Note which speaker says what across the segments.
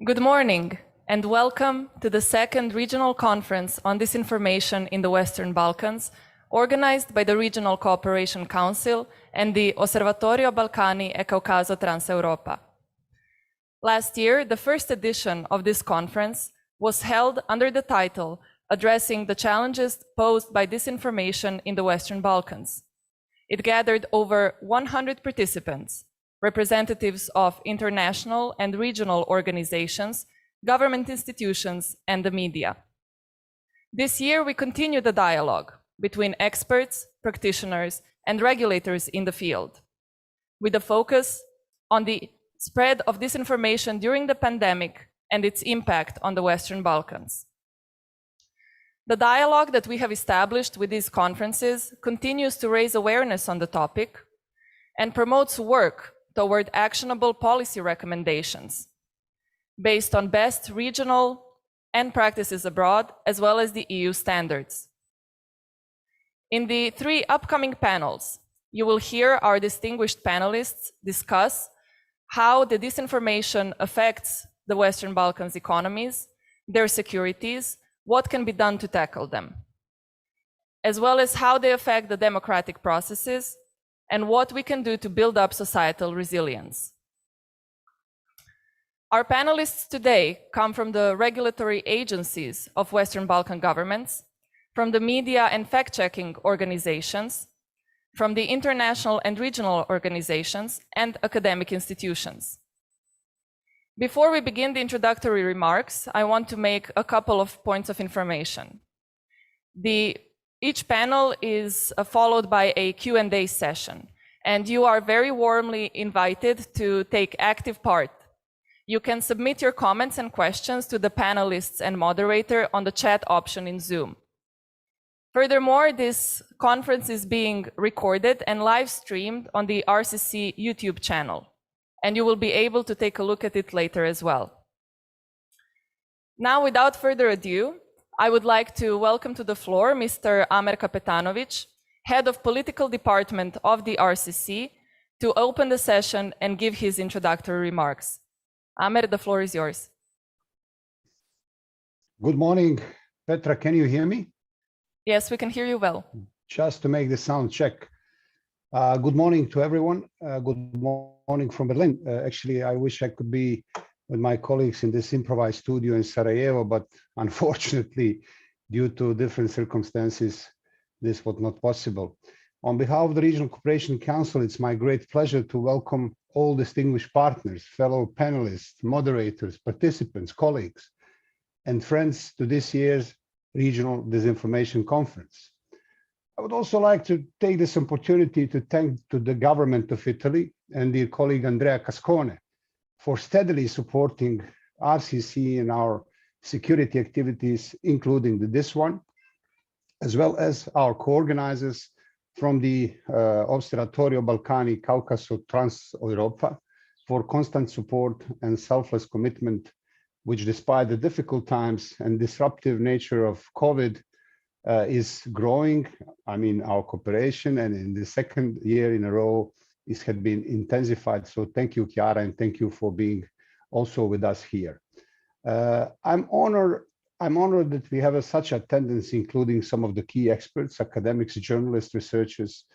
Speaker 1: Good morning, and welcome to the second regional conference on disinformation in the Western Balkans, organized by the Regional Cooperation Council and the Osservatorio Balcani e Caucaso Transeuropa. Last year, the first edition of this conference was held under the title Addressing the Challenges Posed by Disinformation in the Western Balkans. It gathered over 100 participants, representatives of international and regional organizations, government institutions, and the media. This year, we continue the dialogue between experts, practitioners, and regulators in the field, with a focus on the spread of disinformation during the pandemic and its impact on the Western Balkans. The dialogue that we have established with these conferences continues to raise awareness on the topic and promotes work toward actionable policy recommendations based on best regional and practices abroad, as well as the EU standards. In the three upcoming panels, you will hear our distinguished panelists discuss how the disinformation affects the Western Balkans economies, their securities, what can be done to tackle them, as well as how they affect the democratic processes and what we can do to build up societal resilience. Our panelists today come from the regulatory agencies of Western Balkan governments, from the media and fact-checking organizations, from the international and regional organizations, and academic institutions. Before we begin the introductory remarks, I want to make a couple of points of information. Each panel is followed by a Q&A session, and you are very warmly invited to take active part. You can submit your comments and questions to the panelists and moderator on the chat option in Zoom. Furthermore, this conference is being recorded and live streamed on the RCC YouTube channel, and you will be able to take a look at it later as well. Now, without further ado, I would like to welcome to the floor Mr. Amer Kapetanovic, Head of Political Department of the RCC, to open the session and give his introductory remarks. Amer, the floor is yours.
Speaker 2: Good morning, Petra. Can you hear me?
Speaker 1: Yes, we can hear you well.
Speaker 2: Just to make the sound check. Good morning to everyone. Good morning from Berlin. Actually, I wish I could be with my colleagues in this improvised studio in Sarajevo, but unfortunately, due to different circumstances, this was not possible. On behalf of the Regional Cooperation Council, it's my great pleasure to welcome all distinguished partners, fellow panelists, moderators, participants, colleagues, and friends to this year's Regional Disinformation Conference. I would also like to take this opportunity to thank the government of Italy and dear colleague Andrea Cascone for steadily supporting RCC in our security activities, including this one, as well as our co-organizers from the Osservatorio Balcani Caucaso Transeuropa for constant support and selfless commitment, which despite the difficult times and disruptive nature of COVID is growing. I mean, our cooperation, and in the second year in a row, it had been intensified. So thank you, Chiara, and thank you for being also with us here. I'm honored that we have such attendance, including some of the key experts, academics, journalists, researchers,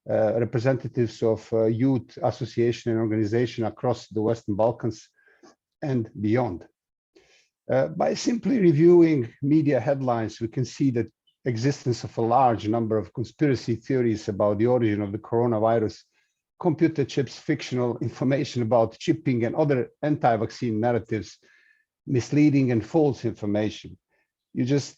Speaker 2: representatives of youth association and organization across the Western Balkans and beyond. By simply reviewing media headlines, we can see that existence of a large number of conspiracy theories about the origin of the coronavirus, computer chips, fictional information about chipping, and other anti-vaccine narratives, misleading and false information. You just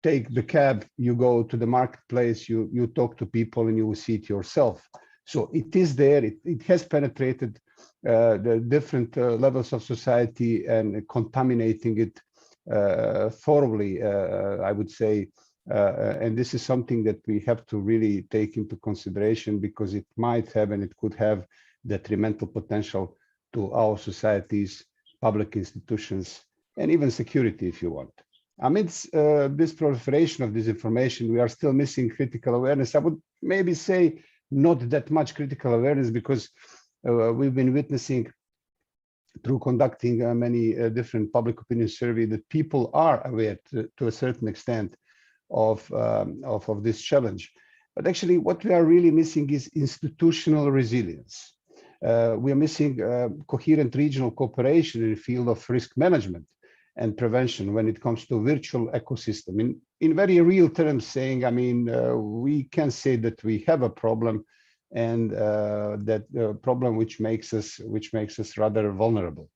Speaker 2: take the cab, you go to the marketplace, you talk to people, and you will see it yourself. So it is there, it has penetrated the different levels of society and contaminating it thoroughly, I would say. And this is something that we have to really take into consideration, because it might have and it could have detrimental potential to our societies, public institutions, and even security, if you want. Amidst this proliferation of disinformation, we are still missing critical awareness. I would maybe say not that much critical awareness, because we've been witnessing through conducting many different public opinion surveys, that people are aware to a certain extent of this challenge. But actually, what we are really missing is institutional resilience. We are missing coherent regional cooperation in the field of risk management and prevention when it comes to virtual ecosystem. In very real terms saying, I mean, we can say that we have a problem, and that problem which makes us rather vulnerable.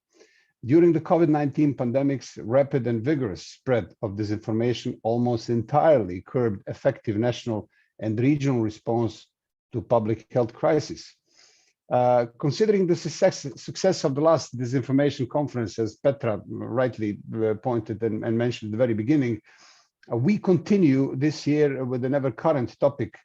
Speaker 2: During the COVID-19 pandemic's rapid and vigorous spread of disinformation almost entirely curbed effective national and regional response to public health crisis. Considering the success of the last disinformation conference, as Petra rightly pointed and mentioned at the very beginning, we continue this year with an ever-current topic,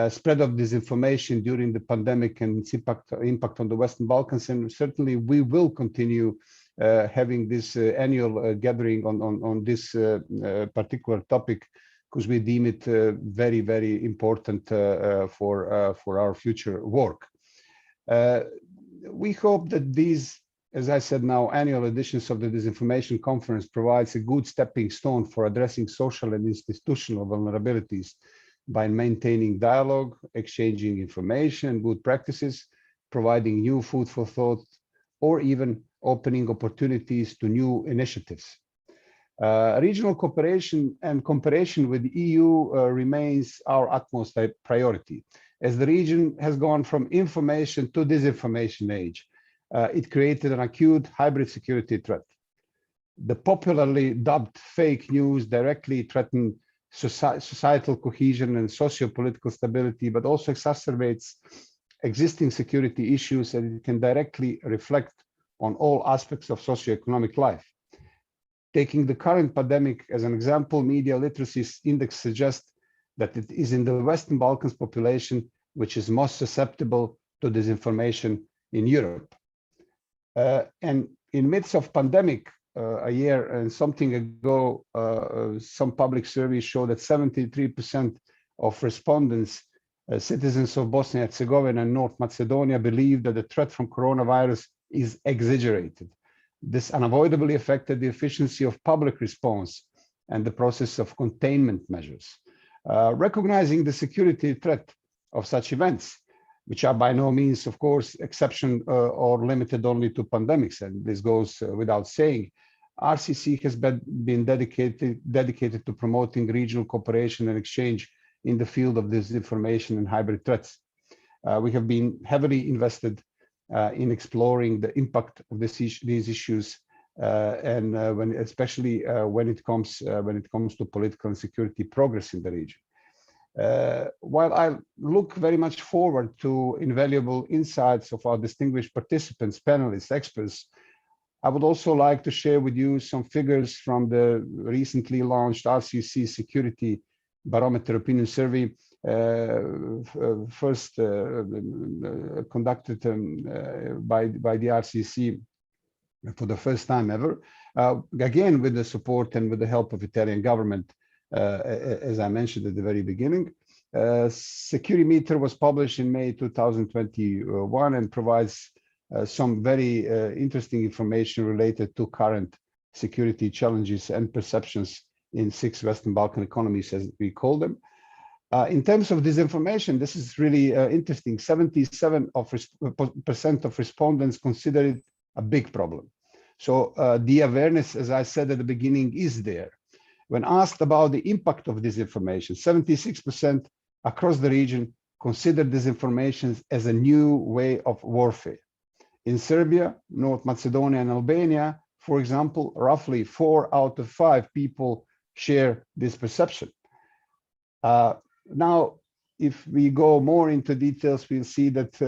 Speaker 2: spread of disinformation during the pandemic and its impact on the Western Balkans. And certainly we will continue having this annual gathering on this particular topic, because we deem it very, very important for our future work. We hope that these, as I said now, annual editions of the Disinformation Conference provides a good stepping stone for addressing social and institutional vulnerabilities by maintaining dialogue, exchanging information and good practices, providing new food for thought, or even opening opportunities to new initiatives. Regional cooperation and cooperation with the EU remains our utmost priority. As the region has gone from information to disinformation age, it created an acute hybrid security threat. The popularly dubbed fake news directly threaten societal cohesion and socio-political stability, but also exacerbates existing security issues, and it can directly reflect on all aspects of socioeconomic life. Taking the current pandemic as an example, media literacy index suggests that it is in the Western Balkans population which is most susceptible to disinformation in Europe. And in midst of pandemic, a year and something ago, some public surveys show that 73% of respondents, citizens of Bosnia and Herzegovina and North Macedonia, believe that the threat from coronavirus is exaggerated. This unavoidably affected the efficiency of public response and the process of containment measures. Recognizing the security threat of such events, which are by no means, of course, exception or limited only to pandemics, and this goes without saying, RCC has been dedicated to promoting regional cooperation and exchange in the field of disinformation and hybrid threats. We have been heavily invested in exploring the impact of these issues, and especially when it comes to political and security progress in the region. While I look very much forward to invaluable insights of our distinguished participants, panelists, experts, I would also like to share with you some figures from the recently launched RCC Security Barometer Opinion Survey, first conducted by the RCC for the first time ever, again with the support and with the help of Italian government, as I mentioned at the very beginning. Securimeter was published in May 2021 and provides some very interesting information related to current security challenges and perceptions in 6 Western Balkan economies, as we call them. In terms of disinformation, this is really interesting. 77% of respondents consider it a big problem. So the awareness, as I said at the beginning, is there. When asked about the impact of disinformation, 76% across the region consider disinformation as a new way of warfare. In Serbia, North Macedonia, and Albania, for example, roughly 4 out of 5 people share this perception. Now, if we go more into details, we'll see that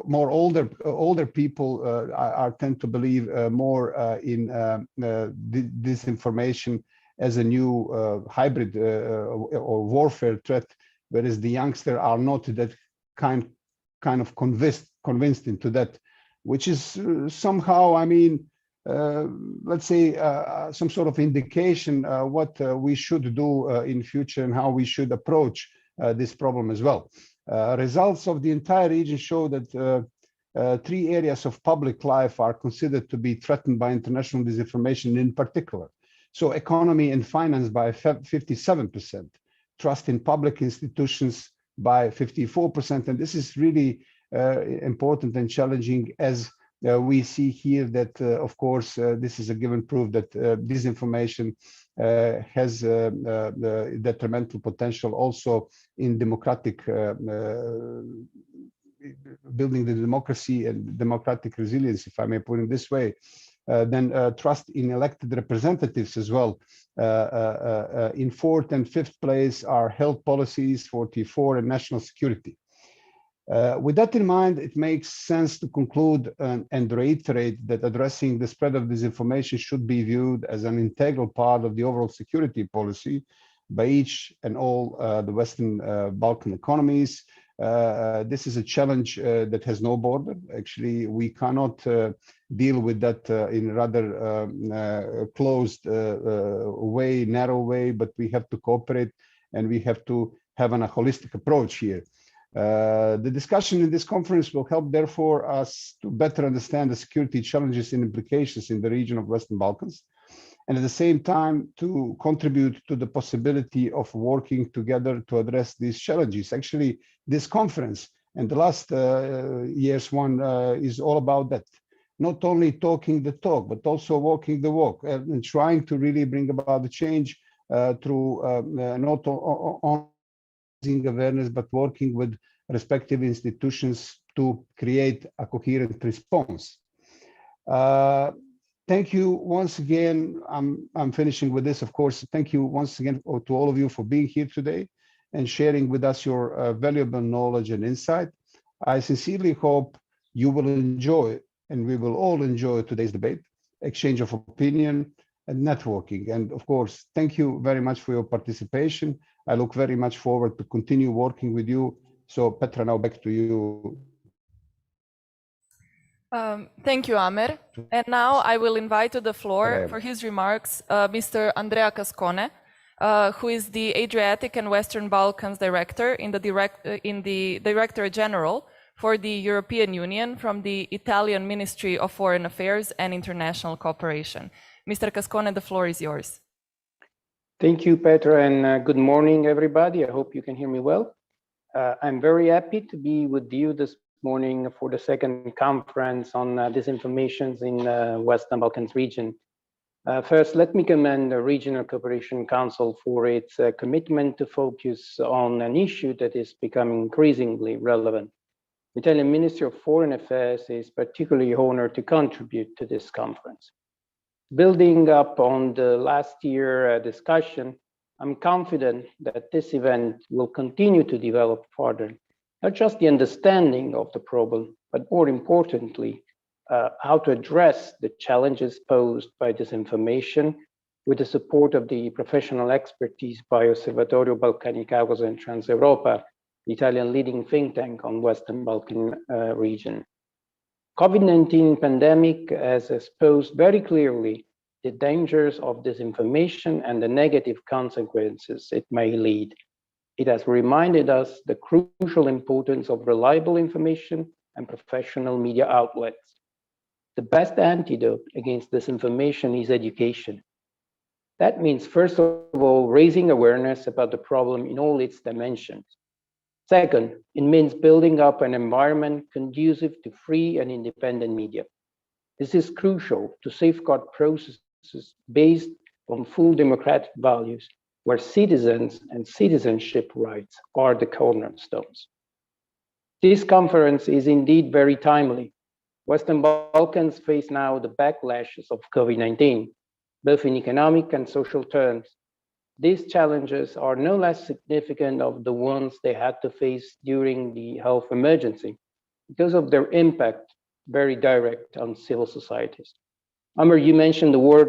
Speaker 2: more older people tend to believe more in disinformation as a new hybrid or warfare threat, whereas the youngsters are not that kind of convinced into that, which is somehow, I mean, let's say, some sort of indication what we should do in future and how we should approach this problem as well. Results of the entire region show that 3 areas of public life are considered to be threatened by international disinformation in particular. So economy and finance by 57%, trust in public institutions by 54%. And this is really important and challenging, as we see here that, of course, this is a given proof that disinformation has the detrimental potential also in democratic building the democracy and democratic resilience, if I may put it this way. Then trust in elected representatives as well. In 4th and 5th place are health policies, 44, and national security. With that in mind, it makes sense to conclude and reiterate that addressing the spread of disinformation should be viewed as an integral part of the overall security policy by each and all the Western Balkan economies. This is a challenge that has no border. Actually, we cannot deal with that in rather closed way, narrow way, but we have to cooperate and we have to have a holistic approach here. The discussion in this conference will help, therefore, us to better understand the security challenges and implications in the region of Western Balkans, and at the same time to contribute to the possibility of working together to address these challenges. Actually, this conference and the last year's one is all about that. Not only talking the talk, but also walking the walk and trying to really bring about the change through not only awareness, but working with respective institutions to create a coherent response. Thank you once again. I'm finishing with this, of course. Thank you once again to all of you for being here today and sharing with us your valuable knowledge and insight. I sincerely hope you will enjoy, and we will all enjoy today's debate, exchange of opinion, and networking. And of course, thank you very much for your participation. I look very much forward to continue working with you. So Petra, now back to you.
Speaker 1: Thank you, Amer. And now I will invite to the floor for his remarks Mr. Andrea Cascone, who is the Adriatic and Western Balkans Director in the Directorate General for the European Union from the Italian Ministry of Foreign Affairs and International Cooperation. Mr. Cascone, the floor is yours.
Speaker 3: Thank you, Petra, and good morning, everybody. I hope you can hear me well. I'm very happy to be with you this morning for the second conference on disinformation in Western Balkans region. First, let me commend the Regional Cooperation Council for its commitment to focus on an issue that is becoming increasingly relevant. The Italian Ministry of Foreign Affairs is particularly honored to contribute to this conference. Building up on the last year discussion, I'm confident that this event will continue to develop further, not just the understanding of the problem, but more importantly, how to address the challenges posed by disinformation with the support of the professional expertise by Osservatorio Balcani Caucaso and Trans-Europa, the Italian leading think tank on Western Balkan region. COVID-19 pandemic has exposed very clearly the dangers of disinformation and the negative consequences it may lead. It has reminded us the crucial importance of reliable information and professional media outlets. The best antidote against disinformation is education. That means, first of all, raising awareness about the problem in all its dimensions. Second, it means building up an environment conducive to free and independent media. This is crucial to safeguard processes based on full democratic values, where citizens and citizenship rights are the cornerstones. This conference is indeed very timely. Western Balkans face now the backlashes of COVID-19, both in economic and social terms. These challenges are no less significant of the ones they had to face during the health emergency because of their impact, very direct on civil societies. Amer, you mentioned the word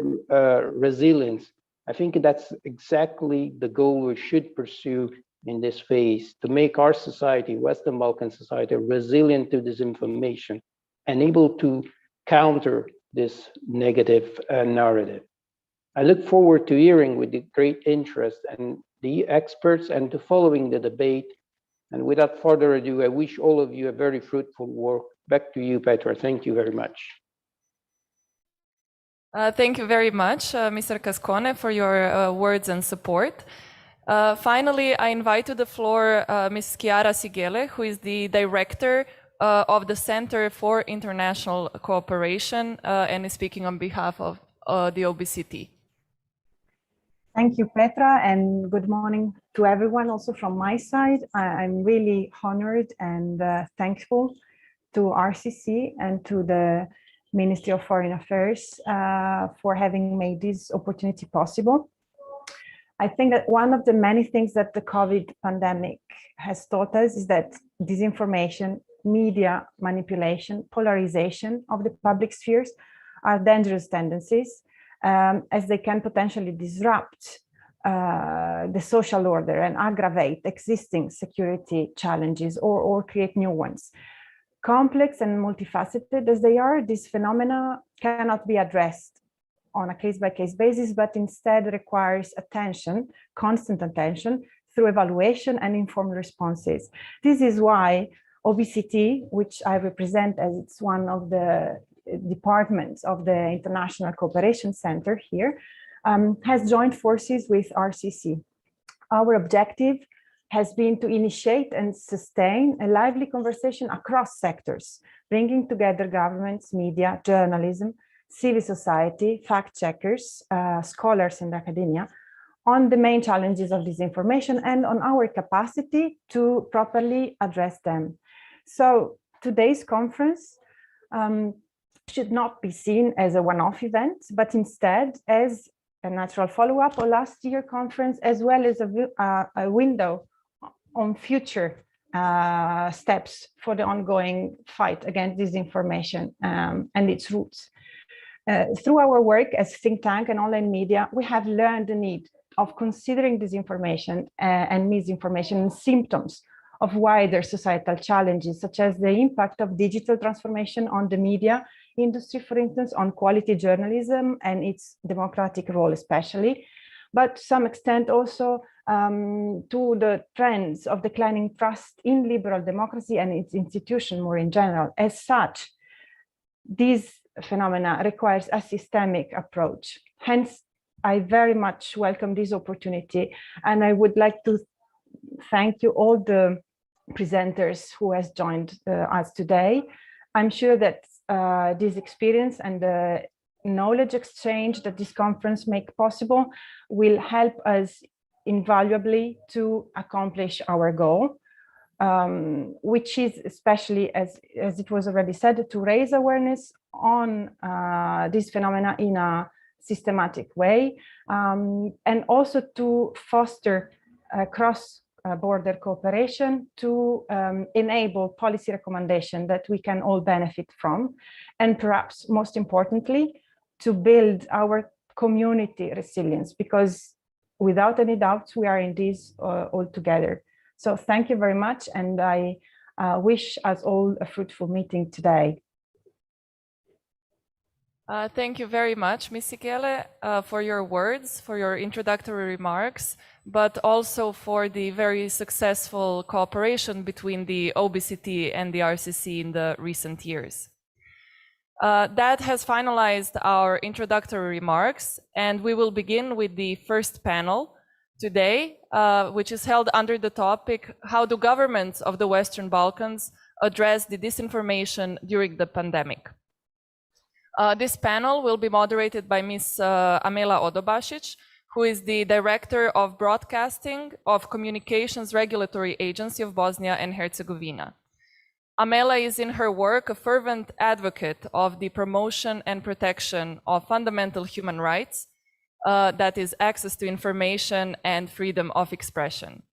Speaker 3: resilience. I think that's exactly the goal we should pursue in this phase, to make our society, Western Balkan society, resilient to disinformation and able to counter this negative narrative. I look forward to hearing with great interest and the experts and to following the debate And without further ado, I wish all of you a very fruitful work. Back to you, Petra. Thank you very much.
Speaker 1: Thank you very much, Mr. Cascone, for your words and support. Finally, I invite to the floor Ms. Chiara Sigele, who is the director of the Center for International Cooperation and is speaking on behalf of the OBCT.
Speaker 4: Thank you, Petra, and good morning to everyone also from my side. I'm really honored and thankful to RCC and to the Ministry of Foreign Affairs for having made this opportunity possible. I think that one of the many things that the COVID pandemic has taught us is that disinformation, media manipulation, polarization of the public spheres are dangerous tendencies, as they can potentially disrupt the social order and aggravate existing security challenges or create new ones. Complex and multifaceted as they are, these phenomena cannot be addressed on a case-by-case basis, but instead requires attention, constant attention, through evaluation and informed responses. This is why OBCT, which I represent as it's one of the departments of the International Cooperation Center here, has joined forces with RCC. Our objective has been to initiate and sustain a lively conversation across sectors, bringing together governments, media, journalism, civil society, fact-checkers, scholars and academia on the main challenges of disinformation and on our capacity to properly address them. So today's conference should not be seen as a one-off event, but instead as a natural follow-up of last year's conference, as well as a window on future steps for the ongoing fight against disinformation and its roots. Through our work as think tank and online media, we have learned the need of considering disinformation and misinformation and symptoms of wider societal challenges, such as the impact of digital transformation on the media industry, for instance, on quality journalism and its democratic role especially, but to some extent also to the trends of declining trust in liberal democracy and its institution more in general. As such, these phenomena requires a systemic approach. Hence, I very much welcome this opportunity, and I would like to thank you all the presenters who has joined us today. I'm sure that this experience and the knowledge exchange that this conference make possible will help us invaluably to accomplish our goal, which is especially, as it was already said, to raise awareness on these phenomena in a systematic way, and also to foster cross-border cooperation to enable policy recommendation that we can all benefit from, and perhaps most importantly, to build our community resilience, because without any doubt, we are in this all together. So thank you very much, and I wish us all a fruitful meeting today.
Speaker 1: Thank you very much, Ms. Sigele, for your words, for your introductory remarks, but also for the very successful cooperation between the OBCT and the RCC in the recent years. That has finalized our introductory remarks, and we will begin with the first panel today, which is held under the topic, How do governments of the Western Balkans address the disinformation during the pandemic? This panel will be moderated by Ms. Amela Odobasic, who is the Director of Broadcasting of Communications Regulatory Agency of Bosnia and Herzegovina. Amela is in her work a fervent advocate of the promotion and protection of fundamental human rights, that is access to information and freedom of expression.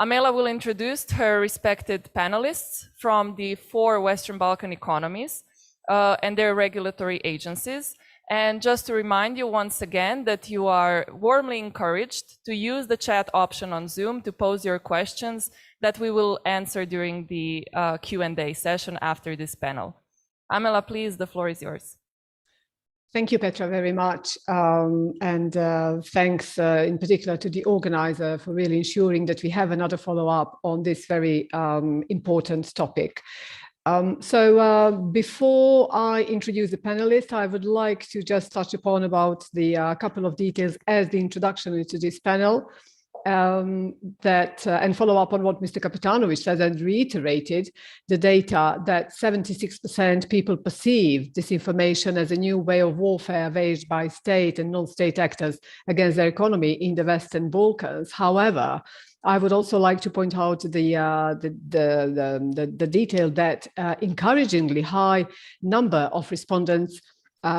Speaker 1: Amela will introduce her respected panelists from the 4 Western Balkan economies and their regulatory agencies. And just to remind you once again that you are warmly encouraged to use the chat option on Zoom to pose your questions that we will answer during the Q&A session after this panel. Amela, please, the floor is yours.
Speaker 5: Thank you, Petra, very much. Thanks in particular to the organizer for really ensuring that we have another follow-up on this very important topic. Before I introduce the panelists, I would like to just touch upon about the couple of details as the introduction into this panel. And follow up on what Mr. Kapitanovic said and reiterated the data that 76% people perceive disinformation as a new way of warfare waged by state and non-state actors against their economy in the Western Balkans. However, I would also like to point out the detail that encouragingly high number of respondents,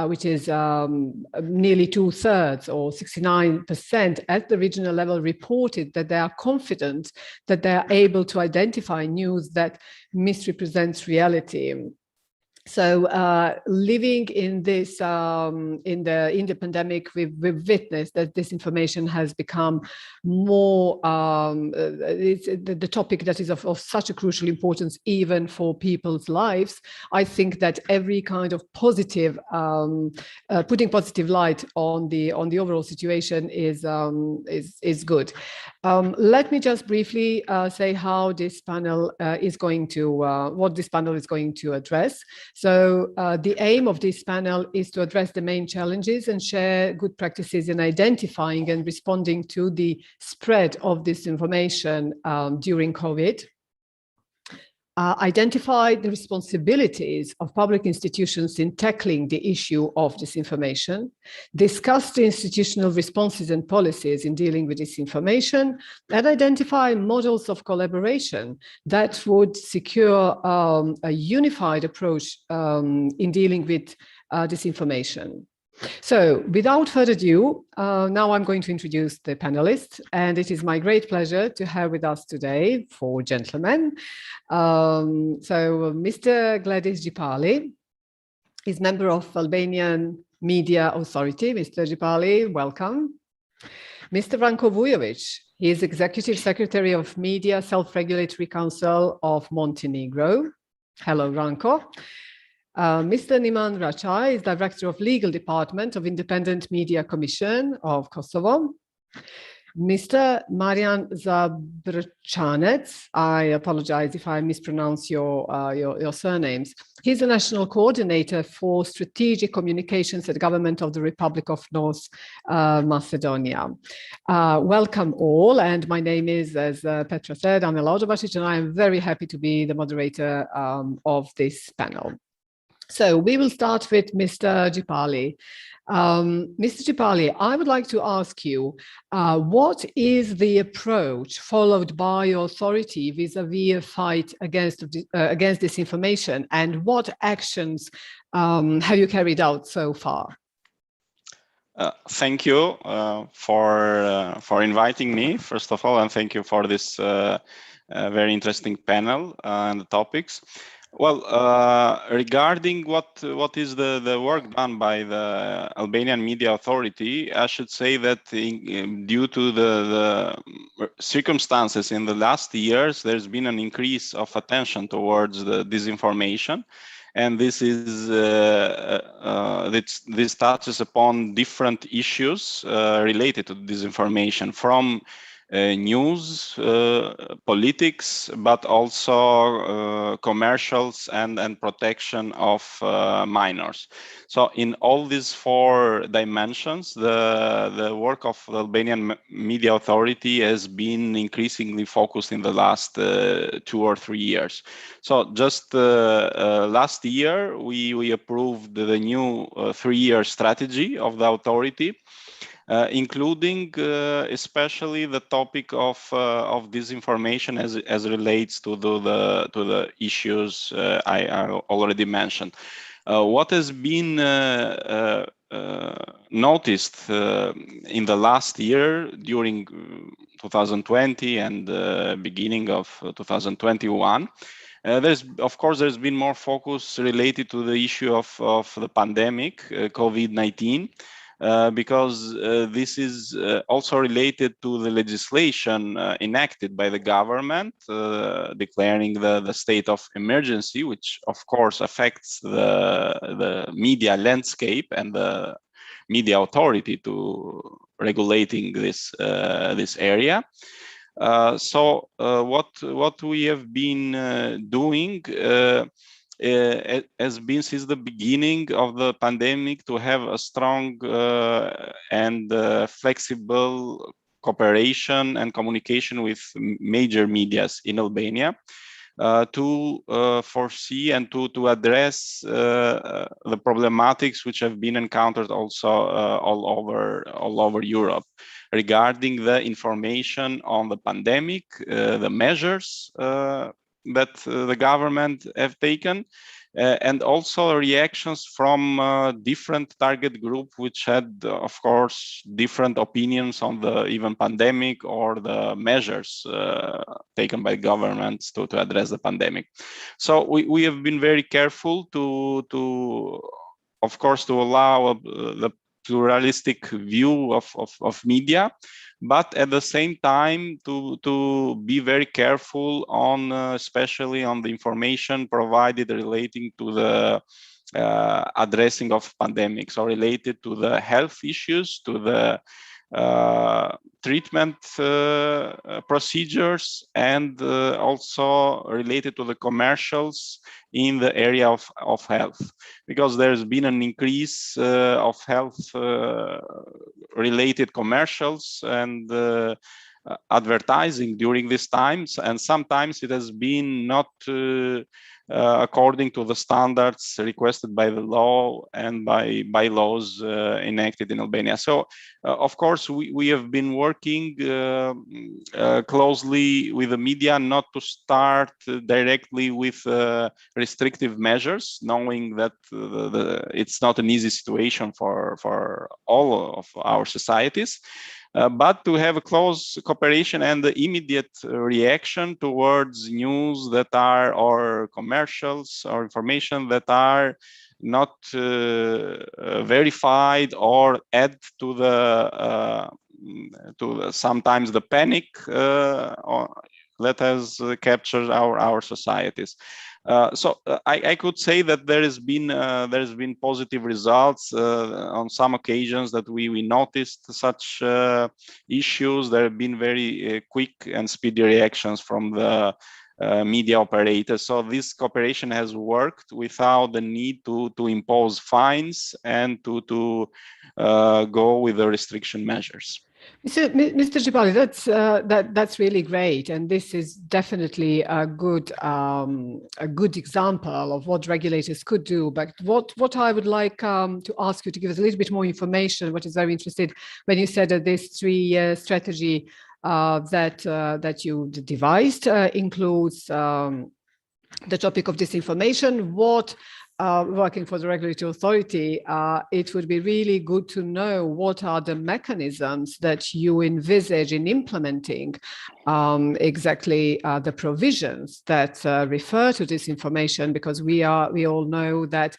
Speaker 5: which is nearly 2/3 or 69% at the regional level, reported that they are confident that they are able to identify news that misrepresents reality. So living in this, in the pandemic, we've witnessed that disinformation has become more, it's the topic that is of such a crucial importance even for people's lives. I think that every kind of positive, putting positive light on the overall situation is good. Let me just briefly say how this panel is going to, what this panel is going to address. So the aim of this panel is to address the main challenges and share good practices in identifying and responding to the spread of disinformation during COVID. Identify the responsibilities of public institutions in tackling the issue of disinformation, discuss the institutional responses and policies in dealing with disinformation, and identify models of collaboration that would secure a unified approach in dealing with disinformation. So without further ado, now I'm going to introduce the panelists, and it is my great pleasure to have with us today 4 gentlemen. So Mr. Gladys Djipali is member of Albanian Media Authority. Mr. Djipali, welcome. Mr. Ranko Vujovic, he is Executive Secretary of Media Self-Regulatory Council of Montenegro. Hello, Ranko. Mr. Niman Rachai is Director of Legal Department of Independent Media Commission of Kosovo. Mr. Marian Zabrčanec, I apologize if I mispronounce your surnames. He's the National Coordinator for Strategic Communications at the Government of the Republic of North Macedonia. Welcome all, and my name is, as Petra said, Anna Laudovacic, and I am very happy to be the moderator of this panel. So we will start with Mr. Djipali. Mr. Djipali, I would like to ask you, what is the approach followed by your authority vis-a-vis a fight against disinformation, and what actions have you carried out so far?
Speaker 6: Thank you for inviting me, first of all, and thank you for this very interesting panel and the topics. Well, regarding what is the work done by the Albanian Media Authority, I should say that due to the circumstances in the last years, there's been an increase of attention towards the disinformation, and this is this touches upon different issues related to disinformation, from news, politics, but also commercials and protection of minors. So in all these 4 dimensions, the work of the Albanian Media Authority has been increasingly focused in the last 2 or 3 years. So just last year, we approved the new 3-year strategy of the authority, including especially the topic of disinformation as relates to the issues I already mentioned. What has been noticed in the last year during 2020 and beginning of 2021, there's been more focus related to the issue of the pandemic, COVID-19. because this is also related to the legislation enacted by the government declaring the state of emergency, which of course affects the media landscape and the media authority to regulating this area. So what we have been doing has been since the beginning of the pandemic to have a strong and flexible cooperation and communication with major medias in Albania to foresee and to address the problematics which have been encountered also all over Europe regarding the information on the pandemic, the measures that the government have taken, and also reactions from different target group which had, of course, different opinions on the even pandemic or the measures taken by governments to address the pandemic. So we have been very careful to of course, to allow the pluralistic view of media, but at the same time to be very careful on especially on the information provided relating to the addressing of pandemics or related to the health issues, to the treatment procedures, and also related to the commercials in the area of health, because there's been an increase of health related commercials and advertising during these times, and sometimes it has been not according to the standards requested by the law and by laws enacted in Albania. So, of course, we have been working closely with the media not to start directly with restrictive measures, knowing that it's not an easy situation for all of our societies. But to have a close cooperation and the immediate reaction towards news that are, or commercials or information that are not verified or add to the sometimes the panic that has captured our societies. So I could say that there's been positive results on some occasions that we noticed such issues. There have been very quick and speedy reactions from the media operators. So this cooperation has worked without the need to impose fines and to go with the restriction measures.
Speaker 5: Mr. Gibali, that's really great, and this is definitely a good example of what regulators could do. But what I would like to ask you to give us a little bit more information. What is very interested when you said that this 3-year strategy that you devised includes the topic of disinformation. What working for the regulatory authority, it would be really good to know what are the mechanisms that you envisage in implementing exactly the provisions that refer to disinformation, because we all know that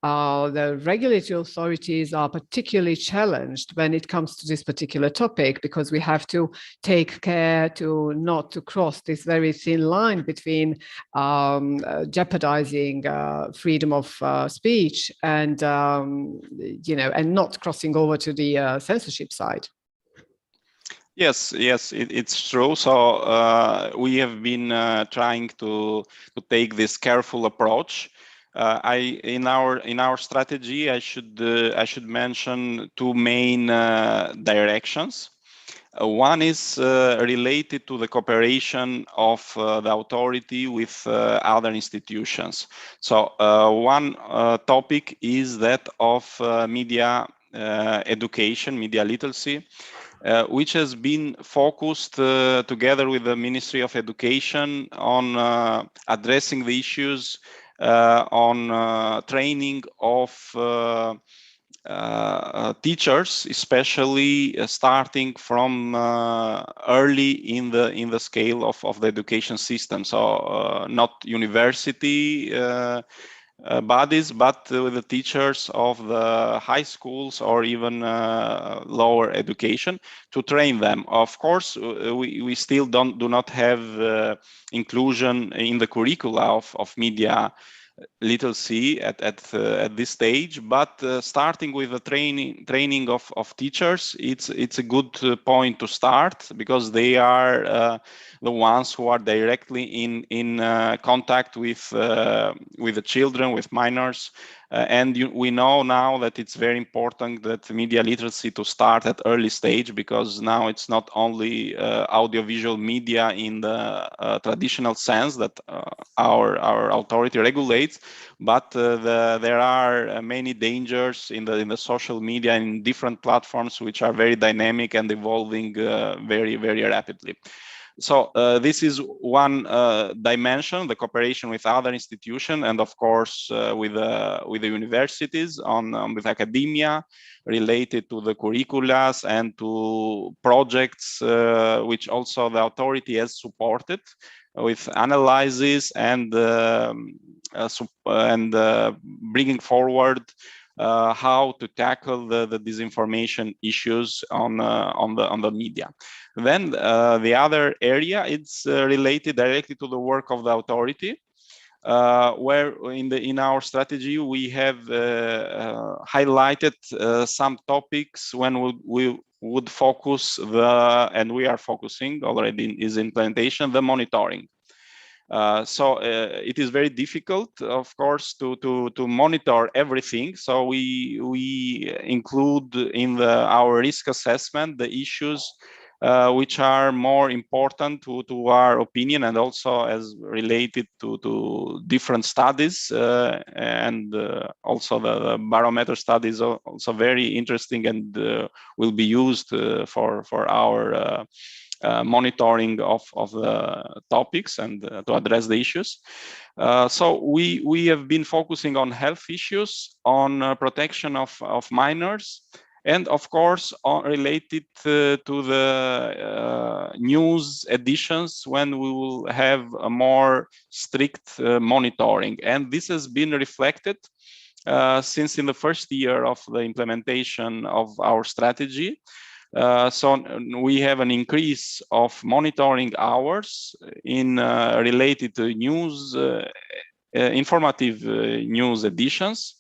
Speaker 5: the regulatory authorities are particularly challenged when it comes to this particular topic, because we have to take care not to cross this very thin line between jeopardizing freedom of speech and and not crossing over to the censorship side.
Speaker 6: Yes, it's true. So we have been trying to take this careful approach. In our strategy, I should mention 2 main directions. One is related to the cooperation of the authority with other institutions. So one topic is that of media education, media literacy, which has been focused together with the Ministry of Education on addressing the issues on training of teachers, especially starting from early in the scale of the education system. So not university bodies, but with the teachers of the high schools or even lower education to train them. Of course, we still do not have inclusion in the curricula of media literacy at this stage, but starting with the training of teachers, it's a good point to start, because they are the ones who are directly in contact with the children, with minors, and we know now that it's very important that media literacy to start at early stage, because now it's not only audiovisual media in the traditional sense that our authority regulates, but there are many dangers in the social media and in different platforms which are very dynamic and evolving very rapidly. So this is one dimension, the cooperation with other institutions, and of course with the universities with academia related to the curriculum and to projects which also the authority has supported with analysis and bringing forward how to tackle the disinformation issues on the media. Then the other area, it's related directly to the work of the authority, where in our strategy we have highlighted some topics when we would focus and we are focusing already is implementation, the monitoring. So it is very difficult, of course, to monitor everything. So we include in our risk assessment the issues which are more important to our opinion, and also as related to different studies, and also the barometer study is also very interesting and will be used for our monitoring of the topics and to address the issues. So we have been focusing on health issues, on protection of minors, and of course related to the news editions, when we will have a more strict monitoring. And this has been reflected since in the first year of the implementation of our strategy. So we have an increase of monitoring hours in related to news, informative news editions,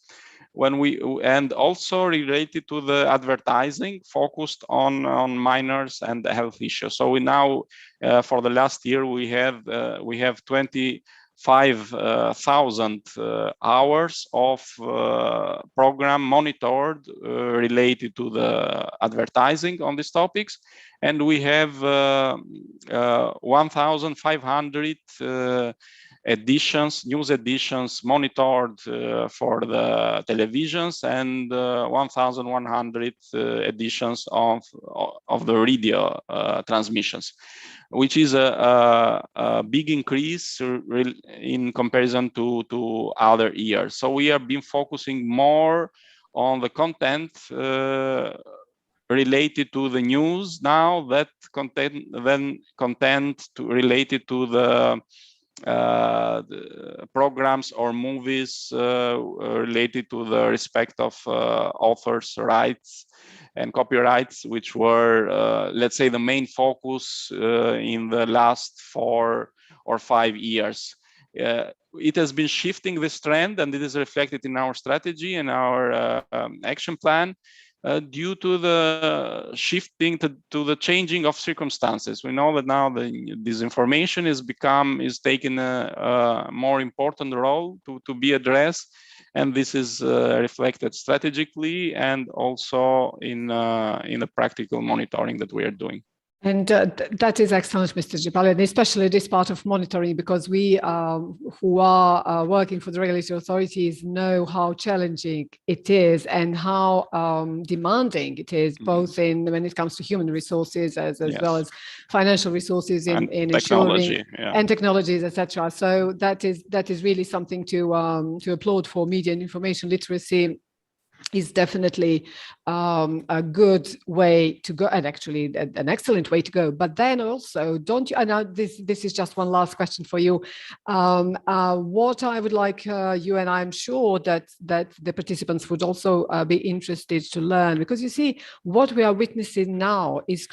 Speaker 6: and also related to the advertising focused on minors and the health issues. So we now, for the last year, we have 25,000 hours of program monitored related to the advertising on these topics, and we have 1,500 news editions monitored for the televisions, and 1,100 editions of the radio transmissions, which is a big increase in comparison to other years. So we have been focusing more on the content related to the news now, that content related to the programs or movies related to the respect of authors' rights and copyrights, which were, let's say, the main focus in the last 4 or 5 years. It has been shifting this trend, and it is reflected in our strategy and our action plan, due to the shifting to the changing of circumstances. We know that now the disinformation is taking a more important role to be addressed, and this is reflected strategically and also in the practical monitoring that we are doing.
Speaker 5: And that is excellent, Mr. Gipal, and especially this part of monitoring, because we who are working for the regulatory authorities know how challenging it is and how demanding it is, both when it comes to human resources as yes. well as financial resources in
Speaker 6: technology,
Speaker 5: ensuring and technologies, etc. So that is really something to applaud for media and information literacy is definitely a good way to go, and actually an excellent way to go. But then also, don't you, and this is just one last question for you. What I would like you, and I'm sure that the participants would also be interested to learn, because you see, what we are witnessing now is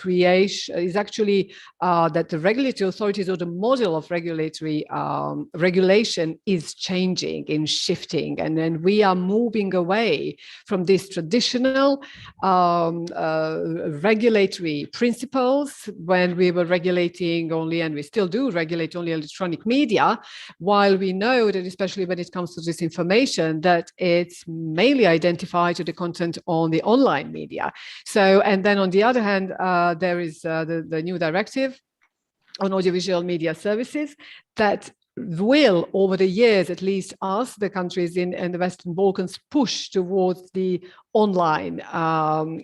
Speaker 5: actually that the regulatory authorities, or the model of regulatory regulation, is changing and shifting, and then we are moving away from these traditional regulatory principles when we were regulating only, and we still do regulate only, electronic media, while we know that, especially when it comes to disinformation, that it's mainly identified to the content on the online media. So, and then on the other hand, there is the new directive on audiovisual media services that will, over the years, at least us, the countries in the Western Balkans, push towards the online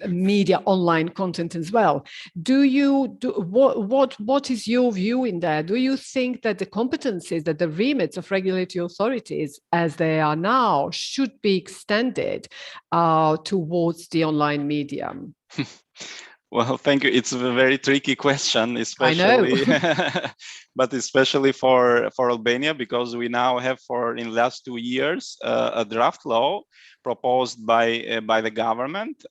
Speaker 5: media, online content as well. What is your view in that? Do you think that the competencies, that the remits of regulatory authorities, as they are now, should be extended towards the online media?
Speaker 6: Well, thank you. It's a very tricky question, especially, but especially for Albania, because we now have, in the last 2 years, a draft law proposed by the government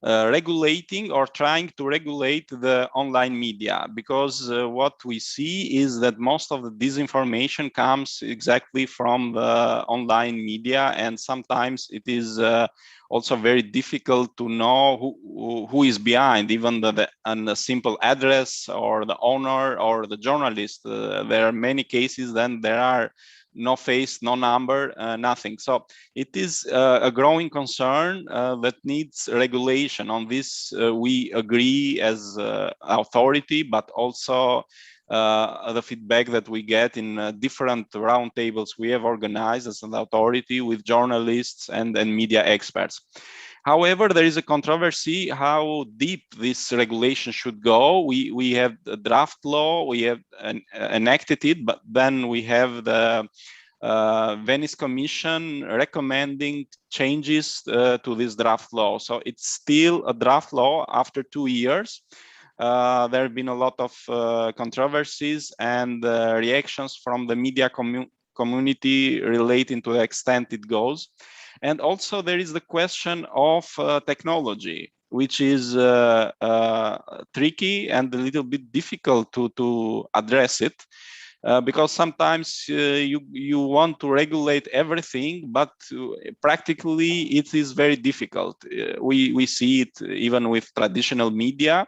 Speaker 6: regulating, or trying to regulate, the online media, because what we see is that most of the disinformation comes exactly from the online media, and sometimes it is also very difficult to know who is behind, even the simple address, or the owner, or the journalist. There are many cases then there are no face, no number, nothing. So it is a growing concern that needs regulation. On this, we agree as authority, but also the feedback that we get in different roundtables we have organized as an authority with journalists and media experts. However, there is a controversy how deep this regulation should go. We have the draft law, we have enacted it, but then we have the Venice Commission recommending changes to this draft law. So it's still a draft law after 2 years. There have been a lot of controversies and reactions from the media community relating to the extent it goes. And also there is the question of technology, which is tricky and a little bit difficult to address it. Because sometimes you want to regulate everything, but practically it is very difficult. We see it even with traditional media,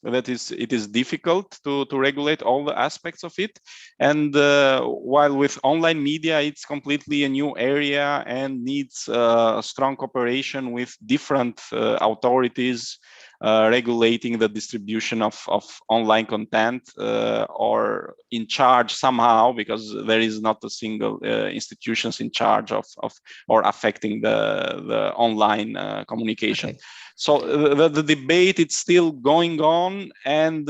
Speaker 6: that it is difficult to regulate all the aspects of it. And while with online media, it's completely a new area and needs a strong cooperation with different authorities regulating the distribution of online content, or in charge somehow, because there is not a single institutions in charge of or affecting the online communication. Okay. So the debate, it's still going on, and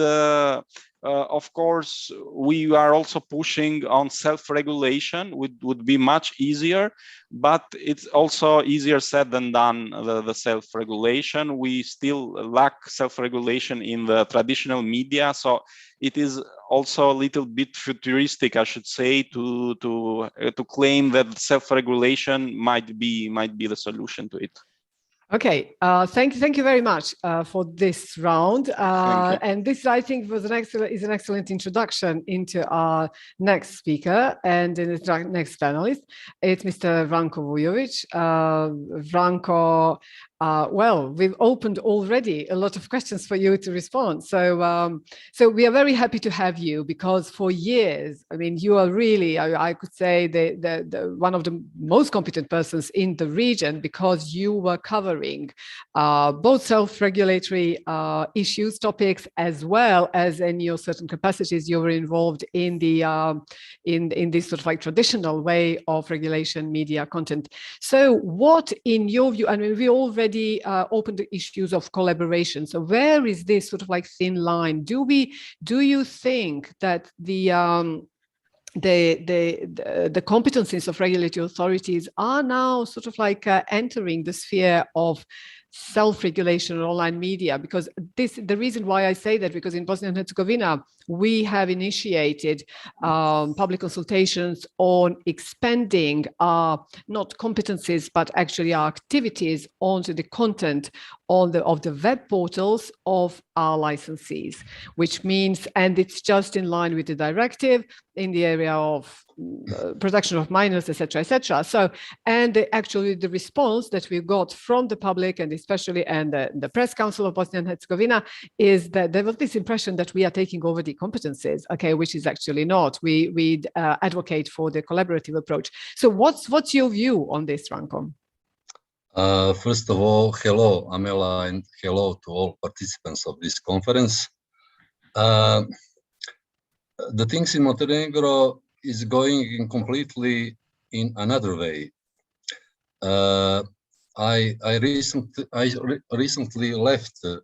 Speaker 6: of course we are also pushing on self-regulation, which would be much easier, but it's also easier said than done, the self-regulation. We still lack self-regulation in the traditional media, so it is also a little bit futuristic, I should say, to claim that self-regulation might be the solution to it.
Speaker 5: Okay, thank you very much for this round, and this, I think, was an excellent introduction into our next speaker and in the next panelist. It's Mr. Branko Vujovic. Branko, well, we've opened already a lot of questions for you to respond. So, so we are very happy to have you, because for years, I mean, you are really, I could say, the one of the most competent persons in the region, because you were covering both self-regulatory issues, topics, as well as in your certain capacities, you were involved in the in this sort of like traditional way of regulation media content. So, what, in your view, I mean, we already opened the issues of collaboration. So where is this sort of like thin line? Do you think that the the competencies of regulatory authorities are now sort of like entering the sphere of self-regulation of online media, because the reason why I say that, because in Bosnia and Herzegovina we have initiated public consultations on expanding our not competencies but actually our activities onto the content of the web portals of our licensees, which means, and it's just in line with the directive in the area of protection of minors, etc., etc. So, and actually the response that we got from the public and especially and the Press Council of Bosnia and Herzegovina is that there was this impression that we are taking over the competencies, okay, which is actually not. We advocate for the collaborative approach. So, what's your view on this, Ranko?
Speaker 7: First of all, hello, Amela, and hello to all participants of this conference. The things in Montenegro is going in completely in another way. I recently left the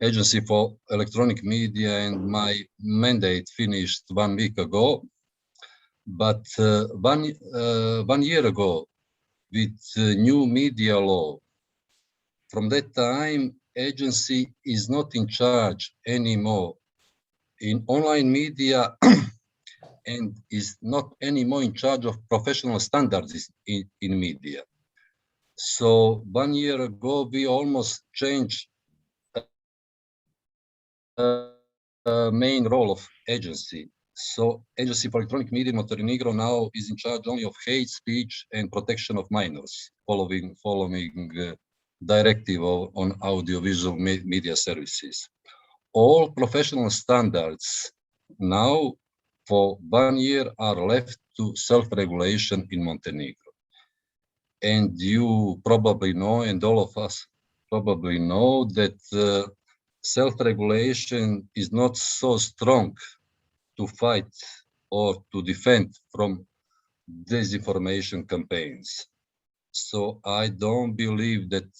Speaker 7: Agency for Electronic Media, and my mandate finished 1 week ago. But 1 year ago, with new media law, from that time, agency is not in charge anymore in online media and is not anymore in charge of professional standards in media. So 1 year ago, we almost changed main role of agency. So Agency for Electronic Media Montenegro now is in charge only of hate speech and protection of minors, following directive on audiovisual media services. All professional standards now for 1 year are left to self-regulation in Montenegro. And you probably know, and all of us probably know, that self-regulation is not so strong to fight or to defend from disinformation campaigns. So I don't believe that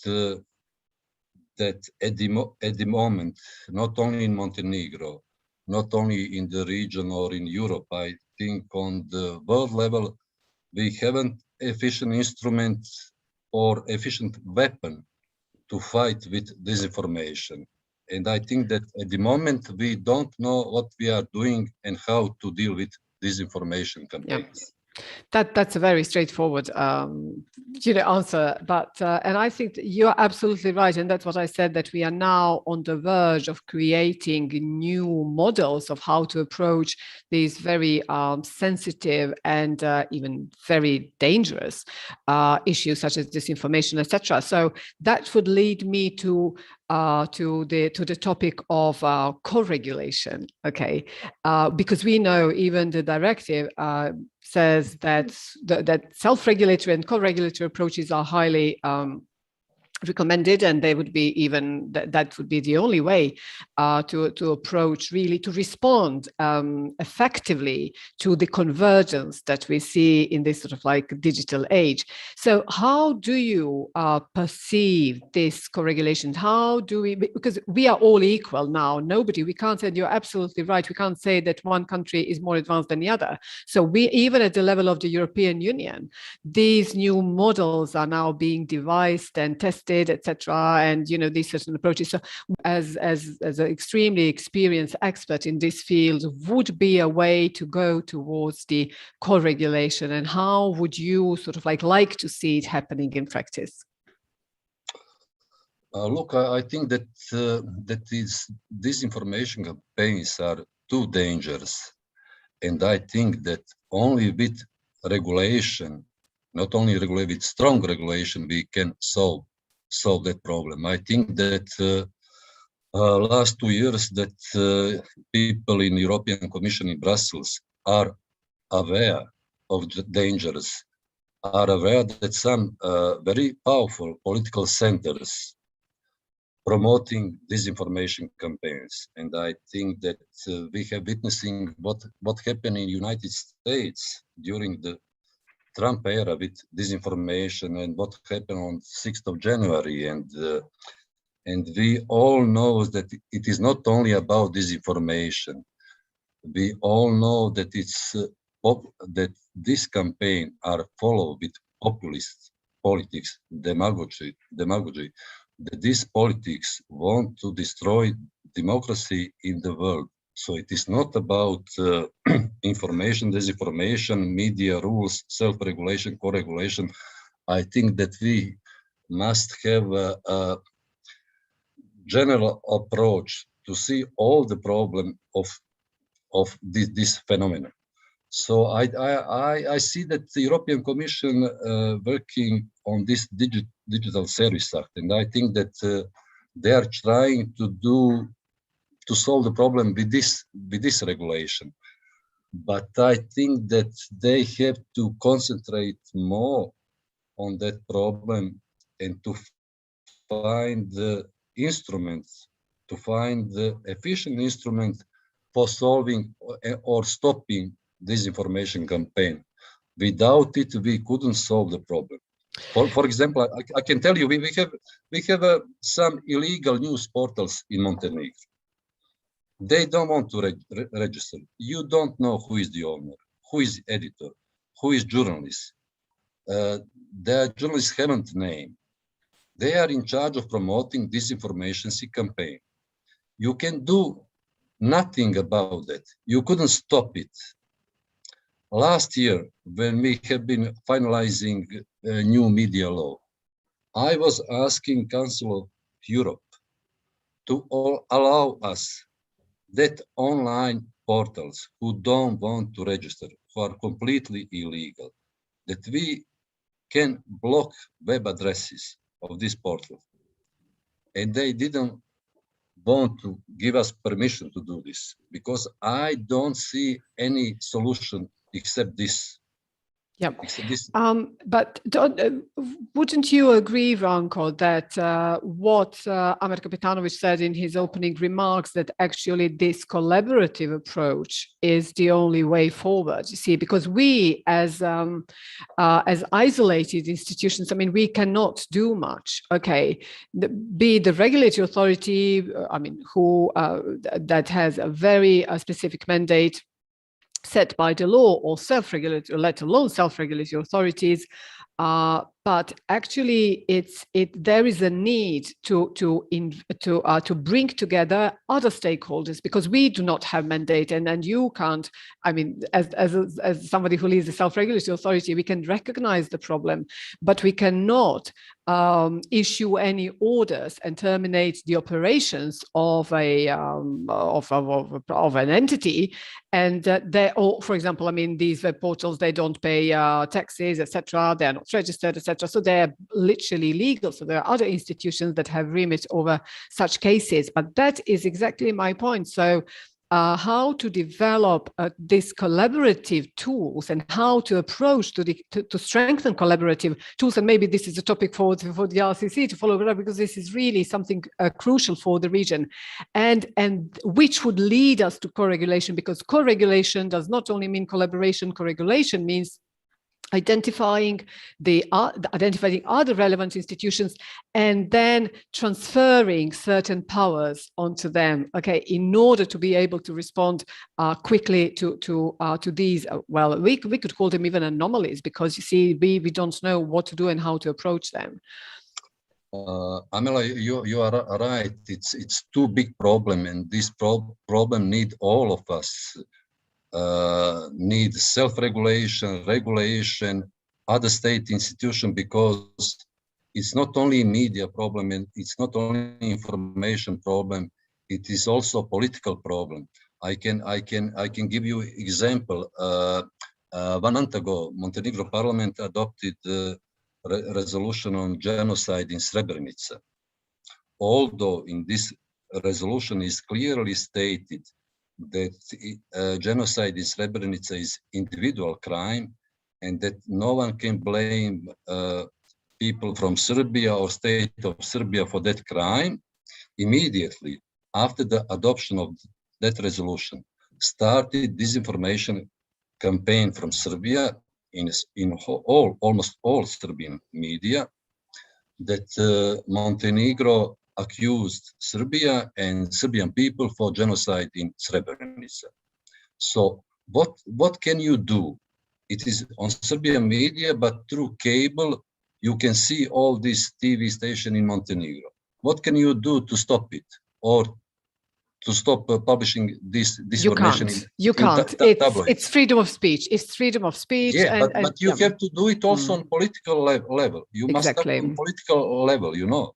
Speaker 7: that at the moment, not only in Montenegro, not only in the region or in Europe, I think on the world level, we haven't efficient instrument or efficient weapon to fight with disinformation. And I think that at the moment, we don't know what we are doing and how to deal with disinformation campaigns.
Speaker 5: Yeah. That's a very straightforward answer, but and I think you're absolutely right, and that's what I said, that we are now on the verge of creating new models of how to approach these very sensitive and even very dangerous issues such as disinformation, etc. So that would lead me to the topic of co-regulation, okay, because we know even the directive says that self-regulatory and co-regulatory approaches are highly recommended, and they would be even that would be the only way to approach, really to respond effectively to the convergence that we see in this sort of like digital age. So how do you perceive this co-regulation? How do we, because we are all equal now, we can't say, you're absolutely right, we can't say that one country is more advanced than the other. So we, even at the level of the European Union, these new models are now being devised and tested, etc., and these certain approaches. So as an extremely experienced expert in this field, would be a way to go towards the co-regulation, and how would you sort of like to see it happening in practice?
Speaker 7: Look, I think that disinformation campaigns are too dangerous, and I think that only with regulation, not only with strong regulation, we can solve that problem. I think that last 2 years that people in European Commission in Brussels are aware of the dangers, are aware that some very powerful political centers promoting disinformation campaigns. And I think that we have witnessing what happened in the United States during the Trump era with disinformation, and what happened on 6th of January. And we all know that it is not only about disinformation. We all know that it's that this campaign are followed with populist politics, demagogy, that these politics want to destroy democracy in the world. So it is not about information, disinformation, media rules, self-regulation, co-regulation. I think that we must have a general approach to see all the problem of this phenomenon. So I see that the European Commission working on this digital service act, and I think that they are trying to solve the problem with this regulation. But I think that they have to concentrate more on that problem and to find the instruments, to find the efficient instrument for solving or stopping disinformation campaign. Without it, we couldn't solve the problem. For example, I can tell you, we have some illegal news portals in Montenegro. They don't want to register. You don't know who is the owner, who is the editor, who is journalist. The journalists haven't name. They are in charge of promoting disinformation campaign. You can do nothing about that. You couldn't stop it. Last year, when we have been finalizing a new media law, I was asking Council of Europe to allow us that online portals who don't want to register, who are completely illegal, that we can block web addresses of this portal. And they didn't want to give us permission to do this because I don't see any solution except this.
Speaker 5: Yeah, but wouldn't you agree, Ranko, that what Amer Kapetanovic said in his opening remarks, that actually this collaborative approach is the only way forward? You see, because we, as isolated institutions, I mean, we cannot do much. Okay, be the regulatory authority, I mean, who that has a very specific mandate set by the law, or self-regulatory, let alone self-regulatory authorities, but actually, there is a need to bring together other stakeholders, because we do not have mandate, and you can't. I mean, as somebody who leads the self-regulatory authority, we can recognize the problem, but we cannot issue any orders and terminate the operations of an entity. And for example, I mean, these web portals, they don't pay taxes, etc. They are not registered, etc. So they're literally legal. So there are other institutions that have remit over such cases. But that is exactly my point. So how to develop these collaborative tools, and how to approach to strengthen collaborative tools. And maybe this is a topic for the RCC to follow up, because this is really something crucial for the region, and which would lead us to co-regulation, because co-regulation does not only mean collaboration. Co-regulation means identifying other relevant institutions and then transferring certain powers onto them, okay, in order to be able to respond quickly to these, well, we could call them even anomalies, because you see, we don't know what to do and how to approach them.
Speaker 7: Amela, you are right. It's too big problem, and this problem need all of us. Need self-regulation, regulation, other state institution, because it's not only media problem and it's not only information problem, it is also a political problem. I can give you example. 1 month ago, Montenegro Parliament adopted a resolution on genocide in Srebrenica. Although in this resolution is clearly stated that genocide in Srebrenica is individual crime, and that no one can blame people from Serbia or state of Serbia for that crime. Immediately after the adoption of that resolution, started disinformation campaign from Serbia in almost all Serbian media, that Montenegro accused Serbia and Serbian people for genocide in Srebrenica. So what can you do? It is on Serbian media, but through cable, you can see all this TV station in Montenegro. What can you do to stop it, or to stop publishing this disinformation?
Speaker 5: You can't. It's freedom of speech. It's freedom of speech.
Speaker 7: Yeah, but you have to do it also on political level. You must start on political level, you know,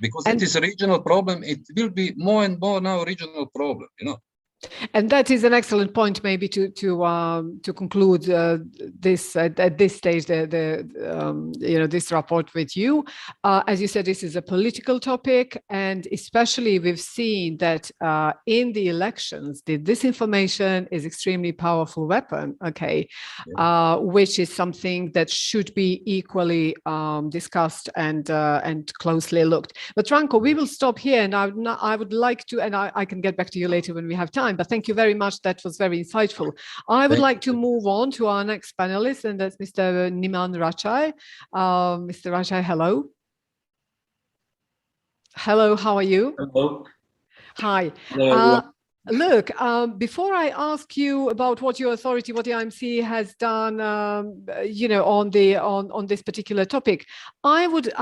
Speaker 7: because it is a regional problem. It will be more and more now a regional problem, you know.
Speaker 5: And that is an excellent point, maybe to conclude this at this stage, this report with you. As you said, this is a political topic, and especially we've seen that in the elections, the disinformation is extremely powerful weapon. Okay, which is something that should be equally discussed and closely looked. But Ranko, we will stop here, and I would like to, and I can get back to you later when we have time. But thank you very much. That was very insightful. I would like to move on to our next panelist, and that's Mr. Niman Rachai. Mr. Rachai, hello. Hello, how are you?
Speaker 8: Hello.
Speaker 5: Hi.
Speaker 8: Hello,
Speaker 5: Look, before I ask you about what your authority, what the IMC has done, on this particular topic, I would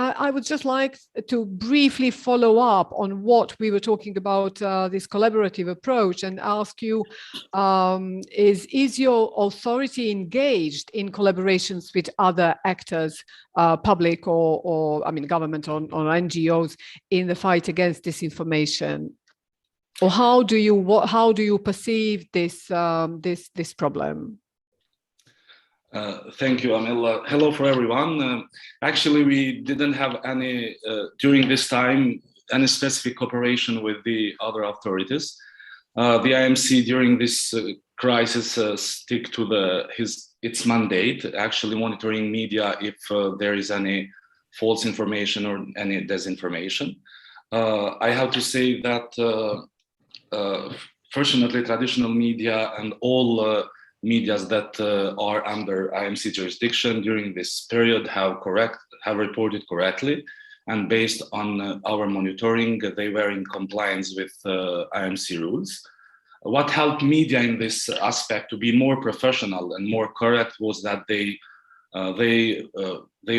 Speaker 5: just like to briefly follow up on what we were talking about, this collaborative approach, and ask you: is your authority engaged in collaborations with other actors, public or government or NGOs, in the fight against disinformation? Or how do you perceive this problem?
Speaker 8: Thank you, Amila. Hello for everyone. Actually, we didn't have any during this time any specific cooperation with the other authorities. The IMC during this crisis stick to its mandate, actually monitoring media if there is any false information or any disinformation. I have to say that. Fortunately, traditional media and all medias that are under IMC jurisdiction during this period have reported correctly, and based on our monitoring, they were in compliance with IMC rules. What helped media in this aspect to be more professional and more correct was that they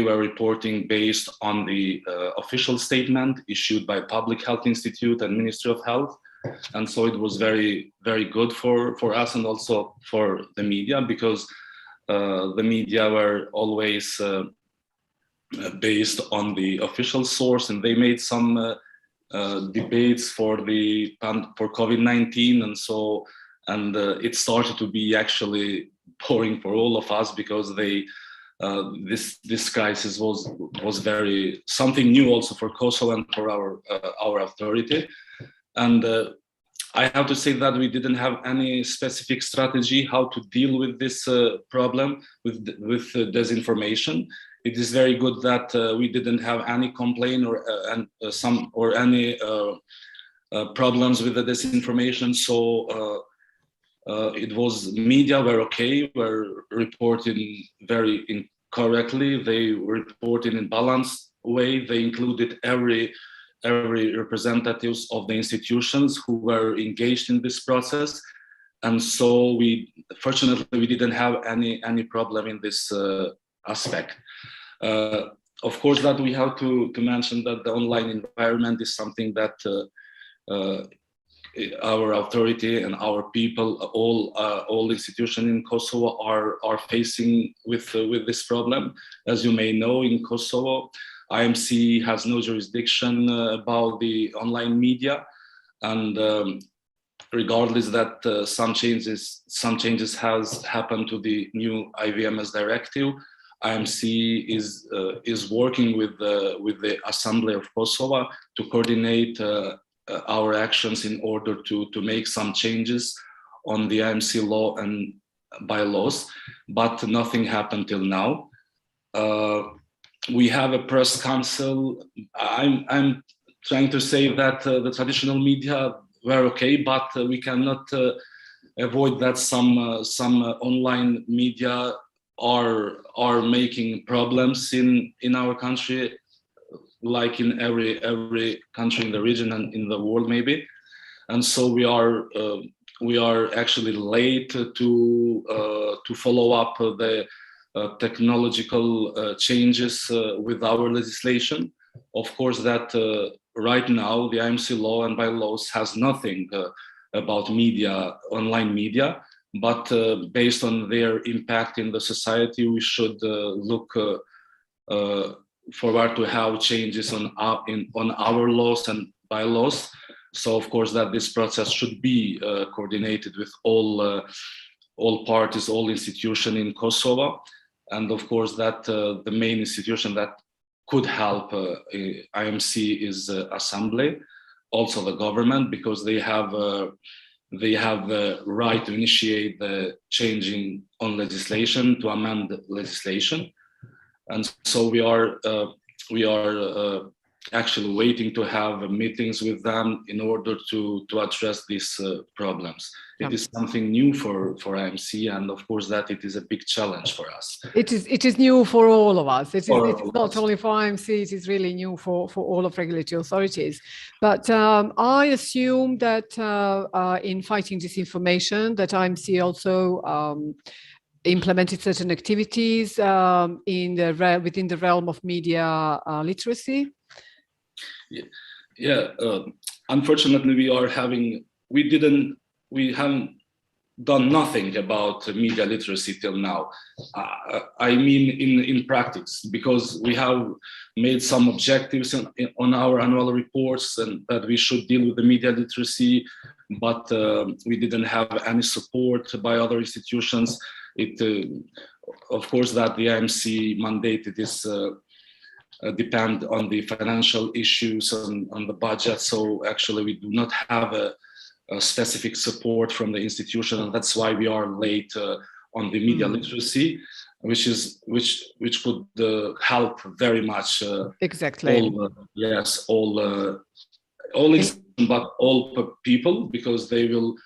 Speaker 8: were reporting based on the official statement issued by Public Health Institute and Ministry of Health. And so it was very, very good for us and also for the media, because the media were always based on the official source, and they made some debates for COVID-19, and it started to be actually boring for all of us, because this crisis was very something new also for Kosovo and for our authority. And I have to say that we didn't have any specific strategy how to deal with this problem with disinformation. It is very good that we didn't have any complaint or any problems with the disinformation. So it was media were okay, were reporting very correctly. They reported in balanced way. They included every representatives of the institutions who were engaged in this process, and so fortunately we didn't have any problem in this aspect. Of course, that we have to mention that the online environment is something that our authority and our people, all institutions in Kosovo are facing with this problem. As you may know, in Kosovo, IMC has no jurisdiction about the online media, and regardless that some changes has happened to the new IVMS directive, IMC is working with the Assembly of Kosovo to coordinate our actions in order to make some changes on the IMC law and bylaws, but nothing happened till now. We have a press council. I'm trying to say that the traditional media were okay, but we cannot avoid that some online media are making problems in our country, like in every country in the region and in the world maybe. And so we are we are actually late to follow up the technological changes with our legislation. Of course, that right now the IMC law and bylaws has nothing about media, online media, but based on their impact in the society, we should look forward to have changes on our laws and bylaws. So of course that this process should be coordinated with all parties, all institutions in Kosovo. And of course that the main institution that could help IMC is Assembly, also the government, because they have the right to initiate the changing on legislation, to amend legislation. And so we are actually waiting to have meetings with them in order to address these problems. It is something new for IMC, and of course that it is a big challenge for us.
Speaker 5: It is new for all of us. It's not only for IMC, it is really new for all of regulatory authorities. But I assume that in fighting disinformation, that IMC also implemented certain activities within the realm of media literacy.
Speaker 8: Yeah. Unfortunately, we haven't done nothing about media literacy till now. I mean, in practice, because we have made some objectives on our annual reports and that we should deal with the media literacy, but we didn't have any support by other institutions. Of course, that the IMC mandated is depend on the financial issues on the budget. So actually, we do not have a specific support from the institution, and that's why we are late on the media literacy, which could help very much.
Speaker 5: Exactly.
Speaker 8: All people, because they will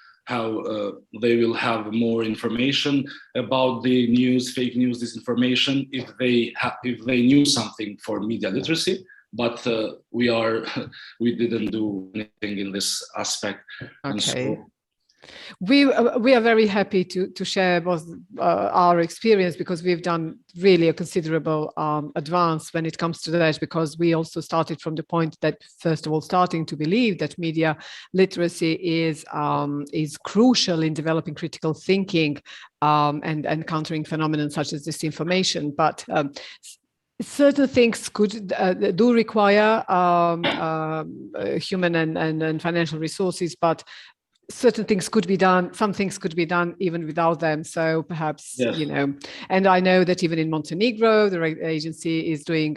Speaker 8: have more information about the news, fake news, disinformation, if they knew something for media literacy. But we didn't do anything in this aspect.
Speaker 5: Okay. We are very happy to share our experience, because we've done really a considerable advance when it comes to that, because we also started from the point that, first of all, starting to believe that media literacy is crucial in developing critical thinking and countering phenomena such as disinformation. But certain things do require human and financial resources, but certain things could be done, some things could be done even without them. So perhaps,
Speaker 8: yes.
Speaker 5: And I know that even in Montenegro, the agency is doing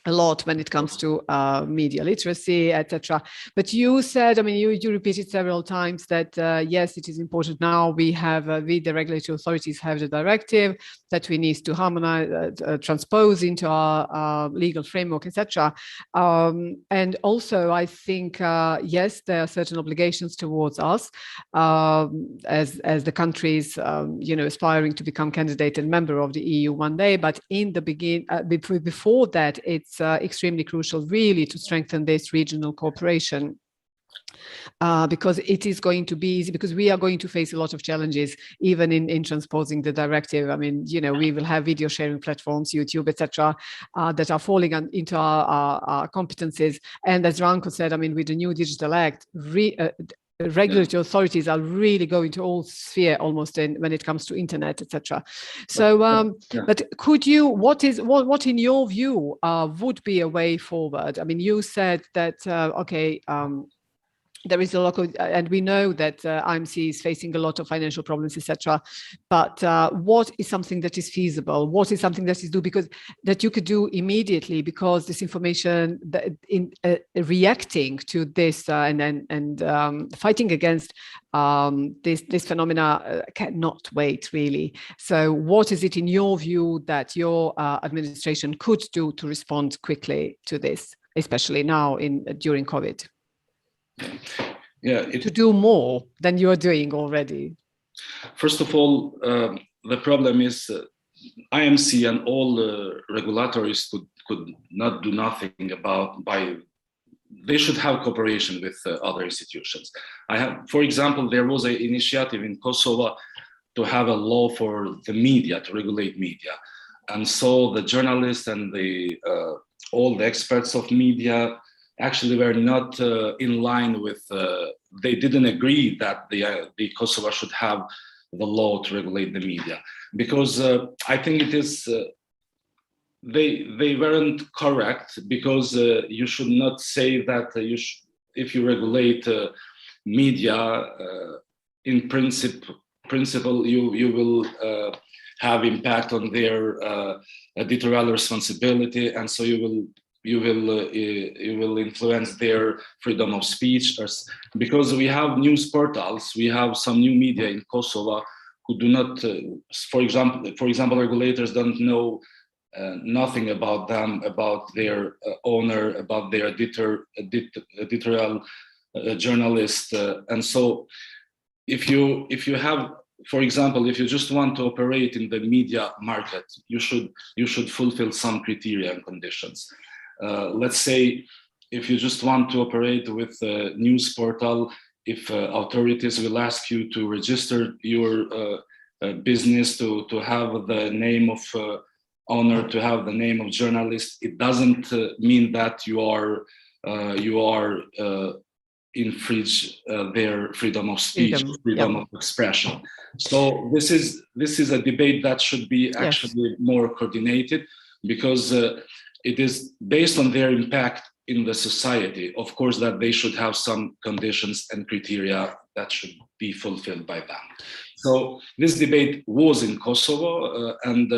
Speaker 5: a lot when it comes to media literacy, etc. But you said, you repeated several times that yes, it is important now. We have, the regulatory authorities have the directive that we need to harmonize, transpose into our legal framework, etc. And also, I think yes, there are certain obligations towards us as the countries, aspiring to become candidate and member of the EU one day. But in the before that, it's extremely crucial really to strengthen this regional cooperation, because it is going to be easy, because we are going to face a lot of challenges even in transposing the directive. We will have video sharing platforms, YouTube, etc., that are falling into our competencies. And as Ranko said, with the new Digital Act, regulatory authorities are really going to all sphere almost when it comes to internet, etc. So, but could you, what in your view would be a way forward? You said that there is a lot of, and we know that IMC is facing a lot of financial problems, etc. But what is something that is feasible? What is something that is that you could do immediately? Because this information, reacting to this and fighting against this phenomena cannot wait, really. So, what is it in your view that your administration could do to respond quickly to this, especially now during COVID? To do more than you are doing already?
Speaker 8: First of all, the problem is IMC and all regulators could not do nothing by they should have cooperation with other institutions. For example, there was an initiative in Kosovo to have a law for the media, to regulate media. And so the journalists and all the experts of media actually were not in line with, they didn't agree that the Kosovo should have the law to regulate the media. Because I think it is, they weren't correct, because you should not say that if you regulate media, in principle you will have impact on their editorial responsibility, and so you will influence their freedom of speech. Because we have news portals, we have some new media in Kosovo who do not, for example, regulators don't know nothing about them, about their owner, about their editorial journalist, and so if you have, for example, if you just want to operate in the media market, you should fulfill some criteria and conditions. Let's say if you just want to operate with a news portal, if authorities will ask you to register your business, to have the name of owner, to have the name of journalist, it doesn't mean that you are infringe their freedom of speech, freedom of expression. So this is a debate that should be actually more coordinated, because it is based on their impact in the society. Of course, that they should have some conditions and criteria that should be fulfilled by them. So this debate was in Kosovo, and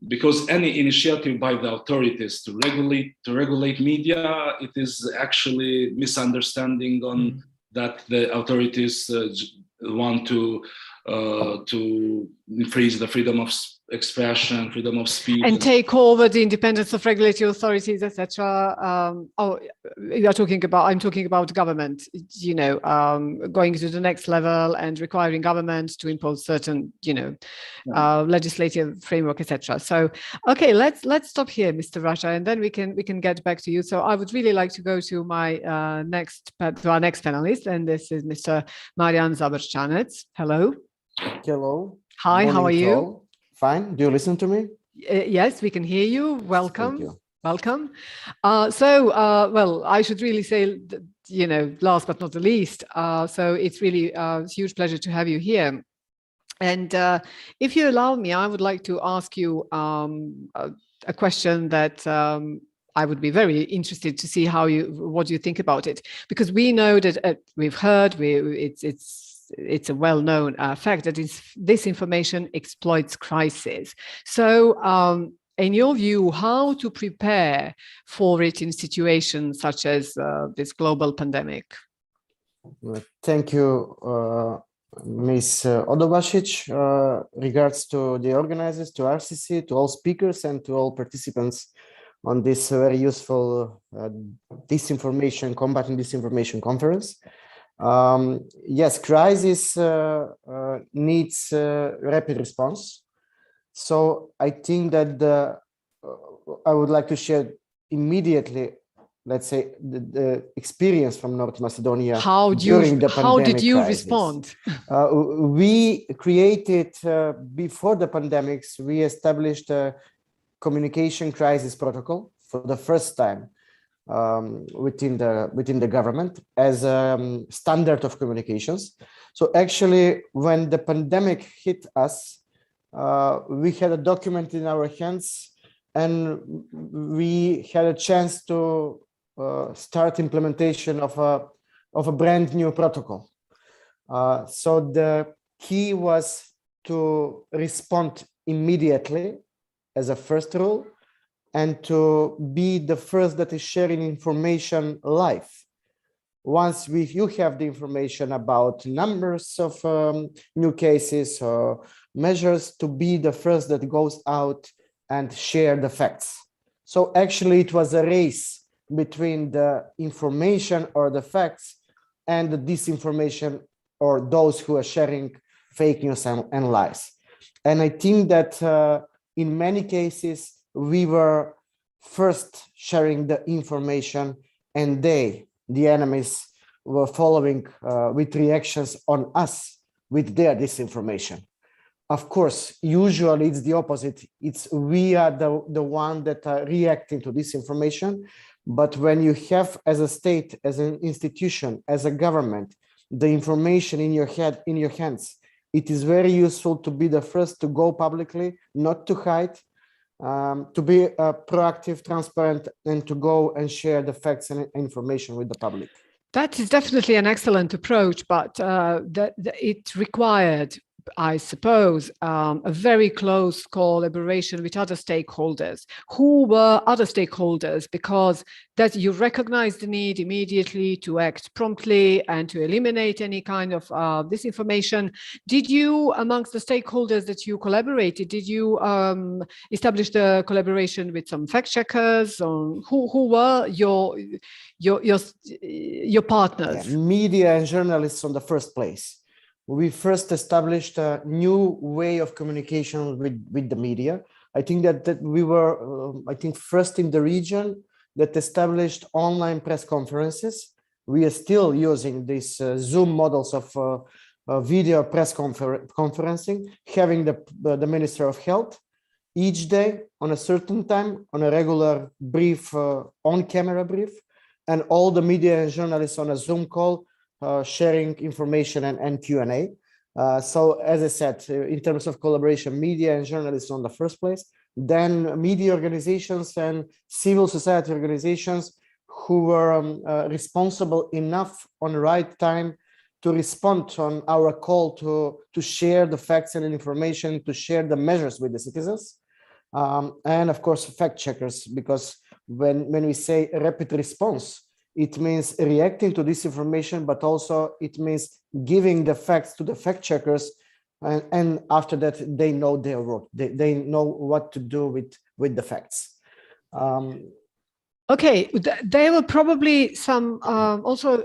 Speaker 8: because any initiative by the authorities to regulate media, it is actually misunderstanding on that the authorities want to infringe the freedom of expression, freedom of speech,
Speaker 5: and take over the independence of regulatory authorities, etc. I'm talking about government, going to the next level and requiring government to impose certain, legislative framework, etc. So, okay, let's stop here, Mr. Raja, and then we can get back to you. So I would really like to go to our next panelist, and this is Mr. Marian Zaberchanec. Hello.
Speaker 9: Hello.
Speaker 5: Hi, how are you?
Speaker 9: Fine. Do you listen to me?
Speaker 5: Yes, we can hear you. Welcome.
Speaker 9: Thank you.
Speaker 5: Welcome. Well, I should really say, last but not the least, so it's really a huge pleasure to have you here. And if you allow me, I would like to ask you a question that I would be very interested to see what you think about it, because we know that we've heard, it's a well-known fact that disinformation exploits crisis. So in your view, how to prepare for it in situations such as this global pandemic?
Speaker 9: Thank you, Ms. Odobasic. Regards to the organizers, to RCC, to all speakers, and to all participants on this very useful combating disinformation conference. Yes, crisis needs rapid response. So I think that I would like to share immediately, let's say, the experience from North Macedonia during the pandemic.
Speaker 5: How did you
Speaker 9: crisis.
Speaker 5: respond?
Speaker 9: We created, before the pandemics, we established a communication crisis protocol for the first time within the government as a standard of communications. So actually, when the pandemic hit us, we had a document in our hands, and we had a chance to start implementation of a brand new protocol. So the key was to respond immediately as a first rule, and to be the first that is sharing information live. Once you have the information about numbers of new cases or measures, to be the first that goes out and share the facts. So actually it was a race between the information or the facts and the disinformation, or those who are sharing fake news and lies. And I think that in many cases, we were first sharing the information and they, the enemies, were following with reactions on us with their disinformation. Of course, usually it's the opposite. It's we are the one that are reacting to disinformation. But when you have, as a state, as an institution, as a government, the information in your head, in your hands, it is very useful to be the first to go publicly, not to hide, to be proactive, transparent, and to go and share the facts and information with the public.
Speaker 5: That is definitely an excellent approach, but it required, I suppose, a very close collaboration with other stakeholders. Who were other stakeholders? Because that you recognize the need immediately to act promptly and to eliminate any kind of disinformation. Did you, amongst the stakeholders that you collaborated, did you establish the collaboration with some fact checkers? Or who were your partners?
Speaker 9: Yeah, media and journalists on the first place. We first established a new way of communication with the media. I think that we were, first in the region that established online press conferences. We are still using these Zoom models of video press conferencing, having the Minister of Health each day on a certain time, on a regular brief, on-camera brief, and all the media and journalists on a Zoom call, sharing information and Q&A. So as I said, in terms of collaboration, media and journalists on the first place, then media organizations and civil society organizations who were responsible enough on the right time to respond on our call to share the facts and information, to share the measures with the citizens. And of course, fact checkers, because when we say rapid response, it means reacting to disinformation, but also it means giving the facts to the fact checkers. And after that, they know their work. They know what to do with the facts.
Speaker 5: Okay, there were probably some also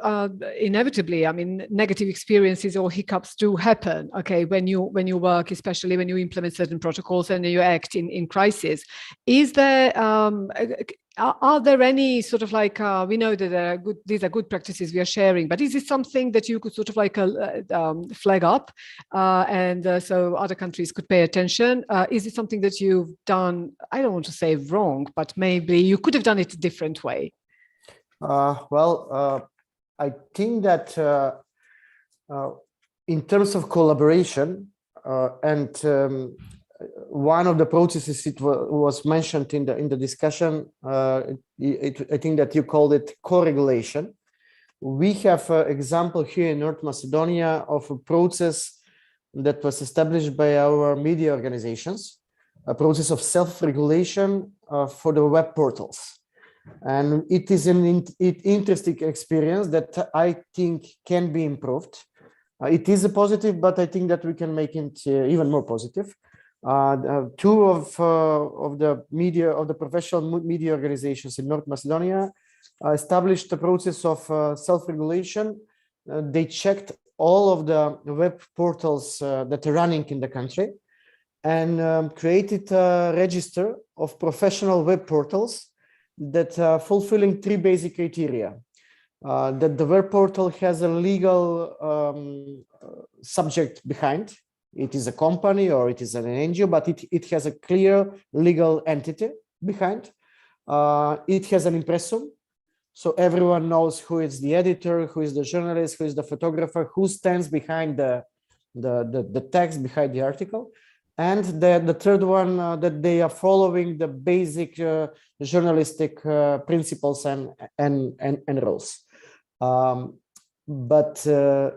Speaker 5: inevitably, I mean, negative experiences or hiccups do happen. Okay, when you work, especially when you implement certain protocols and you act in crisis. Is there are there any sort of like we know that these are good practices we are sharing, but is it something that you could sort of like flag up and so other countries could pay attention? Is it something that you've done? I don't want to say wrong, but maybe you could have done it a different way.
Speaker 9: I think that in terms of collaboration and one of the processes it was mentioned in the discussion, I think that you called it co-regulation. We have an example here in North Macedonia of a process that was established by our media organizations, a process of self-regulation for the web portals. And it is an interesting experience that I think can be improved. It is a positive, but I think that we can make it even more positive. Two of the professional media organizations in North Macedonia established a process of self-regulation. They checked all of the web portals that are running in the country and created a register of professional web portals that are fulfilling three basic criteria. That the web portal has a legal subject behind. It is a company or it is an NGO, but it has a clear legal entity behind. It has an impressum, so everyone knows who is the editor, who is the journalist, who is the photographer, who stands behind the text, behind the article. And the third one, that they are following the basic journalistic principles and rules. But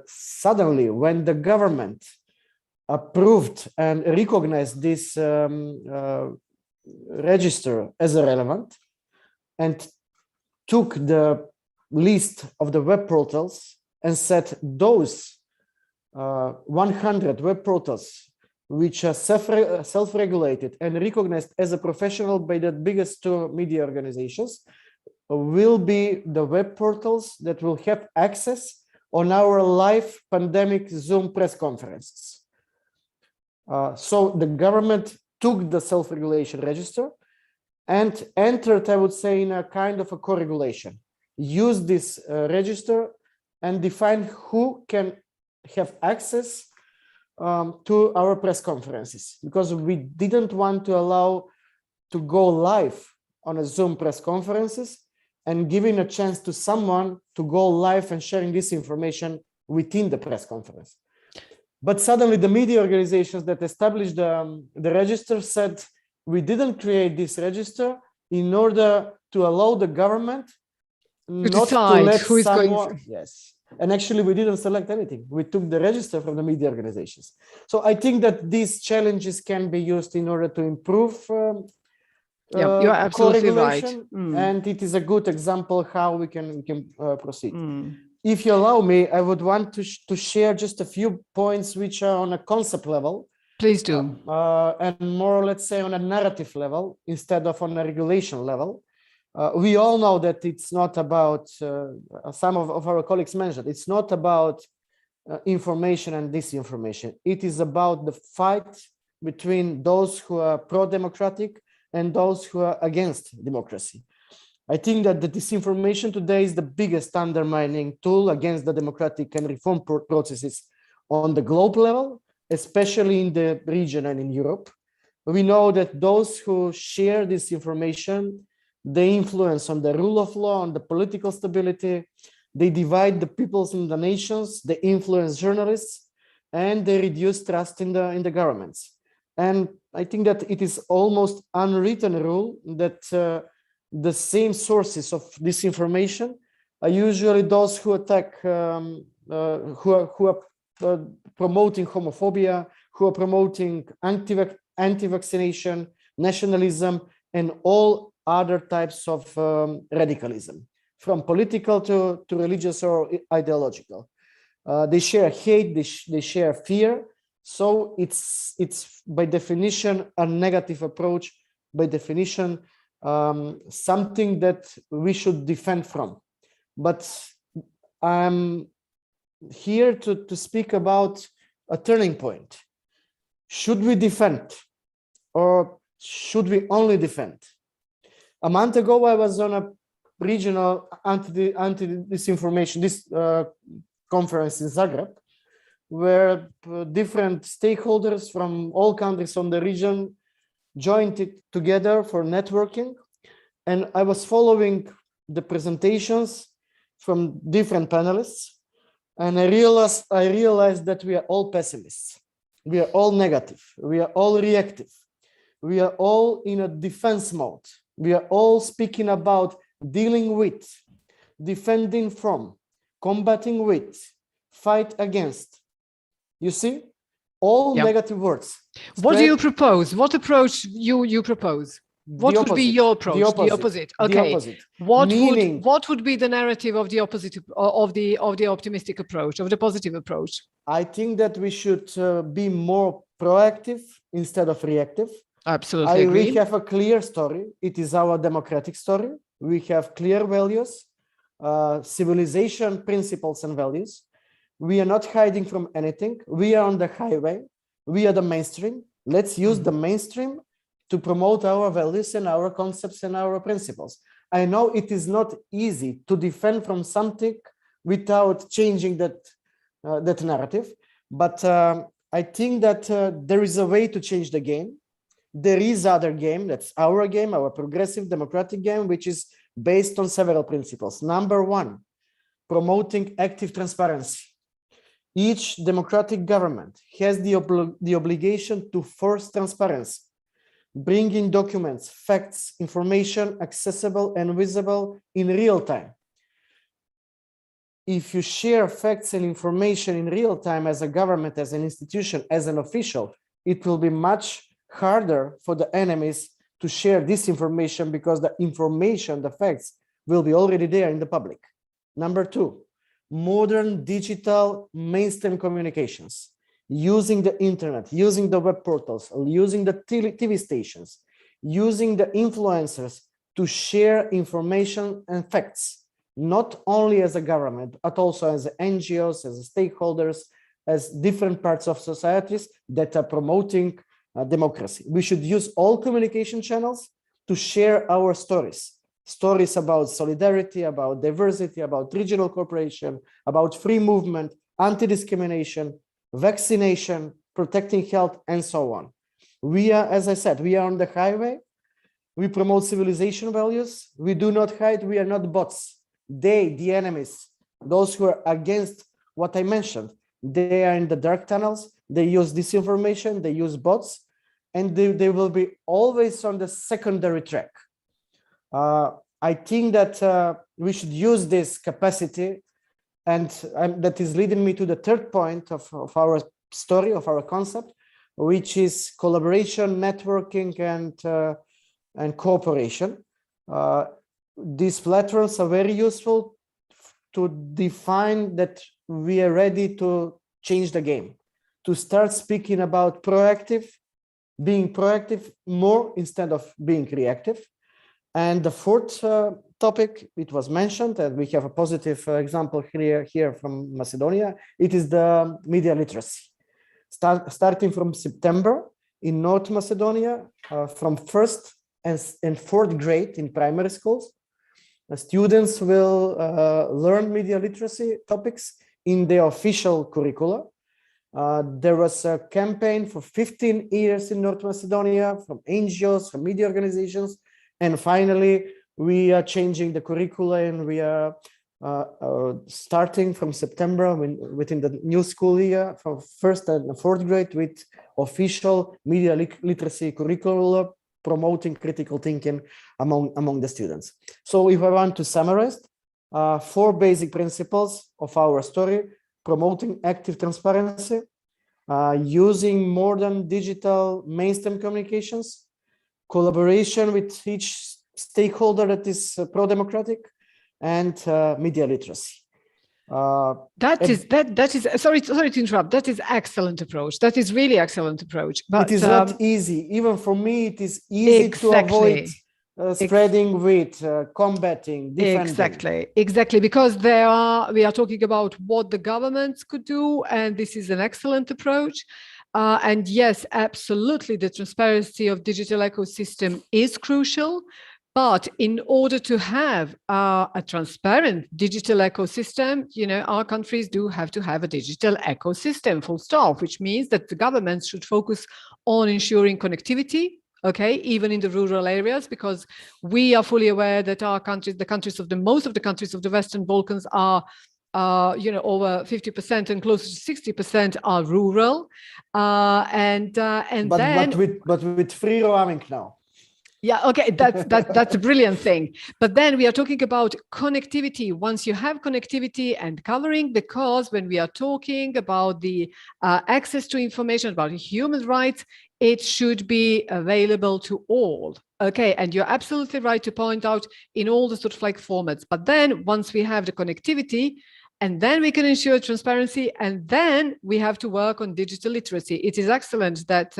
Speaker 9: suddenly, when the government approved and recognized this register as relevant and took the list of the web portals and said those 100 web portals which are self-regulated and recognized as a professional by the biggest two media organizations will be the web portals that will have access on our live pandemic Zoom press conferences. So the government took the self-regulation register and entered, I would say, in a kind of a co-regulation. use this register and define who can have access to our press conferences, because we didn't want to allow to go live on a Zoom press conferences and giving a chance to someone to go live and sharing this information within the press conference. But suddenly the media organizations that established the register said, we didn't create this register in order to allow the government not to let
Speaker 5: who is
Speaker 9: someone,
Speaker 5: going.
Speaker 9: yes. And actually we didn't select anything. We took the register from the media organizations. So I think that these challenges can be used in order to improve
Speaker 5: Yeah, you're absolutely right.
Speaker 9: co-regulation, and it is a good example how we can proceed. If you allow me, I would want to share just a few points which are on a concept level.
Speaker 5: Please do.
Speaker 9: And more, let's say, on a narrative level instead of on a regulation level. We all know that it's not about, some of our colleagues mentioned, it's not about information and disinformation. It is about the fight between those who are pro-democratic and those who are against democracy. I think that the disinformation today is the biggest undermining tool against the democratic and reform processes on the global level, especially in the region and in Europe. We know that those who share this information, they influence on the rule of law, on the political stability, they divide the peoples in the nations, they influence journalists, and they reduce trust in the governments. And I think that it is almost unwritten rule that the same sources of disinformation are usually those who attack, who are promoting homophobia, who are promoting anti-vaccination, nationalism, and all other types of radicalism, from political to religious or ideological. They share hate, they share fear. So it's by definition a negative approach, by definition something that we should defend from. But I'm here to speak about a turning point. Should we defend or should we only defend? A month ago, I was on a regional anti-disinformation conference in Zagreb, where different stakeholders from all countries on the region joined it together for networking. And I was following the presentations from different panelists. And I realized that we are all pessimists. We are all negative. We are all reactive. We are all in a defense mode. We are all speaking about dealing with, defending from, combating with, fight against. You see, all negative words.
Speaker 5: What do you propose? What approach you propose? What would be your approach? The opposite. Okay.
Speaker 9: The opposite.
Speaker 5: What would be the narrative of the opposite of the optimistic approach, of the positive approach?
Speaker 9: I think that we should be more proactive instead of reactive.
Speaker 5: Absolutely agree.
Speaker 9: We have a clear story. It is our democratic story. We have clear values, civilization principles and values. We are not hiding from anything. We are on the highway. We are the mainstream. Let's use the mainstream to promote our values and our concepts and our principles. I know it is not easy to defend from something without changing that narrative, but I think that there is a way to change the game. There is other game, that's our game, our progressive democratic game, which is based on several principles. Number one, promoting active transparency. Each democratic government has the obligation to force transparency, bringing documents, facts, information accessible and visible in real time. If you share facts and information in real time as a government, as an institution, as an official, it will be much harder for the enemies to share this information because the information, the facts, will be already there in the public. Number two, modern digital mainstream communications, using the internet, using the web portals, using the TV stations, using the influencers to share information and facts, not only as a government, but also as NGOs, as stakeholders, as different parts of societies that are promoting democracy. We should use all communication channels to share our stories, stories about solidarity, about diversity, about regional cooperation, about free movement, anti-discrimination, vaccination, protecting health, and so on. We are, as I said, we are on the highway. We promote civilization values. We do not hide. We are not bots. They, the enemies, those who are against what I mentioned, they are in the dark tunnels. They use disinformation. They use bots, and they will be always on the secondary track. I think that we should use this capacity, and that is leading me to the third point of our story, of our concept, which is collaboration, networking, and cooperation. These platforms are very useful to define that we are ready to change the game, to start speaking about being proactive more instead of being reactive. And the fourth topic, it was mentioned, and we have a positive example here from Macedonia. It is the media literacy. Starting from September in North Macedonia, from 1st and 4th grade in primary schools, students will learn media literacy topics in the official curricula. There was a campaign for 15 years in North Macedonia from NGOs, from media organizations, and finally we are changing the curricula, and we are starting from September within the new school year from 1st and 4th grade with official media literacy curricula promoting critical thinking among the students. So if I want to summarize, 4 basic principles of our story: promoting active transparency, using modern digital mainstream communications, collaboration with each stakeholder that is pro-democratic, and media literacy.
Speaker 5: That is sorry to interrupt. That is excellent approach. That is really excellent approach. But
Speaker 9: it is not easy. Even for me, it is easy to avoid spreading with, combating, defending.
Speaker 5: Exactly, because we are talking about what the governments could do, and this is an excellent approach. And yes, absolutely, the transparency of digital ecosystem is crucial. But in order to have a transparent digital ecosystem, our countries do have to have a digital ecosystem, full stop, which means that the governments should focus on ensuring connectivity, okay, even in the rural areas, because we are fully aware that most of the countries of the Western Balkans are over 50% and close to 60% are rural.
Speaker 9: But with free roaming now.
Speaker 5: Yeah, okay, that's a brilliant thing. But then we are talking about connectivity. Once you have connectivity and covering, because when we are talking about the access to information, about human rights, it should be available to all. Okay, and you're absolutely right to point out in all the sort of like formats. But then once we have the connectivity, and then we can ensure transparency, and then we have to work on digital literacy. It is excellent that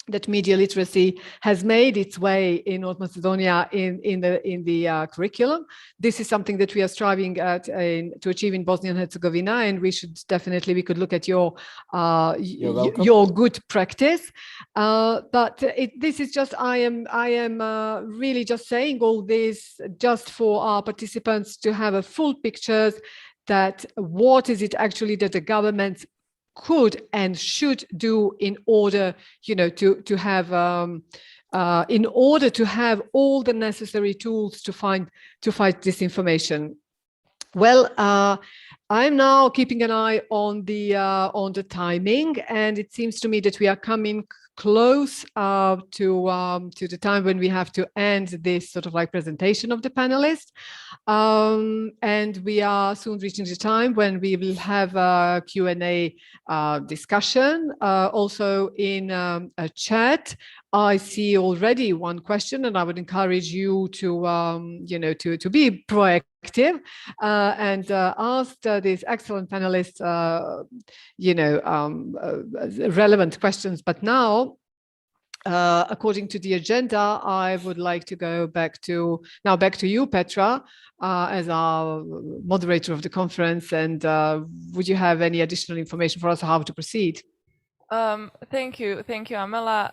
Speaker 5: that media literacy has made its way in North Macedonia in the curriculum. This is something that we are striving to achieve in Bosnia and Herzegovina, and we could look at your good practice. But this is just I am really just saying all this just for our participants to have a full picture that what is it actually that the governments could and should do in order, to have all the necessary tools to fight disinformation. Well, I'm now keeping an eye on the timing, and it seems to me that we are coming close to the time when we have to end this sort of like presentation of the panelists, and we are soon reaching the time when we will have a Q&A discussion. Also in a chat, I see already one question, and I would encourage you to to be proactive and ask these excellent panelists relevant questions. But now, according to the agenda, I would like to go back to you, Petra, as our moderator of the conference. And would you have any additional information for us how to proceed?
Speaker 1: Thank you, Amela.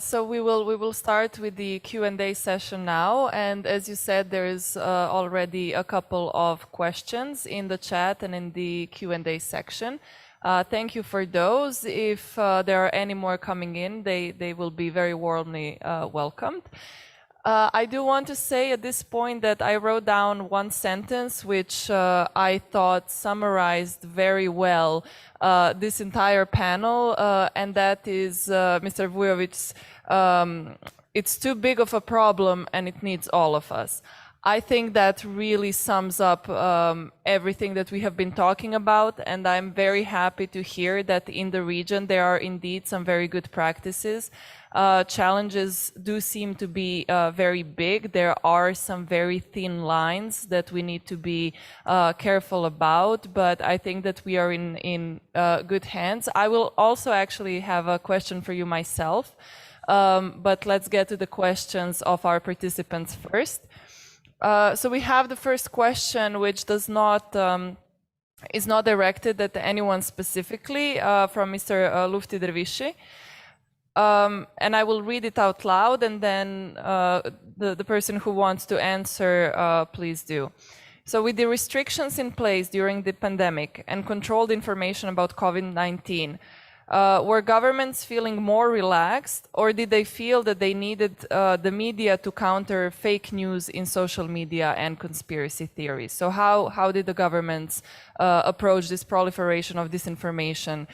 Speaker 1: So we will start with the Q&A session now, and as you said, there is already a couple of questions in the chat and in the Q&A section. Thank you for those. If there are any more coming in, they will be very warmly welcomed. I do want to say at this point that I wrote down one sentence which I thought summarized very well this entire panel, and that is Mr. Vujovic's, it's too big of a problem and it needs all of us. I think that really sums up everything that we have been talking about, and I'm very happy to hear that in the region there are indeed some very good practices. Challenges do seem to be very big. There are some very thin lines that we need to be careful about, but I think that we are in good hands. I will also actually have a question for you myself, but let's get to the questions of our participants first. So we have the first question, which does not is not directed at anyone specifically, from Mr. Lufti Dervishi. And I will read it out loud, and then the person who wants to answer, please do. So with the restrictions in place during the pandemic and controlled information about COVID-19, were governments feeling more relaxed, or did they feel that they needed the media to counter fake news in social media and conspiracy theories? So how did the governments approach this proliferation of disinformation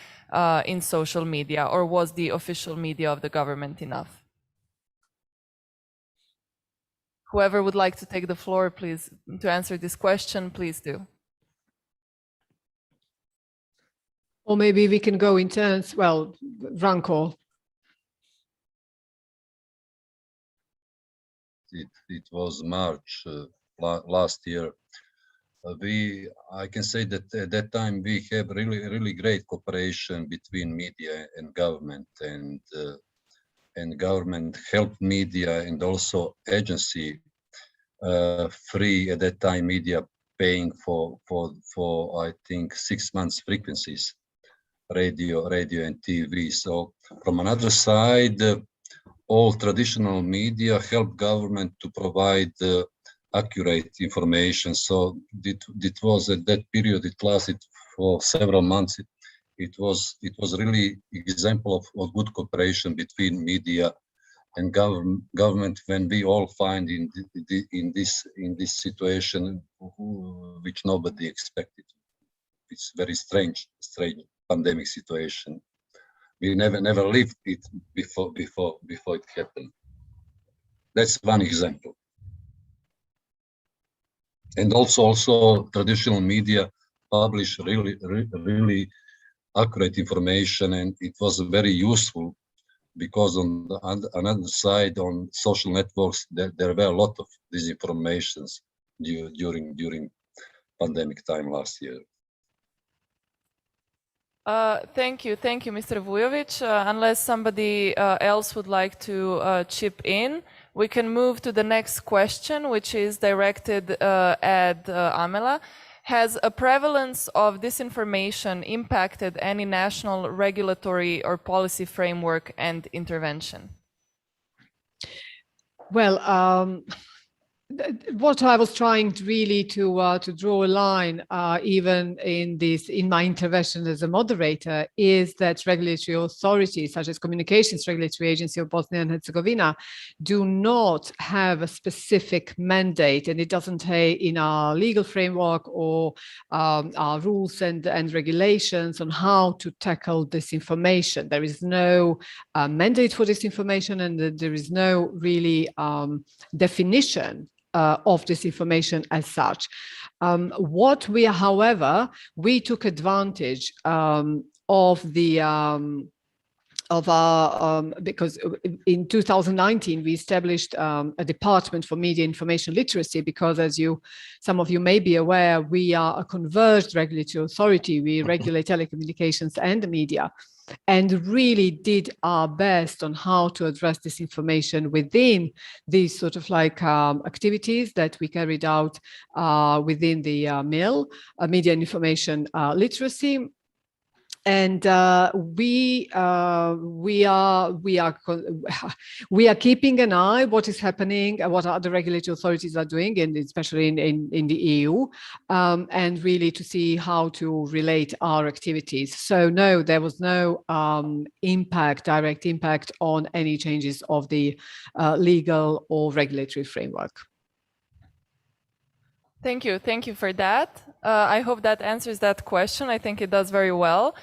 Speaker 1: in social media, or was the official media of the government enough? Whoever would like to take the floor, please, to answer this question, please do.
Speaker 5: Or maybe we can go in turns. Well, Ranko.
Speaker 7: It was March last year. I can say that at that time we have really great cooperation between media and government, and government helped media, and also agency free at that time media paying for I think 6 months frequencies, radio and TV. So from another side, all traditional media help government to provide accurate information. So it was at that period, it lasted for several months. It was really example of good cooperation between media and government, when we all find in this situation which nobody expected. It's very strange pandemic situation. We never lived it before it happened. That's one example. And also traditional media publish really accurate information, and it was very useful, because on the another side, on social networks, there were a lot of disinformations during pandemic time last year.
Speaker 1: Thank you, Mr. Vujovic. Unless somebody else would like to chip in, we can move to the next question, which is directed at Amela. Has a prevalence of disinformation impacted any national regulatory or policy framework and intervention?
Speaker 5: Well, what I was trying really to draw a line, even in my intervention as a moderator, is that regulatory authorities, such as Communications Regulatory Agency of Bosnia and Herzegovina, do not have a specific mandate, and it doesn't say in our legal framework or our rules and regulations on how to tackle disinformation. There is no mandate for disinformation, and there is no really definition of disinformation as such. However, we took advantage of our because in 2019 we established a department for media information literacy, because as some of you may be aware, we are a converged regulatory authority. We regulate telecommunications and the media, and really did our best on how to address this information within these sort of like activities that we carried out within the MIL, Media and Information Literacy. And we are keeping an eye what is happening, what other regulatory authorities are doing, and especially in the EU, and really to see how to relate our activities. So no, there was no direct impact on any changes of the legal or regulatory framework.
Speaker 1: Thank you for that. I hope that answers that question. I think it does very well.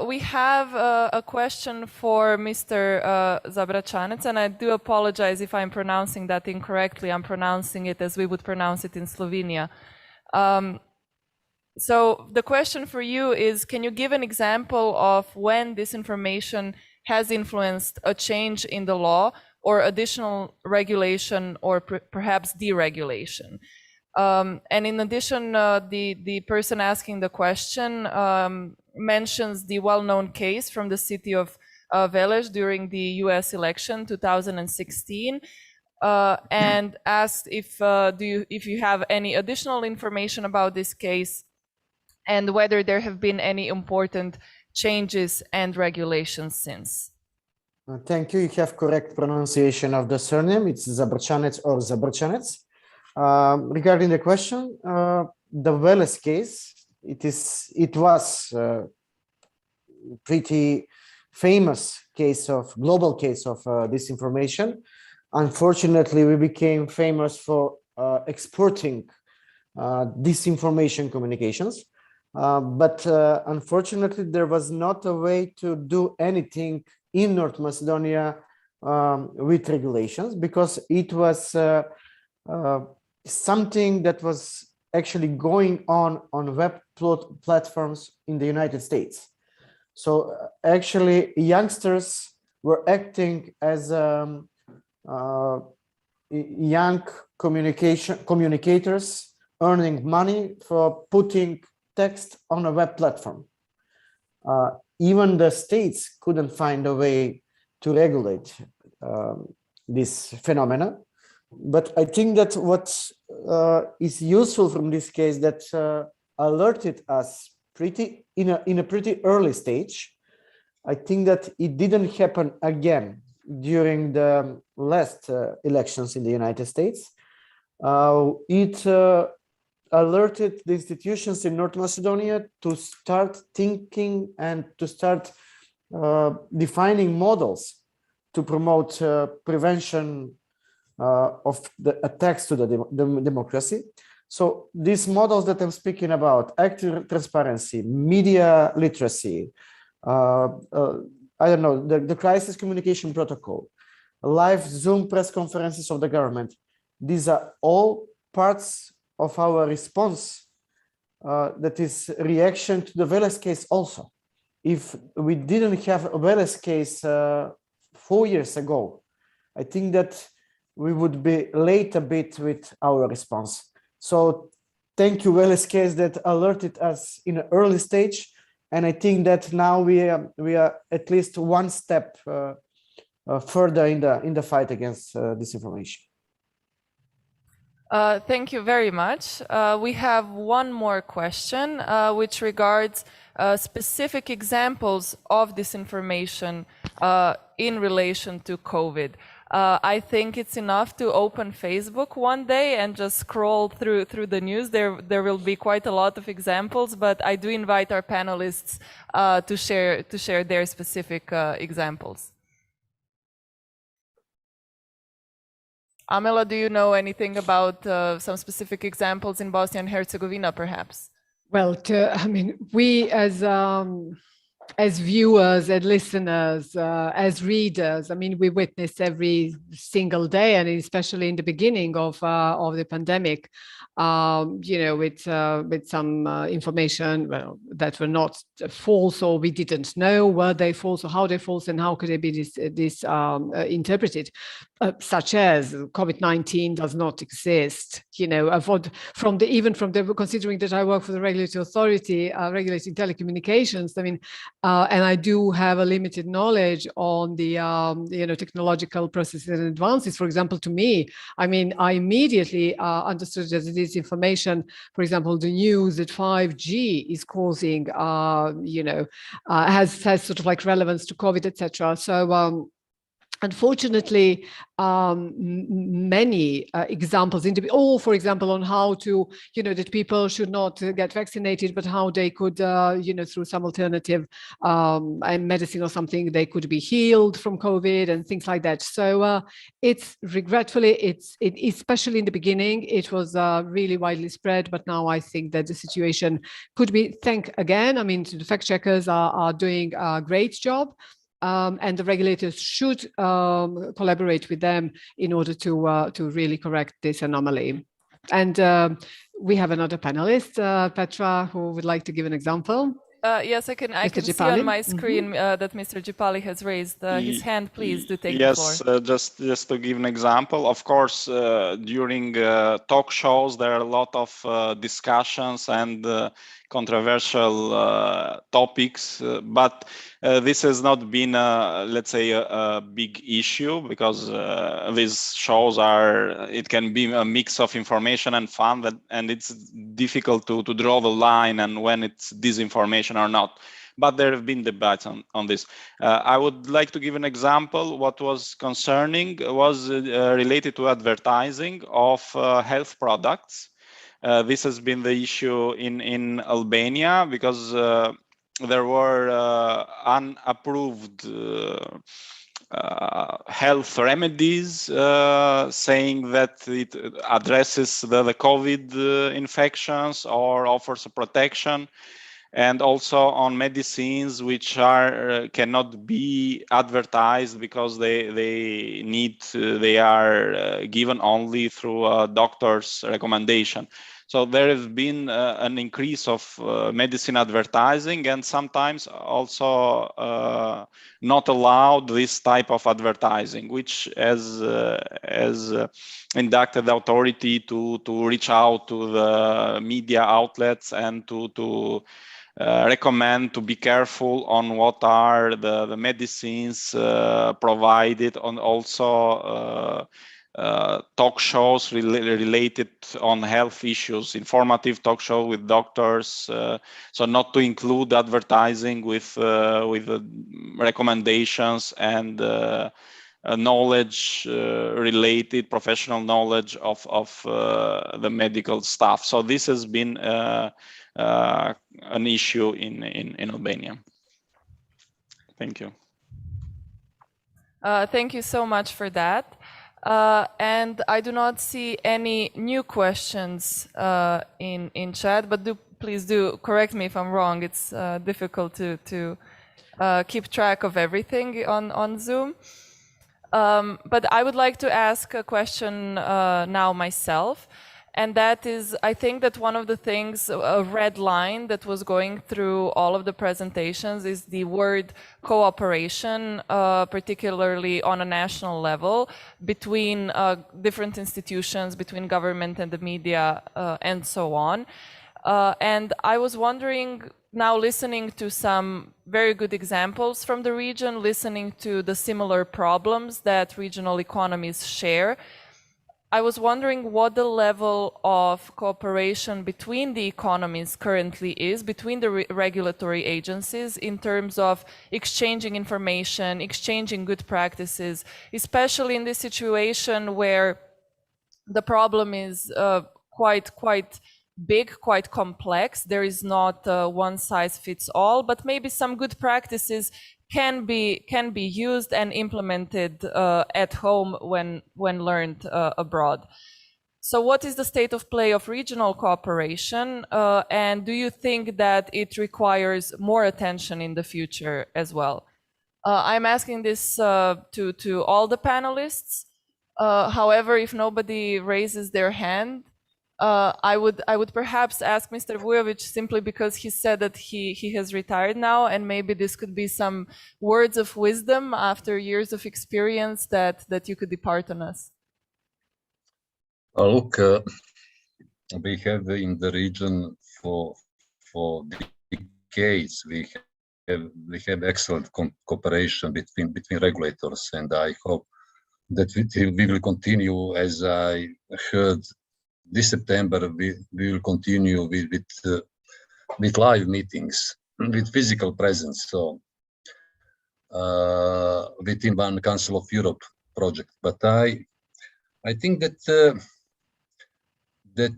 Speaker 1: We have a question for Mr. Zabračanec, and I do apologize if I'm pronouncing that incorrectly. I'm pronouncing it as we would pronounce it in Slovenia. So the question for you is, can you give an example of when disinformation has influenced a change in the law or additional regulation or perhaps deregulation? And in addition, the person asking the question mentions the well-known case from the city of Velez during the US election 2016, and asked if you have any additional information about this case and whether there have been any important changes and regulations since.
Speaker 9: Thank you. You have correct pronunciation of the surname. It's Zabračanec or Zabračanec. Regarding the question, the Velez case, it was a pretty famous global case of disinformation. Unfortunately, we became famous for exporting disinformation communications. But unfortunately, there was not a way to do anything in North Macedonia with regulations, because it was something that was actually going on web platforms in the United States. So actually, youngsters were acting as young communicators, earning money for putting text on a web platform. Even the states couldn't find a way to regulate this phenomena. But I think that what is useful from this case that alerted us in a pretty early stage. I think that it didn't happen again during the last elections in the United States. It alerted the institutions in North Macedonia to start thinking and to start defining models to promote prevention of the attacks to the democracy. So these models that I'm speaking about, active transparency, media literacy, I don't know, the crisis communication protocol, live Zoom press conferences of the government, these are all parts of our response that is reaction to the Velez case also. If we didn't have a Velez case 4 years ago, I think that we would be late a bit with our response. So thank you, Velez case, that alerted us in an early stage. And I think that now we are at least one step further in the fight against disinformation.
Speaker 1: Thank you very much. We have one more question, which regards specific examples of disinformation in relation to COVID. I think it's enough to open Facebook one day and just scroll through the news. There will be quite a lot of examples, but I do invite our panelists to share their specific examples. Amela, do you know anything about some specific examples in Bosnia and Herzegovina, perhaps?
Speaker 5: Well, we as viewers and listeners, as readers, we witness every single day, and especially in the beginning of the pandemic, with some information that were not false, or we didn't know were they false or how they false and how could they be interpreted, such as COVID-19 does not exist. you know, even from the, considering that I work for the regulatory authority regulating telecommunications, I mean, and I do have a limited knowledge on the, you know, technological processes and advances. For example, to me, I mean, I immediately understood that this information, for example, the news that 5G is causing, you know, has sort of like relevance to COVID, etc. So unfortunately, many examples, for example, on how to, you know, that people should not get vaccinated, but how they could, you know, through some alternative and medicine or something, they could be healed from COVID and things like that. So it's regretfully, especially in the beginning, it was really widely spread, but now I think that the situation could be, I mean, the fact checkers are doing a great job. And the regulators should collaborate with them in order to really correct this anomaly. And we have another panelist, Petra, who would like to give an example.
Speaker 1: Yes, I can see on my screen that Mr. Gipali has raised his hand. Please do take the floor.
Speaker 6: Yes, just to give an example, of course, during talk shows, there are a lot of discussions and controversial topics, but this has not been, let's say, a big issue, because these shows it can be a mix of information and fun, and it's difficult to draw the line and when it's disinformation or not. But there have been debates on this. I would like to give an example. What was concerning was related to advertising of health products. This has been the issue in Albania, because there were unapproved health remedies saying that it addresses the COVID infections or offers a protection, and also on medicines which cannot be advertised because they are given only through a doctor's recommendation. So there has been an increase of medicine advertising, and sometimes also not allowed this type of advertising, which has inducted the authority to reach out to the media outlets and to recommend to be careful on what are the medicines provided, on also talk shows related on health issues, informative talk show with doctors, so not to include advertising with recommendations and knowledge related, professional knowledge of the medical staff. So this has been an issue in Albania. Thank you.
Speaker 1: Thank you so much for that. And I do not see any new questions in chat, but please do correct me if I'm wrong. It's difficult to keep track of everything on Zoom. But I would like to ask a question now myself. And that is, I think that one of the things, a red line that was going through all of the presentations is the word cooperation, particularly on a national level, between different institutions, between government and the media, and so on. And I was wondering, now listening to some very good examples from the region, listening to the similar problems that regional economies share, I was wondering what the level of cooperation between the economies currently is, between the regulatory agencies, in terms of exchanging information, exchanging good practices, especially in this situation where the problem is quite big, quite complex. There is not one size fits all, but maybe some good practices can be used and implemented at home when learned abroad. So what is the state of play of regional cooperation, and do you think that it requires more attention in the future as well? I'm asking this to all the panelists. However, if nobody raises their hand, I would perhaps ask Mr. Vujovic, simply because he said that he has retired now, and maybe this could be some words of wisdom after years of experience that you could depart on us.
Speaker 7: Look, we have in the region for decades. We have excellent cooperation between regulators, and I hope that we will continue. As I heard this September, we will continue with live meetings, with physical presence. So within one Council of Europe project, but I think that that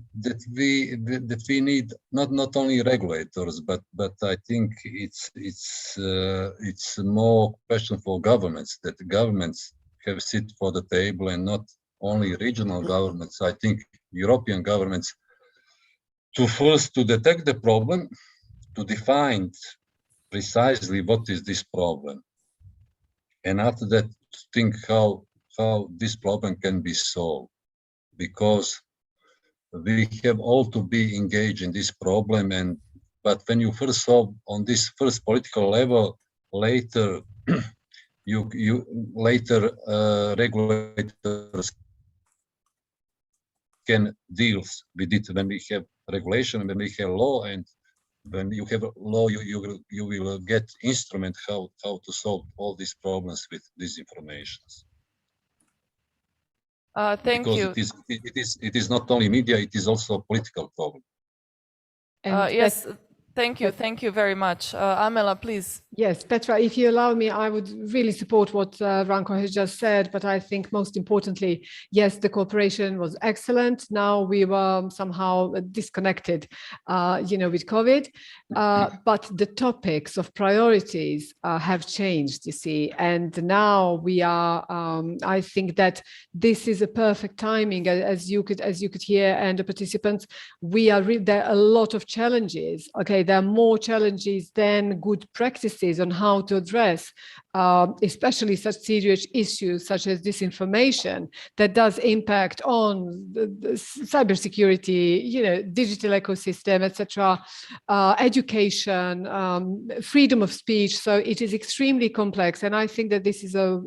Speaker 7: we need not only regulators, but I think it's more question for governments, that governments have sit for the table, and not only regional governments. I think European governments to first to detect the problem, to define precisely what is this problem, and after that think how this problem can be solved, because we have all to be engaged in this problem. But when you first solve on this first political level, later regulators can deal with it. When we have regulation, when we have law, and when you have law, you will get instrument how to solve all these problems with disinformation.
Speaker 1: Thank you.
Speaker 7: Because it is not only media, it is also a political problem.
Speaker 1: Yes, thank you very much. Amela, please.
Speaker 5: Yes, Petra, if you allow me, I would really support what Ranko has just said, but I think most importantly, yes, the cooperation was excellent. Now we were somehow disconnected, with COVID, but the topics of priorities have changed, you see, and now we are, I think that this is a perfect timing, as you could hear, and the participants, there are a lot of challenges, okay, there are more challenges than good practices on how to address especially such serious issues such as disinformation that does impact on the cybersecurity, digital ecosystem, etc., education, freedom of speech. So it is extremely complex, and I think that this is a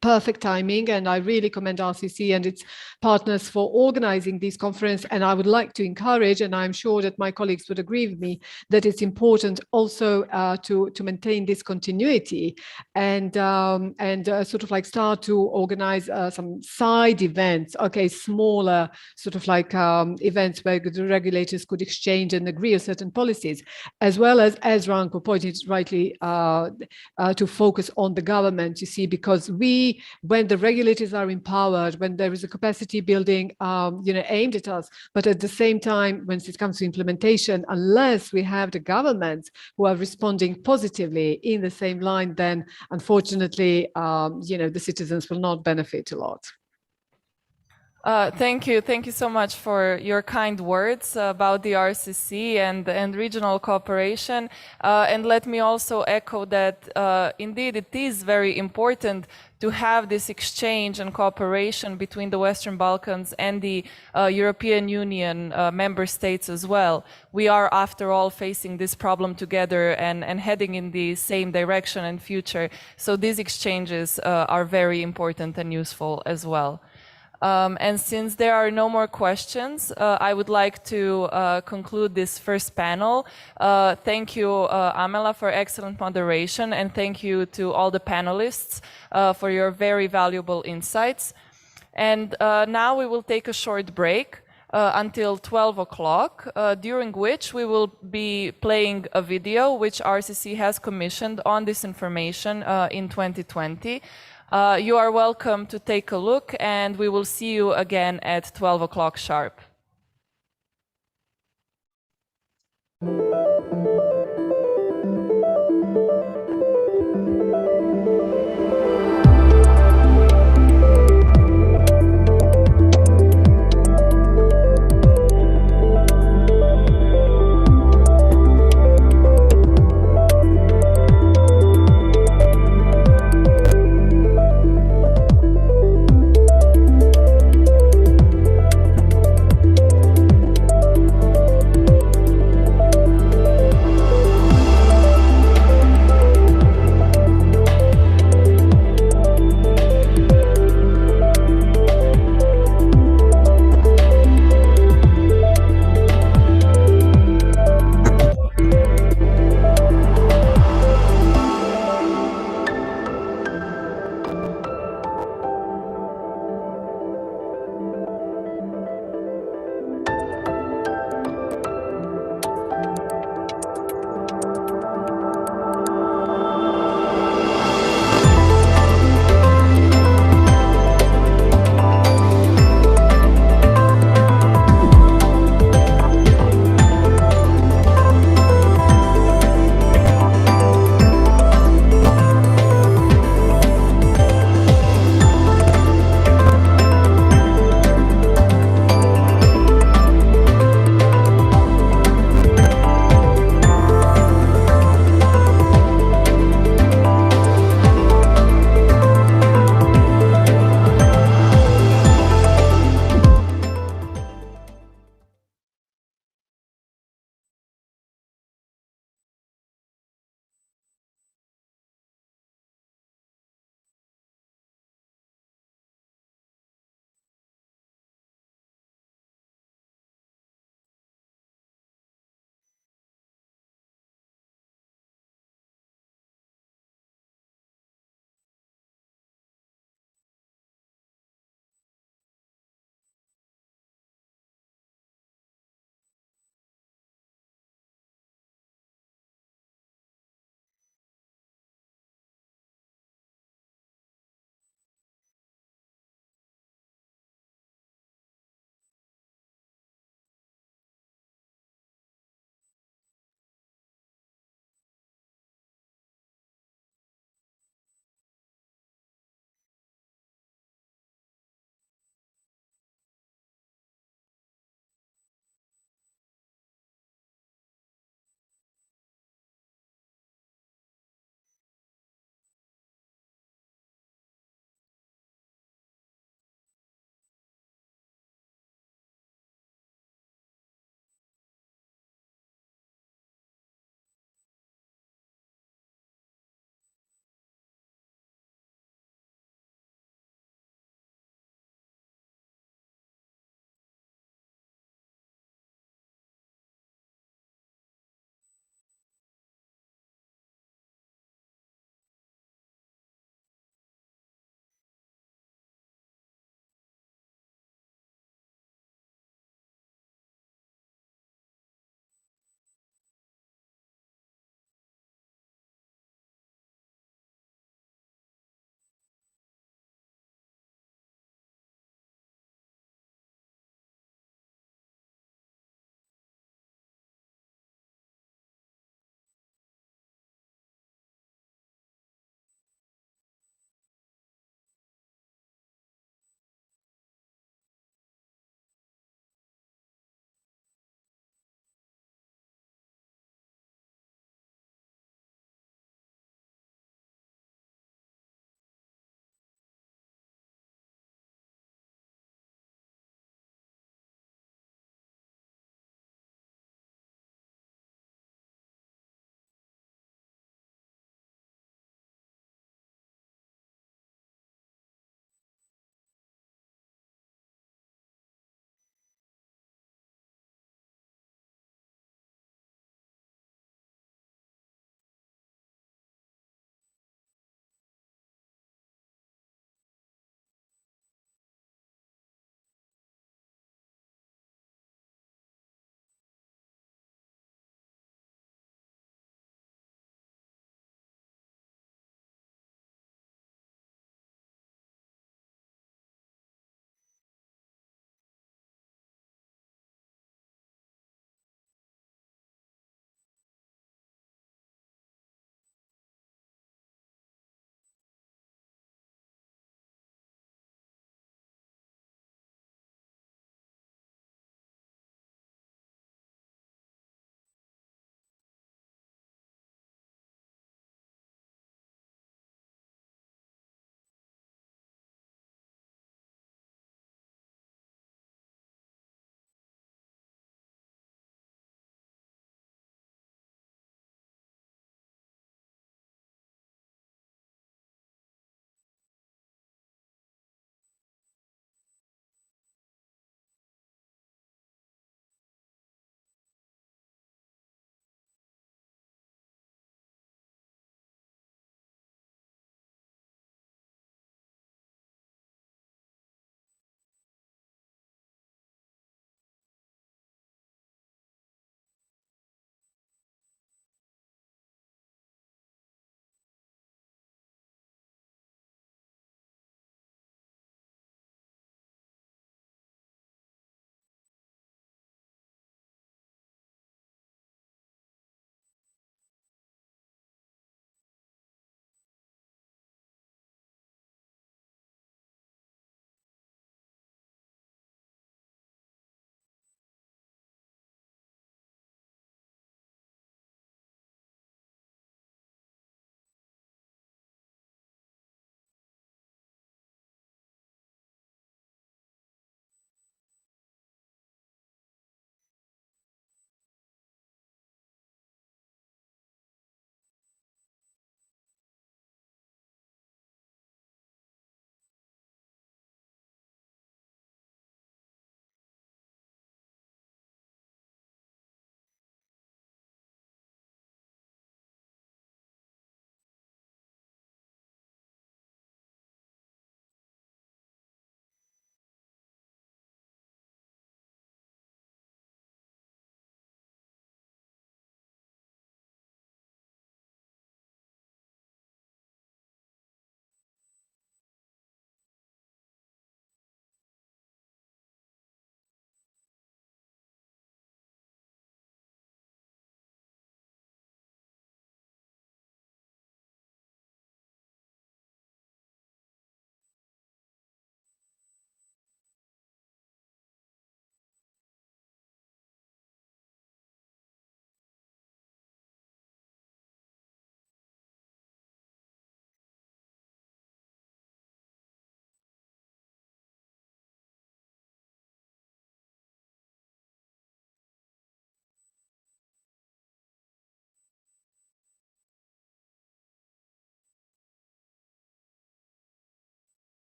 Speaker 5: perfect timing, and I really commend RCC and its partners for organizing this conference. And I would like to encourage, and I'm sure that my colleagues would agree with me, that it's important also to maintain this continuity and sort of like start to organize some side events, okay, smaller sort of like events where the regulators could exchange and agree on certain policies, as well as Ranko pointed rightly, to focus on the government, you see, because when the regulators are empowered, when there is a capacity building, aimed at us, but at the same time, when it comes to implementation, unless we have the governments who are responding positively in the same line, then unfortunately, the citizens will not benefit a lot.
Speaker 1: Thank you so much for your kind words about the RCC and regional cooperation. And let me also echo that indeed it is very important to have this exchange and cooperation between the Western Balkans and the European Union member states as well. We are, after all, facing this problem together and heading in the same direction and future. So these exchanges are very important and useful as well. And since there are no more questions, I would like to conclude this first panel. Thank you, Amela, for excellent moderation, and thank you to all the panelists for your very valuable insights. And now we will take a short break until 12 o'clock, during which we will be playing a video which RCC has commissioned on disinformation in 2020. You are welcome to take a look, and we will see you again at 12 o'clock sharp.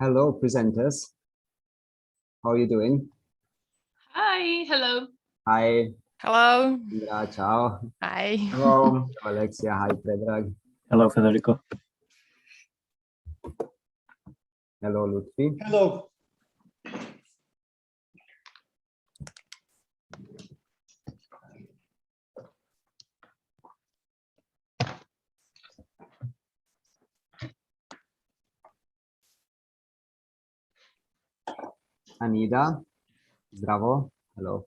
Speaker 10: Hello, presenters. How are you doing?
Speaker 11: Hi, hello.
Speaker 10: Hi,
Speaker 1: Hello.
Speaker 10: Indra, ciao.
Speaker 1: Hi.
Speaker 10: Hello, Alexia. Hi, Predrag.
Speaker 12: Hello, Federico.
Speaker 10: Hello, Lutfi.
Speaker 2: Hello.
Speaker 10: Anida. Zdravo. Hello.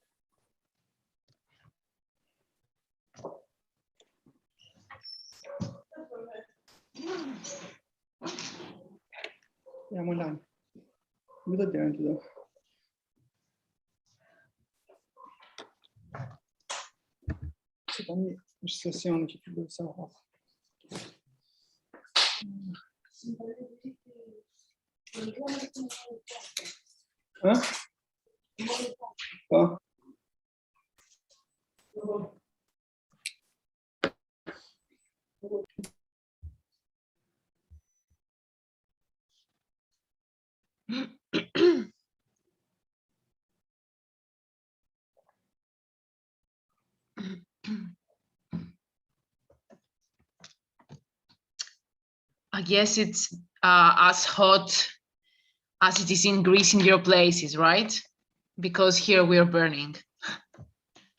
Speaker 13: Siamo là. Cosa dentro? Secondo me, sessione che più so. Qua.
Speaker 11: I guess it's as hot as it is in Greece in your places, right? Because here we are burning.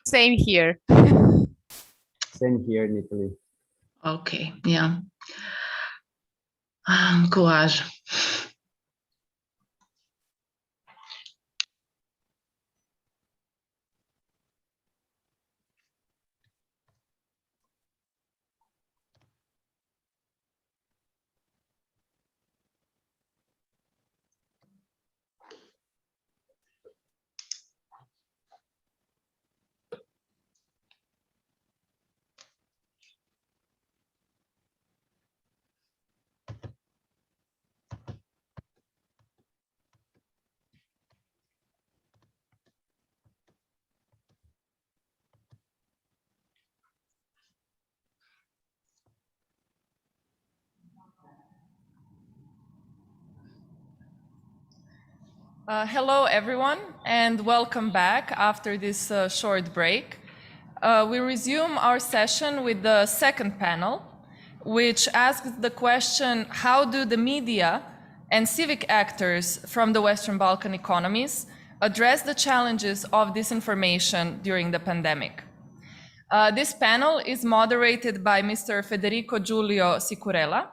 Speaker 1: Same here.
Speaker 10: Same here in Italy.
Speaker 11: Okay, yeah. Courage.
Speaker 1: Hello, everyone, and welcome back after this short break. We resume our session with the second panel, which asks the question, how do the media and civic actors from the Western Balkan economies address the challenges of disinformation during the pandemic? This panel is moderated by Mr. Federico Giulio Sicurella.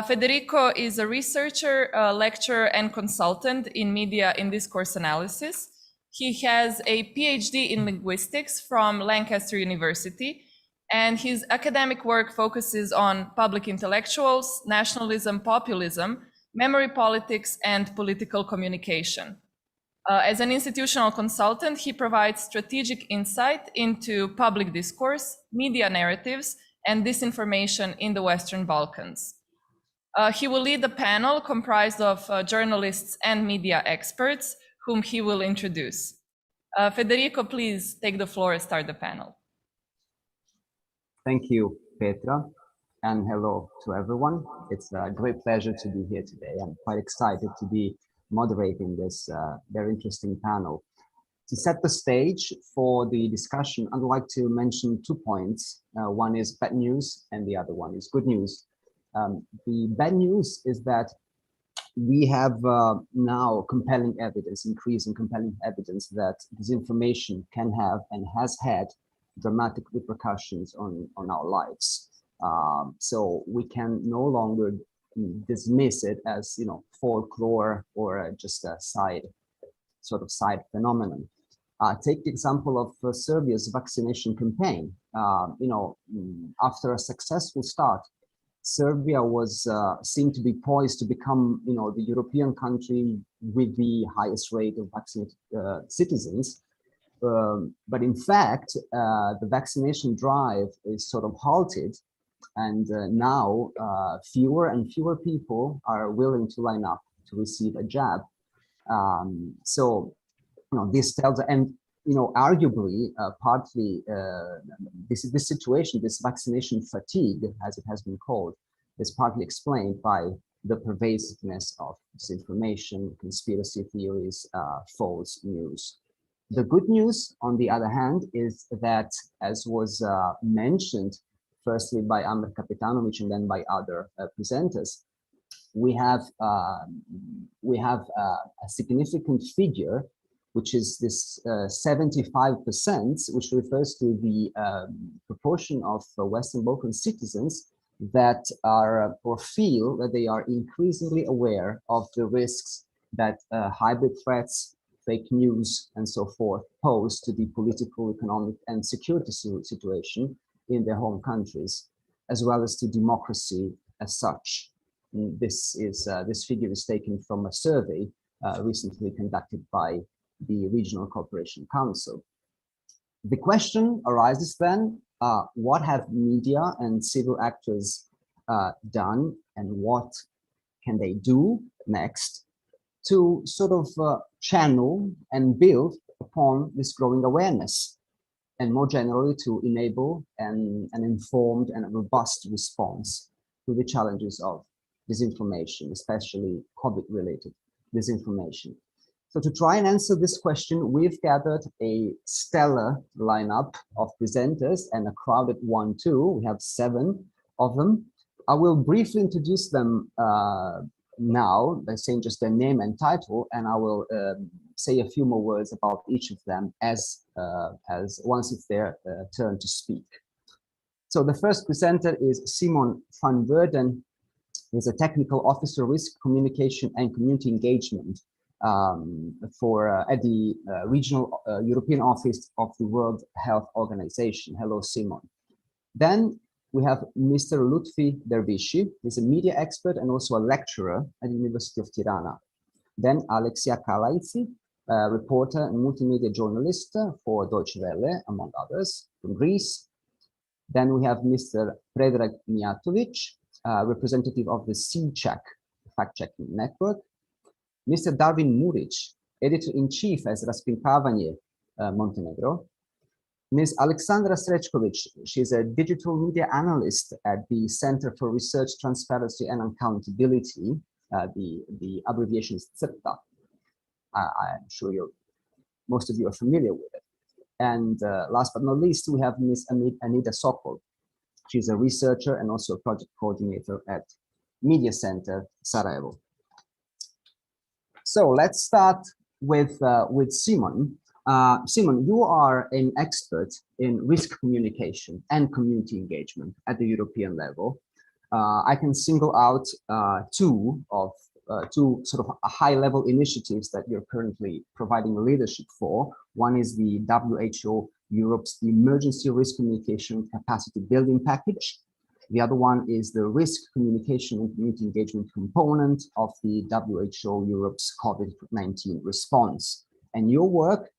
Speaker 1: Federico is a researcher, lecturer, and consultant in media and discourse analysis. He has a PhD in linguistics from Lancaster University, and his academic work focuses on public intellectuals, nationalism, populism, memory politics, and political communication. As an institutional consultant, he provides strategic insight into public discourse, media narratives, and disinformation in the Western Balkans. He will lead the panel comprised of journalists and media experts, whom he will introduce. Federico, please take the floor and start the panel.
Speaker 10: Thank you, Petra, and hello to everyone. It's a great pleasure to be here today. I'm quite excited to be moderating this very interesting panel. To set the stage for the discussion, I'd like to mention 2 points. One is bad news and the other one is good news. The bad news is that we have now compelling evidence, increasing compelling evidence that disinformation can have and has had dramatic repercussions on our lives. So we can no longer dismiss it as, you know, folklore or just a side phenomenon. Take the example of Serbia's vaccination campaign. After a successful start, Serbia was seemed to be poised to become, you know, the European country with the highest rate of vaccinated citizens. But in fact, the vaccination drive is sort of halted, and now fewer and fewer people are willing to line up to receive a jab. So, you know, this tells, and you know, arguably, partly, this situation, this vaccination fatigue, as it has been called, is partly explained by the pervasiveness of disinformation, conspiracy theories, false news. The good news, on the other hand, is that, as was mentioned firstly by Amr Kapitanovic and then by other presenters, we have a significant figure, which is this 75%, which refers to the proportion of Western Balkan citizens that are or feel that they are increasingly aware of the risks that hybrid threats, fake news, and so forth pose to the political, economic, and security situation in their home countries, as well as to democracy as such. This figure is taken from a survey recently conducted by the Regional Cooperation Council. The question arises then, what have media and civil actors done, and what can they do next to sort of channel and build upon this growing awareness, and more generally to enable an informed and robust response to the challenges of disinformation, especially COVID-related disinformation. So to try and answer this question, we've gathered a stellar lineup of presenters and a crowded one too. We have 7 of them. I will briefly introduce them now by saying just their name and title, and I will say a few more words about each of them as once it's their turn to speak. So the first presenter is Simon van Verden. He's a technical officer, risk communication and community engagement at the regional European office of the World Health Organization. Hello, Simon. Then we have Mr. Lutfi Dervishi. He's a media expert and also a lecturer at the University of Tirana. Then Alexia Kalaitsi, reporter and multimedia journalist for Deutsche Welle, among others, from Greece. Then we have Mr. Predrag Mijatovic, representative of the C-Check fact-checking network. Mr. Darwin Muric, editor-in-chief as Raspinkavanje, Montenegro. Ms. Alexandra Srečkovic, she's a digital media analyst at the Center for Research, Transparency and Accountability. The abbreviation is CRTA. I'm sure most of you are familiar with it. And last but not least, we have Ms. Anita Sokol. She's a researcher and also a project coordinator at Media Center Sarajevo. So let's start with Simon. Simon, you are an expert in risk communication and community engagement at the European level. I can single out two sort of high-level initiatives that you're currently providing leadership for. One is the WHO Europe's Emergency Risk Communication Capacity Building Package. The other one is the risk communication and community engagement component of the WHO Europe's COVID-19 response. And you work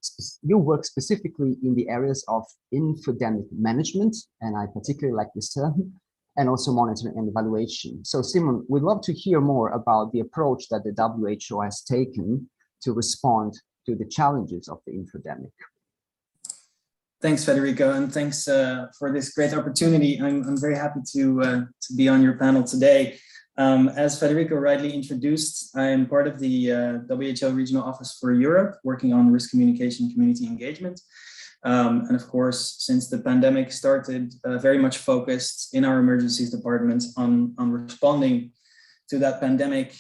Speaker 10: specifically in the areas of infodemic management, and I particularly like this term, and also monitoring and evaluation. So Simon, we'd love to hear more about the approach that the WHO has taken to respond to the challenges of the infodemic.
Speaker 12: Thanks, Federico, and thanks for this great opportunity. I'm very happy to be on your panel today. As Federico rightly introduced, I am part of the WHO Regional Office for Europe, working on risk communication, community engagement. And of course, since the pandemic started, very much focused in our emergencies department on responding to that pandemic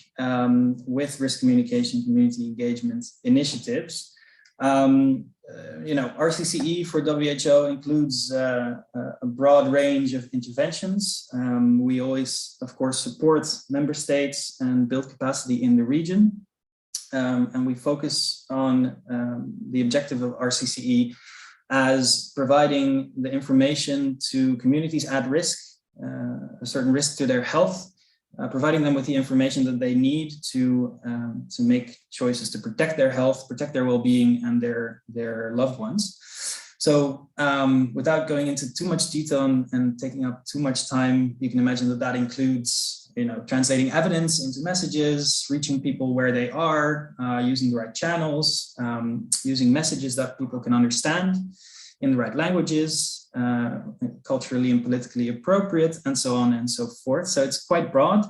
Speaker 12: with risk communication, community engagement initiatives. RCCE for WHO includes a broad range of interventions. We always, of course, support member states and build capacity in the region. And we focus on the objective of RCCE as providing the information to communities at risk, a certain risk to their health, providing them with the information that they need to make choices to protect their health, protect their well-being and their loved ones. So without going into too much detail and taking up too much time, you can imagine that includes translating evidence into messages, reaching people where they are, using the right channels, using messages that people can understand in the right languages, culturally and politically appropriate, and so on and so forth. So it's quite broad.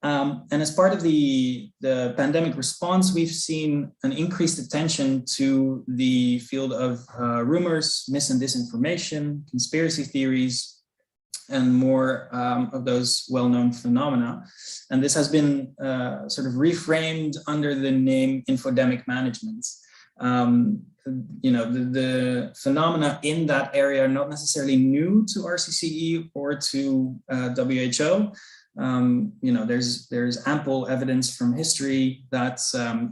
Speaker 12: And as part of the pandemic response, we've seen an increased attention to the field of rumors, mis and disinformation, conspiracy theories, and more of those well-known phenomena. And this has been sort of reframed under the name infodemic management. The phenomena in that area are not necessarily new to RCCE or to WHO. There's ample evidence from history that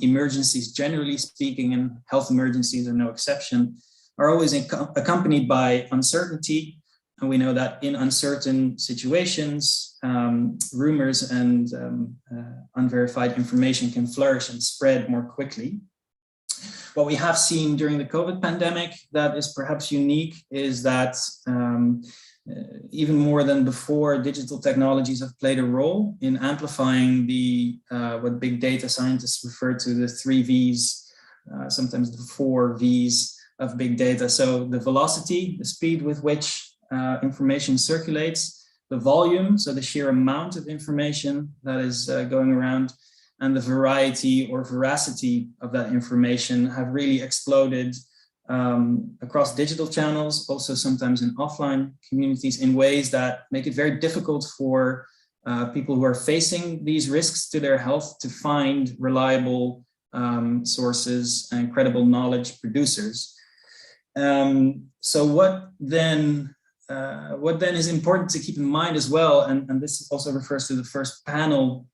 Speaker 12: emergencies, generally speaking, and health emergencies are no exception, are always accompanied by uncertainty. And we know that in uncertain situations, rumors and unverified information can flourish and spread more quickly. What we have seen during the COVID pandemic that is perhaps unique is that even more than before, digital technologies have played a role in amplifying the what big data scientists refer to the 3 V's, sometimes the 4 V's of big data. So the velocity, the speed with which information circulates, the volume, so the sheer amount of information that is going around, and the variety or veracity of that information have really exploded across digital channels, also sometimes in offline communities, in ways that make it very difficult for people who are facing these risks to their health to find reliable sources and credible knowledge producers. So what then is important to keep in mind as well, and this also refers to the first panel,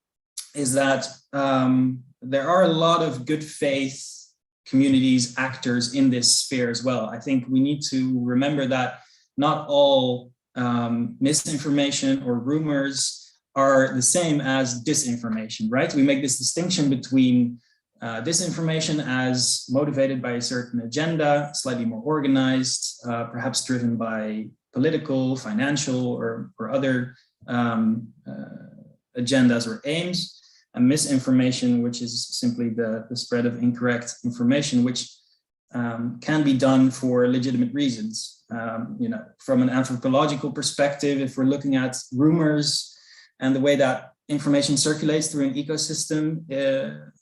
Speaker 12: is that there are a lot of good faith communities, actors in this sphere as well. I think we need to remember that not all misinformation or rumors are the same as disinformation, right? We make this distinction between disinformation as motivated by a certain agenda, slightly more organized, perhaps driven by political, financial, or other agendas or aims, and misinformation, which is simply the spread of incorrect information, which can be done for legitimate reasons. From an anthropological perspective, if we're looking at rumors and the way that information circulates through an ecosystem,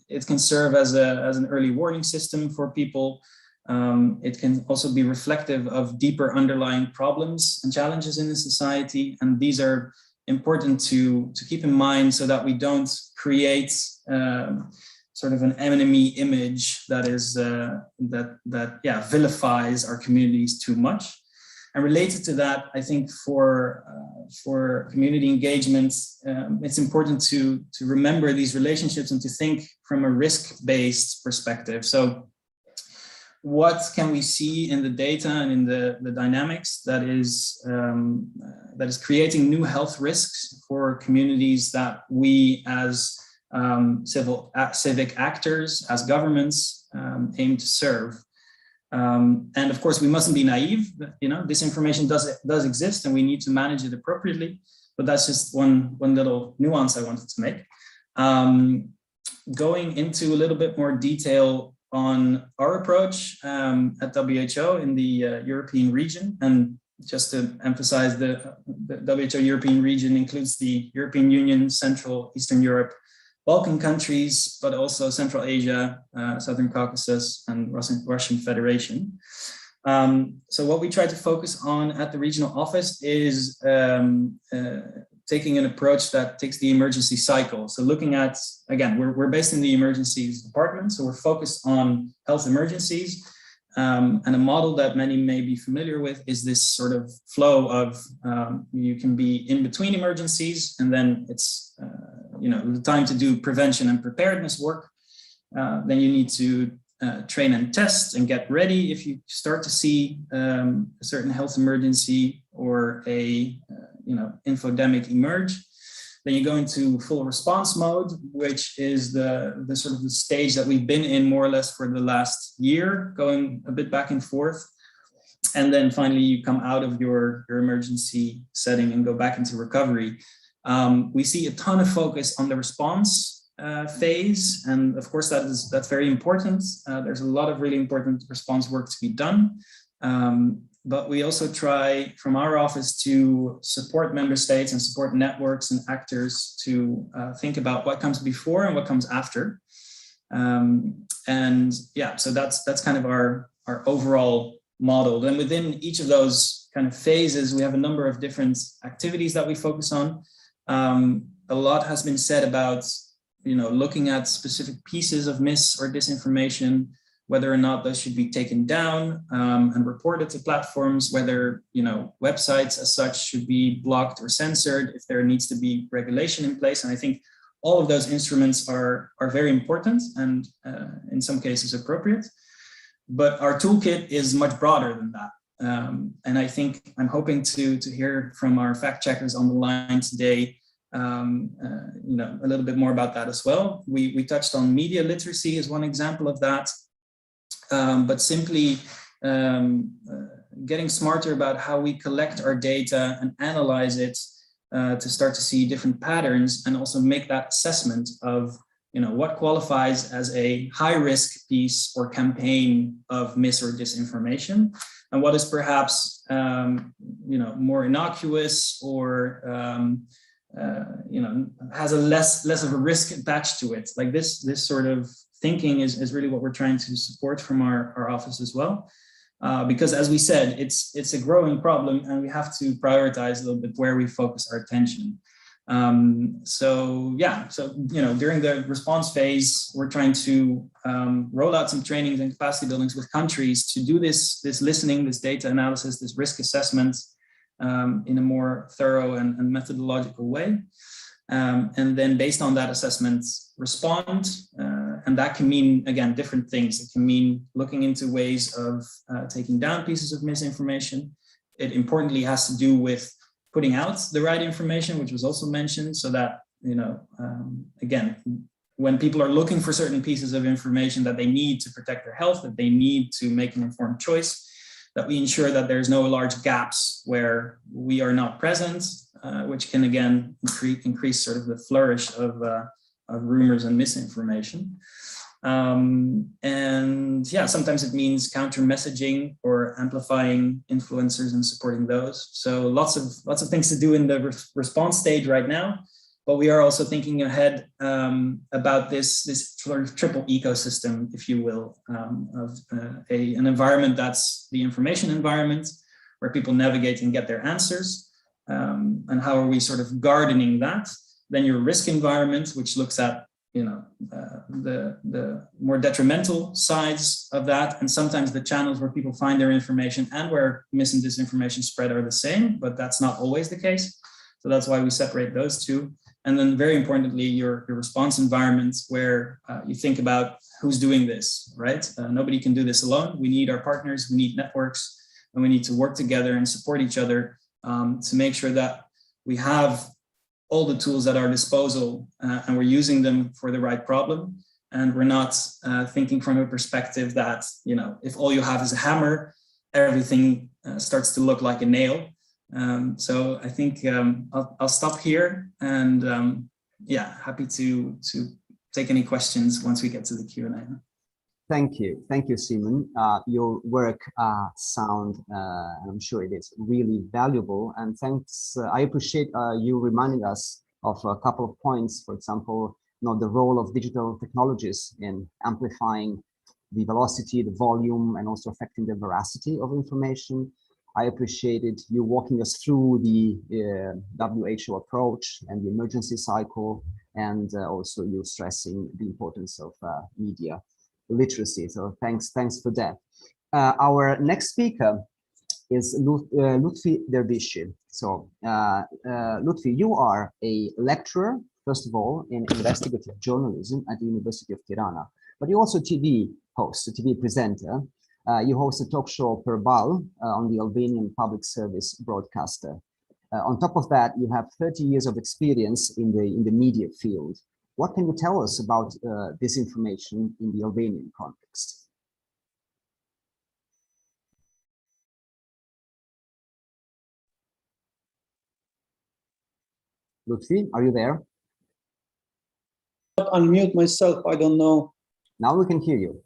Speaker 12: it can serve as an early warning system for people. It can also be reflective of deeper underlying problems and challenges in the society. And these are important to keep in mind so that we don't create sort of an enemy image that is vilifies our communities too much. And related to that, I think for community engagement, it's important to remember these relationships and to think from a risk-based perspective. So what can we see in the data and in the dynamics that is creating new health risks for communities that we as civic actors, as governments, aim to serve? And of course, we mustn't be naive. Disinformation does exist, and we need to manage it appropriately. But that's just one little nuance I wanted to make. Going into a little bit more detail on our approach at WHO in the European region, and just to emphasize, the WHO European region includes the European Union, Central Eastern Europe, Balkan countries, but also Central Asia, Southern Caucasus, and Russian Federation. So what we try to focus on at the regional office is taking an approach that takes the emergency cycle. So looking at, again, we're based in the emergencies department, so we're focused on health emergencies. And a model that many may be familiar with is this sort of flow of you can be in between emergencies, and then it's the time to do prevention and preparedness work. Then you need to train and test and get ready if you start to see a certain health emergency or a infodemic emerge. Then you go into full response mode, which is the sort of the stage that we've been in more or less for the last year, going a bit back and forth. And then finally, you come out of your emergency setting and go back into recovery. We see a ton of focus on the response phase. And of course, that's very important. There's a lot of really important response work to be done. but we also try from our office to support member states and support networks and actors to think about what comes before and what comes after. And yeah, so that's kind of our overall model. Then within each of those kind of phases, we have a number of different activities that we focus on. A lot has been said about, looking at specific pieces of mis or disinformation, whether or not those should be taken down and reported to platforms, whether, websites as such should be blocked or censored, if there needs to be regulation in place. And I think all of those instruments are very important and in some cases appropriate. But our toolkit is much broader than that. And I think I'm hoping to hear from our fact checkers on the line today, a little bit more about that as well. We touched on media literacy as one example of that, but simply getting smarter about how we collect our data and analyze it to start to see different patterns and also make that assessment of what qualifies as a high-risk piece or campaign of mis or disinformation, and what is perhaps more innocuous or has a less of a risk attached to it. Like this sort of thinking is really what we're trying to support from our office as well. Because as we said, it's a growing problem and we have to prioritize a little bit where we focus our attention. So during the response phase, we're trying to roll out some trainings and capacity buildings with countries to do this listening, this data analysis, this risk assessment in a more thorough and methodological way. And then based on that assessment, respond. And that can mean, again, different things. It can mean looking into ways of taking down pieces of misinformation. It importantly has to do with putting out the right information, which was also mentioned, so that, again, when people are looking for certain pieces of information that they need to protect their health, that they need to make an informed choice, that we ensure that there's no large gaps where we are not present, which can, again, increase sort of the flourish of rumors and misinformation. And yeah, sometimes it means counter messaging or amplifying influencers and supporting those. So lots of things to do in the response stage right now, but we are also thinking ahead about this sort of triple ecosystem, if you will, of an environment that's the information environment where people navigate and get their answers. And how are we sort of gardening that? Then your risk environment, which looks at the more detrimental sides of that, and sometimes the channels where people find their information and where mis and disinformation spread are the same, but that's not always the case. So that's why we separate those two. And then very importantly, your response environments where you think about who's doing this, right? Nobody can do this alone. We need our partners, we need networks, and we need to work together and support each other to make sure that we have all the tools at our disposal and we're using them for the right problem. And we're not thinking from a perspective that, if all you have is a hammer, everything starts to look like a nail. So I think I'll stop here and happy to take any questions once we get to the Q&A.
Speaker 10: Thank you, Simon. Your work sound, and I'm sure it is really valuable. And thanks. I appreciate you reminding us of a couple of points. For example, the role of digital technologies in amplifying the velocity, the volume, and also affecting the veracity of information. I appreciated you walking us through the WHO approach and the emergency cycle, and also you stressing the importance of media literacy. So thanks for that. Our next speaker is Lutfi Dervishi. So Lutfi, you are a lecturer, first of all, in investigative journalism at the University of Tirana, but you're also a TV host, a TV presenter. You host a talk show Perbal on the Albanian public service broadcaster. On top of that, you have 30 years of experience in the media field. What can you tell us about disinformation in the Albanian context? Lutfi, are you there?
Speaker 13: Unmute myself, I don't know.
Speaker 10: Now we can hear you.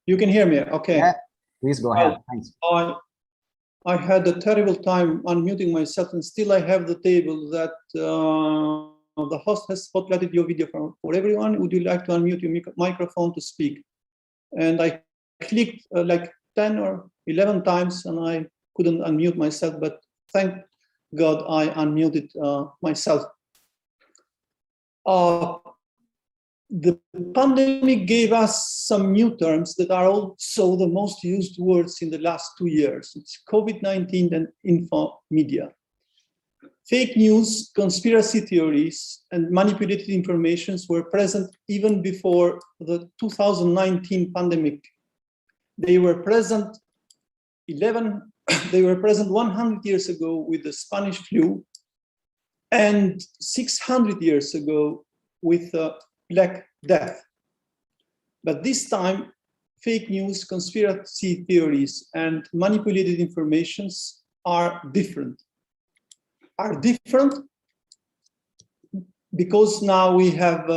Speaker 13: You can hear me, okay.
Speaker 10: Yeah, please go ahead, thanks.
Speaker 13: I had a terrible time unmuting myself, and still I have the table that the host has spotlighted your video for everyone. Would you like to unmute your microphone to speak? And I clicked like 10 or 11 times and I couldn't unmute myself, but thank God I unmuted myself. The pandemic gave us some new terms that are also the most used words in the last 2 years. It's COVID-19 and info media. Fake news, conspiracy theories, and manipulated informations were present even before the 2019 pandemic. They were present 100 years ago with the Spanish flu, and 600 years ago with the Black Death. But this time, fake news, conspiracy theories, and manipulated informations are different. Are different because now we have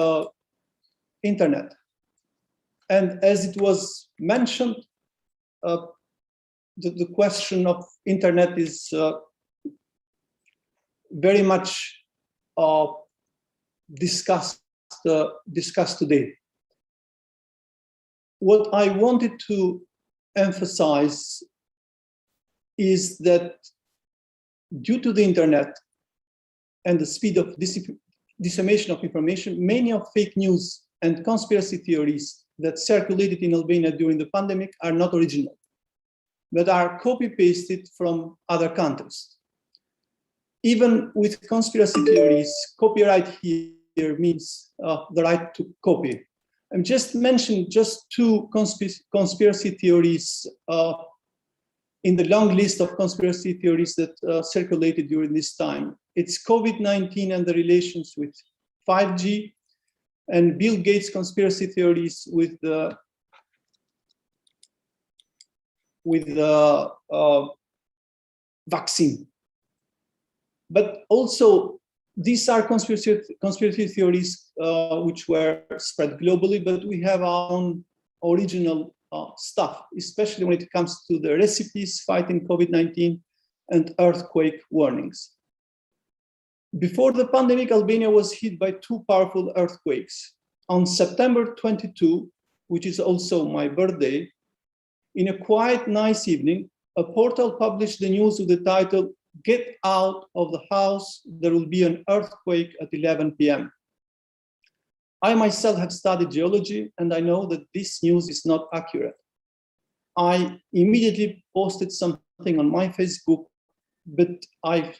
Speaker 13: internet. And as it was mentioned, the question of internet is very much discussed today. What I wanted to emphasize is that due to the internet and the speed of dissemination of information, many of fake news and conspiracy theories that circulated in Albania during the pandemic are not original, but are copy-pasted from other countries. Even with conspiracy theories, copyright here means the right to copy. I'm just mentioning just two conspiracy theories in the long list of conspiracy theories that circulated during this time. It's COVID-19 and the relations with 5G, and Bill Gates conspiracy theories with the vaccine. But also, these are conspiracy theories which were spread globally, but we have our own original stuff, especially when it comes to the recipes fighting COVID-19 and earthquake warnings. Before the pandemic, Albania was hit by two powerful earthquakes. On September 22, which is also my birthday, in a quiet, nice evening, a portal published the news with the title, "Get out of the house, there will be an earthquake at 11 p.m. I myself have studied geology, and I know that this news is not accurate. I immediately posted something on my Facebook, but I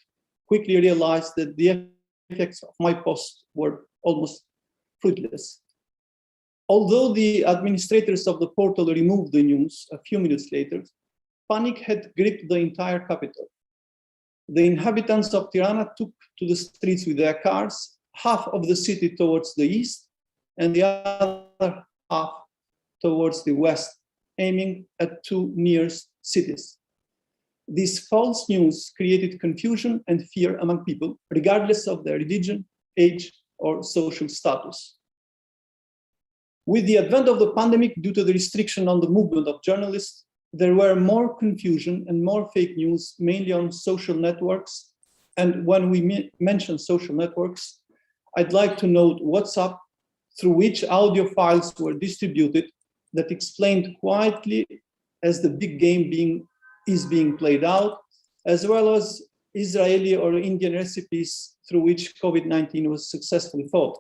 Speaker 13: quickly realized that the effects of my post were almost fruitless. Although the administrators of the portal removed the news a few minutes later, panic had gripped the entire capital. The inhabitants of Tirana took to the streets with their cars, half of the city towards the east and the other half towards the west, aiming at two nearest cities. This false news created confusion and fear among people, regardless of their religion, age, or social status. With the advent of the pandemic, due to the restriction on the movement of journalists, there were more confusion and more fake news, mainly on social networks. And when we mention social networks, I'd like to note WhatsApp, through which audio files were distributed that explained quietly as the big game is being played out, as well as Israeli or Indian recipes through which COVID-19 was successfully fought.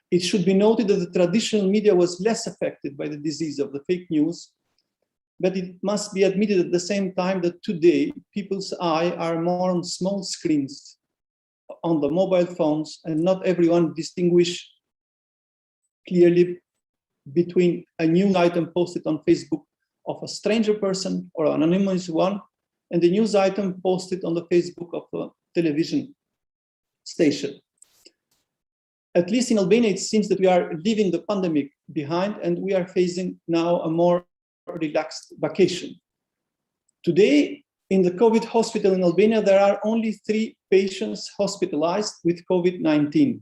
Speaker 13: It should be noted that the traditional media was less affected by the disease of the fake news, but it must be admitted at the same time that today people's eyes are more on small screens on the mobile phones, and not everyone distinguishes clearly between a news item posted on Facebook of a stranger person or an anonymous one, and the news item posted on the Facebook of a television station. At least in Albania, it seems that we are leaving the pandemic behind and we are facing now a more relaxed vacation. Today, in the COVID hospital in Albania, there are only 3 patients hospitalized with COVID-19.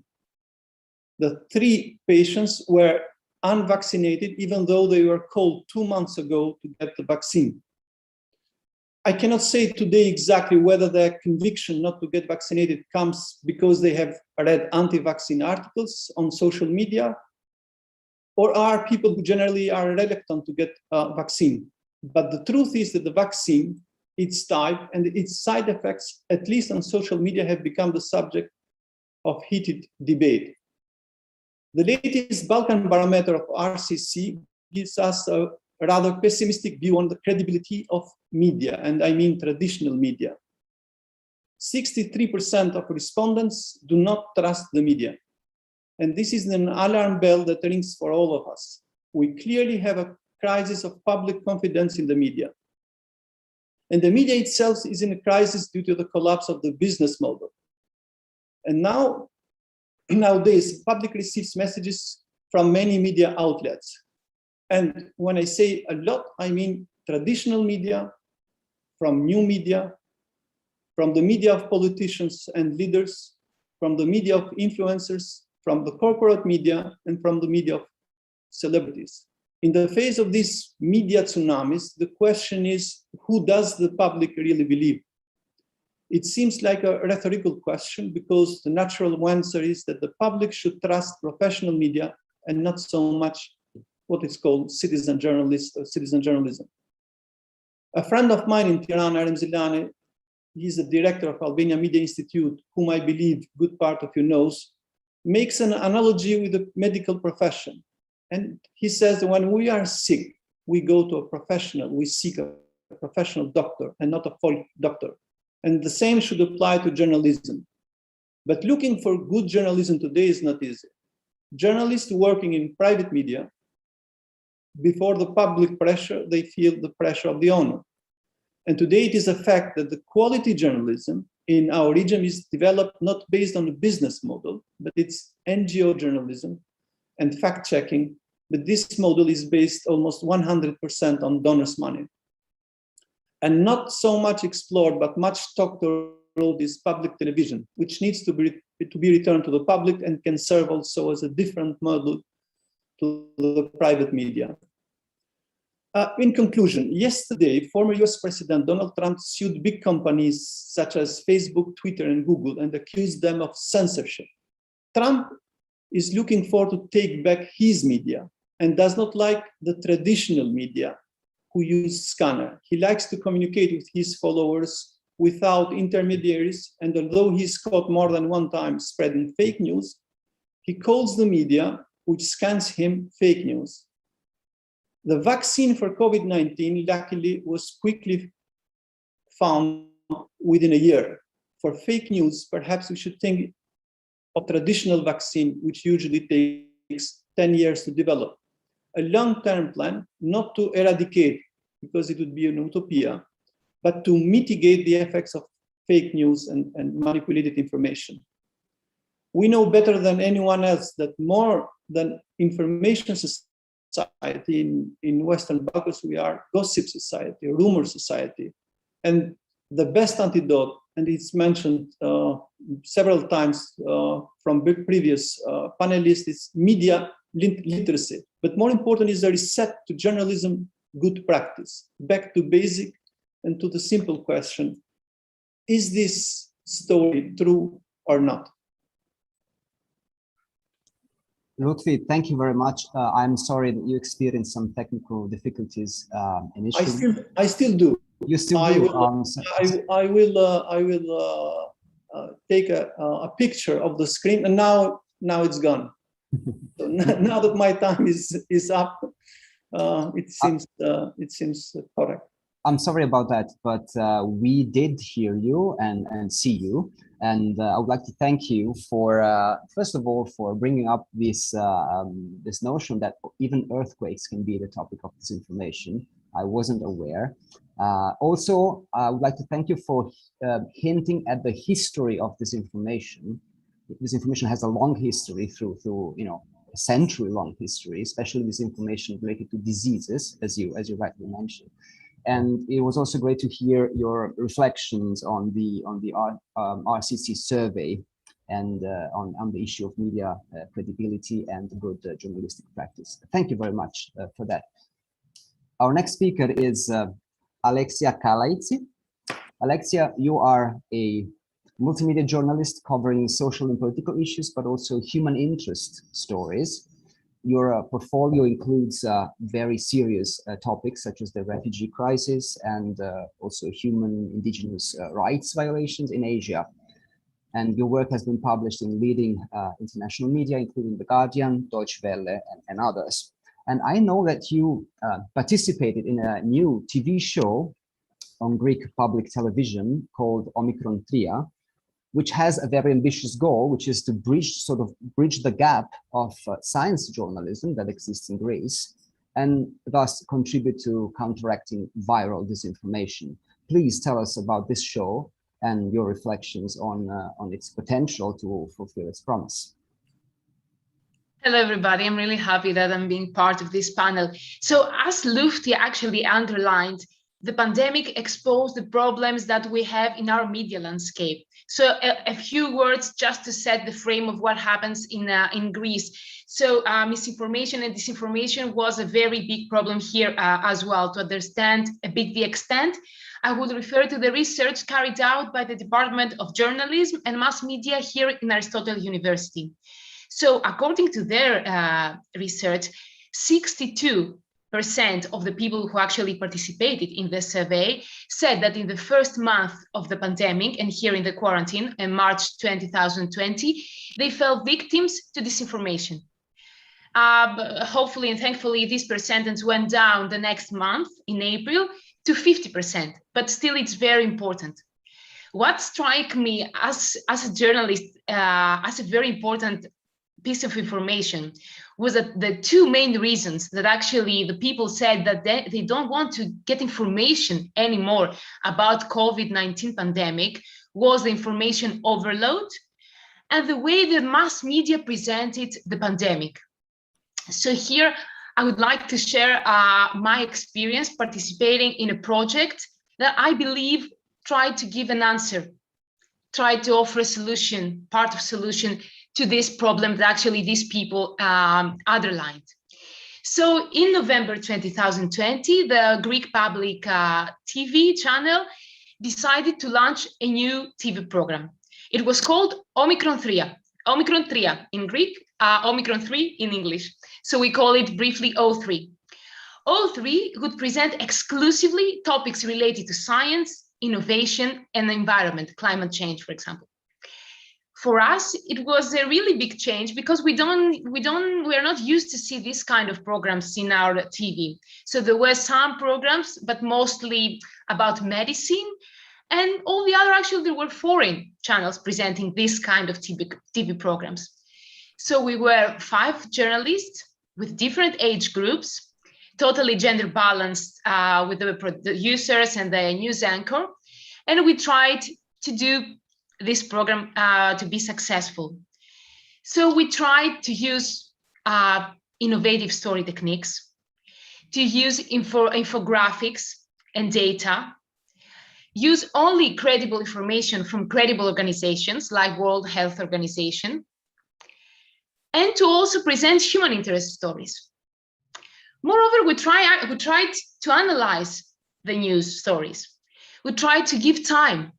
Speaker 13: The 3 patients were unvaccinated, even though they were called 2 months ago to get the vaccine. I cannot say today exactly whether their conviction not to get vaccinated comes because they have read anti-vaccine articles on social media, or are people who generally are reluctant to get a vaccine. But the truth is that the vaccine, its type and its side effects, at least on social media, have become the subject of heated debate. The latest Balkan barometer of RCC gives us a rather pessimistic view on the credibility of media, and I mean traditional media. 63% of respondents do not trust the media. And this is an alarm bell that rings for all of us. We clearly have a crisis of public confidence in the media. And the media itself is in a crisis due to the collapse of the business model. And nowadays, public receives messages from many media outlets. And when I say a lot, I mean traditional media, from new media, from the media of politicians and leaders, from the media of influencers, from the corporate media, and from the media of celebrities. In the face of these media tsunamis, the question is, who does the public really believe? It seems like a rhetorical question because the natural answer is that the public should trust professional media and not so much what is called citizen journalist or citizen journalism. A friend of mine in Tirana, Arem Zilani, he's the director of Albania Media Institute, whom I believe good part of you knows, makes an analogy with the medical profession. And he says that when we are sick, we go to a professional, we seek a professional doctor and not a folk doctor. And the same should apply to journalism. But looking for good journalism today is not easy. Journalists working in private media, before the public pressure, they feel the pressure of the owner. And today it is a fact that the quality journalism in our region is developed not based on a business model, but it's NGO journalism and fact-checking. But this model is based almost 100% on donors' money. And not so much explored, but much talked about is public television, which needs to be returned to the public and can serve also as a different model to the private media. In conclusion, yesterday, former US President Donald Trump sued big companies such as Facebook, Twitter, and Google and accused them of censorship. Trump is looking forward to take back his media and does not like the traditional media who use scanner. He likes to communicate with his followers without intermediaries, and although he's caught more than one time spreading fake news, he calls the media which scans him fake news. The vaccine for COVID-19, luckily, was quickly found within a year. For fake news, perhaps we should think of traditional vaccine, which usually takes 10 years to develop. A long-term plan, not to eradicate, because it would be an utopia, but to mitigate the effects of fake news and manipulated information. We know better than anyone else that more than information society in Western Balkans, we are gossip society, rumor society. And the best antidote, and it's mentioned several times from previous panelists, is media literacy. But more important is a reset to journalism good practice, back to basic and to the simple question, is this story true or not?
Speaker 10: Lutfi, thank you very much. I'm sorry that you experienced some technical difficulties initially.
Speaker 13: I still do.
Speaker 10: You still do?
Speaker 13: I will take a picture of the screen, and now it's gone. So now that my time is up, it seems correct.
Speaker 10: I'm sorry about that, but we did hear you and see you. And I would like to thank you for, first of all, for bringing up this, this notion that even earthquakes can be the topic of disinformation. I wasn't aware. Also, I would like to thank you for hinting at the history of disinformation. Disinformation has a long history through a century-long history, especially disinformation related to diseases, as you rightly mentioned. And it was also great to hear your reflections on the RCC survey and on the issue of media credibility and good journalistic practice. Thank you very much for that. Our next speaker is Alexia Kalaitsi. Alexia, you are a multimedia journalist covering social and political issues, but also human interest stories. Your portfolio includes very serious topics such as the refugee crisis and also human indigenous rights violations in Asia. And your work has been published in leading international media, including The Guardian, Deutsche Welle, and others. And I know that you participated in a new TV show on Greek public television called Omicron Tria, which has a very ambitious goal, which is to bridge the gap of science journalism that exists in Greece, and thus contribute to counteracting viral disinformation. Please tell us about this show and your reflections on its potential to fulfill its promise.
Speaker 11: Hello, everybody. I'm really happy that I'm being part of this panel. So as Lufti actually underlined, the pandemic exposed the problems that we have in our media landscape. So a few words just to set the frame of what happens in Greece. So misinformation and disinformation was a very big problem here as well. To understand a bit the extent, I would refer to the research carried out by the Department of Journalism and Mass Media here in Aristotle University. So according to their research, 62% of the people who actually participated in the survey said that in the first month of the pandemic and here in the quarantine in March 2020, they fell victims to disinformation. Hopefully and thankfully, this percentage went down the next month in April to 50%, but still it's very important. What struck me as a journalist as a very important piece of information was that the two main reasons that actually the people said that they don't want to get information anymore about COVID-19 pandemic was the information overload and the way the mass media presented the pandemic. So here I would like to share my experience participating in a project that I believe tried to give an answer, tried to offer a solution, part of solution to this problem that actually these people underlined. So in November 2020, the Greek public TV channel decided to launch a new TV program. It was called Omicron Tria. Omicron Tria in Greek, Omicron 3 in English. So we call it briefly O3. O3 would present exclusively topics related to science, innovation, and the environment, climate change, for example. For us, it was a really big change because we're not used to see this kind of programs in our TV. So there were some programs, but mostly about medicine, and all the other, actually, there were foreign channels presenting this kind of TV programs. So we were 5 journalists with different age groups, totally gender balanced with the producers and the news anchor. And we tried to do this program to be successful. So we tried to use innovative story techniques, to use infographics and data, use only credible information from credible organizations like World Health Organization, and to also present human interest stories. Moreover, we tried to analyze the news stories. We tried to give time.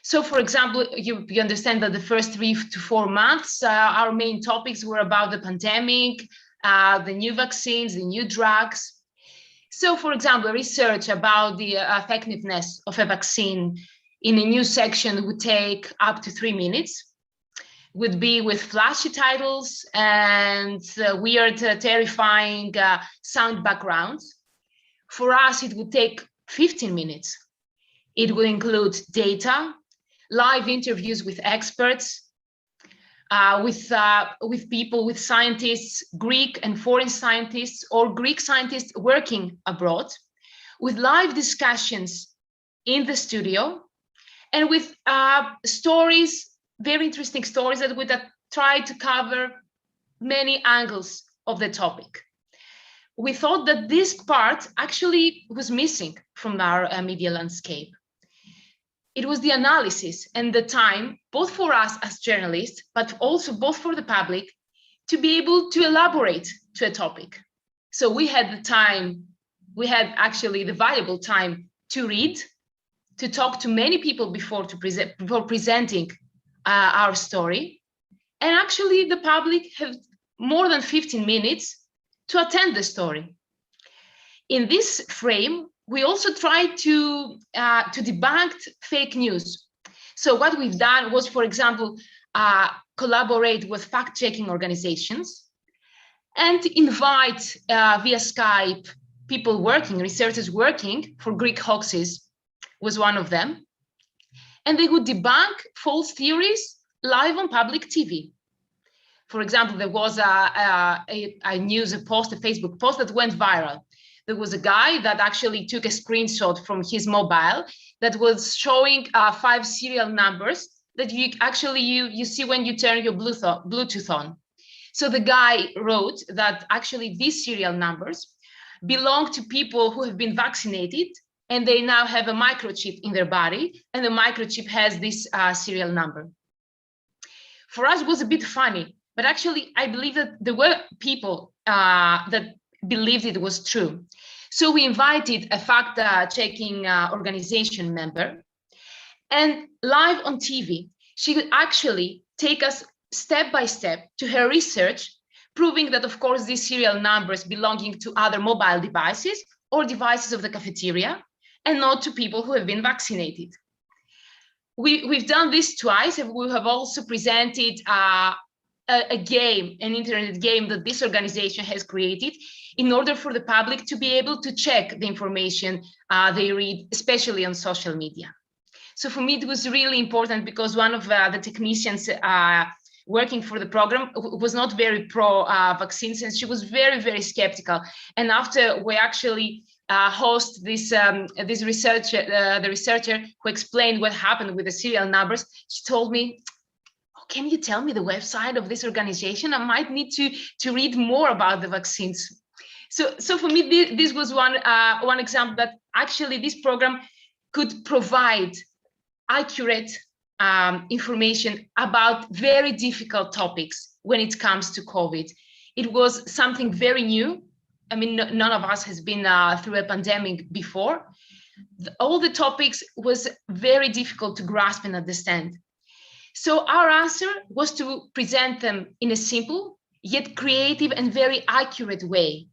Speaker 11: So, for example, you understand that the first 3 to 4 months, our main topics were about the pandemic, the new vaccines, the new drugs. So, for example, research about the effectiveness of a vaccine in a new section would take up to 3 minutes, would be with flashy titles and weird, terrifying sound backgrounds. For us, it would take 15 minutes. It would include data, live interviews with experts, with people, with scientists, Greek and foreign scientists, or Greek scientists working abroad, with live discussions in the studio, and with stories, very interesting stories that would try to cover many angles of the topic. We thought that this part actually was missing from our media landscape. It was the analysis and the time, both for us as journalists, but also both for the public, to be able to elaborate to a topic. So we had the time, we had actually the valuable time to read, to talk to many people before presenting our story. And actually the public have more than 15 minutes to attend the story. In this frame, we also tried to debunk fake news. So what we've done was, for example, collaborate with fact-checking organizations and invite via Skype people working, researchers working for Greek hoaxes was one of them. And they would debunk false theories live on public TV. For example, there was a Facebook post that went viral. There was a guy that actually took a screenshot from his mobile that was showing 5 serial numbers that you see when you turn your Bluetooth on. So the guy wrote that actually these serial numbers belong to people who have been vaccinated, and they now have a microchip in their body, and the microchip has this serial number. For us, it was a bit funny, but actually I believe that there were people that believed it was true. So we invited a fact-checking organization member, and live on TV, she would actually take us step by step to her research, proving that, of course, these serial numbers belonging to other mobile devices or devices of the cafeteria, and not to people who have been vaccinated. We've done this twice, and we have also presented a game, an internet game that this organization has created in order for the public to be able to check the information they read, especially on social media. So for me, it was really important because one of the technicians working for the program was not very pro-vaccines, and she was very, very skeptical. And after we actually host this researcher, the researcher who explained what happened with the serial numbers, she told me, oh, can you tell me the website of this organization? I might need to read more about the vaccines. So for me, this was one example that actually this program could provide accurate information about very difficult topics when it comes to COVID. It was something very new. I mean, none of us has been through a pandemic before. All the topics was very difficult to grasp and understand. So our answer was to present them in a simple, yet creative and very accurate way.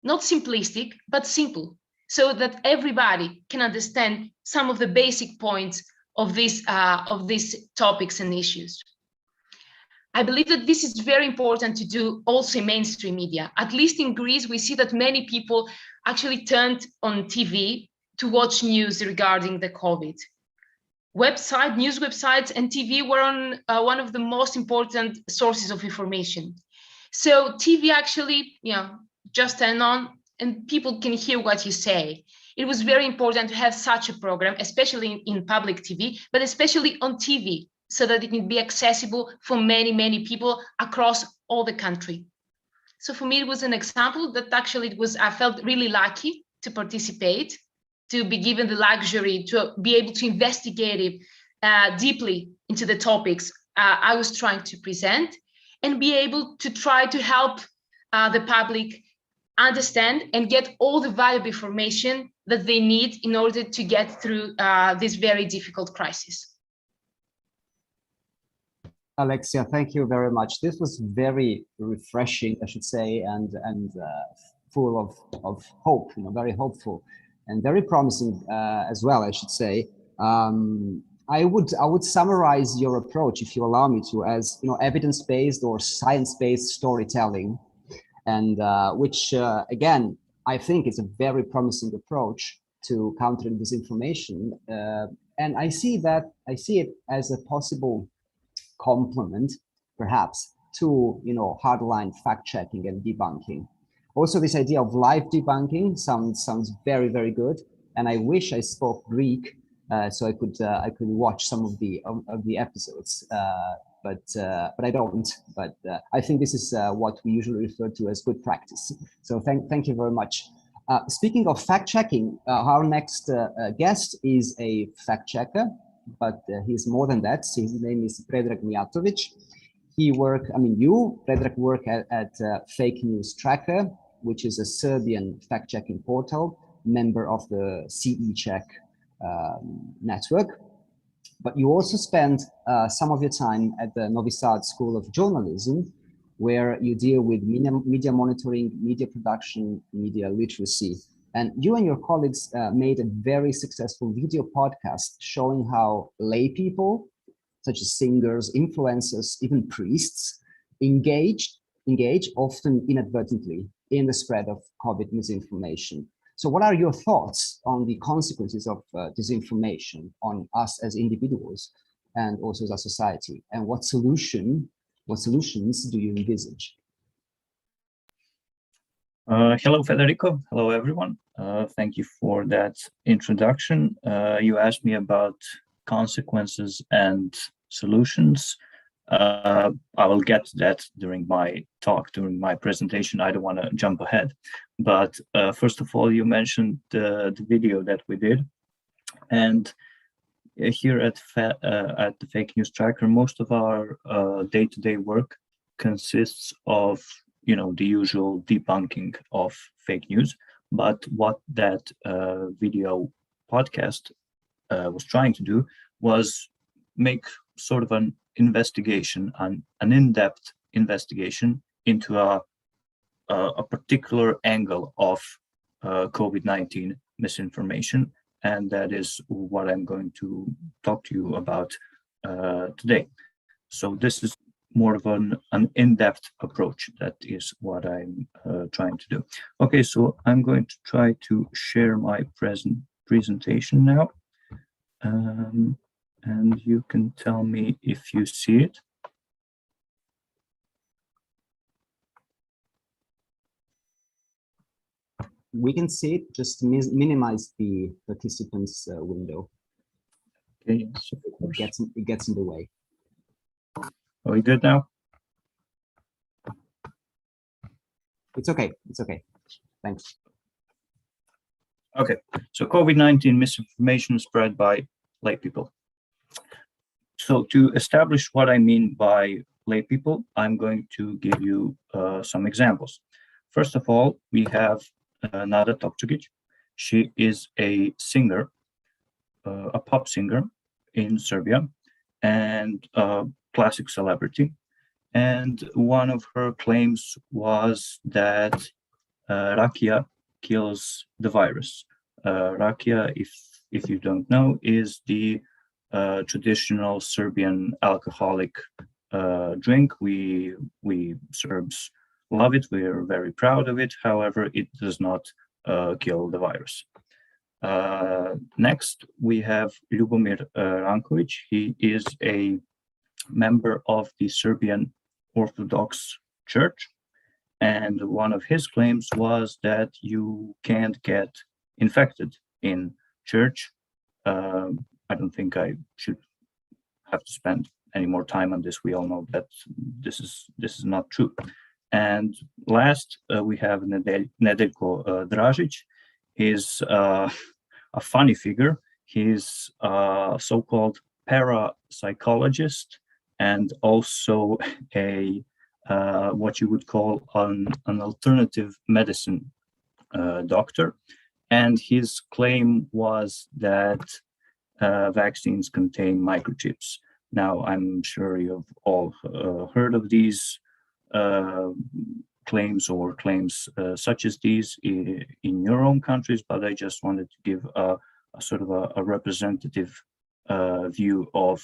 Speaker 11: Not simplistic, but simple, so that everybody can understand some of the basic points of these topics and issues. I believe that this is very important to do also in mainstream media. At least in Greece, we see that many people actually turned on TV to watch news regarding the COVID. News websites and TV were on one of the most important sources of information. So TV actually, just turn on and people can hear what you say. It was very important to have such a program, especially in public TV, but especially on TV, so that it can be accessible for many, many people across all the country. So for me, it was an example that actually I felt really lucky to participate, to be given the luxury to be able to investigate deeply into the topics I was trying to present, and be able to try to help the public understand and get all the valuable information that they need in order to get through this very difficult crisis.
Speaker 10: Alexia, thank you very much. This was very refreshing, I should say, and full of hope, very hopeful and very promising as well, I should say. I would summarize your approach, if you allow me to, as evidence-based or science-based storytelling, and which again, I think is a very promising approach to countering disinformation. And I see it as a possible complement, perhaps, to hardline fact-checking and debunking. Also, this idea of live debunking sounds very, very good. And I wish I spoke Greek so I could watch some of the episodes. But I don't. But I think this is what we usually refer to as good practice. So thank you very much. Speaking of fact-checking, our next guest is a fact-checker, but he's more than that. So his name is Predrag Mijatovic. Predrag, work at Fake News Tracker, which is a Serbian fact-checking portal, member of the CE Check network. But you also spend some of your time at the Novi Sad School of Journalism, where you deal with media monitoring, media production, media literacy. And you and your colleagues made a very successful video podcast showing how lay people, such as singers, influencers, even priests, engage often inadvertently in the spread of COVID misinformation. So what are your thoughts on the consequences of disinformation on us as individuals and also as a society? And what solutions do you envisage?
Speaker 14: Hello, Federico. Hello, everyone. Thank you for that introduction. You asked me about consequences and solutions. I will get to that during my talk, during my presentation. I don't want to jump ahead. But first of all, you mentioned the video that we did. And here at the Fake News Tracker, most of our day-to-day work consists of, the usual debunking of fake news. But what that video podcast was trying to do was make sort of an investigation, an in-depth investigation into a particular angle of COVID-19 misinformation. And that is what I'm going to talk to you about today. So this is more of an in-depth approach. That is what I'm trying to do. Okay, so I'm going to try to share my presentation now. And you can tell me if you see it.
Speaker 10: We can see it, just minimize the participants window.
Speaker 14: Okay, yes, of course.
Speaker 10: It gets in the way.
Speaker 14: Are we good now?
Speaker 10: It's okay, thanks.
Speaker 14: Okay, so COVID-19 misinformation spread by lay people. So to establish what I mean by lay people, I'm going to give you some examples. First of all, we have Nada Topčagić. She is a singer, a pop singer in Serbia, and a classic celebrity. And one of her claims was that rakia kills the virus. Rakia, if you don't know, is the traditional Serbian alcoholic drink. We Serbs love it. We are very proud of it. However, it does not kill the virus. Next, we have Ljubomir Ranković. He is a member of the Serbian Orthodox Church. And one of his claims was that you can't get infected in church. I don't think I should have to spend any more time on this. We all know that this is not true. And last, we have Nedeljko Dražić. He's a funny figure. He's a so-called parapsychologist and also a what you would call an alternative medicine doctor. And his claim was that vaccines contain microchips. Now, I'm sure you've all heard of these claims or claims such as these in your own countries, but I just wanted to give a sort of a representative view of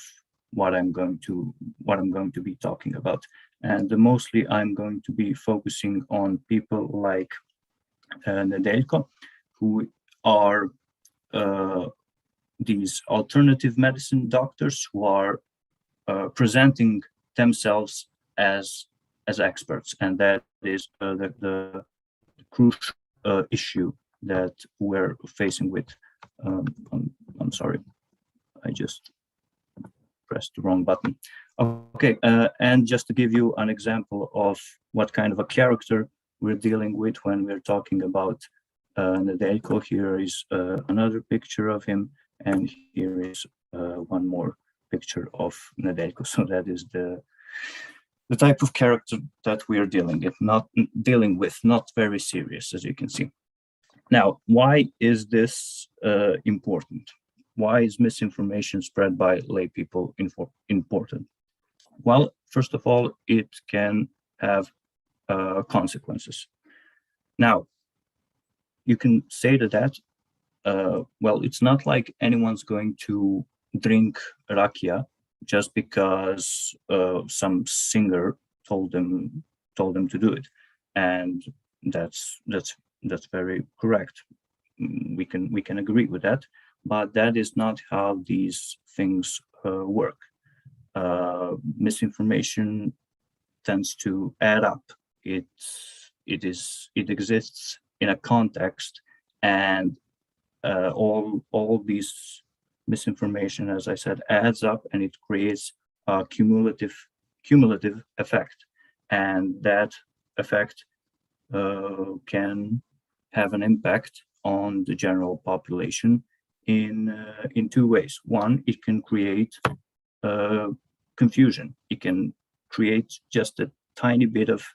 Speaker 14: what I'm going to be talking about. And mostly I'm going to be focusing on people like Nedeljko, who are these alternative medicine doctors who are presenting themselves as experts, and that is the crucial issue that we're facing with. I'm sorry, I just pressed the wrong button. Okay, and just to give you an example of what kind of a character we're dealing with when we're talking about Nedeljko, here is another picture of him, and here is one more picture of Nedeljko. So that is the type of character that we are dealing with, not very serious, as you can see. Now, why is this important? why is misinformation spread by lay people important? Well, first of all, it can have consequences. Now, you can say to that, well, it's not like anyone's going to drink rakia just because some singer told them to do it, and that's very correct. We can agree with that, but that is not how these things work. Misinformation tends to add up. It exists in a context, and all these misinformation, as I said, adds up, and it creates a cumulative effect, and that effect can have an impact on the general population in two ways. One, it can create confusion. It can create just a tiny bit of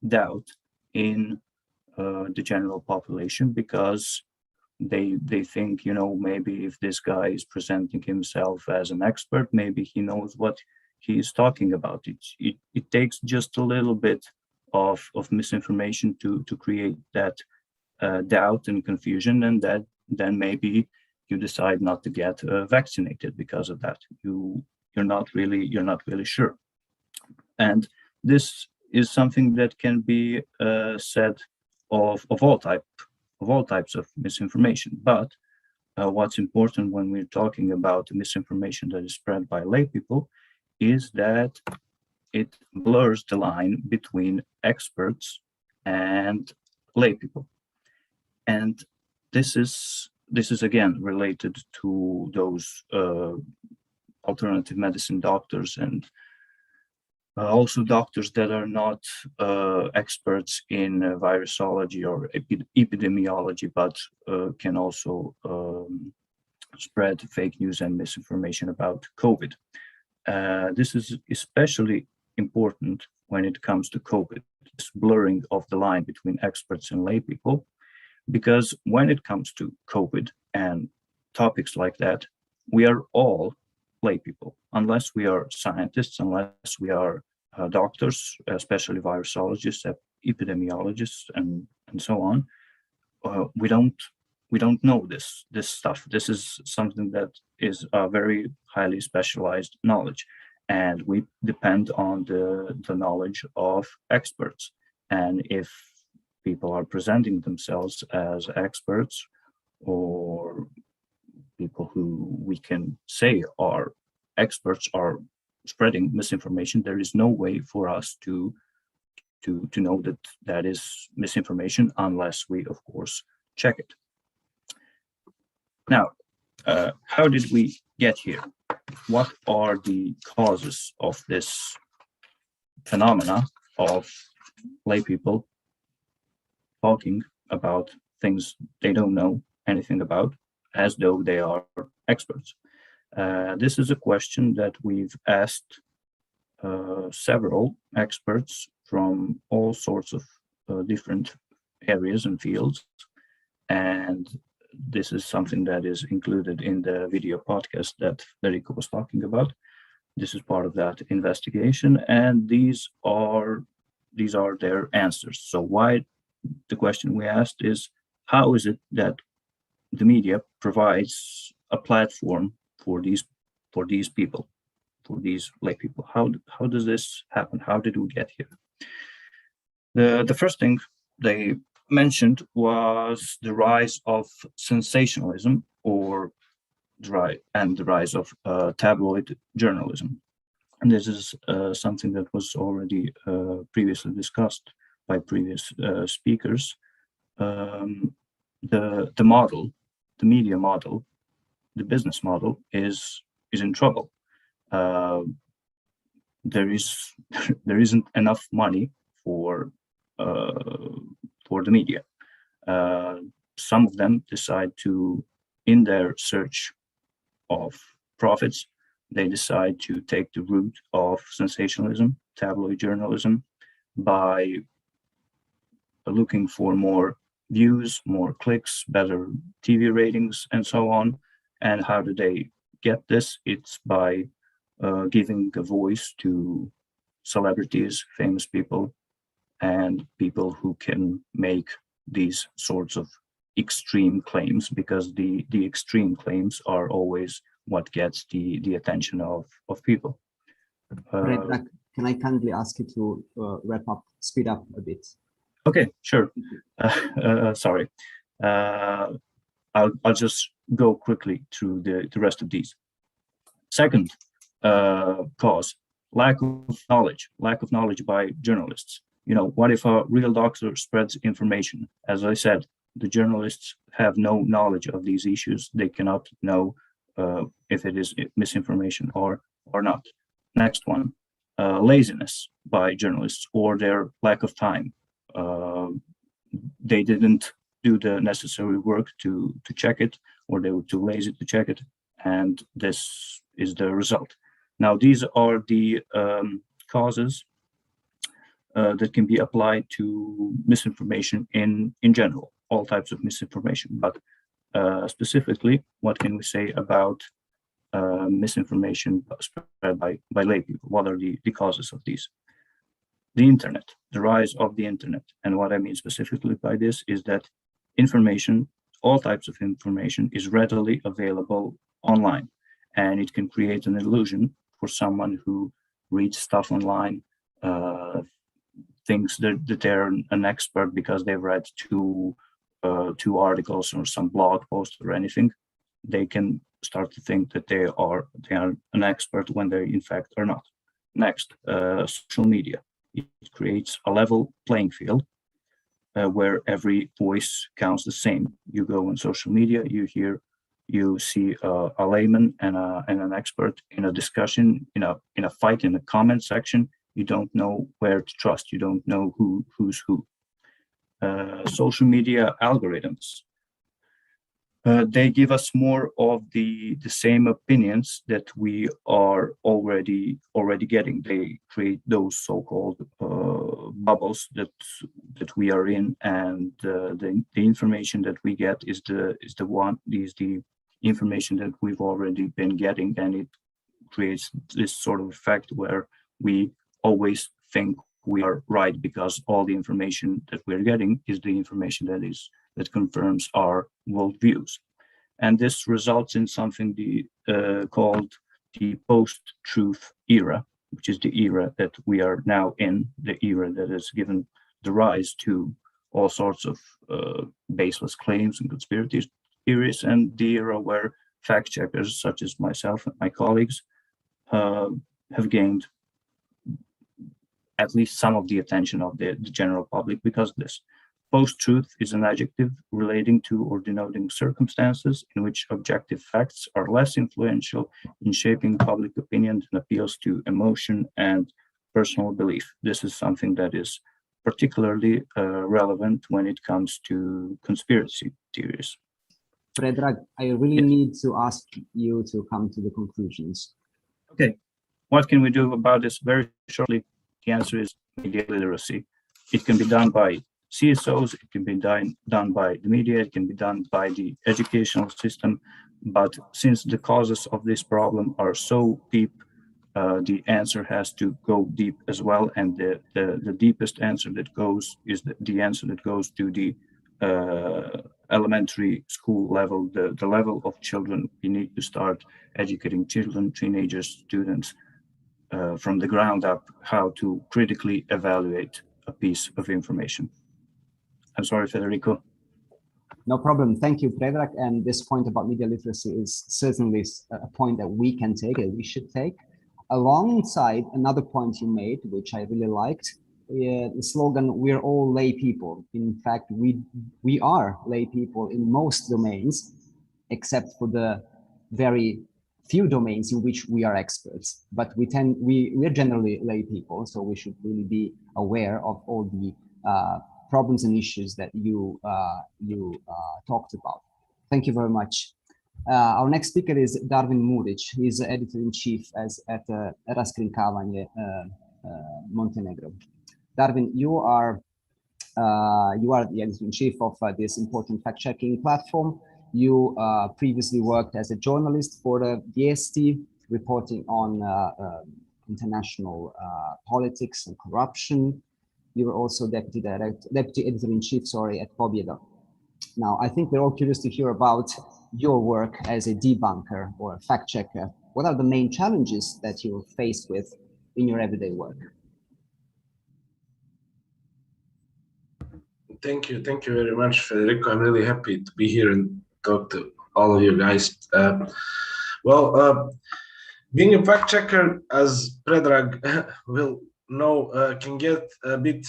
Speaker 14: doubt in the general population, because they think, maybe if this guy is presenting himself as an expert, maybe he knows what he is talking about. It takes just a little bit of misinformation to create that doubt and confusion, and that then maybe you decide not to get vaccinated because of that. You're not really sure, and this is something that can be said of all types of misinformation. But what's important when we're talking about misinformation that is spread by lay people is that it blurs the line between experts and lay people. And this is again related to those alternative medicine doctors, and also doctors that are not experts in virusology or epidemiology, but can also spread fake news and misinformation about COVID. This is especially important when it comes to COVID, this blurring of the line between experts and lay people, because when it comes to COVID and topics like that, we are all lay people, unless we are scientists, unless we are doctors, especially virusologists, epidemiologists, and so on. We don't know this stuff. This is something that is a very highly specialized knowledge, and we depend on the knowledge of experts. And if people are presenting themselves as experts, or people who we can say are experts, are spreading misinformation, there is no way for us to know that that is misinformation unless we, of course, check it. Now, how did we get here? What are the causes of this phenomena of lay people talking about things they don't know anything about, as though they are experts? This is a question that we've asked several experts from all sorts of different areas and fields, and this is something that is included in the video podcast that Federico was talking about. This is part of that investigation, and these are their answers. So why, the question we asked is, how is it that the media provides a platform for these people, for these lay people? How does this happen? How did we get here? The first thing they mentioned was the rise of sensationalism, and the rise of tabloid journalism. And this is something that was already previously discussed by previous speakers. The model, the media model, the business model is in trouble. There isn't enough money for the media. Some of them decide to, in their search of profits, they decide to take the route of sensationalism, tabloid journalism, by looking for more views, more clicks, better TV ratings, and so on. And how do they get this? It's by giving a voice to celebrities, famous people, and people who can make these sorts of extreme claims, because the extreme claims are always what gets the attention of people.
Speaker 10: Can I kindly ask you to wrap up, speed up a bit?
Speaker 14: Okay, sure. Sorry. I'll just go quickly through the rest of these. Second cause, lack of knowledge by journalists. You know, what if a real doctor spreads information? As I said, the journalists have no knowledge of these issues. They cannot know if it is misinformation or not. Next one, laziness by journalists or their lack of time. They didn't do the necessary work to check it, or they were too lazy to check it, and this is the result. Now, these are the causes that can be applied to misinformation in general, all types of misinformation. But specifically, what can we say about misinformation spread by lay people? What are the causes of these? The internet, the rise of the internet. And what I mean specifically by this is that information, all types of information, is readily available online. And it can create an illusion for someone who reads stuff online, thinks that they're an expert because they've read two articles or some blog post or anything. They can start to think that they are an expert when they in fact are not. Next, social media. It creates a level playing field where every voice counts the same. You go on social media, you see a layman and an expert in a discussion, in a fight in the comment section. You don't know where to trust. You don't know who's who. Social media algorithms. They give us more of the same opinions that we are already getting. They create those so-called bubbles that we are in, and the information that we get is the information that we've already been getting, and it creates this sort of effect where we always think we are right because all the information that we're getting is the information that confirms our worldviews. And this results in something called the post-truth era, which is the era that we are now in, the era that has given the rise to all sorts of baseless claims and conspiracy theories, and the era where fact checkers such as myself and my colleagues have gained at least some of the attention of the general public because of this. Post-truth is an adjective relating to or denoting circumstances in which objective facts are less influential in shaping public opinion and appeals to emotion and personal belief. This is something that is particularly relevant when it comes to conspiracy theories.
Speaker 10: Predrag, I really need to ask you to come to the conclusions.
Speaker 14: Okay, what can we do about this? Very shortly, the answer is media literacy. It can be done by CSOs, it can be done by the media, it can be done by the educational system. But since the causes of this problem are so deep, the answer has to go deep as well. And the deepest answer that goes is the answer that goes to the elementary school level, the level of children. We need to start educating children, teenagers, students from the ground up how to critically evaluate a piece of information. I'm sorry, Federico.
Speaker 10: No problem. Thank you, Predrag. And this point about media literacy is certainly a point that we can take, that we should take. Alongside another point you made, which I really liked, the slogan, "We're all lay people." In fact, we are lay people in most domains, except for the very few domains in which we are experts. But we're generally lay people, so we should really be aware of all the problems and issues that you talked about. Thank you very much. Our next speaker is Darwin Muric. He's editor-in-chief at Raskrinkavanje Montenegro. Darwin, you are the editor-in-chief of this important fact-checking platform, You previously worked as a journalist for the DST, reporting on international politics and corruption. You were also deputy editor-in-chief, at Pobjeda. Now, I think we're all curious to hear about your work as a debunker or a fact checker. What are the main challenges that you're faced with in your everyday work?
Speaker 15: Thank you very much, Federico. I'm really happy to be here and talk to all of you guys. Being a fact checker, as Predrag will know, can get a bit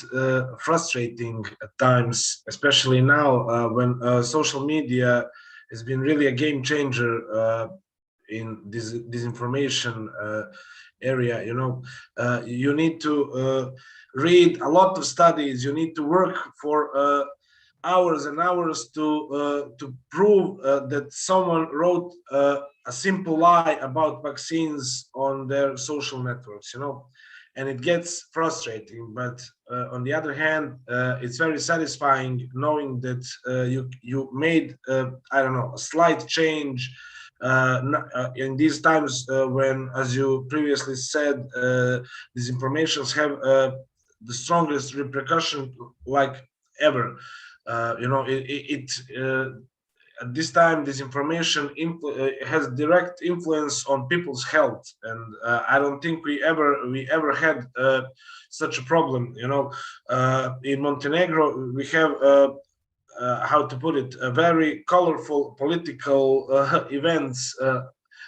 Speaker 15: frustrating at times, especially now when social media has been really a game changer in this disinformation area. You need to read a lot of studies. You need to work for hours and hours to prove that someone wrote a simple lie about vaccines on their social networks, and it gets frustrating. But on the other hand, it's very satisfying knowing that you made I don't know, a slight change in these times when, as you previously said, these informations have the strongest repercussion like ever. At this time, this information has direct influence on people's health, and I don't think we ever had such a problem. In Montenegro, we have how to put it, a very colorful political events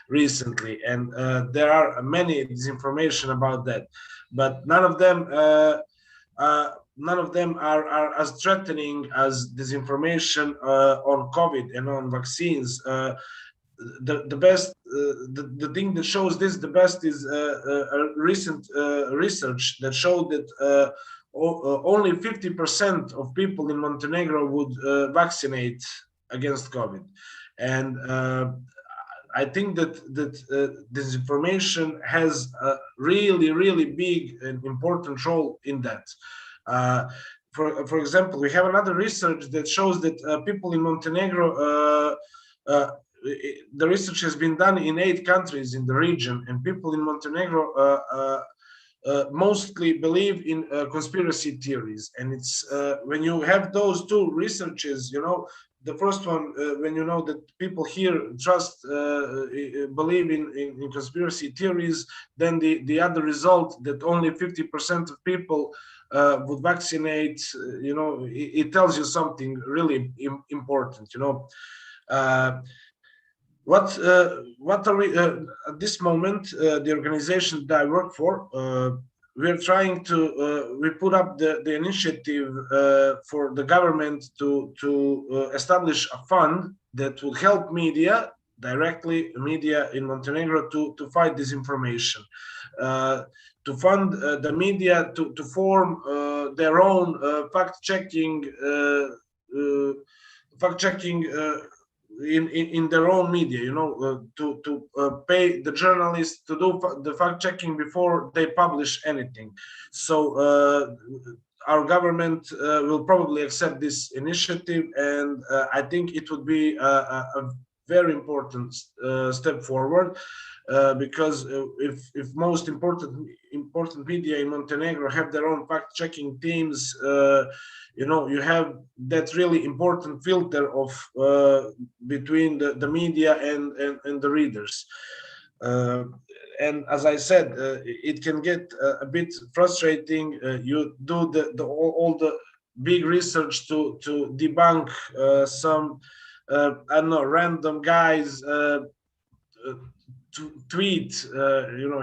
Speaker 15: recently, and there are many disinformation about that, but none of them are as threatening as disinformation on COVID and on vaccines. The best, the thing that shows this the best is a recent research that showed that only 50% of people in Montenegro would vaccinate against COVID, and I think that disinformation has a really big and important role in that. For example, we have another research that shows that people in Montenegro, the research has been done in 8 countries in the region, and people in Montenegro mostly believe in conspiracy theories. And it's when you have those two researches, the first one, when you know that people here believe in conspiracy theories, then the other result that only 50% of people would vaccinate, it tells you something really important. What are we at this moment? The organization that I work for, we're trying to we put up the initiative for the government to establish a fund that would help media in Montenegro to fight disinformation, to fund the media to form their own fact-checking in their own media, to pay the journalists to do the fact-checking before they publish anything. So our government will probably accept this initiative, and I think it would be a very important step forward, because if most important media in Montenegro have their own fact-checking teams, you have that really important filter of between the media and the readers. And as I said, it can get a bit frustrating. You do all the big research to debunk some I don't know, random guys tweet.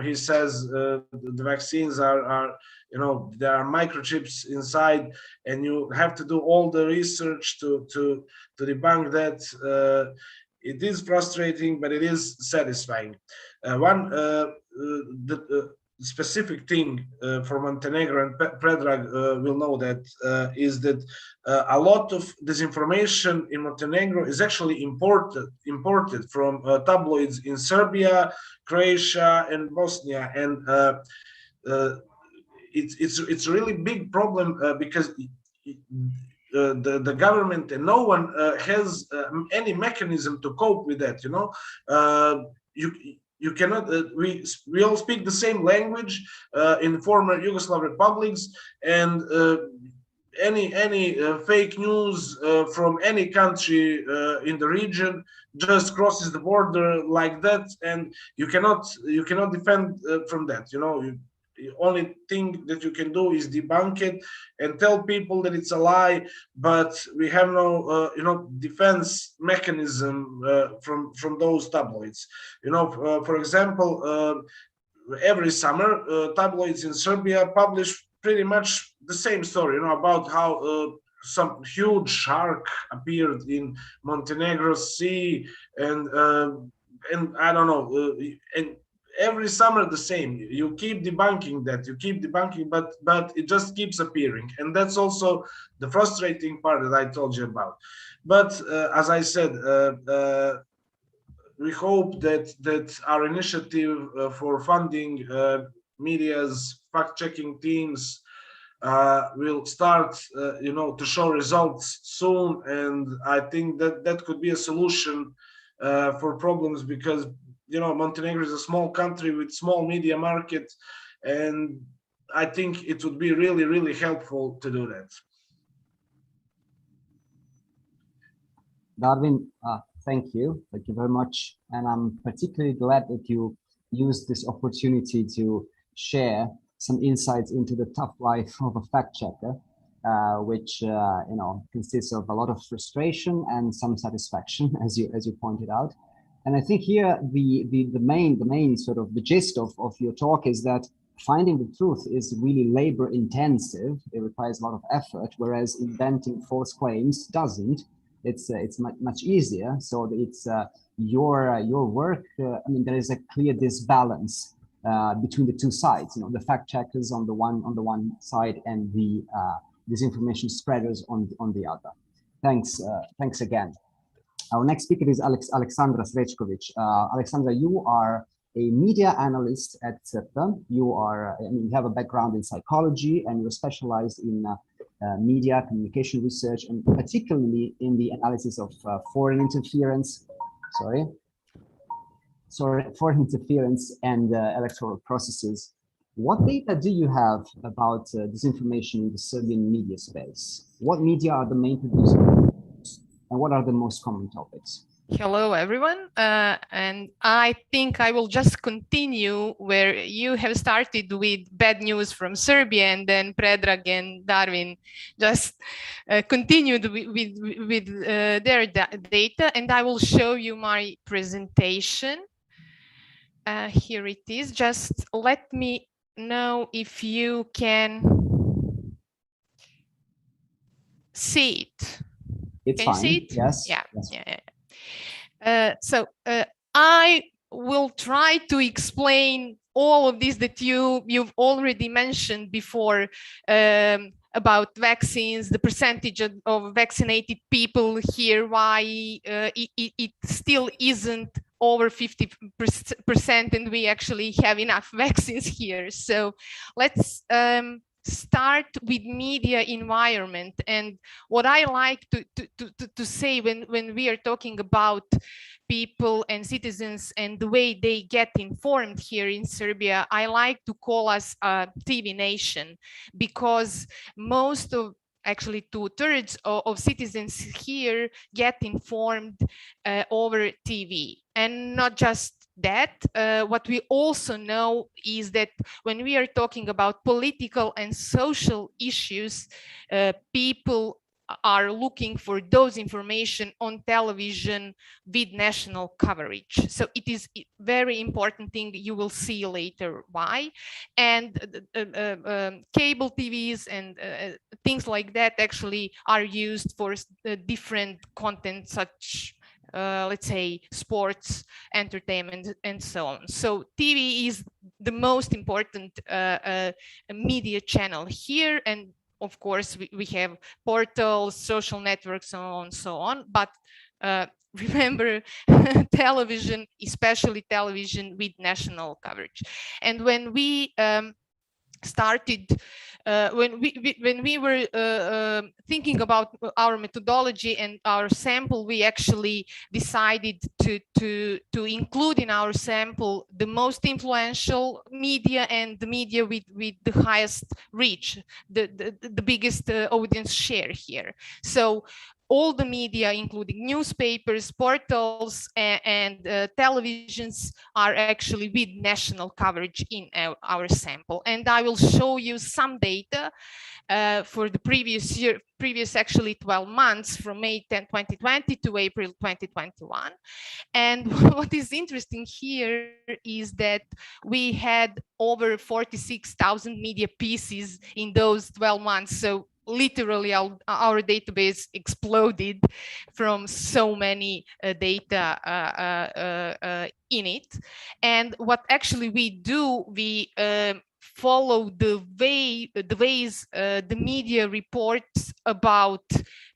Speaker 15: He says the vaccines are there are microchips inside, and you have to do all the research to debunk that. It is frustrating, but it is satisfying. The specific thing for Montenegro, and Predrag will know that, is that a lot of disinformation in Montenegro is actually imported from tabloids in Serbia, Croatia, and Bosnia, and it's a really big problem because the government, and no one has any mechanism to cope with that. You cannot. We all speak the same language in former Yugoslav republics, and any fake news from any country in the region just crosses the border like that, and you cannot defend from that. The only thing that you can do is debunk it and tell people that it's a lie, but we have no defense mechanism from those tabloids. For example, every summer tabloids in Serbia publish pretty much the same story, about how some huge shark appeared in Montenegro's sea, and I don't know, and every summer the same. You keep debunking that, but it just keeps appearing, and that's also the frustrating part that I told you about. But as I said, we hope that our initiative for funding media's fact-checking teams will start, to show results soon, and I think that could be a solution for problems, because Montenegro is a small country with small media market, and I think it would be really, really helpful to do that.
Speaker 10: Darwin, thank you very much, and I'm particularly glad that you used this opportunity to share some insights into the tough life of a fact checker, which consists of a lot of frustration and some satisfaction, as you pointed out. And I think here the main sort of the gist of your talk is that finding the truth is really labor intensive. It requires a lot of effort, whereas inventing false claims doesn't. It's much easier. So it's your work. I mean, there is a clear disbalance between the two sides. The fact checkers on the one side and the disinformation spreaders on the other. Thanks again. Our next speaker is Alexandra Srečković. Alexandra, you are a media analyst at CERTA. You have a background in psychology, and you're specialized in media communication research, and particularly in the analysis of foreign interference. Foreign interference and electoral processes. What data do you have about disinformation in the Serbian media space? What media are the main producers, and what are the most common topics?
Speaker 16: Hello, everyone. And I think I will just continue where you have started with bad news from Serbia, and then Predrag and Darwin just continued with their data. And I will show you my presentation. Here it is. Just let me know if you can see it.
Speaker 10: It's
Speaker 16: can
Speaker 10: fine.
Speaker 16: You see it?
Speaker 10: Yes.
Speaker 16: Yeah.
Speaker 10: Yes.
Speaker 16: Yeah. So I will try to explain all of this that you've already mentioned before about vaccines, the percentage of vaccinated people here, why it still isn't over 50%, and we actually have enough vaccines here. So let's start with media environment. And what I like to say when we are talking about people and citizens and the way they get informed here in Serbia, I like to call us a TV nation, because most of actually 2/3 of citizens here get informed over TV. And not just that, what we also know is that when we are talking about political and social issues, people are looking for those information on television with national coverage. So it is a very important thing. You will see later why. And cable TVs and things like that actually are used for different content, such let's say sports, entertainment, and so on. So TV is the most important media channel here. And of course, we have portals, social networks, so on. But remember, television, especially television with national coverage. And when we started when we were thinking about our methodology and our sample. We actually decided to include in our sample the most influential media and the media with the highest reach, the biggest audience share here. So all the media, including newspapers, portals, and televisions, are actually with national coverage in our sample. And I will show you some data for the previous actually 12 months, from May 10, 2020 to April 2021. And what is interesting here is that we had over 46,000 media pieces in those 12 months. So literally our database exploded from so many data in it. And what actually we do, we follow the ways the media reports about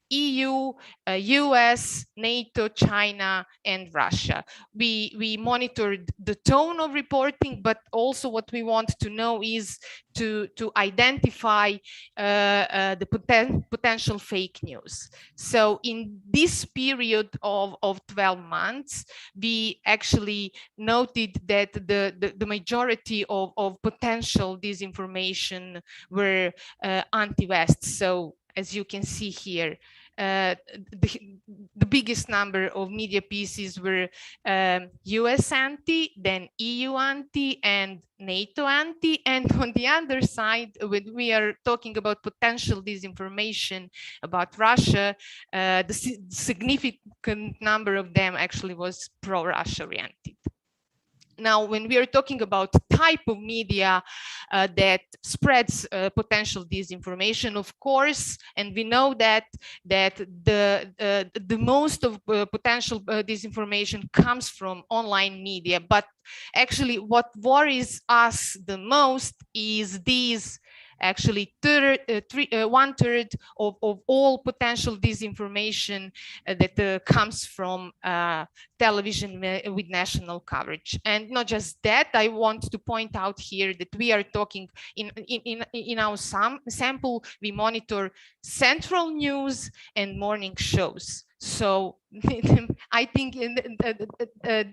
Speaker 16: EU, US, NATO, China, and Russia. We monitored the tone of reporting, but also what we want to know is to identify the potential fake news. So in this period of 12 months, we actually noted that the majority of potential disinformation were anti-West. So as you can see here, the biggest number of media pieces were US anti, then EU anti, and NATO anti. And on the other side, when we are talking about potential disinformation about Russia, the significant number of them actually was pro-Russia oriented. Now, when we are talking about type of media that spreads potential disinformation, of course, and we know that the most of potential disinformation comes from online media, but actually what worries us the most is these actually 1/3 of all potential disinformation that comes from television with national coverage. And not just that, I want to point out here that we are talking in our sample, we monitor central news and morning shows. So I think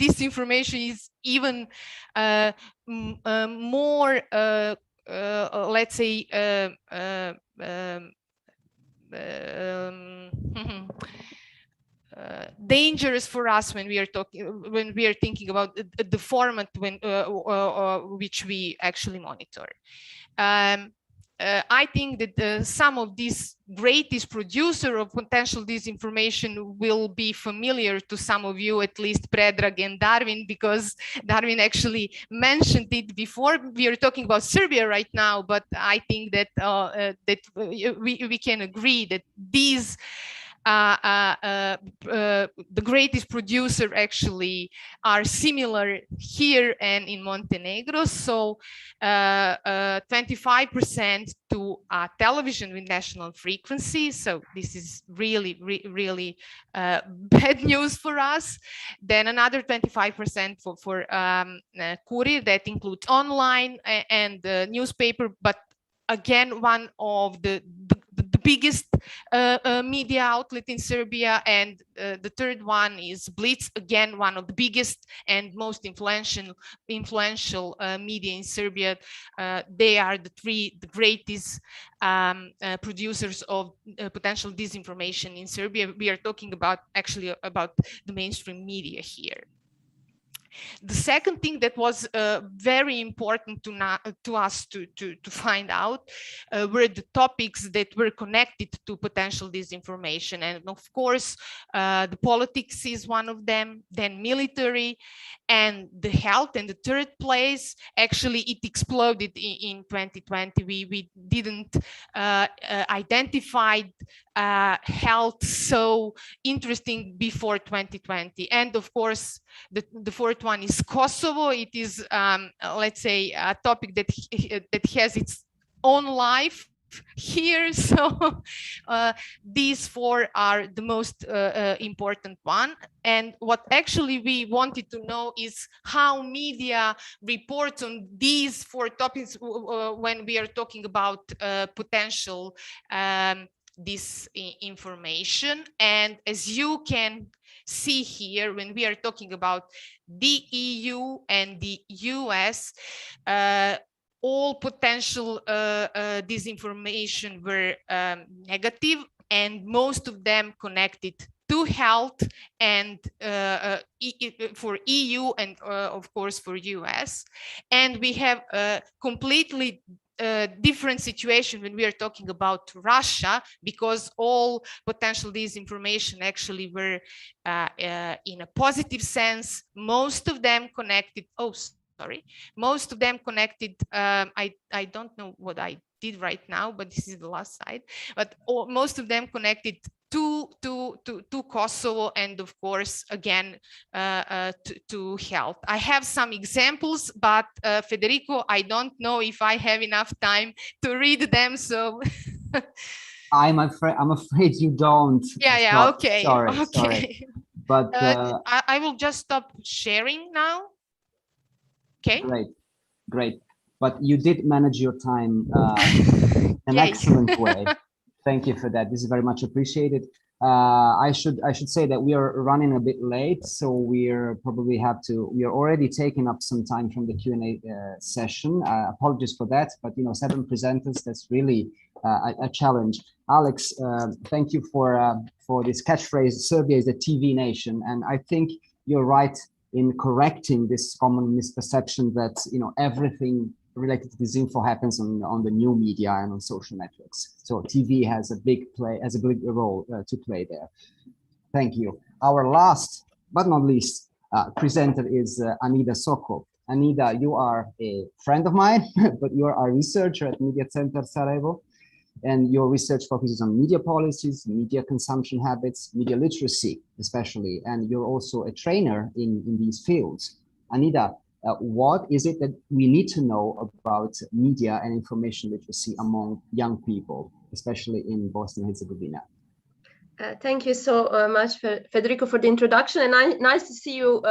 Speaker 16: this information is even more let's say dangerous for us when we are thinking about the format which we actually monitor. I think that some of these greatest producer of potential disinformation will be familiar to some of you, at least Predrag and Darwin, because Darwin actually mentioned it before. We are talking about Serbia right now, but I think that we can agree that these the greatest producer actually are similar here and in Montenegro. So 25% to television with national frequency. So this is really bad news for us. Then another 25% for Kurir, that includes online and newspaper, but again, one of the biggest media outlet in Serbia, and the third one is Blitz, again one of the biggest and most influential media in Serbia. They are the greatest producers of potential disinformation in Serbia. We are talking about actually about the mainstream media here. The second thing that was very important to us to find out were the topics that were connected to potential disinformation. And of course, the politics is one of them, then military, and the health. And the third place, actually, it exploded in 2020. We didn't identify health so interesting before 2020. And of course, the fourth one is Kosovo. It is, let's say, a topic that has its own life here. So these four are the most important one. And what actually we wanted to know is how media reports on these four topics when we are talking about potential disinformation. And as you can see here, when we are talking about the EU and the US, all potential disinformation were negative, and most of them connected to health and for EU and of course for US. And we have a completely different situation when we are talking about Russia, because all potential disinformation actually were in a positive sense, most of them connected, most of them connected, I don't know what I did right now, but this is the last slide, but most of them connected to Kosovo, and of course again to health. I have some examples, but Federico, I don't know if I have enough time to read them, so
Speaker 10: I'm afraid you don't.
Speaker 16: Yeah, okay.
Speaker 10: Sorry. But
Speaker 16: I will just stop sharing now. Okay.
Speaker 10: Great. But you did manage your time in an excellent way. Thank you for that. This is very much appreciated. I should say that we are running a bit late, so we are already taking up some time from the Q&A session. Apologies for that, but 7 presenters, that's really a challenge. Alex, thank you for this catchphrase, Serbia is a TV nation, and I think you're right in correcting this common misperception that everything related to disinfo happens on the new media and on social networks. So TV has a big role to play there. Thank you. Our last but not least presenter is Anida Sokol. Anida, you are a friend of mine, but you are a researcher at Media Center Sarajevo, and your research focuses on media policies, media consumption habits, media literacy especially, and you're also a trainer in these fields. Anida, what is it that we need to know about media and information literacy among young people, especially in Bosnia and Herzegovina?
Speaker 17: Thank you so much, Federico, for the introduction, and nice to see you,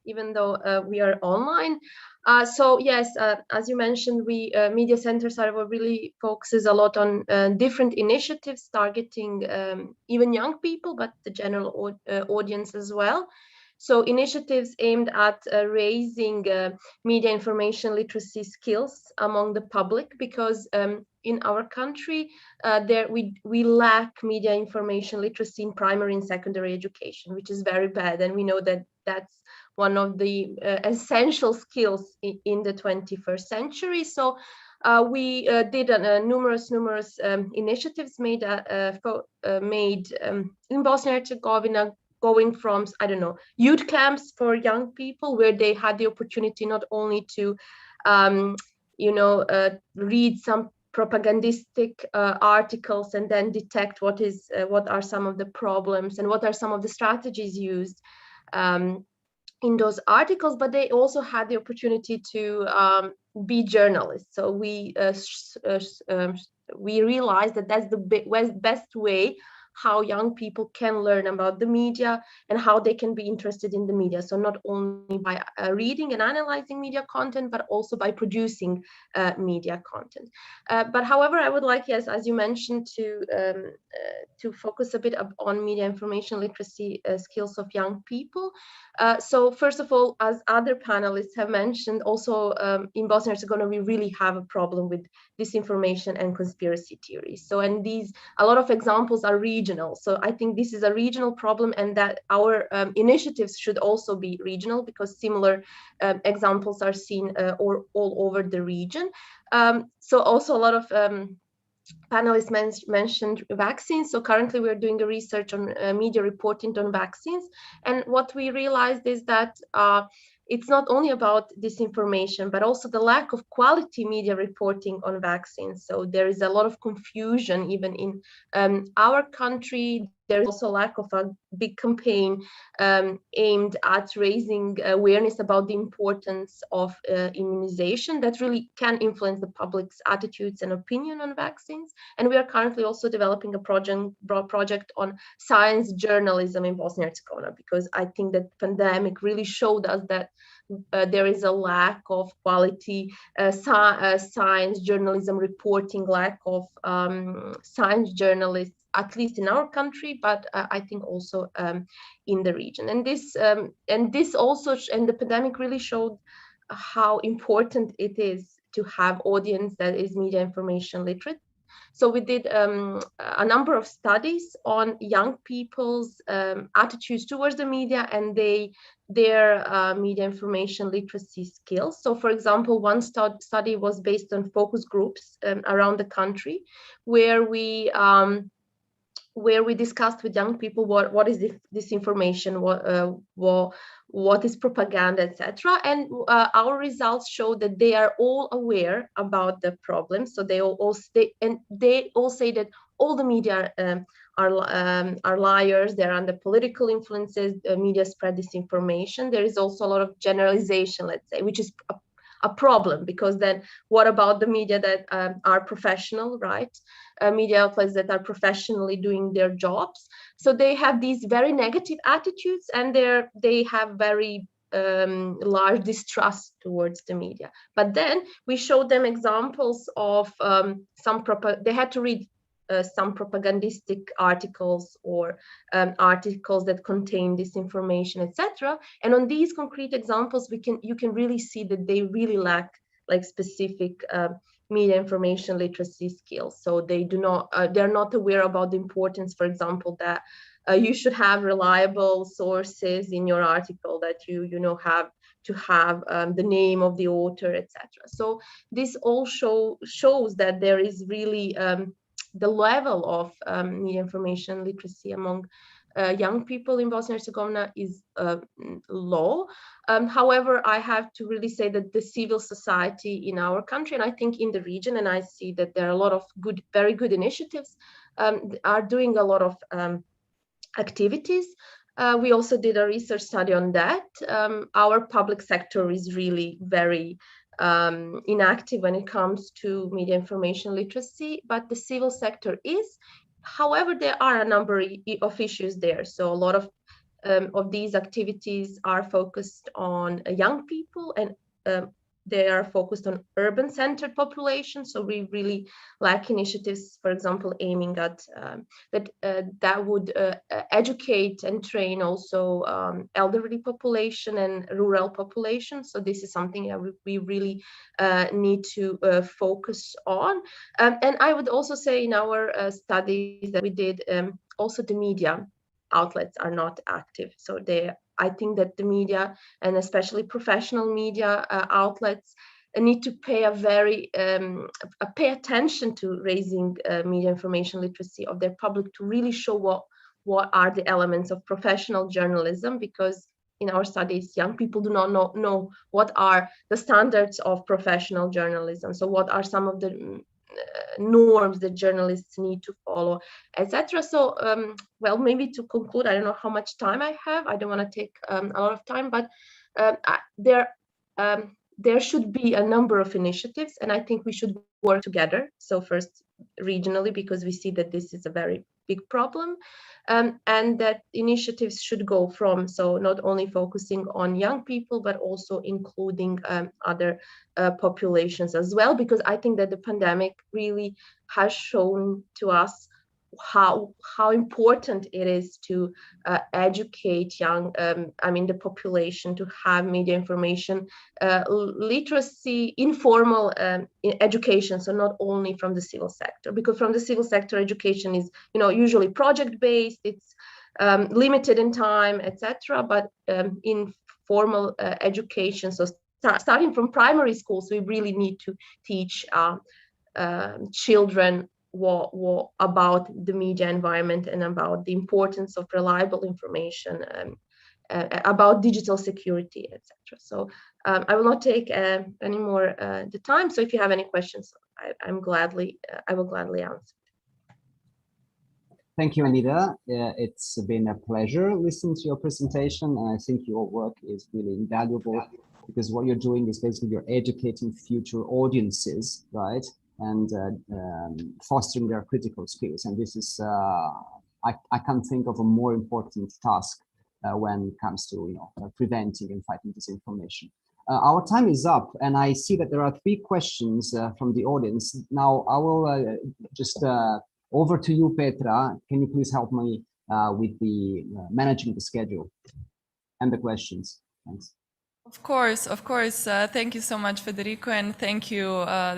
Speaker 17: even though we are online. So yes, as you mentioned, we Media Center Sarajevo really focuses a lot on different initiatives targeting even young people, but the general audience as well. So initiatives aimed at raising media information literacy skills among the public, because in our country, we lack media information literacy in primary and secondary education, which is very bad. And we know that that's one of the essential skills in the 21st century. So we did numerous initiatives made in Bosnia and Herzegovina, going from, I don't know, youth camps for young people, where they had the opportunity not only to, read some propagandistic articles and then detect what are some of the problems and what are some of the strategies used in those articles, but they also had the opportunity to be journalists. So we realized that that's the best way how young people can learn about the media and how they can be interested in the media. So not only by reading and analyzing media content, but also by producing media content. But however, I would like, yes, as you mentioned, to focus a bit on media information literacy skills of young people. So first of all, as other panelists have mentioned, also in Bosnia and Herzegovina, we really have a problem with disinformation and conspiracy theories. So, and a lot of examples are regional. So I think this is a regional problem, and that our initiatives should also be regional, because similar examples are seen all over the region. So also a lot of panelists mentioned vaccines. So currently we're doing a research on media reporting on vaccines. And what we realized is that it's not only about disinformation, but also the lack of quality media reporting on vaccines. So there is a lot of confusion even in our country. there's also lack of a big campaign aimed at raising awareness about the importance of immunization that really can influence the public's attitudes and opinion on vaccines. And we are currently also developing a project on science journalism in Bosnia and Herzegovina, because I think that the pandemic really showed us that there is a lack of quality science journalism reporting, lack of science journalists, at least in our country, but I think also in the region. And this also, and the pandemic really showed how important it is to have audience that is media information literate. So we did a number of studies on young people's attitudes towards the media and their media information literacy skills. So for example, one study was based on focus groups around the country, where we discussed with young people what is disinformation, what is propaganda, etc. And our results show that they are all aware about the problem. So they all say that all the media are liars. They're under political influences. Media spread disinformation. There is also a lot of generalization, let's say, which is a problem, because then what about the media that are professional, right? Media outlets that are professionally doing their jobs. So they have these very negative attitudes, and they have very large distrust towards the media. But then we showed them examples of they had to read some propagandistic articles or articles that contain disinformation, etc. And on these concrete examples, you can really see that they really lack like specific media information literacy skills. So they're not aware about the importance, for example, that you should have reliable sources in your article, that you have to have the name of the author, etc. So this all shows that there is really the level of media information literacy among young people in Bosnia and Herzegovina is low. However, I have to really say that the civil society in our country, and I think in the region, and I see that there are a lot of very good initiatives, are doing a lot of activities. We also did a research study on that. Our public sector is really very inactive when it comes to media information literacy, but the civil sector is. However, there are a number of issues there. So a lot of these activities are focused on young people, and they are focused on urban-centered population. So we really lack initiatives, for example, aiming at that would educate and train also elderly population and rural population. So this is something that we really need to focus on. And I would also say in our studies that we did, also the media outlets are not active. So I think that the media, and especially professional media outlets, need to pay pay attention to raising media information literacy of their public, to really show what are the elements of professional journalism, because in our studies, young people do not know what are the standards of professional journalism. So what are some of the norms that journalists need to follow, etc. So, well, maybe to conclude, I don't know how much time I have. I don't want to take a lot of time, but there should be a number of initiatives, and I think we should work together. So first, regionally, because we see that this is a very big problem, and that initiatives should go from, so not only focusing on young people, but also including other populations as well, because I think that the pandemic really has shown to us how important it is to educate the population to have media information literacy, informal education. So not only from the civil sector, because from the civil sector, education is usually project based, it's limited in time, etc. But in formal education, so starting from primary schools, we really need to teach children what about the media environment and about the importance of reliable information, about digital security, etc. So I will not take any more the time. So if you have any questions, I will gladly answer.
Speaker 10: Thank you, Anita. It's been a pleasure listening to your presentation, and I think your work is really invaluable because what you're doing is basically you're educating future audiences, right, and fostering their critical skills. And this is, I can't think of a more important task when it comes to preventing and fighting disinformation. Our time is up, and I see that there are 3 questions from the audience. Now, I will just over to you, Petra. Can you please help me with the managing the schedule and the questions? Thanks.
Speaker 1: Of course. Thank you so much, Federico, and thank you,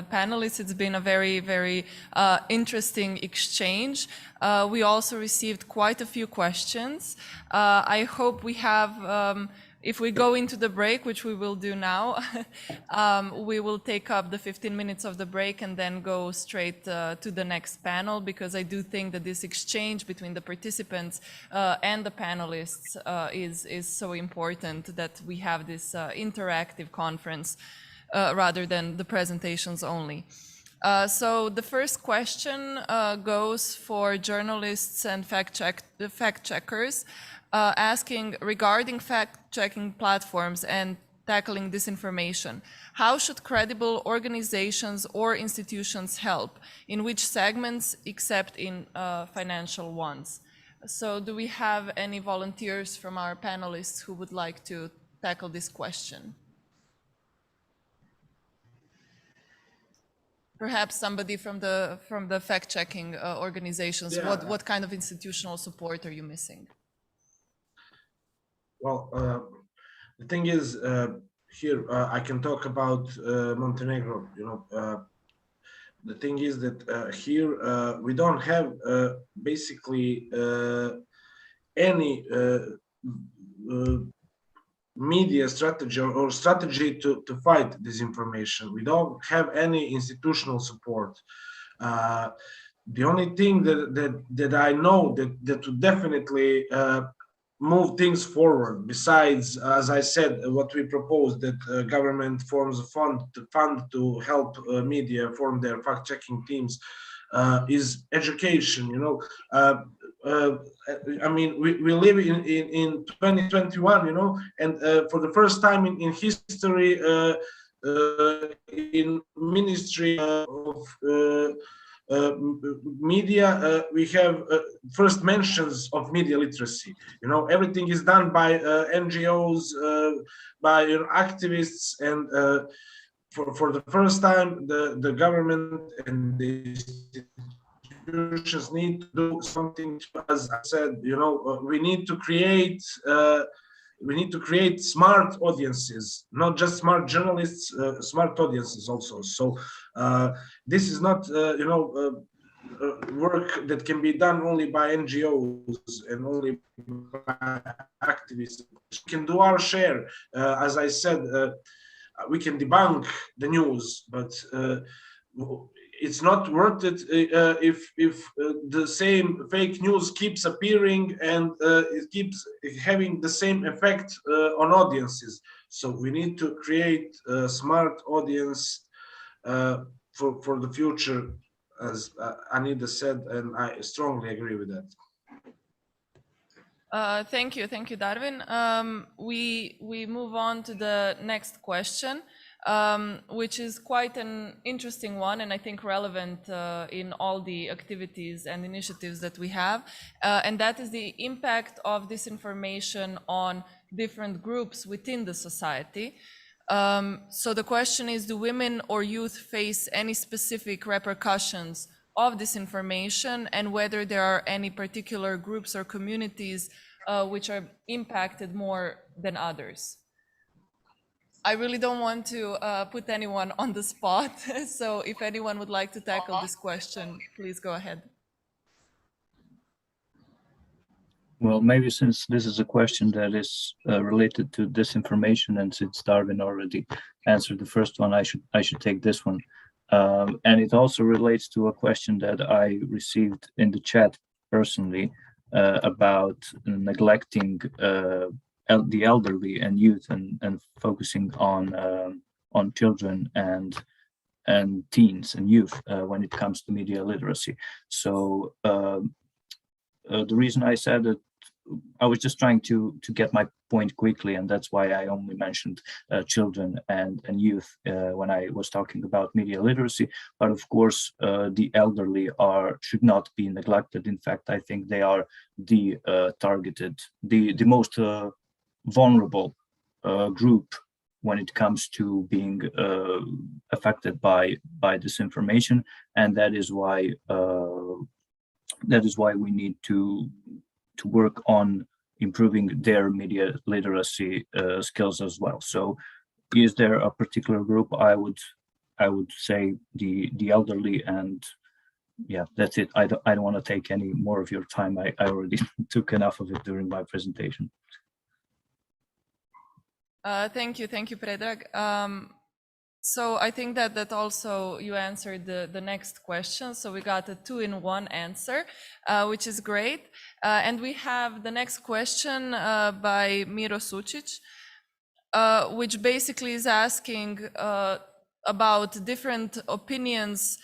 Speaker 1: the panelists. It's been a very, very interesting exchange. We also received quite a few questions. I hope we have, if we go into the break, which we will do now, we will take up the 15 minutes of the break and then go straight to the next panel, because I do think that this exchange between the participants and the panelists is so important that we have this interactive conference rather than the presentations only. So the first question goes for journalists and fact checkers. Asking regarding fact-checking platforms and tackling disinformation, how should credible organizations or institutions help? In which segments, except in financial ones? So do we have any volunteers from our panelists who would like to tackle this question? Perhaps somebody from the fact-checking organizations.
Speaker 15: Yeah.
Speaker 1: What kind of institutional support are you missing?
Speaker 15: Well, the thing is, here I can talk about Montenegro. The thing is that here we don't have basically any media strategy or strategy to fight disinformation. We don't have any institutional support. The only thing that I know that would definitely move things forward, besides, as I said, what we proposed, that government forms a fund to help media form their fact-checking teams, is education. I mean, we live in 2021, and for the first time in history, in Ministry of media, we have first mentions of media literacy. Everything is done by NGOs, by activists, and for the first time, the government and the institutions need to do something. As I said, we need to create. We need to create smart audiences, not just smart journalists, smart audiences also. So this is not, work that can be done only by NGOs and only by activists. We can do our share. As I said, we can debunk the news, but it's not worth it if the same fake news keeps appearing and it keeps having the same effect on audiences. So we need to create a smart audience for the future, as Anita said, and I strongly agree with that.
Speaker 1: Thank you, Darwin. We move on to the next question, which is quite an interesting one, and I think relevant in all the activities and initiatives that we have, and that is the impact of disinformation on different groups within the society. So the question is, do women or youth face any specific repercussions of disinformation, and whether there are any particular groups or communities which are impacted more than others? I really don't want to put anyone on the spot, so if anyone would like to tackle this question, please go ahead.
Speaker 14: Well, maybe since this is a question that is related to disinformation, and since Darwin already answered the first one, I should take this one. And it also relates to a question that I received in the chat personally about neglecting the elderly and youth, and focusing on children and teens and youth when it comes to media literacy. So the reason I said that, I was just trying to get my point quickly, and that's why I only mentioned children and youth when I was talking about media literacy. But of course, the elderly should not be neglected. In fact, I think they are the targeted, the most vulnerable group when it comes to being affected by disinformation, and that is why we need to work on improving their media literacy skills as well. So, is there a particular group? I would say the elderly, and yeah, that's it. I don't want to take any more of your time. I already took enough of it during my presentation.
Speaker 1: Thank you, Predrag. So I think that also you answered the next question. So we got a 2-in-1 answer, which is great. And we have the next question by Miro Sucic, which basically is asking about different opinions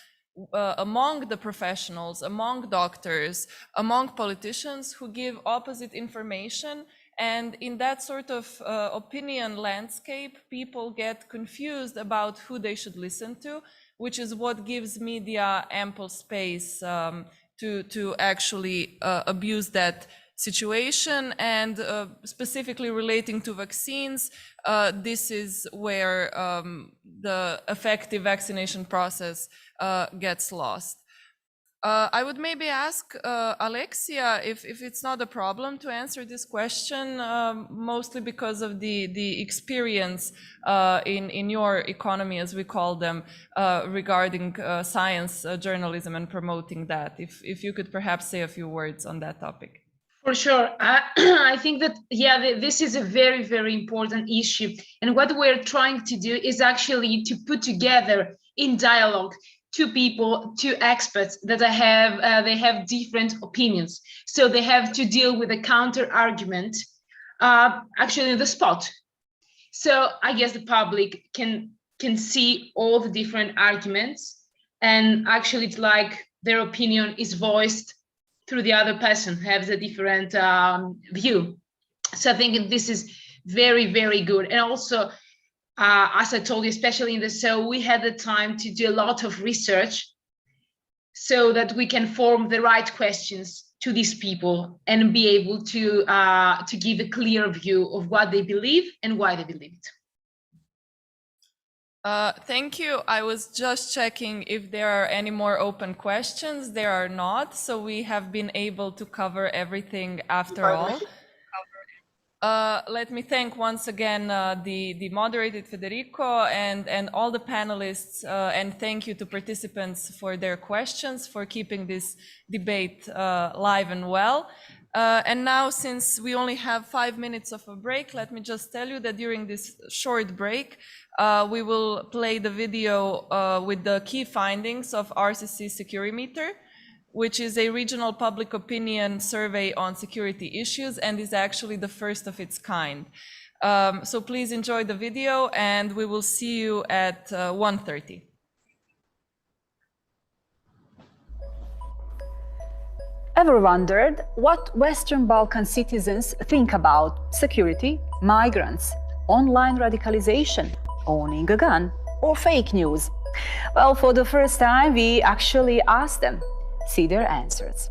Speaker 1: among the professionals, among doctors, among politicians who give opposite information. And in that sort of opinion landscape, people get confused about who they should listen to, which is what gives media ample space to actually abuse that situation. And specifically relating to vaccines, this is where the effective vaccination process gets lost. I would maybe ask Alexia if it's not a problem to answer this question, mostly because of the experience in your economy, as we call them, regarding science journalism and promoting that. If you could perhaps say a few words on that topic.
Speaker 11: For sure. I think that, yeah, this is a very, very important issue. And what we're trying to do is actually to put together in dialogue two experts that they have different opinions. So they have to deal with a counter argument actually on the spot. So I guess the public can see all the different arguments, and actually it's like their opinion is voiced through the other person, has a different view. So I think this is very, very good. And also, as I told you, especially in the show, we had the time to do a lot of research so that we can form the right questions to these people and be able to give a clear view of what they believe and why they believe it.
Speaker 1: Thank you. I was just checking if there are any more open questions. There are not, so we have been able to cover everything after all. Let me thank once again the moderator Federico and all the panelists, and thank you to participants for their questions, for keeping this debate live and well. And now, since we only have 5 minutes of a break, let me just tell you that during this short break, we will play the video with the key findings of RCC Securimeter, which is a regional public opinion survey on security issues and is actually the first of its kind. So please enjoy the video, and we will see you at 1:30.
Speaker 18: Ever wondered what Western Balkan citizens think about security, migrants, online radicalization, owning a gun, or fake news? Well, for the first time, we actually asked them. See their answers.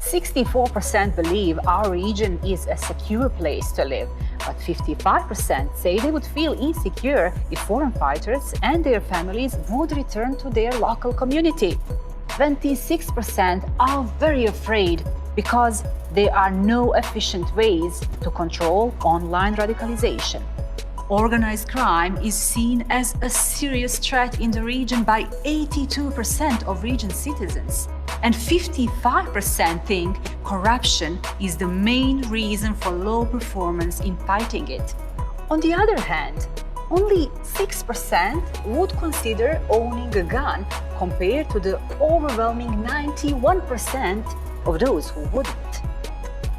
Speaker 18: 64% believe our region is a secure place to live, but 55% say they would feel insecure if foreign fighters and their families would return to their local community. 26% are very afraid because there are no efficient ways to control online radicalization. Organized crime is seen as a serious threat in the region by 82% of region citizens, and 55% think corruption is the main reason for low performance in fighting it. On the other hand, only 6% would consider owning a gun, compared to the overwhelming 91% of those who wouldn't.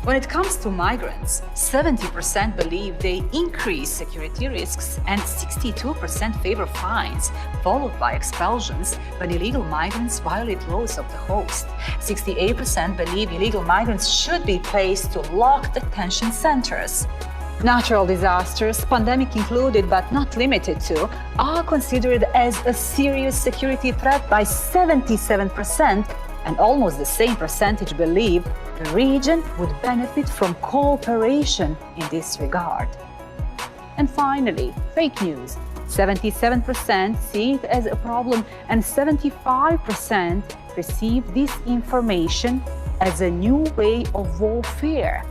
Speaker 18: When it comes to migrants, 70% believe they increase security risks and 62% favor fines, followed by expulsions when illegal migrants violate laws of the host. 68% believe illegal migrants should be placed to locked detention centers. Natural disasters, pandemic included but not limited to, are considered as a serious security threat by 77%, and almost the same percentage believe the region would benefit from cooperation in this regard. And finally, fake news. 77% see it as a problem and 75% perceive disinformation as a new way of warfare.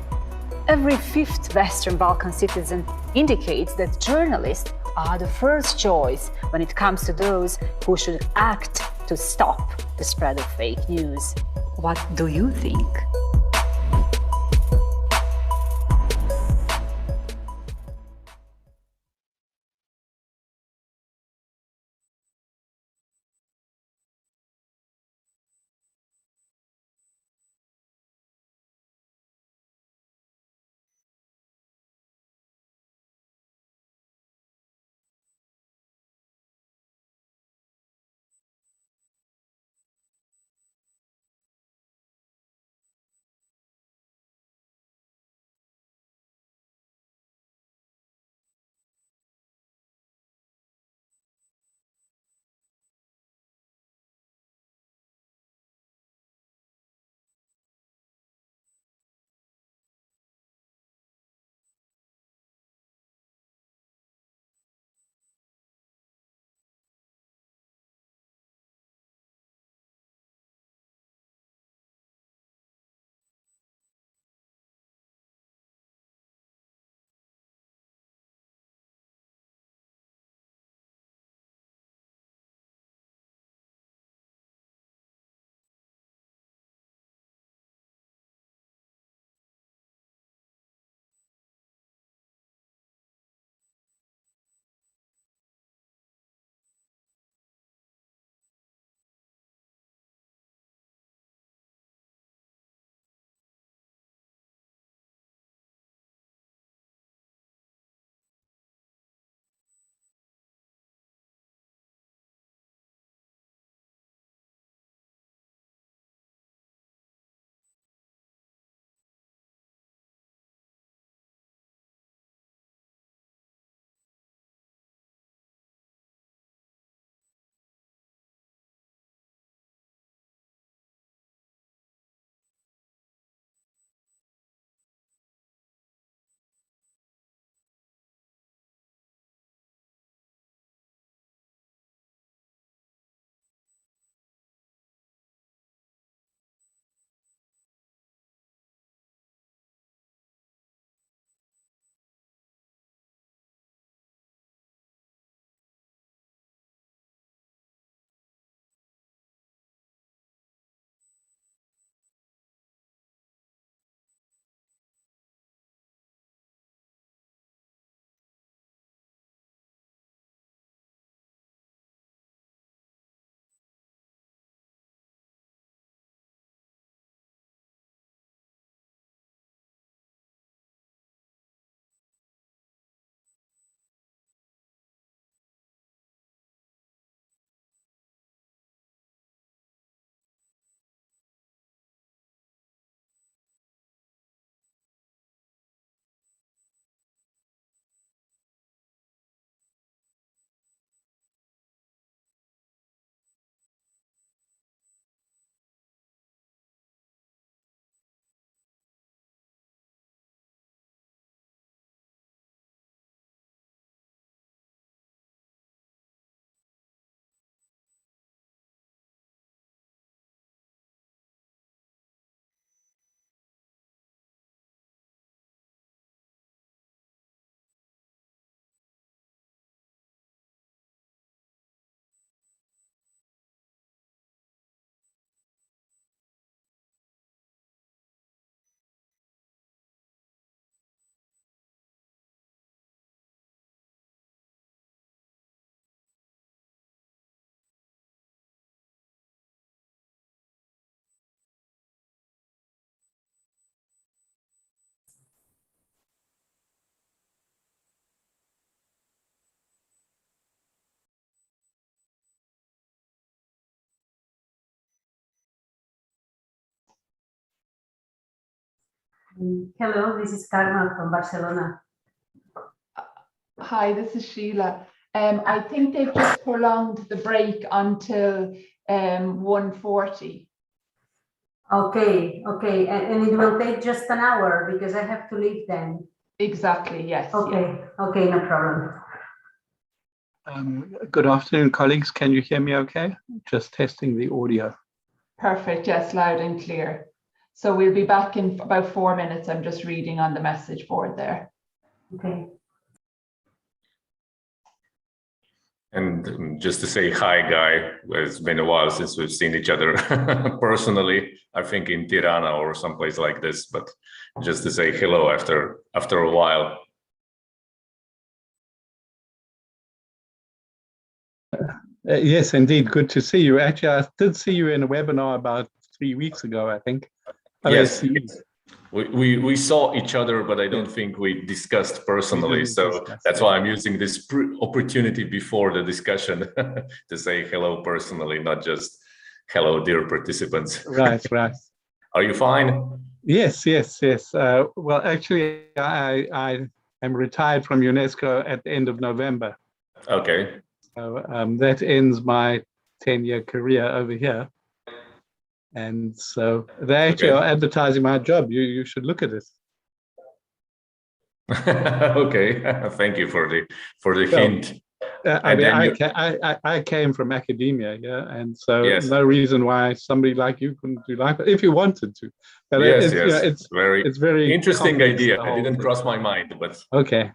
Speaker 18: Every fifth Western Balkan citizen indicates that journalists are the first choice when it comes to those who should act to stop the spread of fake news. What do you think?
Speaker 19: Hello, this is Karma from Barcelona.
Speaker 20: Hi, this is Sheila. I think they've just prolonged the break until 1:40.
Speaker 19: Okay, okay, and it will take just an hour because I have to leave then.
Speaker 20: Exactly, yes.
Speaker 19: Okay,
Speaker 20: yes.
Speaker 19: okay, no problem.
Speaker 21: Good afternoon, colleagues. Can you hear me okay? Just testing the audio.
Speaker 20: Perfect, yes, loud and clear. So we'll be back in about 4 minutes. I'm just reading on the message board there.
Speaker 19: Okay.
Speaker 22: And just to say hi, Guy. It's been a while since we've seen each other personally. I think in Tirana or someplace like this, but just to say hello after a while.
Speaker 21: Yes, indeed. Good to see you. Actually, I did see you in a webinar about 3 weeks ago, I think.
Speaker 22: Yes, we saw each other, but I don't think we discussed personally. So that's why I'm using this opportunity before the discussion to say hello personally, not just hello, dear participants.
Speaker 21: Right, right.
Speaker 22: Are you fine?
Speaker 21: Yes, yes, yes. Well, actually, I am retired from UNESCO at the end of November.
Speaker 22: Okay.
Speaker 21: So that ends my 10-year career over here. And so they actually are advertising my job. You should look at it.
Speaker 22: Okay, thank you for the hint.
Speaker 21: I came from academia, yeah, and so no reason why somebody like you couldn't do like that if you wanted to. But
Speaker 22: yes,
Speaker 21: it's,
Speaker 22: yes,
Speaker 21: you know, it's very
Speaker 22: interesting
Speaker 21: complex,
Speaker 22: idea. It didn't cross my mind, but
Speaker 21: okay.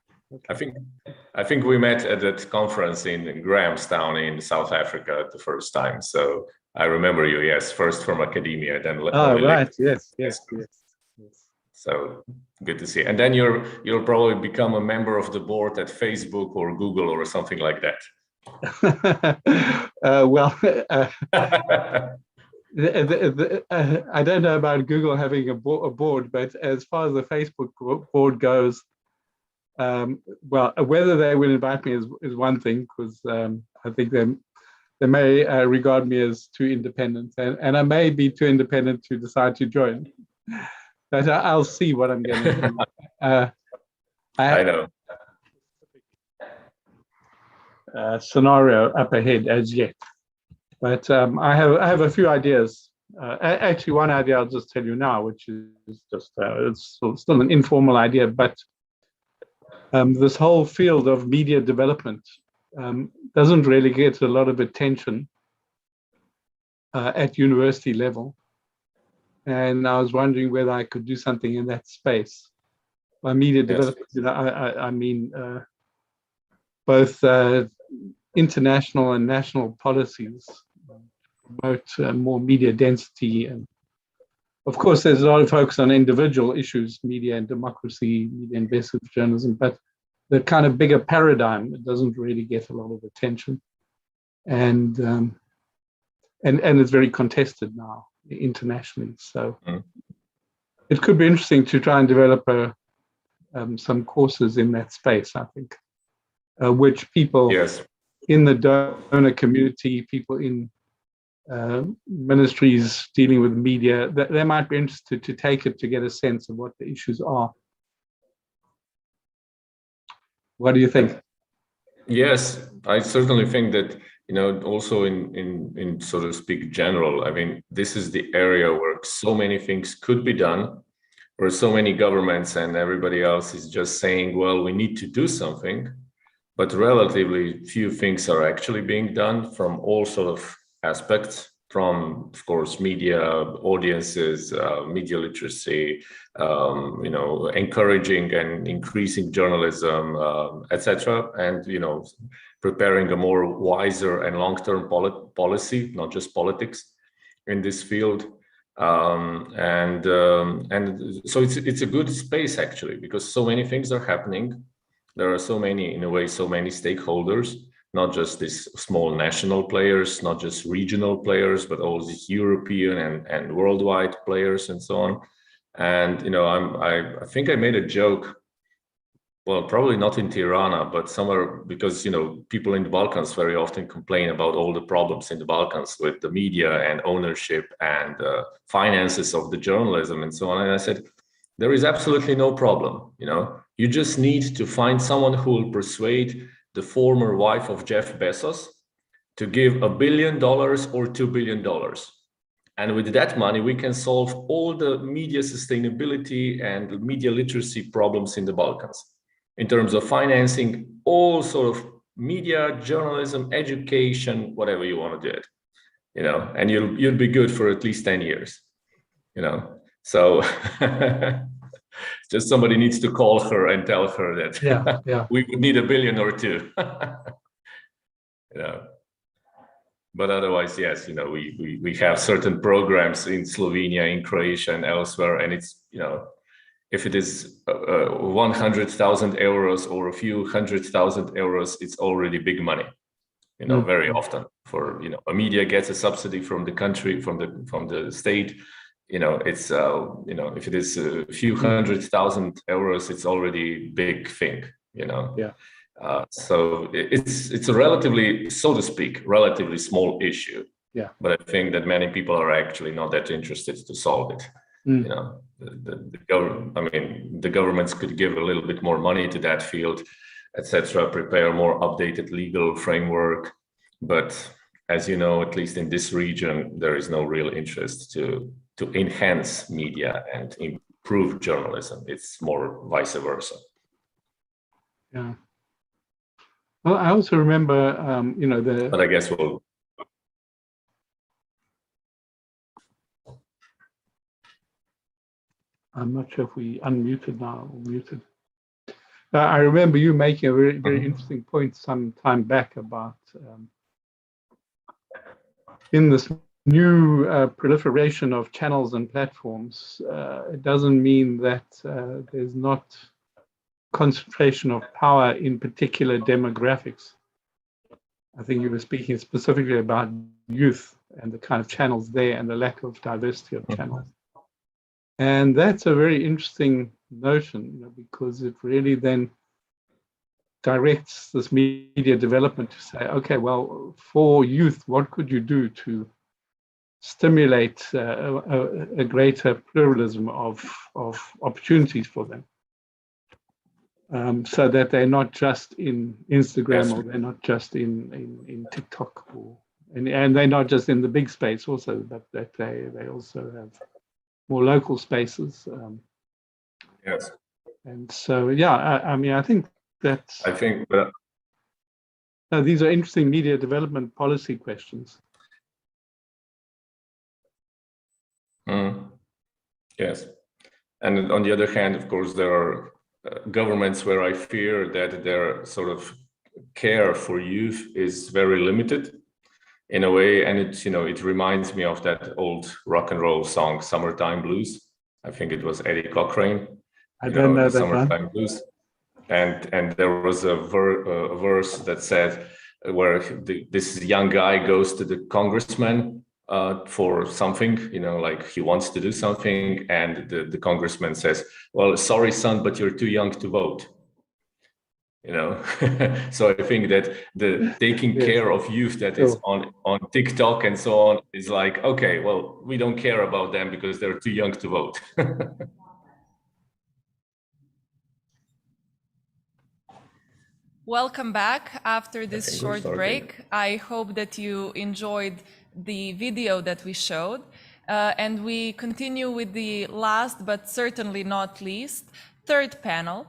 Speaker 22: I think we met at that conference in Grahamstown in South Africa the first time. So I remember you, yes, first from academia, then
Speaker 21: right, yes.
Speaker 22: So good to see. And then you'll probably become a member of the board at Facebook or Google or something like that.
Speaker 21: I don't know about Google having a board, but as far as the Facebook board goes, well, whether they will invite me is one thing, because I think they may regard me as too independent, and I may be too independent to decide to join. But I'll see what I'm going to do.
Speaker 22: I know.
Speaker 21: Scenario up ahead as yet, but I have a few ideas. Actually, one idea I'll just tell you now, which is just it's still an informal idea, but this whole field of media development doesn't really get a lot of attention at university level. And I was wondering whether I could do something in that space. By media development, you know, I mean both international and national policies, promote more media density. And of course, there's a lot of focus on individual issues, media and democracy, media investigative journalism, but the kind of bigger paradigm, it doesn't really get a lot of attention. And it's very contested now internationally. So it could be interesting to try and develop some courses in that space, I think, which people in the donor community, people in ministries dealing with media, they might be interested to take it to get a sense of what the issues are. What do you think?
Speaker 22: Yes, I certainly think that, you know, also in so to speak general, I mean, this is the area where so many things could be done, where so many governments and everybody else is just saying, well, we need to do something, but relatively few things are actually being done from all sort of aspects, from, of course, media, audiences, media literacy, you know, encouraging and increasing journalism, etc., and, you know, preparing a more wiser and long-term policy, not just politics, in this field. And so it's a good space actually, because so many things are happening. There are so many, in a way, so many stakeholders, not just these small national players, not just regional players, but all these European and worldwide players and so on. And, you know, I think I made a joke, well, probably not in Tirana, but somewhere, because, you know, people in the Balkans very often complain about all the problems in the Balkans with the media and ownership and finances of the journalism and so on. And I said, there is absolutely no problem. You just need to find someone who will persuade the former wife of Jeff Bezos to give $1 billion or $2 billion. And with that money, we can solve all the media sustainability and media literacy problems in the Balkans in terms of financing all sort of media, journalism, education, whatever you want to do it, and you'll be good for at least 10 years, So just somebody needs to call her and tell her that we would need $1 billion or $2 billion. But otherwise, yes, we have certain programs in Slovenia, in Croatia, and elsewhere, and it's if it is 100,000 euros or a few 100,000 euros, it's already big money. Very often for a media gets a subsidy from the country, from the state. It's if it is a few 100,000 euros, it's already big thing. So it's a relatively, so to speak, relatively small issue.
Speaker 21: Yeah.
Speaker 22: But I think that many people are actually not that interested to solve it. The governments could give a little bit more money to that field, etc., prepare more updated legal framework. But as you know, at least in this region, there is no real interest to enhance media and improve journalism. It's more vice versa.
Speaker 21: Yeah. Well, I also remember,
Speaker 22: But I guess
Speaker 21: I'm not sure if we unmuted now or muted. I remember you making a very, very interesting point some time back about in this new proliferation of channels and platforms, it doesn't mean that there's not concentration of power in particular demographics. I think you were speaking specifically about youth and the kind of channels there and the lack of diversity of channels. And that's a very interesting notion, because it really then directs this media development to say, okay, well, for youth, what could you do to stimulate a greater pluralism of opportunities for them? So that they're not just in Instagram, or they're not just in TikTok, and they're not just in the big space also, but that they also have more local spaces.
Speaker 22: Yes.
Speaker 21: And so, yeah, I think that's... these are interesting media development policy questions.
Speaker 22: Yes. And on the other hand, of course, there are governments where I fear that their sort of care for youth is very limited in a way, and it reminds me of that old rock and roll song, "Summertime Blues." I think it was Eddie Cochrane.
Speaker 21: I don't know that
Speaker 22: "Summertime
Speaker 21: one.
Speaker 22: Blues," and there was a verse that said where this young guy goes to the congressman for something, like he wants to do something, and the congressman says, "Well, sorry, son, but you're too young to vote." So I think that the taking care of youth that is on TikTok and so on is like, okay, well, we don't care about them because they're too young to vote.
Speaker 1: Welcome back after this short break. I hope that you enjoyed the video that we showed. And we continue with the last, but certainly not least, third panel,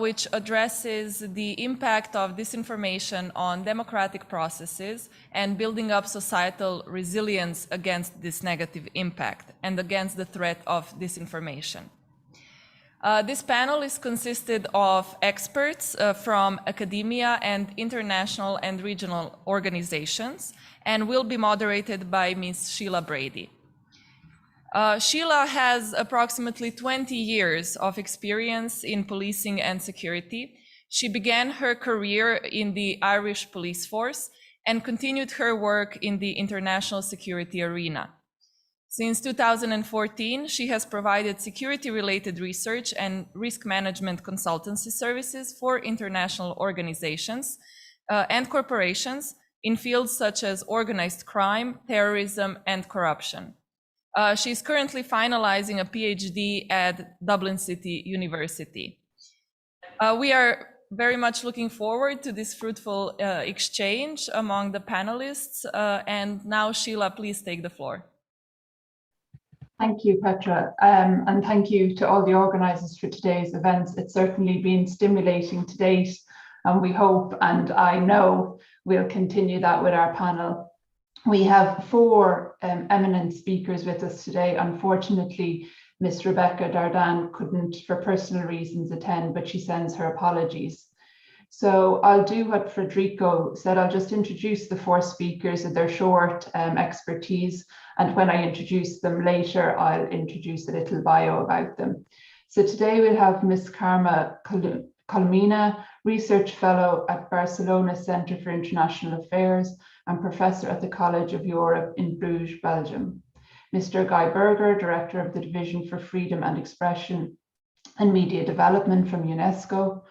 Speaker 1: which addresses the impact of disinformation on democratic processes and building up societal resilience against this negative impact and against the threat of disinformation. This panel is consisted of experts from academia and international and regional organizations, and will be moderated by Ms. Sheila Brady. Sheila has approximately 20 years of experience in policing and security. She began her career in the Irish police force and continued her work in the international security arena. Since 2014, she has provided security-related research and risk management consultancy services for international organizations and corporations in fields such as organized crime, terrorism, and corruption. She's currently finalizing a PhD at Dublin City University. We are very much looking forward to this fruitful exchange among the panelists. And now, Sheila, please take the floor.
Speaker 20: Thank you, Petra, and thank you to all the organisers for today's events. It's certainly been stimulating to date, and we hope, and I know, we'll continue that with our panel. We have four eminent speakers with us today. Unfortunately, Miss Rebecca Dardan couldn't, for personal reasons, attend, but she sends her apologies. So I'll do what Federico said. I'll just introduce the four speakers and their short expertise. And when I introduce them later, I'll introduce a little bio about them. So today we'll have Miss Carme Colomina, Research Fellow at Barcelona Centre for International Affairs and Professor at the College of Europe in Bruges, Belgium. Mr. Guy Berger, Director of the Division for Freedom and Expression and Media Development from UNESCO.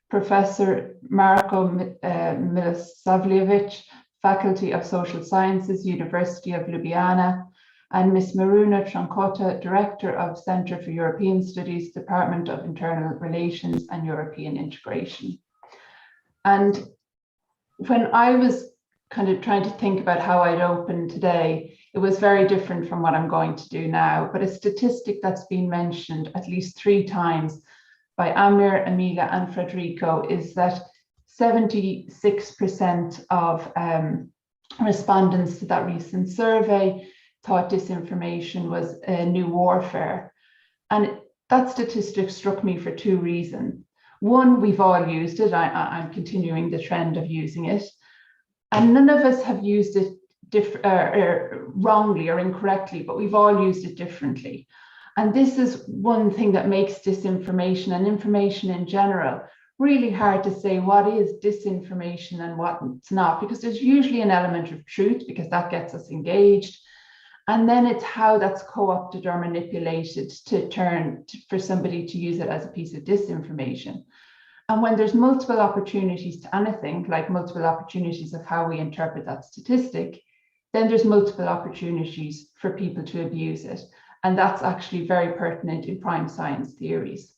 Speaker 20: Professor Marko Milosavljevic, Faculty of Social Sciences, University of Ljubljana, and Ms. Maruna Trancota, Director of Centre for European Studies, Department of Internal Relations and European Integration. And when I was kind of trying to think about how I'd open today, it was very different from what I'm going to do now, but a statistic that's been mentioned at least 3 times by Amir, Emilia, and Federico is that 76% of respondents to that recent survey thought disinformation was a new warfare. And that statistic struck me for 2 reasons. One, we've all used it. I'm continuing the trend of using it. And none of us have used it wrongly or incorrectly, but we've all used it differently. And this is one thing that makes disinformation and information in general really hard to say what is disinformation and what's not, because there's usually an element of truth because that gets us engaged. And then it's how that's co-opted or manipulated to turn for somebody to use it as a piece of disinformation. And when there's multiple opportunities to anything, like multiple opportunities of how we interpret that statistic, then there's multiple opportunities for people to abuse it. And that's actually very pertinent in prime science theories.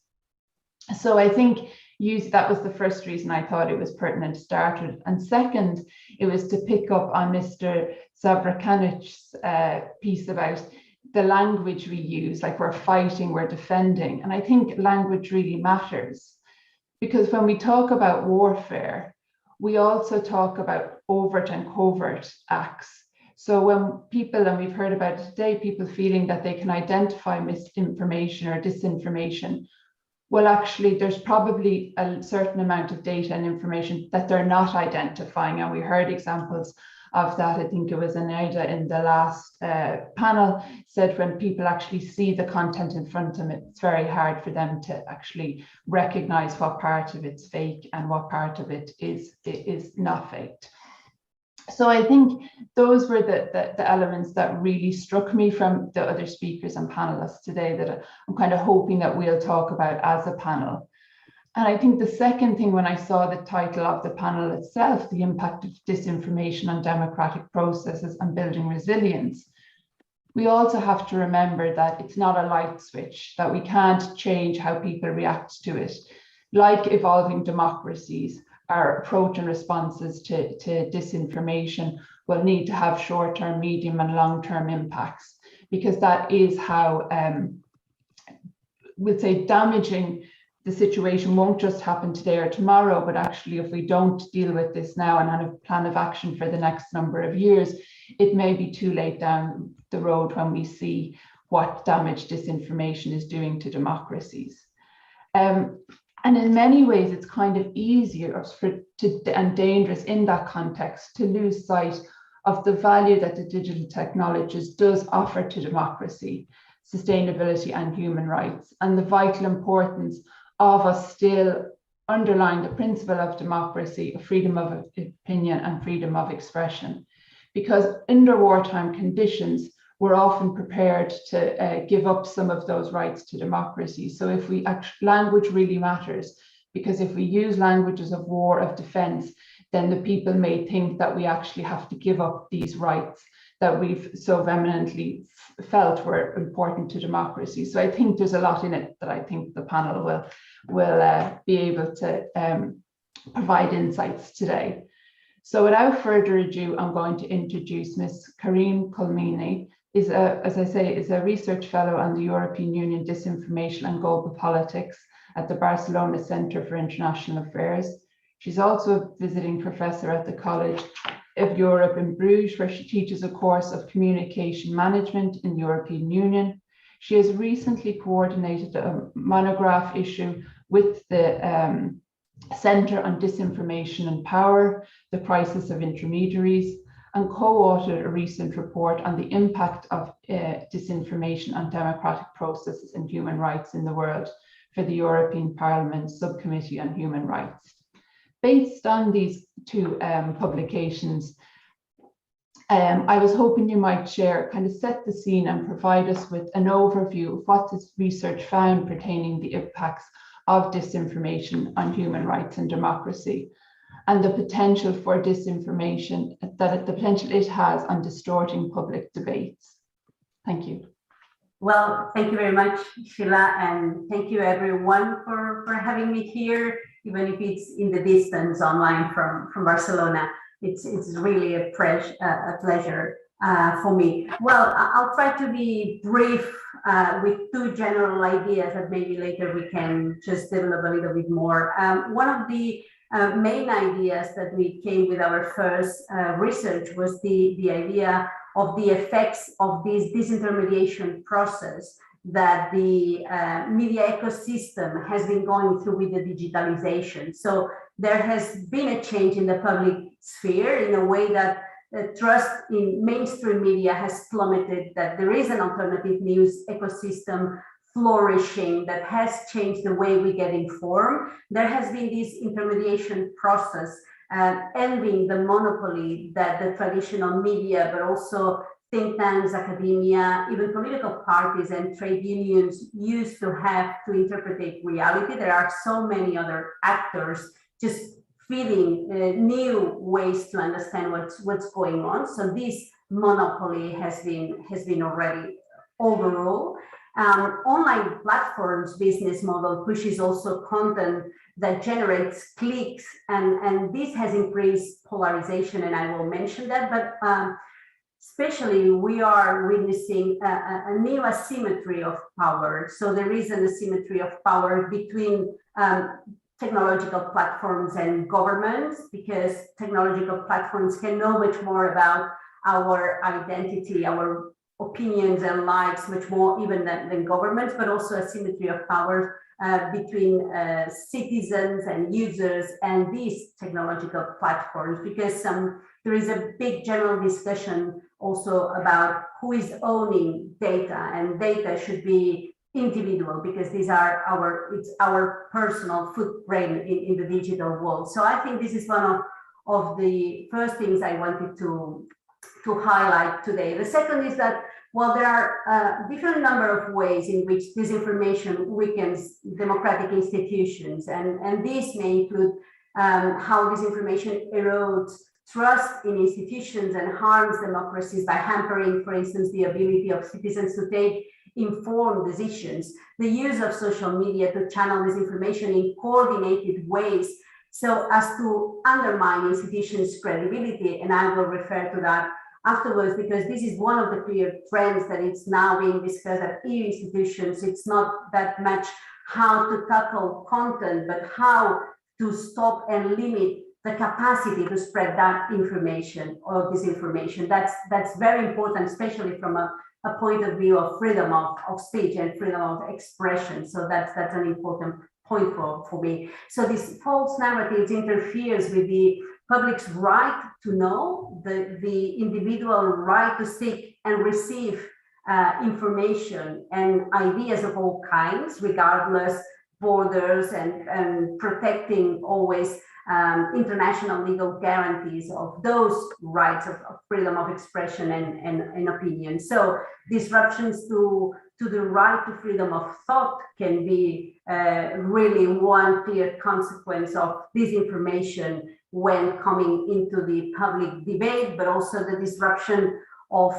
Speaker 20: So I think that was the first reason I thought it was pertinent to start with. And second, it was to pick up on Mr. Zavrakanic's piece about the language we use, like we're fighting, we're defending. And I think language really matters, because when we talk about warfare, we also talk about overt and covert acts. So when people, and we've heard about it today, people feeling that they can identify misinformation or disinformation, well, actually, there's probably a certain amount of data and information that they're not identifying. And we heard examples of that. I think it was Anaida in the last panel said when people actually see the content in front of them, it's very hard for them to actually recognize what part of it's fake and what part of it is not faked. So I think those were the elements that really struck me from the other speakers and panelists today that I'm kind of hoping that we'll talk about as a panel. And I think the second thing, when I saw the title of the panel itself, the impact of disinformation on democratic processes and building resilience, we also have to remember that it's not a light switch, that we can't change how people react to it. Like evolving democracies, our approach and responses to disinformation will need to have short-term, medium and long-term impacts, because that is how, we'll say, damaging the situation won't just happen today or tomorrow, but actually if we don't deal with this now and have a plan of action for the next number of years, it may be too late down the road when we see what damage disinformation is doing to democracies. And in many ways, it's kind of easier and dangerous in that context to lose sight of the value that the digital technologies does offer to democracy, sustainability and human rights, and the vital importance of us still underlying the principle of democracy, of freedom of opinion and freedom of expression. Because under wartime conditions, we're often prepared to give up some of those rights to democracy. So if we language really matters, because if we use languages of war, of defense, then the people may think that we actually have to give up these rights that we've so vehemently felt were important to democracy. So I think there's a lot in it that I think the panel will be able to provide insights today. So without further ado, I'm going to introduce Ms. Karim Kulmini, as I say, is a research fellow on the European Union Disinformation and Global Politics at the Barcelona Centre for International Affairs. She's also a visiting professor at the College of Europe in Bruges, where she teaches a course of communication management in the European Union. She has recently coordinated a monograph issue with the Centre on Disinformation and Power, the Crisis of Intermediaries, and co-authored a recent report on the impact of disinformation on democratic processes and human rights in the world for the European Parliament Subcommittee on Human Rights. Based on these two publications, I was hoping you might share, kind of set the scene and provide us with an overview of what this research found pertaining the impacts of disinformation on human rights and democracy, and the potential for disinformation, the potential it has on distorting public debates. Thank you.
Speaker 19: Well, thank you very much, Sheila, and thank you everyone for having me here, even if it's in the distance online from Barcelona. It's really a pleasure for me. Well, I'll try to be brief with two general ideas that maybe later we can just develop a little bit more. One of the main ideas that we came with our first research was the idea of the effects of this disintermediation process that the media ecosystem has been going through with the digitalization. So there has been a change in the public sphere in a way that trust in mainstream media has plummeted, that there is an alternative news ecosystem flourishing that has changed the way we get informed. There has been this intermediation process ending the monopoly that the traditional media, but also think tanks, academia, even political parties and trade unions used to have to interpret reality. There are so many other actors just feeding new ways to understand what's going on. So this monopoly has been already overall. Online platforms business model pushes also content that generates clicks, and this has increased polarization, and I will mention that, but especially we are witnessing a new asymmetry of power. So there is an asymmetry of power between technological platforms and governments, because technological platforms can know much more about our identity, our opinions and lives, much more even than governments, but also asymmetry of power between citizens and users and these technological platforms, because there is a big general discussion also about who is owning data, and data should be individual, because these are our personal footprint in the digital world. So I think this is one of the first things I wanted to highlight today. The second is that, well, there are a different number of ways in which disinformation weakens democratic institutions, and these may include how disinformation erodes trust in institutions and harms democracies by hampering, for instance, the ability of citizens to take informed decisions, the use of social media to channel disinformation in coordinated ways so as to undermine institutions' credibility, and I will refer to that afterwards, because this is one of the clear trends that it's now being discussed at EU institutions. It's not that much how to tackle content, but how to stop and limit the capacity to spread that information or disinformation. That's very important, especially from a point of view of freedom of speech and freedom of expression. So that's an important point for me. So this false narratives interferes with the public's right to know, the individual right to seek and receive information and ideas of all kinds, regardless borders, and protecting always international legal guarantees of those rights of freedom of expression and opinion. So disruptions to the right to freedom of thought can be really one clear consequence of disinformation when coming into the public debate, but also the disruption of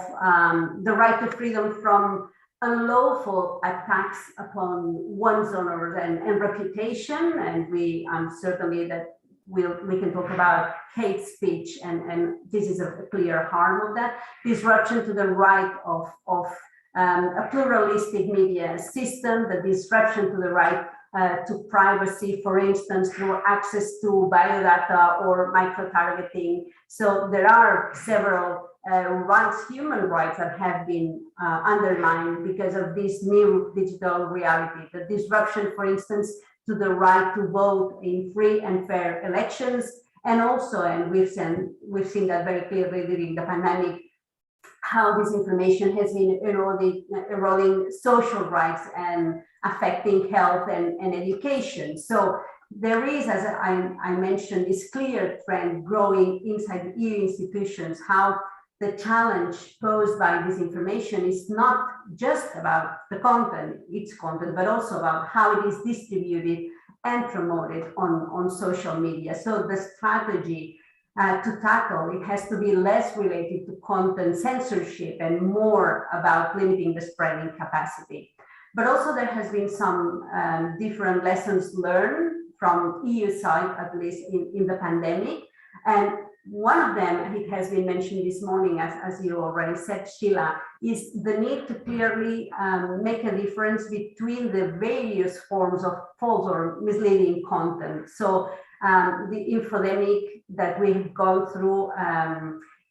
Speaker 19: the right to freedom from unlawful attacks upon one's honor and reputation. And I'm certainly that we can talk about hate speech, and this is a clear harm of that. Disruption to the right of a pluralistic media system, the disruption to the right to privacy, for instance, through access to biodata or micro-targeting. So there are several human rights that have been undermined because of this new digital reality. The disruption, for instance, to the right to vote in free and fair elections, and also, and we've seen that very clearly during the pandemic, how disinformation has been eroding social rights and affecting health and education. So there is, as I mentioned, this clear trend growing inside the EU institutions, how the challenge posed by disinformation is not just about the content, its content, but also about how it is distributed and promoted on social media. So the strategy to tackle it has to be less related to content censorship and more about limiting the spreading capacity. But also there has been some different lessons learned from EU side, at least in the pandemic. And one of them, it has been mentioned this morning, as you already said, Sheila, is the need to clearly make a difference between the various forms of false or misleading content. So the infodemic that we've gone through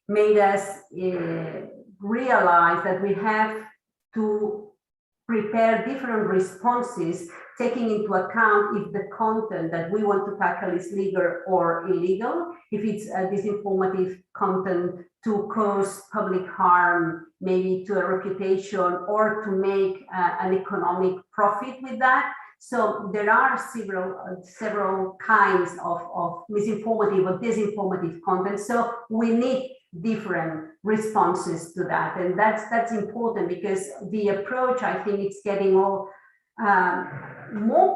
Speaker 19: made us realize that we have to prepare different responses, taking into account if the content that we want to tackle is legal or illegal, if it's a disinformative content to cause public harm, maybe to a reputation, or to make an economic profit with that. So there are several kinds of misinformative or disinformative content. So we need different responses to that, and that's important, because the approach, I think, it's getting more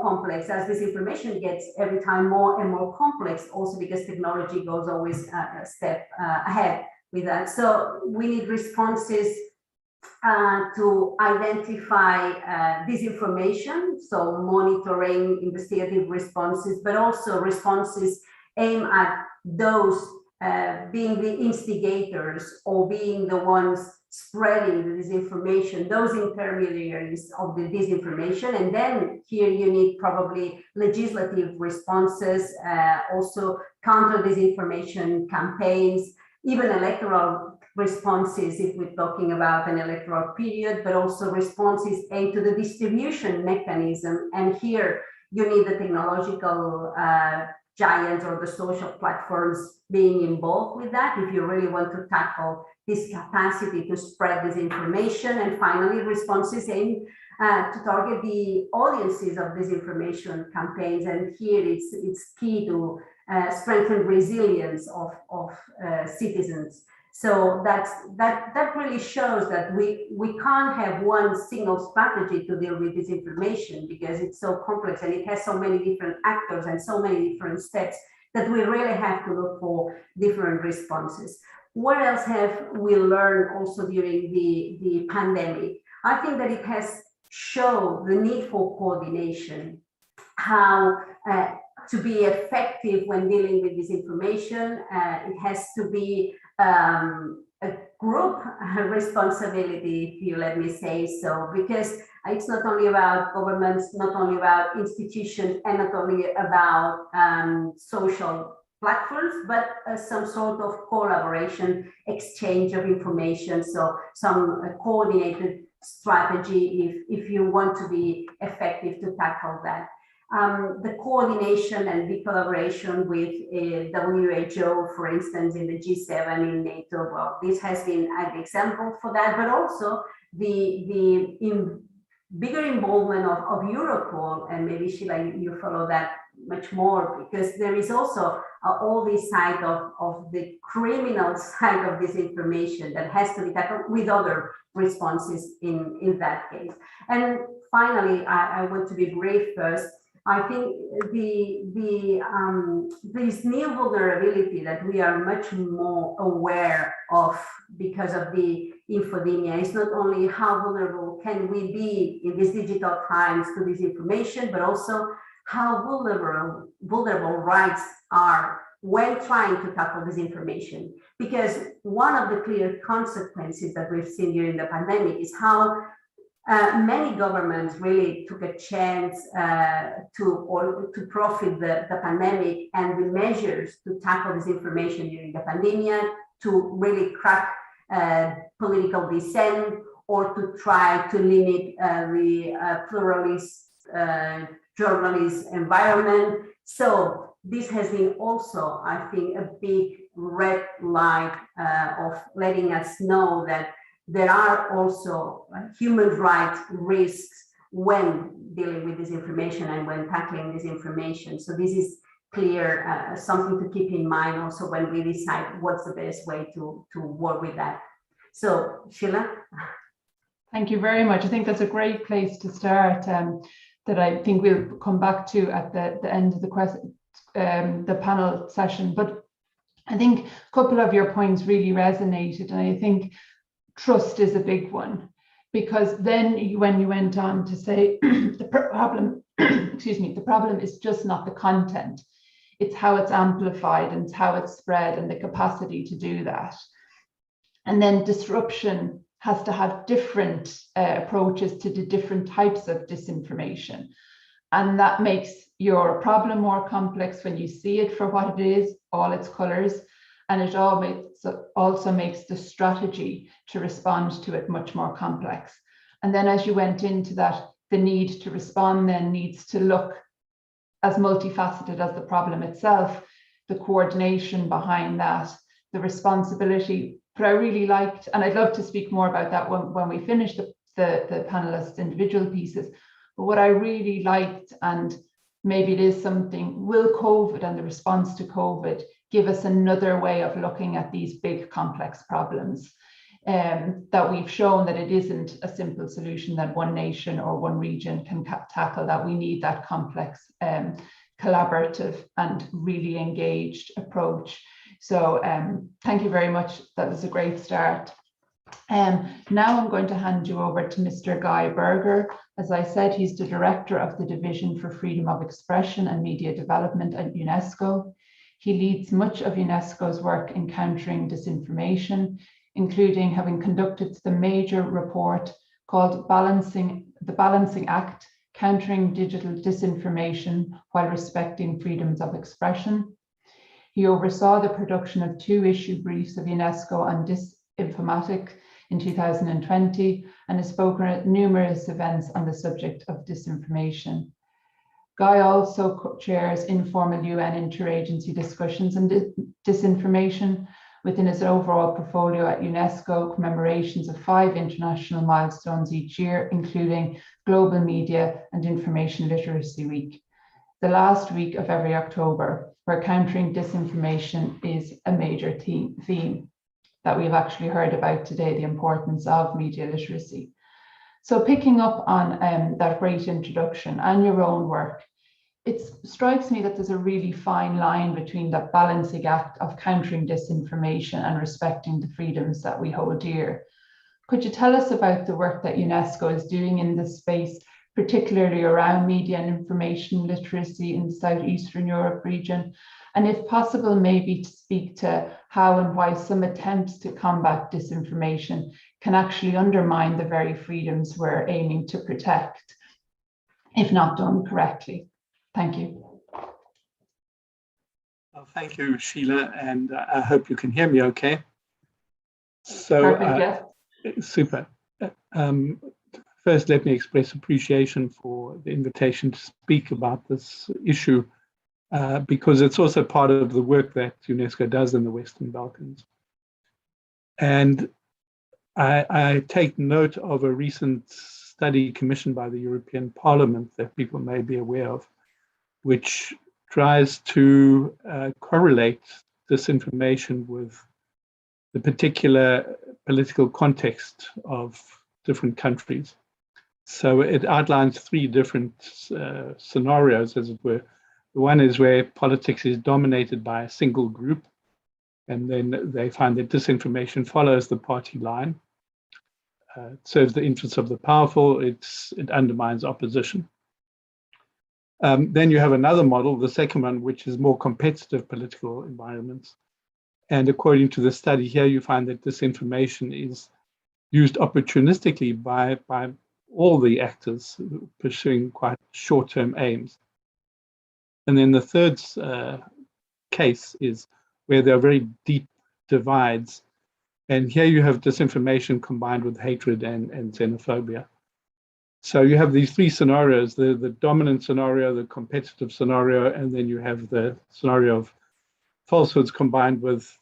Speaker 19: complex as this information gets every time more and more complex, also because technology goes always a step ahead with that. So we need responses to identify disinformation, so monitoring, investigative responses, but also responses aimed at those being the instigators or being the ones spreading the disinformation, those intermediaries of the disinformation. And then here you need probably legislative responses, also counter disinformation campaigns, even electoral responses if we're talking about an electoral period, but also responses aimed to the distribution mechanism. And here you need the technological giants or the social platforms being involved with that if you really want to tackle this capacity to spread disinformation. And finally, responses aimed to target the audiences of disinformation campaigns. And here it's key to strengthen resilience of citizens. So that really shows that we can't have one single strategy to deal with disinformation, because it's so complex and it has so many different actors and so many different steps that we really have to look for different responses. What else have we learned also during the pandemic? I think that it has shown the need for coordination, how to be effective when dealing with disinformation. It has to be a group responsibility, if you let me say so, because it's not only about governments, not only about institutions, and not only about social platforms, but some sort of collaboration, exchange of information. So some coordinated strategy if you want to be effective to tackle that. The coordination and the collaboration with WHO, for instance, in the G7, in NATO, well, this has been an example for that, but also the bigger involvement of Europol, and maybe Sheila, you follow that much more, because there is also all this side of the criminal side of disinformation that has to be tackled with other responses in that case. And finally, I want to be brief first. I think this new vulnerability that we are much more aware of because of the infodemia is not only how vulnerable can we be in these digital times to disinformation, but also how vulnerable rights are when trying to tackle disinformation. Because one of the clear consequences that we've seen during the pandemic is how many governments really took a chance to profit the pandemic and the measures to tackle disinformation during the pandemic, to really crack political dissent, or to try to limit the pluralist journalist environment. So this has been also, I think, a big red light of letting us know that there are also human rights risks when dealing with disinformation and when tackling disinformation. So this is clear, something to keep in mind also when we decide what's the best way to work with that. So Sheila?
Speaker 20: Thank you very much. I think that's a great place to start, that I think we'll come back to at the end of the panel session. But I think a couple of your points really resonated, and I think trust is a big one, because then when you went on to say the problem, excuse me, the problem is just not the content, it's how it's amplified and it's how it's spread and the capacity to do that. And then disruption has to have different approaches to the different types of disinformation. And that makes your problem more complex when you see it for what it is, all its colors. And it also makes the strategy to respond to it much more complex. And then as you went into that, the need to respond then needs to look as multifaceted as the problem itself, the coordination behind that, the responsibility. But I really liked, and I'd love to speak more about that when we finish the panelists' individual pieces, but what I really liked, and maybe it is something, will COVID and the response to COVID give us another way of looking at these big complex problems, that we've shown that it isn't a simple solution that one nation or one region can tackle, that we need that complex, collaborative and really engaged approach. So thank you very much. That was a great start. Now I'm going to hand you over to Mr. Guy Berger. As I said, he's the Director of the Division for Freedom of Expression and Media Development at UNESCO. He leads much of UNESCO's work in countering disinformation, including having conducted the major report called The Balancing Act, Countering Digital Disinformation While Respecting Freedoms of Expression. He oversaw the production of 2 issue briefs of UNESCO on disinformatics in 2020 and has spoken at numerous events on the subject of disinformation. Guy also co-chairs informal UN interagency discussions on disinformation. Within his overall portfolio at UNESCO, commemorations of 5 international milestones each year, including Global Media and Information Literacy Week, the last week of every October, where countering disinformation is a major theme that we've actually heard about today, the importance of media literacy. So picking up on that great introduction and your own work, it strikes me that there's a really fine line between that balancing act of countering disinformation and respecting the freedoms that we hold dear. Could you tell us about the work that UNESCO is doing in this space, particularly around media and information literacy in the Southeastern Europe region? And if possible, maybe to speak to how and why some attempts to combat disinformation can actually undermine the very freedoms we're aiming to protect, if not done correctly. Thank you.
Speaker 21: Well, thank you, Sheila, and I hope you can hear me okay. So,
Speaker 20: perfect, yes.
Speaker 21: Super. First, let me express appreciation for the invitation to speak about this issue, because it's also part of the work that UNESCO does in the Western Balkans. And I take note of a recent study commissioned by the European Parliament that people may be aware of, which tries to correlate disinformation with the particular political context of different countries. So it outlines three different scenarios, as it were. One is where politics is dominated by a single group, and then they find that disinformation follows the party line. It serves the interests of the powerful, it undermines opposition. Then you have another model, the second one, which is more competitive political environments. And according to the study here, you find that disinformation is used opportunistically by all the actors pursuing quite short-term aims. And then the third case is where there are very deep divides. And here you have disinformation combined with hatred and xenophobia. So you have these three scenarios, the dominant scenario, the competitive scenario, and then you have the scenario of falsehoods combined with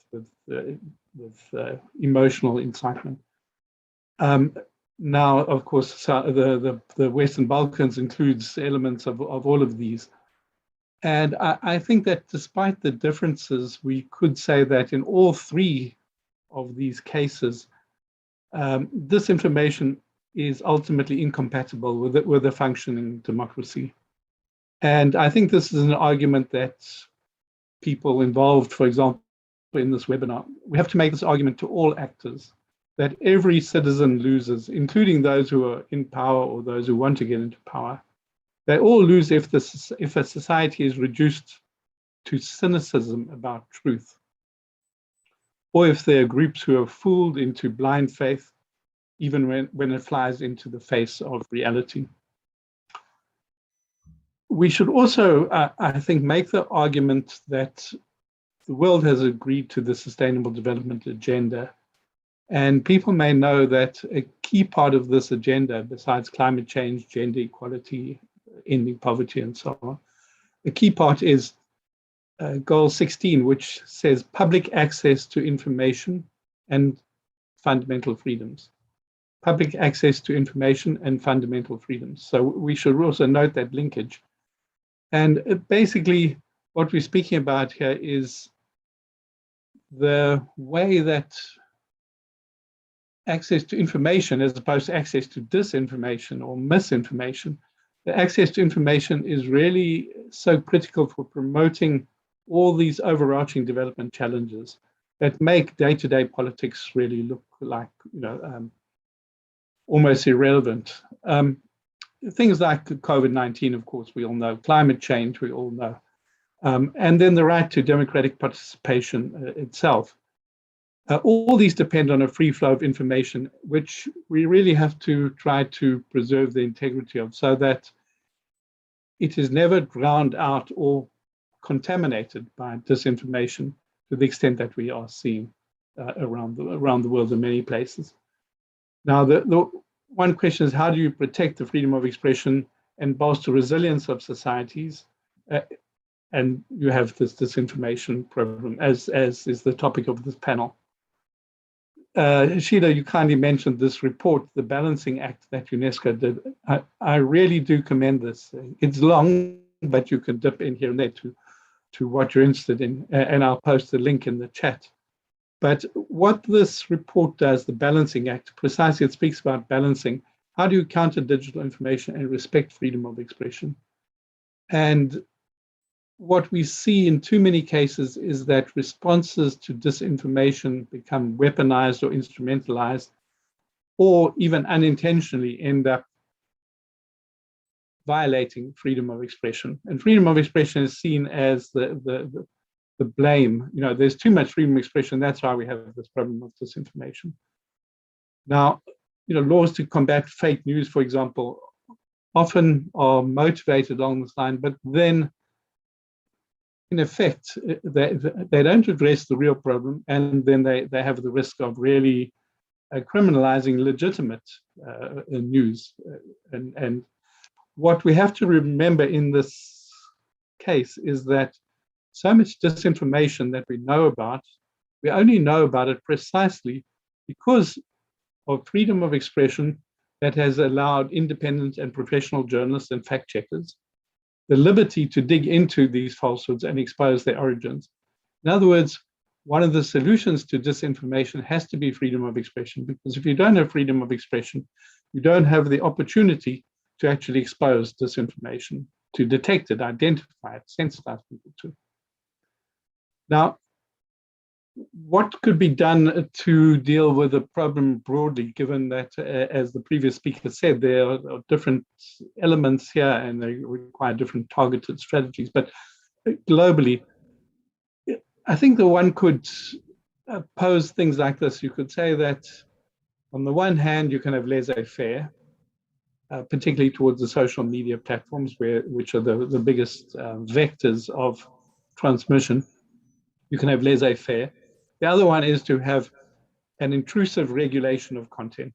Speaker 21: emotional incitement. Now, of course, the Western Balkans includes elements of all of these. And I think that despite the differences, we could say that in all three of these cases, disinformation is ultimately incompatible with a functioning democracy. And I think this is an argument that people involved, for example, in this webinar, we have to make this argument to all actors, that every citizen loses, including those who are in power or those who want to get into power. They all lose if a society is reduced to cynicism about truth, or if there are groups who are fooled into blind faith, even when it flies into the face of reality. We should also, I think, make the argument that the world has agreed to the Sustainable Development Agenda. And people may know that a key part of this agenda, besides climate change, gender equality, ending poverty, and so on, the key part is Goal 16, which says public access to information and fundamental freedoms. Public access to information and fundamental freedoms. So we should also note that linkage. And basically, what we're speaking about here is the way that access to information, as opposed to access to disinformation or misinformation, the access to information is really so critical for promoting all these overarching development challenges that make day-to-day politics really look like, almost irrelevant. Things like COVID-19, of course, we all know, climate change, we all know. And then the right to democratic participation itself. All these depend on a free flow of information, which we really have to try to preserve the integrity of, so that it is never drowned out or contaminated by disinformation to the extent that we are seeing around the world in many places. Now, the one question is, how do you protect the freedom of expression and bolster resilience of societies? And you have this disinformation problem, as is the topic of this panel. Sheila, you kindly mentioned this report, the Balancing Act that UNESCO did. I really do commend this. It's long, but you can dip in here and there to what you're interested in, and I'll post the link in the chat. But what this report does, the Balancing Act, precisely it speaks about balancing. How do you counter digital information and respect freedom of expression? And what we see in too many cases is that responses to disinformation become weaponized or instrumentalized, or even unintentionally end up violating freedom of expression. And freedom of expression is seen as the blame. There's too much freedom of expression. That's why we have this problem of disinformation. Now, laws to combat fake news, for example, often are motivated along this line, but then in effect, they don't address the real problem, and then they have the risk of really criminalizing legitimate news. And what we have to remember in this case is that so much disinformation that we know about, we only know about it precisely because of freedom of expression that has allowed independent and professional journalists and fact checkers the liberty to dig into these falsehoods and expose their origins. In other words, one of the solutions to disinformation has to be freedom of expression, because if you don't have freedom of expression, you don't have the opportunity to actually expose disinformation, to detect it, identify it, sensitize people to it. Now, what could be done to deal with the problem broadly, given that, as the previous speaker said, there are different elements here and they require different targeted strategies, but globally, I think that one could pose things like this. You could say that on the one hand, you can have laissez-faire, particularly towards the social media platforms, which are the biggest vectors of transmission. You can have laissez-faire. The other one is to have an intrusive regulation of content.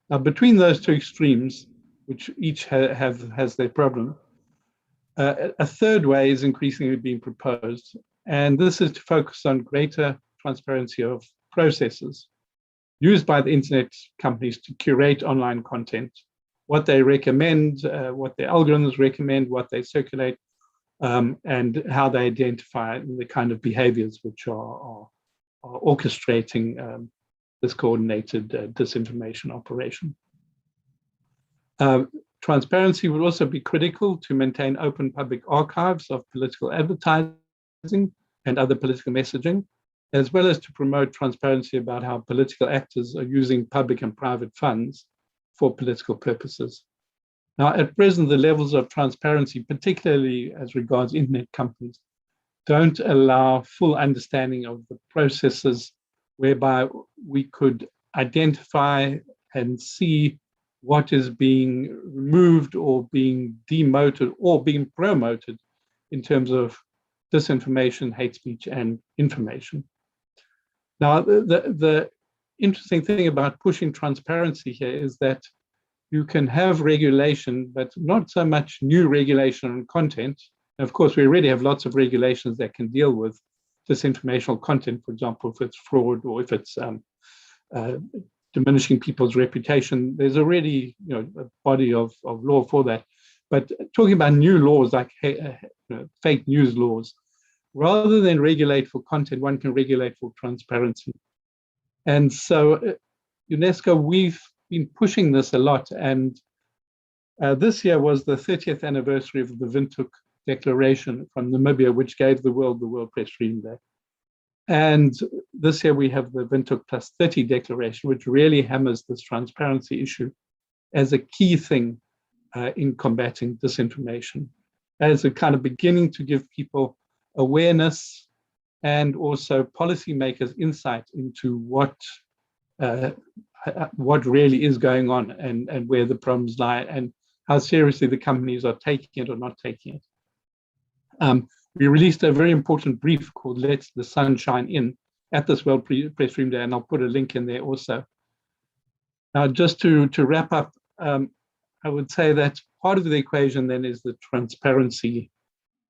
Speaker 21: Now, between those two extremes, which each has their problem, a third way is increasingly being proposed, and this is to focus on greater transparency of processes used by the internet companies to curate online content, what they recommend, what their algorithms recommend, what they circulate, and how they identify the kind of behaviors which are orchestrating this coordinated disinformation operation. Transparency would also be critical to maintain open public archives of political advertising and other political messaging, as well as to promote transparency about how political actors are using public and private funds for political purposes. Now, at present, the levels of transparency, particularly as regards internet companies, don't allow full understanding of the processes whereby we could identify and see what is being removed or being demoted or being promoted in terms of disinformation, hate speech, and information. Now, the interesting thing about pushing transparency here is that you can have regulation, but not so much new regulation on content. And of course, we already have lots of regulations that can deal with disinformational content, for example, if it's fraud or if it's diminishing people's reputation. There's already a body of law for that. But talking about new laws like fake news laws, rather than regulate for content, one can regulate for transparency. And so UNESCO, we've been pushing this a lot. And this year was the 30th anniversary of the Windhoek Declaration from Namibia, which gave the World Press Freedom Day. And this year we have the Windhoek +30 Declaration, which really hammers this transparency issue as a key thing in combating disinformation, as a kind of beginning to give people awareness and also policymakers insight into what really is going on and where the problems lie and how seriously the companies are taking it or not taking it. We released a very important brief called Let the Sun Shine In at this World Press Freedom Day, and I'll put a link in there also. Now, just to wrap up, I would say that part of the equation then is the transparency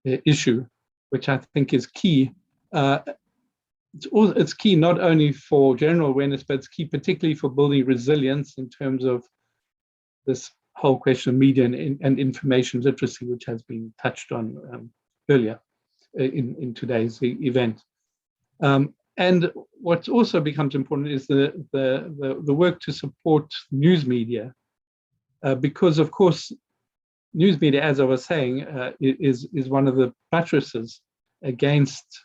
Speaker 21: issue, which I think is key. It's key not only for general awareness, but it's key particularly for building resilience in terms of this whole question of media and information literacy, which has been touched on earlier in today's event. And what also becomes important is the work to support news media, because of course, news media, as I was saying, is one of the buttresses against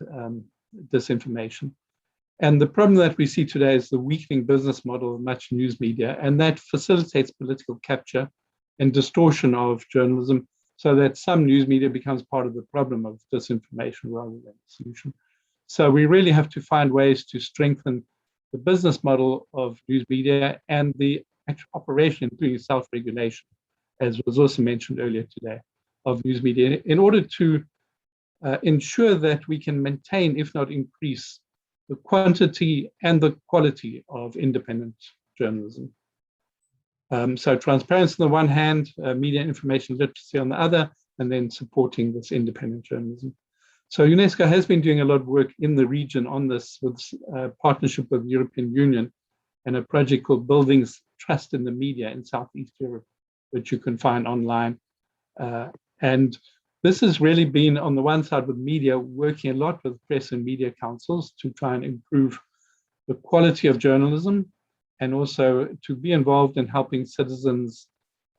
Speaker 21: disinformation. And the problem that we see today is the weakening business model of much news media, and that facilitates political capture and distortion of journalism, so that some news media becomes part of the problem of disinformation rather than the solution. So we really have to find ways to strengthen the business model of news media and the actual operation, including self-regulation, as was also mentioned earlier today, of news media, in order to ensure that we can maintain, if not increase, the quantity and the quality of independent journalism. So transparency on the one hand, media information literacy on the other, and then supporting this independent journalism. So UNESCO has been doing a lot of work in the region on this with partnership with the European Union and a project called Building Trust in the Media in Southeast Europe, which you can find online. And this has really been, on the one side with media, working a lot with press and media councils to try and improve the quality of journalism and also to be involved in helping citizens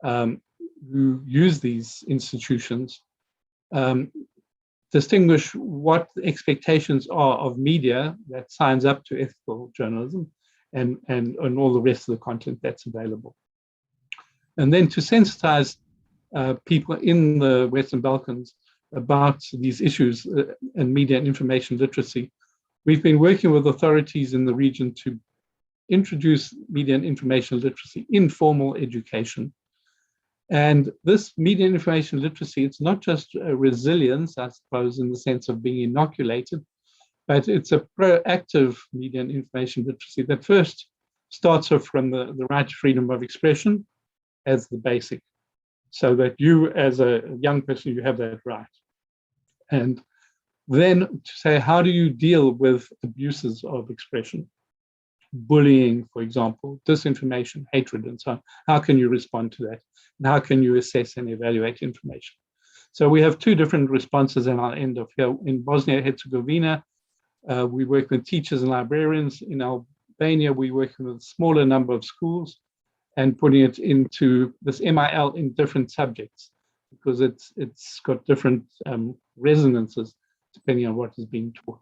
Speaker 21: who use these institutions distinguish what the expectations are of media that signs up to ethical journalism and all the rest of the content that's available. And then to sensitize people in the Western Balkans about these issues and media and information literacy, we've been working with authorities in the region to introduce media and information literacy in formal education. And this media and information literacy, it's not just a resilience, I suppose, in the sense of being inoculated, but it's a proactive media and information literacy that first starts off from the right to freedom of expression as the basic, so that you as a young person, you have that right. And then to say, how do you deal with abuses of expression? Bullying, for example, disinformation, hatred, and so on. How can you respond to that? And how can you assess and evaluate information? So we have two different responses, and I'll end off here. In Bosnia-Herzegovina, we work with teachers and librarians. In Albania, we work with a smaller number of schools and putting it into this MIL in different subjects, because it's got different resonances depending on what is being taught.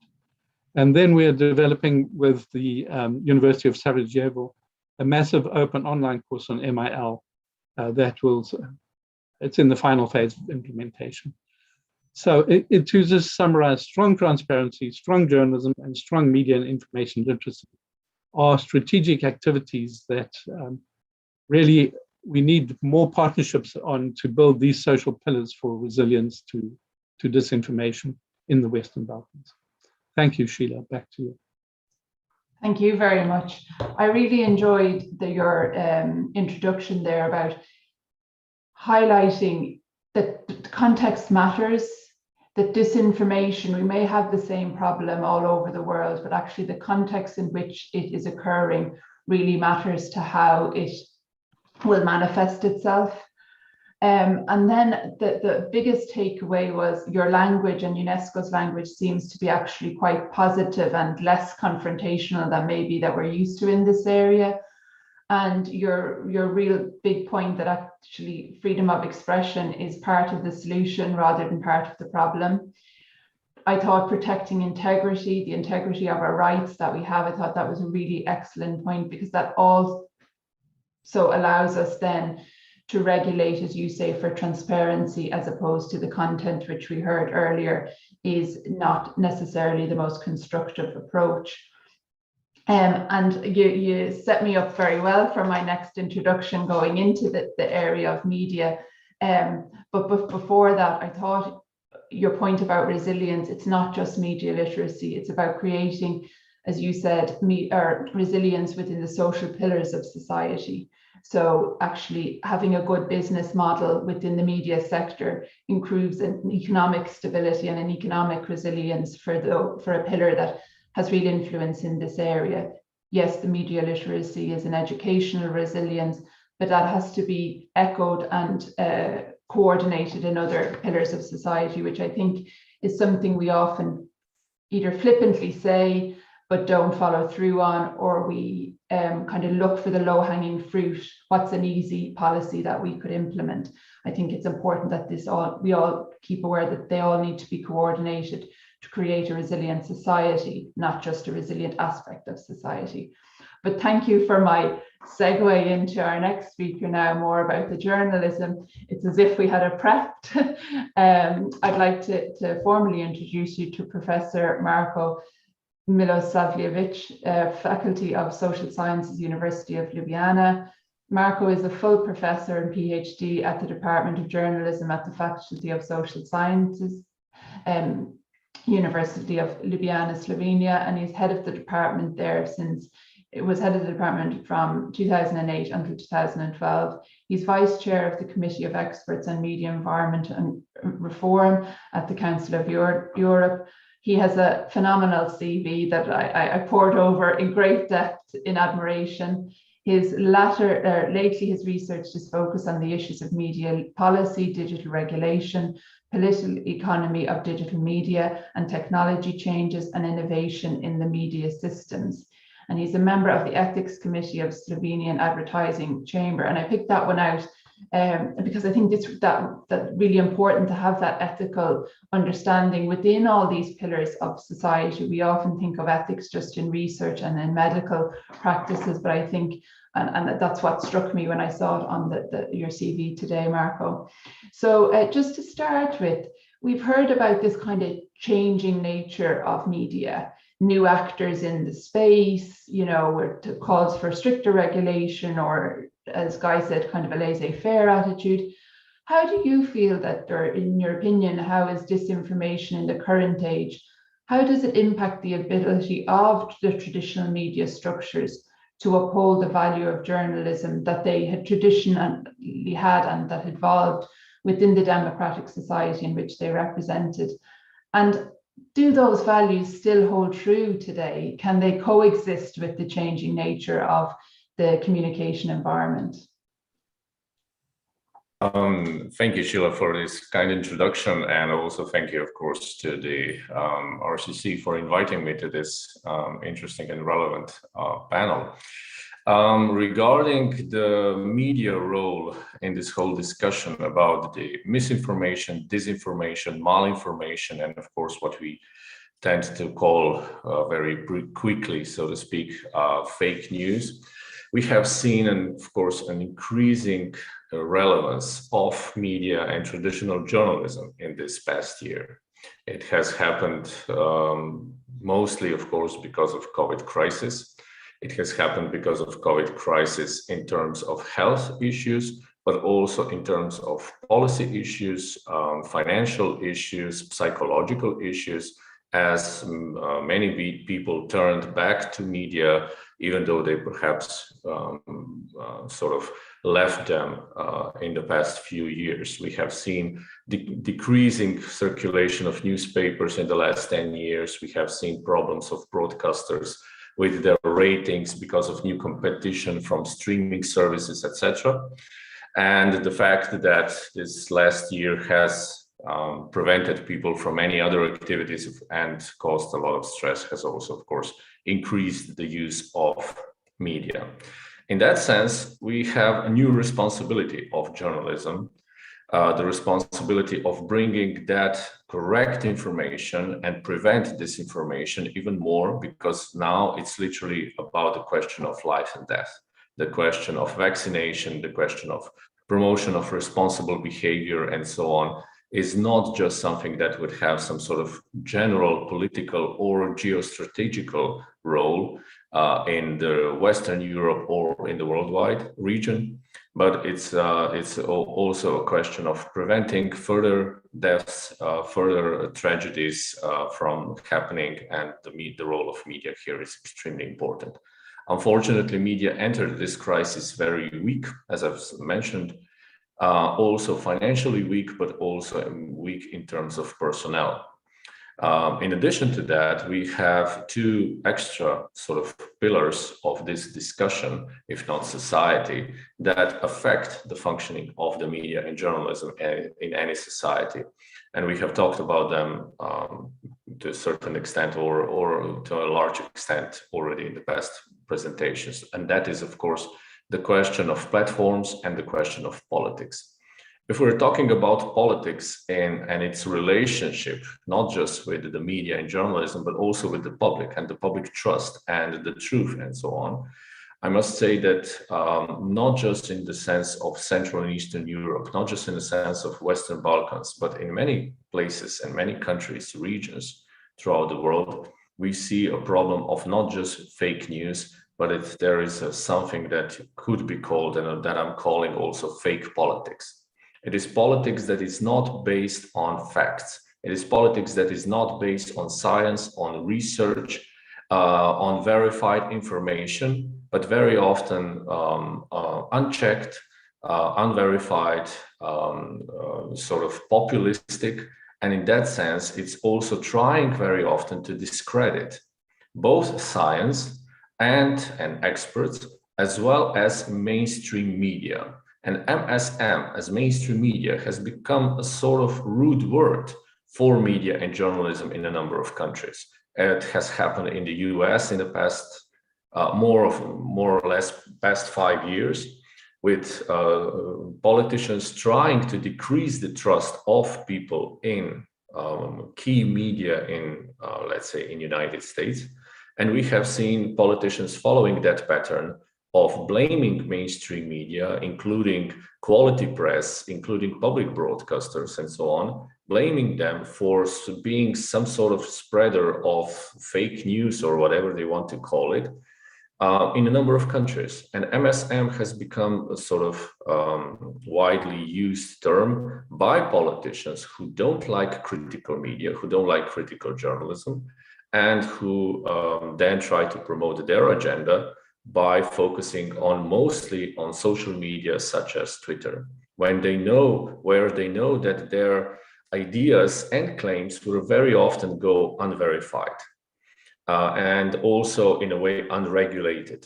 Speaker 21: And then we are developing with the University of Sarajevo a massive open online course on MIL that will, it's in the final phase of implementation. So to just summarize, strong transparency, strong journalism, and strong media and information literacy are strategic activities that really we need more partnerships on to build these social pillars for resilience to disinformation in the Western Balkans. Thank you, Sheila. Back to you.
Speaker 20: Thank you very much. I really enjoyed your introduction there about highlighting that context matters, that disinformation, we may have the same problem all over the world, but actually the context in which it is occurring really matters to how it will manifest itself. And then the biggest takeaway was your language, and UNESCO's language seems to be actually quite positive and less confrontational than maybe that we're used to in this area. And your real big point that actually freedom of expression is part of the solution rather than part of the problem. I thought protecting integrity, the integrity of our rights that we have, I thought that was a really excellent point, because that also allows us then to regulate, as you say, for transparency, as opposed to the content, which we heard earlier is not necessarily the most constructive approach. And you set me up very well for my next introduction going into the area of media. But before that, I thought your point about resilience, it's not just media literacy, it's about creating, as you said, resilience within the social pillars of society. So actually having a good business model within the media sector improves an economic stability and an economic resilience for a pillar that has real influence in this area. Yes, the media literacy is an educational resilience, but that has to be echoed and coordinated in other pillars of society, which I think is something we often either flippantly say, but don't follow through on, or we kind of look for the low-hanging fruit. What's an easy policy that we could implement? I think it's important that we all keep aware that they all need to be coordinated to create a resilient society, not just a resilient aspect of society. But thank you for my segue into our next speaker now, more about the journalism. It's as if we had a prepped. I'd like to formally introduce you to Professor Marko Milosavljevic, Faculty of Social Sciences, University of Ljubljana. Marko is a full professor and PhD at the Department of Journalism at the Faculty of Social Sciences, University of Ljubljana, Slovenia, and he's head of the department there since it was head of the department from 2008 until 2012. He's vice chair of the Committee of Experts on Media Environment and Reform at the Council of Europe. He has a phenomenal CV that I pored over in great depth in admiration. Lately, his research is focused on the issues of media policy, digital regulation, political economy of digital media, and technology changes and innovation in the media systems. and he's a member of the Ethics Committee of Slovenian Advertising Chamber. And I picked that one out because I think it's that really important to have that ethical understanding within all these pillars of society. We often think of ethics just in research and in medical practices, but I think, and that's what struck me when I saw it on your CV today, Marco. So just to start with, we've heard about this kind of changing nature of media, new actors in the space, you know, where calls for stricter regulation, or as Guy said, kind of a laissez-faire attitude. How do you feel that, or in your opinion, how is disinformation in the current age, how does it impact the ability of the traditional media structures to uphold the value of journalism that they had traditionally had and that evolved within the democratic society in which they represented? And do those values still hold true today? Can they coexist with the changing nature of the communication environment?
Speaker 22: Thank you, Sheila, for this kind introduction, and also thank you, of course, to the RCC for inviting me to this interesting and relevant panel. Regarding the media role in this whole discussion about the misinformation, disinformation, malinformation, and of course what we tend to call very quickly, so to speak, fake news, we have seen, and of course, an increasing relevance of media and traditional journalism in this past year. It has happened mostly, of course, because of COVID crisis. It has happened because of COVID crisis in terms of health issues, but also in terms of policy issues, financial issues, psychological issues, as many people turned back to media, even though they perhaps sort of left them in the past few years. We have seen decreasing circulation of newspapers in the last 10 years. We have seen problems of broadcasters with their ratings because of new competition from streaming services, etc. And the fact that this last year has prevented people from many other activities and caused a lot of stress has also, of course, increased the use of media. In that sense, we have a new responsibility of journalism, the responsibility of bringing that correct information and prevent disinformation even more, because now it's literally about the question of life and death, the question of vaccination, the question of promotion of responsible behavior, and so on, is not just something that would have some sort of general political or geostrategical role in the Western Europe or in the worldwide region, but it's also a question of preventing further deaths, further tragedies from happening, and the role of media here is extremely important. Unfortunately, media entered this crisis very weak, as I've mentioned, also financially weak, but also weak in terms of personnel. In addition to that, we have two extra sort of pillars of this discussion, if not society, that affect the functioning of the media and journalism in any society. And we have talked about them to a certain extent or to a large extent already in the past presentations. And that is, of course, the question of platforms and the question of politics. If we're talking about politics and its relationship, not just with the media and journalism, but also with the public and the public trust and the truth and so on, I must say that not just in the sense of Central and Eastern Europe, not just in the sense of Western Balkans, but in many places and many countries, regions throughout the world, we see a problem of not just fake news, but there is something that could be called, and that I'm calling also fake politics. It is politics that is not based on facts. It is politics that is not based on science, on research, on verified information, but very often unchecked, unverified, sort of populistic. And in that sense, it's also trying very often to discredit both science and experts, as well as mainstream media. And MSM, as mainstream media, has become a sort of rude word for media and journalism in a number of countries. It has happened in the US in the past more or less past 5 years, with politicians trying to decrease the trust of people in key media in, let's say, in United States. And we have seen politicians following that pattern of blaming mainstream media, including quality press, including public broadcasters and so on, blaming them for being some sort of spreader of fake news or whatever they want to call it, in a number of countries. And MSM has become a sort of widely used term by politicians who don't like critical media, who don't like critical journalism, and who then try to promote their agenda by focusing on mostly on social media such as Twitter, where they know that their ideas and claims will very often go unverified. And also in a way unregulated,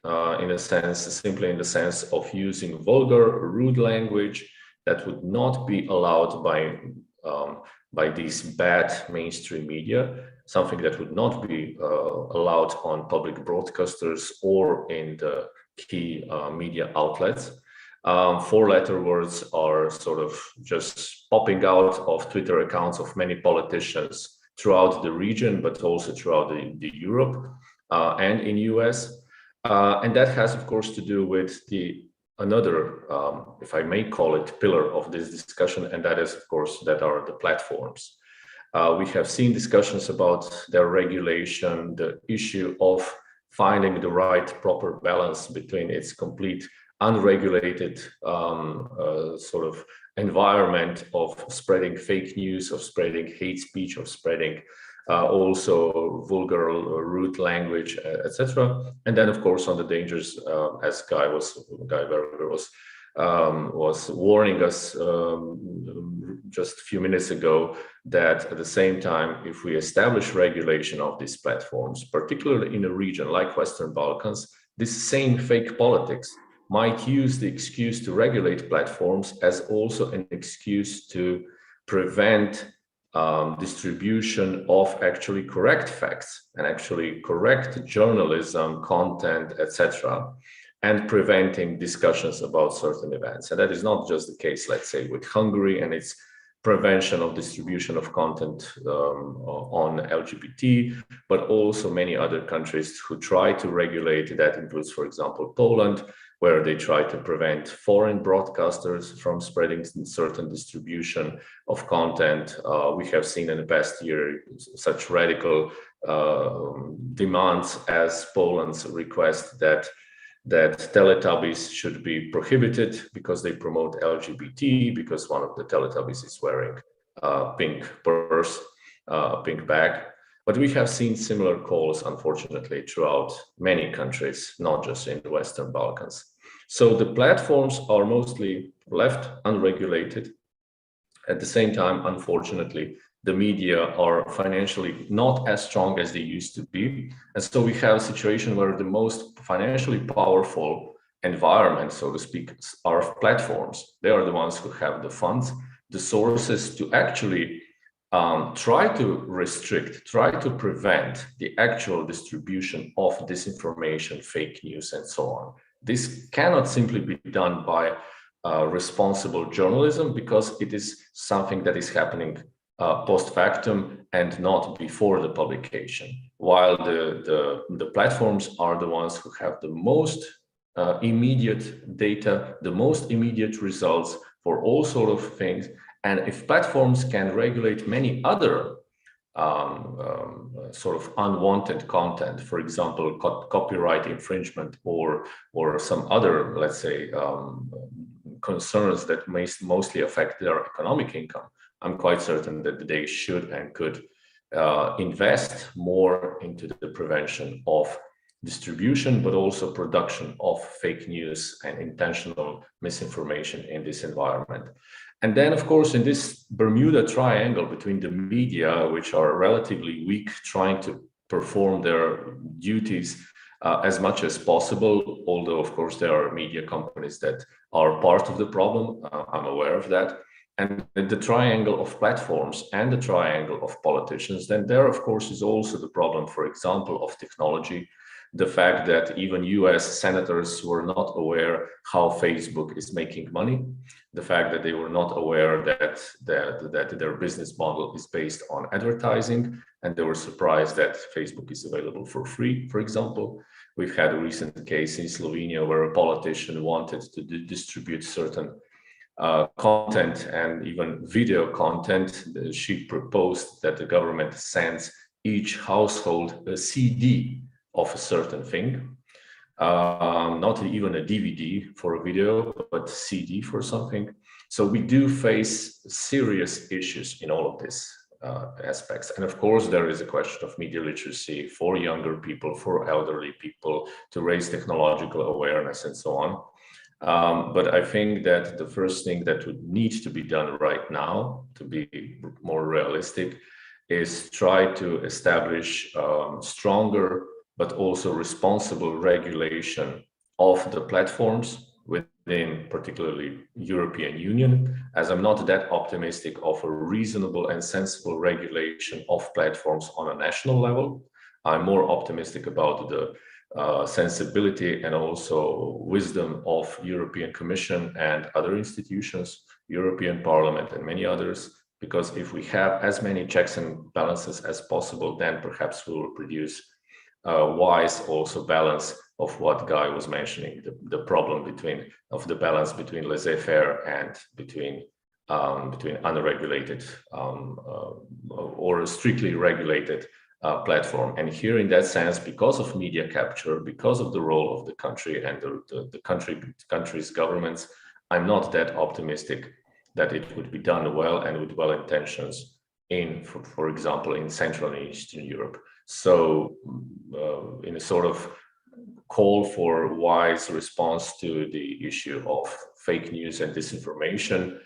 Speaker 22: in a sense, simply in the sense of using vulgar, rude language that would not be allowed by these bad mainstream media, something that would not be allowed on public broadcasters or in the key media outlets. Four-letter words are sort of just popping out of Twitter accounts of many politicians throughout the region, but also throughout the Europe and in US. And that has, of course, to do with another, if I may call it, pillar of this discussion, and that is, of course, that are the platforms. We have seen discussions about their regulation, the issue of finding the right proper balance between its complete unregulated sort of environment of spreading fake news, of spreading hate speech, of spreading also vulgar, rude language, etc. And then, of course, on the dangers, as Guy Berger was warning us just a few minutes ago, that at the same time, if we establish regulation of these platforms, particularly in a region like Western Balkans, this same fake politics might use the excuse to regulate platforms as also an excuse to prevent distribution of actually correct facts and actually correct journalism, content, etc., and preventing discussions about certain events. And that is not just the case, let's say, with Hungary and its prevention of distribution of content on LGBT, but also many other countries who try to regulate. That includes, for example, Poland, where they try to prevent foreign broadcasters from spreading certain distribution of content. We have seen in the past year such radical demands as Poland's request that Teletubbies should be prohibited because they promote LGBT, because one of the Teletubbies is wearing a pink purse, a pink bag. But we have seen similar calls, unfortunately, throughout many countries, not just in the Western Balkans. So the platforms are mostly left unregulated. At the same time, unfortunately, the media are financially not as strong as they used to be. And so we have a situation where the most financially powerful environment, so to speak, are platforms. They are the ones who have the funds, the sources to actually try to restrict, try to prevent the actual distribution of disinformation, fake news, and so on. This cannot simply be done by responsible journalism, because it is something that is happening post factum and not before the publication, while the platforms are the ones who have the most immediate data, the most immediate results for all sort of things. And if platforms can regulate many other sort of unwanted content, for example, copyright infringement or some other, let's say, concerns that mostly affect their economic income, I'm quite certain that they should and could invest more into the prevention of distribution, but also production of fake news and intentional misinformation in this environment. And then, of course, in this Bermuda Triangle between the media, which are relatively weak, trying to perform their duties as much as possible, although, of course, there are media companies that are part of the problem. I'm aware of that. And the triangle of platforms and the triangle of politicians, then there, of course, is also the problem, for example, of technology, the fact that even US senators were not aware how Facebook is making money, the fact that they were not aware that their business model is based on advertising, and they were surprised that Facebook is available for free, for example. We've had a recent case in Slovenia where a politician wanted to distribute certain content and even video content. She proposed that the government sends each household a CD of a certain thing, not even a DVD for a video, but CD for something. So we do face serious issues in all of this aspects. And of course, there is a question of media literacy for younger people, for elderly people, to raise technological awareness and so on. But I think that the first thing that would need to be done right now, to be more realistic, is try to establish stronger but also responsible regulation of the platforms within particularly European Union, as I'm not that optimistic of a reasonable and sensible regulation of platforms on a national level. I'm more optimistic about the sensibility and also wisdom of European Commission and other institutions, European Parliament and many others, because if we have as many checks and balances as possible, then perhaps we will produce wise also balance of what Guy was mentioning, the problem of the balance between laissez-faire and between unregulated or strictly regulated platform. And here in that sense, because of media capture, because of the role of the country and the country's governments, I'm not that optimistic that it would be done well and with well intentions for example, in Central and Eastern Europe. So in a sort of call for wise response to the issue of fake news and disinformation,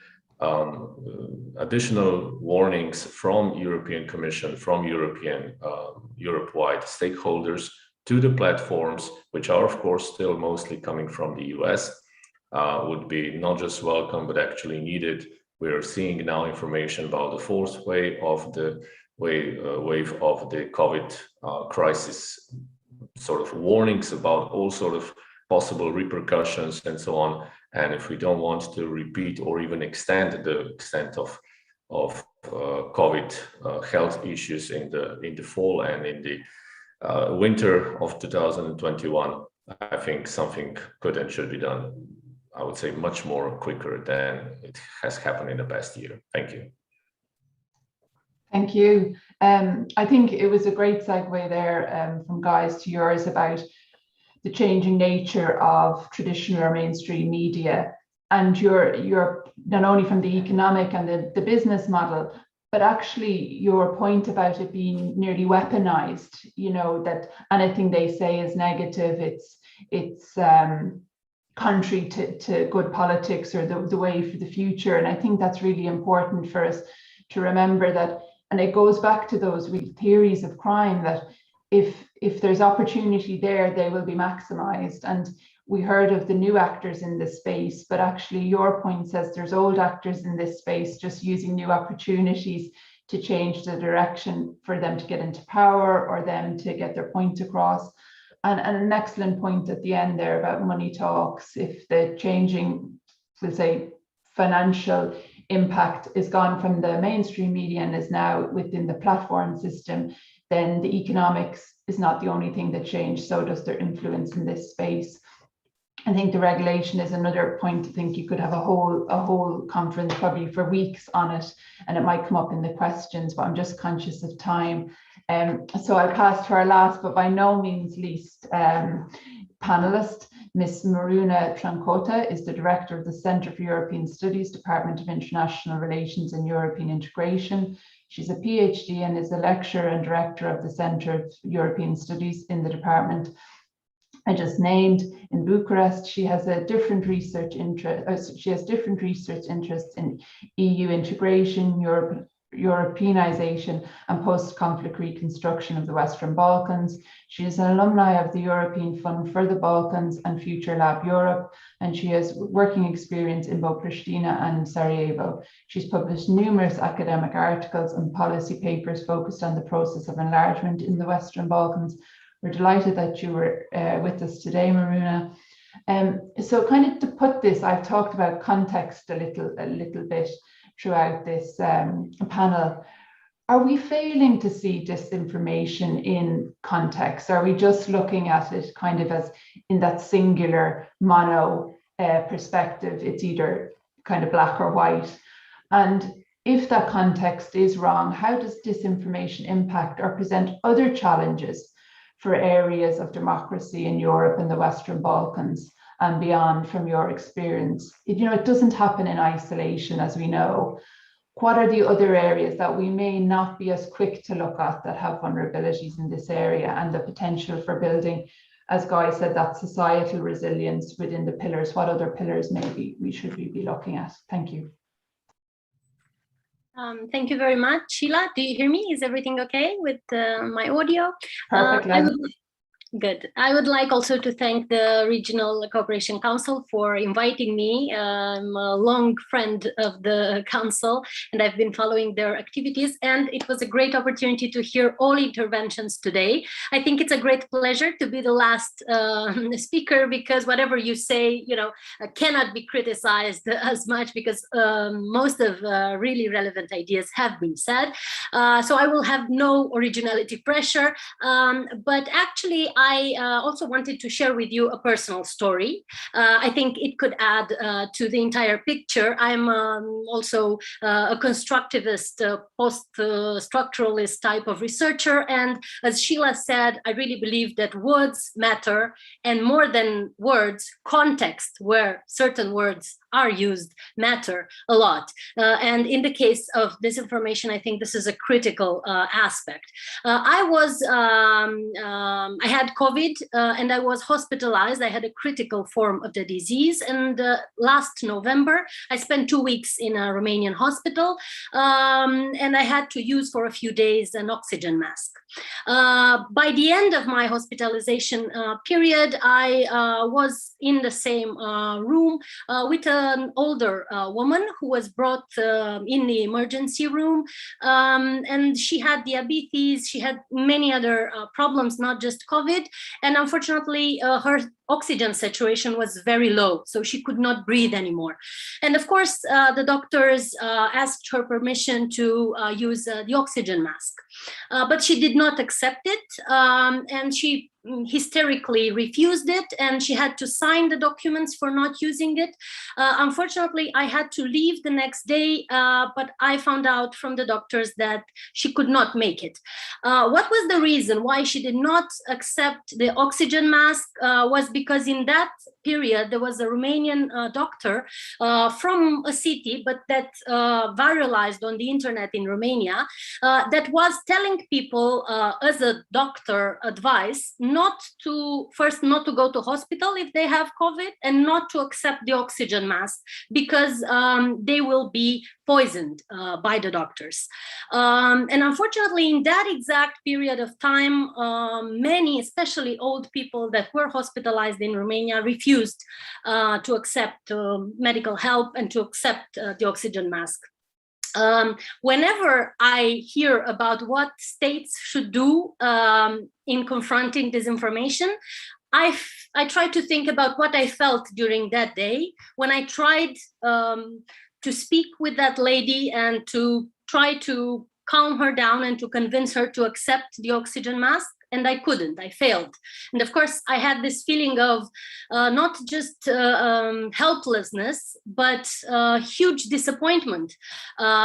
Speaker 22: additional warnings from European Commission, from Europe-wide stakeholders to the platforms, which are of course still mostly coming from the US, would be not just welcome, but actually needed. We are seeing now information about the fourth wave of the COVID crisis, sort of warnings about all sort of possible repercussions and so on. And if we don't want to repeat or even extend the extent of COVID health issues in the fall and in the winter of 2021, I think something could and should be done, I would say, much more quicker than it has happened in the past year. Thank you.
Speaker 20: Thank you. I think it was a great segue there from Guy's to yours about the changing nature of traditional or mainstream media. And you're not only from the economic and the business model, but actually your point about it being nearly weaponized, you know, that anything they say is negative, it's contrary to good politics or the way for the future. And I think that's really important for us to remember that. And it goes back to those theories of crime that if there's opportunity there, they will be maximized. And we heard of the new actors in this space, but actually your point says there's old actors in this space just using new opportunities to change the direction for them to get into power or them to get their point across. And an excellent point at the end there about money talks. If the changing, we'll say, financial impact is gone from the mainstream media and is now within the platform system, then the economics is not the only thing that changed, so does their influence in this space. I think the regulation is another point. I think you could have a whole conference probably for weeks on it, and it might come up in the questions, but I'm just conscious of time. So I'll pass to our last, but by no means least, panelist. Ms. Maruna Trancota is the Director of the Centre for European Studies, Department of International Relations and European Integration. She's a PhD and is a lecturer and Director of the Centre of European Studies in the department I just named in Bucharest. She has a different research interest. She has different research interests in EU integration, Europeanization and post-conflict reconstruction of the Western Balkans. She is an alumni of the European Fund for the Balkans and Future Lab Europe, and she has working experience in both Pristina and Sarajevo. She's published numerous academic articles and policy papers focused on the process of enlargement in the Western Balkans. we're delighted that you were with us today, Maruna. So kind of to put this, I've talked about context a little bit throughout this panel. Are we failing to see disinformation in context? Are we just looking at it kind of as in that singular mono perspective? It's either kind of black or white. And if that context is wrong, how does disinformation impact or present other challenges for areas of democracy in Europe and the Western Balkans and beyond from your experience? It doesn't happen in isolation, as we know. What are the other areas that we may not be as quick to look at that have vulnerabilities in this area and the potential for building, as Guy said, that societal resilience within the pillars? What other pillars maybe we should be looking at? Thank you.
Speaker 3: Thank you very much, Sheila. Do you hear me? Is everything okay with my audio?
Speaker 20: Perfect.
Speaker 3: Good. I would like also to thank the Regional Cooperation Council for inviting me. I'm a long friend of the council and I've been following their activities, and it was a great opportunity to hear all interventions today. I think it's a great pleasure to be the last speaker, because whatever you say, cannot be criticized as much, because most of really relevant ideas have been said. So I will have no originality pressure, but actually I also wanted to share with you a personal story. I think it could add to the entire picture. I'm also a constructivist, post-structuralist type of researcher. And as Sheila said, I really believe that words matter, and more than words, context where certain words are used matter a lot. And in the case of disinformation, I think this is a critical aspect. I had COVID and I was hospitalized. I had a critical form of the disease. And last November, I spent 2 weeks in a Romanian hospital, and I had to use for a few days an oxygen mask. By the end of my hospitalization period, I was in the same room with an older woman who was brought in the emergency room, and she had diabetes, she had many other problems, not just COVID, and unfortunately her oxygen saturation was very low, so she could not breathe anymore. And of course, the doctors asked her permission to use the oxygen mask, but she did not accept it, and she hysterically refused it, and she had to sign the documents for not using it. Unfortunately, I had to leave the next day, but I found out from the doctors that she could not make it. What was the reason why she did not accept the oxygen mask? Was because in that period, there was a Romanian doctor from a city, but that viralized on the internet in Romania, that was telling people as a doctor advice not to go to hospital if they have COVID, and not to accept the oxygen mask, because they will be poisoned by the doctors. And unfortunately, in that exact period of time, many, especially old people that were hospitalized in Romania, refused to accept medical help and to accept the oxygen mask. Whenever I hear about what states should do in confronting disinformation, I try to think about what I felt during that day when I tried to speak with that lady and to try to calm her down and to convince her to accept the oxygen mask. And I couldn't, I failed. And of course, I had this feeling of not just helplessness, but huge disappointment.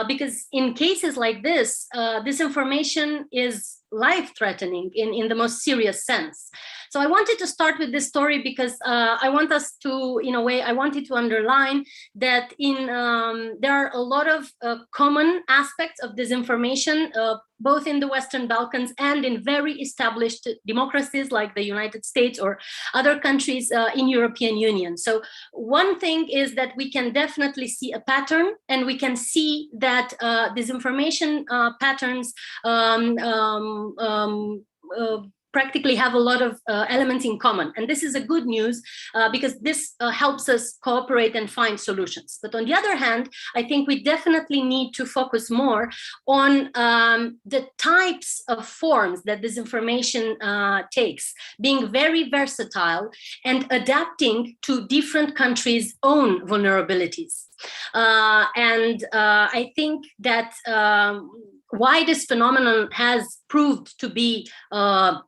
Speaker 3: Because in cases like this, disinformation is life-threatening in the most serious sense. So I wanted to start with this story because I want us to, in a way, I wanted to underline that there are a lot of common aspects of disinformation, both in the Western Balkans and in very established democracies like the United States or other countries in European Union. So one thing is that we can definitely see a pattern, and we can see that disinformation patterns practically have a lot of elements in common. And this is a good news because this helps us cooperate and find solutions. But on the other hand, I think we definitely need to focus more on the types of forms that disinformation takes, being very versatile and adapting to different countries' own vulnerabilities. I think that why this phenomenon has proved to be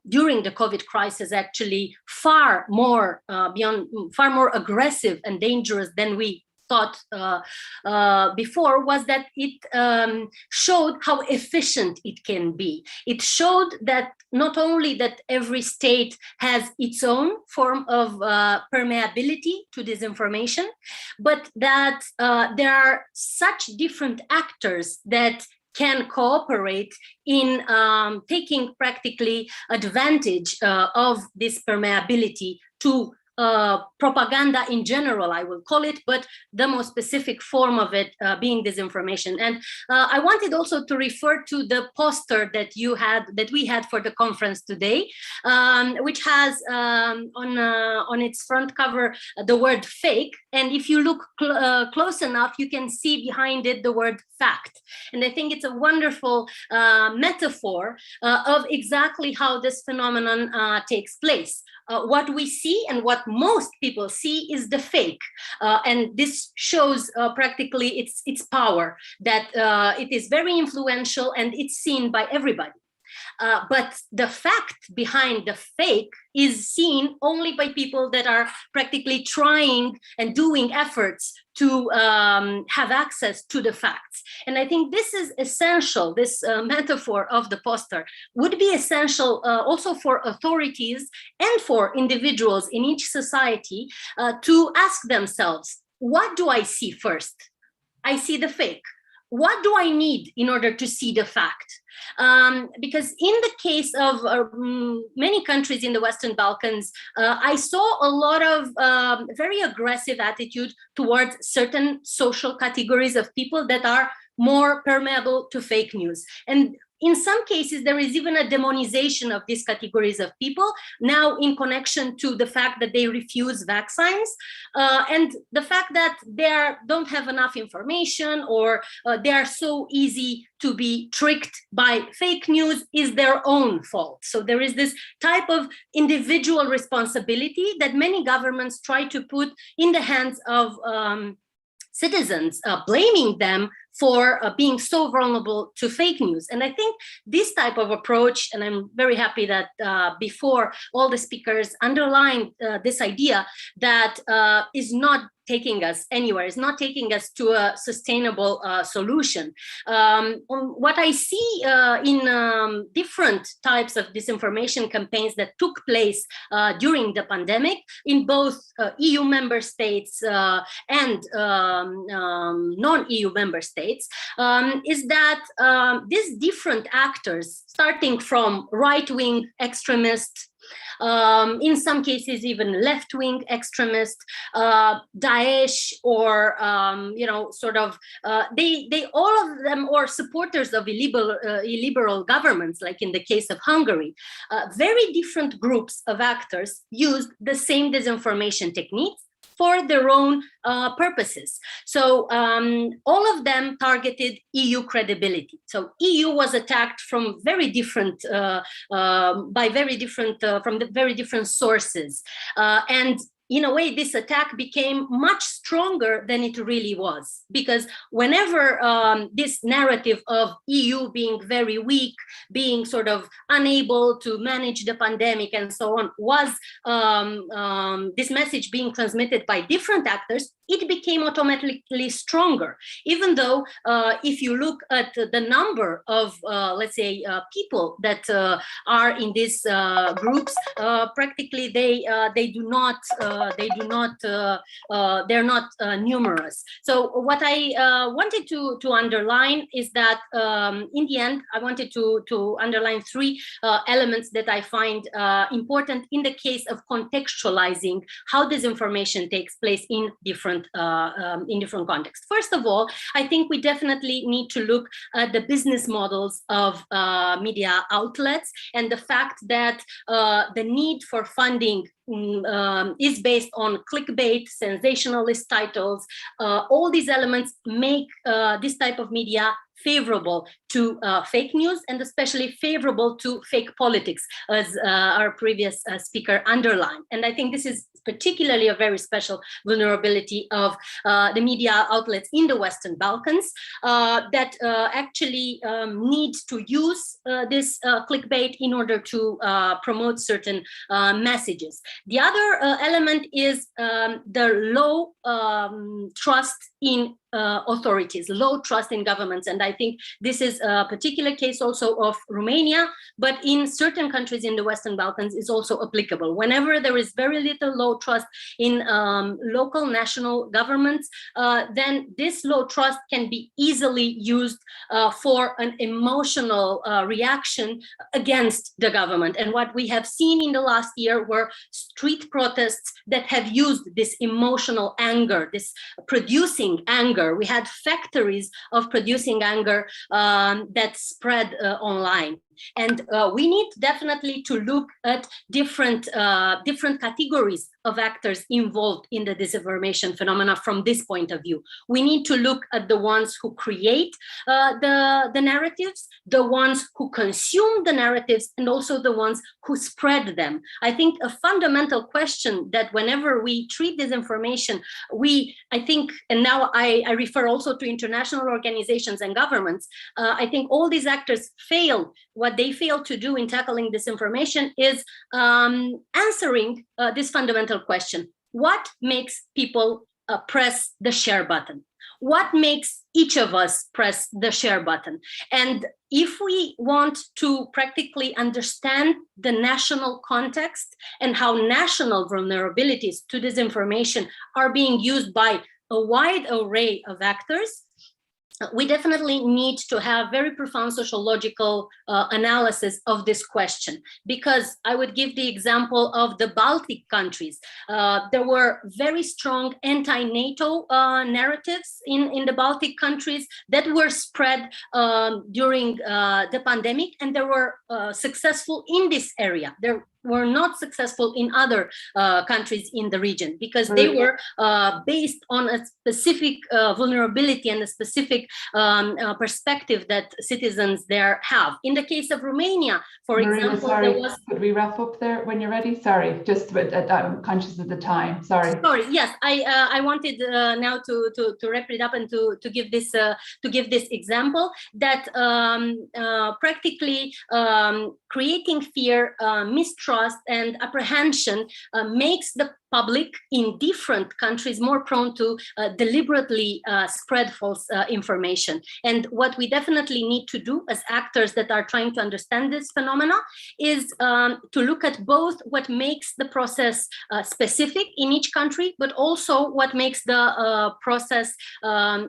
Speaker 3: during the COVID crisis actually far more far more aggressive and dangerous than we thought before was that it showed how efficient it can be. It showed that not only that every state has its own form of permeability to disinformation, but that there are such different actors that can cooperate in taking practically advantage of this permeability to propaganda in general, I will call it, but the most specific form of it being disinformation. And I wanted also to refer to the poster that we had for the conference today, which has on its front cover the word fake. And if you look close enough, you can see behind it the word fact. And I think it's a wonderful metaphor of exactly how this phenomenon takes place. What we see and what most people see is the fake. And this shows practically its power, that it is very influential and it's seen by everybody. But the fact behind the fake is seen only by people that are practically trying and doing efforts to have access to the facts. And I think this is essential, this metaphor of the poster would be essential also for authorities and for individuals in each society to ask themselves, what do I see first? I see the fake. What do I need in order to see the fact? Because in the case of many countries in the Western Balkans, I saw a lot of very aggressive attitude towards certain social categories of people that are more permeable to fake news. And in some cases, there is even a demonization of these categories of people now in connection to the fact that they refuse vaccines and the fact that they don't have enough information or they are so easy to be tricked by fake news is their own fault. So there is this type of individual responsibility that many governments try to put in the hands of citizens, blaming them for being so vulnerable to fake news. And I think this type of approach, and I'm very happy that before all the speakers underlined this idea that is not taking us anywhere, is not taking us to a sustainable solution. What I see in different types of disinformation campaigns that took place during the pandemic in both EU member states and non-EU member states is that these different actors, starting from right-wing extremists, in some cases even left-wing extremists, Daesh, or they all of them are supporters of illiberal governments, like in the case of Hungary. Very different groups of actors used the same disinformation techniques for their own purposes. So all of them targeted EU credibility. So EU was attacked from very different, from the very different sources. And in a way, this attack became much stronger than it really was, because whenever this narrative of EU being very weak, being sort of unable to manage the pandemic and so on, was this message being transmitted by different actors, it became automatically stronger. Even though if you look at the number of, let's say, people that are in these groups, practically they do not they're not numerous. So what I wanted to underline is that in the end, I wanted to underline three elements that I find important in the case of contextualizing how disinformation takes place in different contexts. First of all, I think we definitely need to look at the business models of media outlets and the fact that the need for funding is based on clickbait, sensationalist titles. All these elements make this type of media favorable to fake news and especially favorable to fake politics, as our previous speaker underlined. And I think this is particularly a very special vulnerability of the media outlets in the Western Balkans that actually need to use this clickbait in order to promote certain messages. The other element is the low trust in authorities, low trust in governments. And I think this is a particular case also of Romania, but in certain countries in the Western Balkans is also applicable. Whenever there is very little low trust in local national governments, then this low trust can be easily used for an emotional reaction against the government. And what we have seen in the last year were street protests that have used this emotional anger, this producing anger. We had factories of producing anger that spread online. And we need definitely to look at different categories of actors involved in the disinformation phenomena from this point of view. We need to look at the ones who create the narratives, the ones who consume the narratives, and also the ones who spread them. I think a fundamental question that whenever we treat disinformation, I think, and now I refer also to international organizations and governments, I think all these actors fail. What they fail to do in tackling disinformation is answering this fundamental question. What makes people press the share button? What makes each of us press the share button? And if we want to practically understand the national context and how national vulnerabilities to disinformation are being used by a wide array of actors, we definitely need to have very profound sociological analysis of this question, because I would give the example of the Baltic countries. There were very strong anti-NATO narratives in the Baltic countries that were spread during the pandemic, and they were successful in this area. There were not successful in other countries in the region because they were based on a specific vulnerability and a specific perspective that citizens there have. In the case of Romania, for example,
Speaker 20: sorry,
Speaker 3: there was...
Speaker 20: Could we wrap up there when you're ready? Sorry, just I'm conscious of the time. Sorry.
Speaker 3: Sorry. Yes, I wanted now to wrap it up and to give this example that practically creating fear, mistrust, and apprehension makes the public in different countries more prone to deliberately spread false information. And what we definitely need to do as actors that are trying to understand this phenomena is to look at both what makes the process specific in each country, but also what makes the process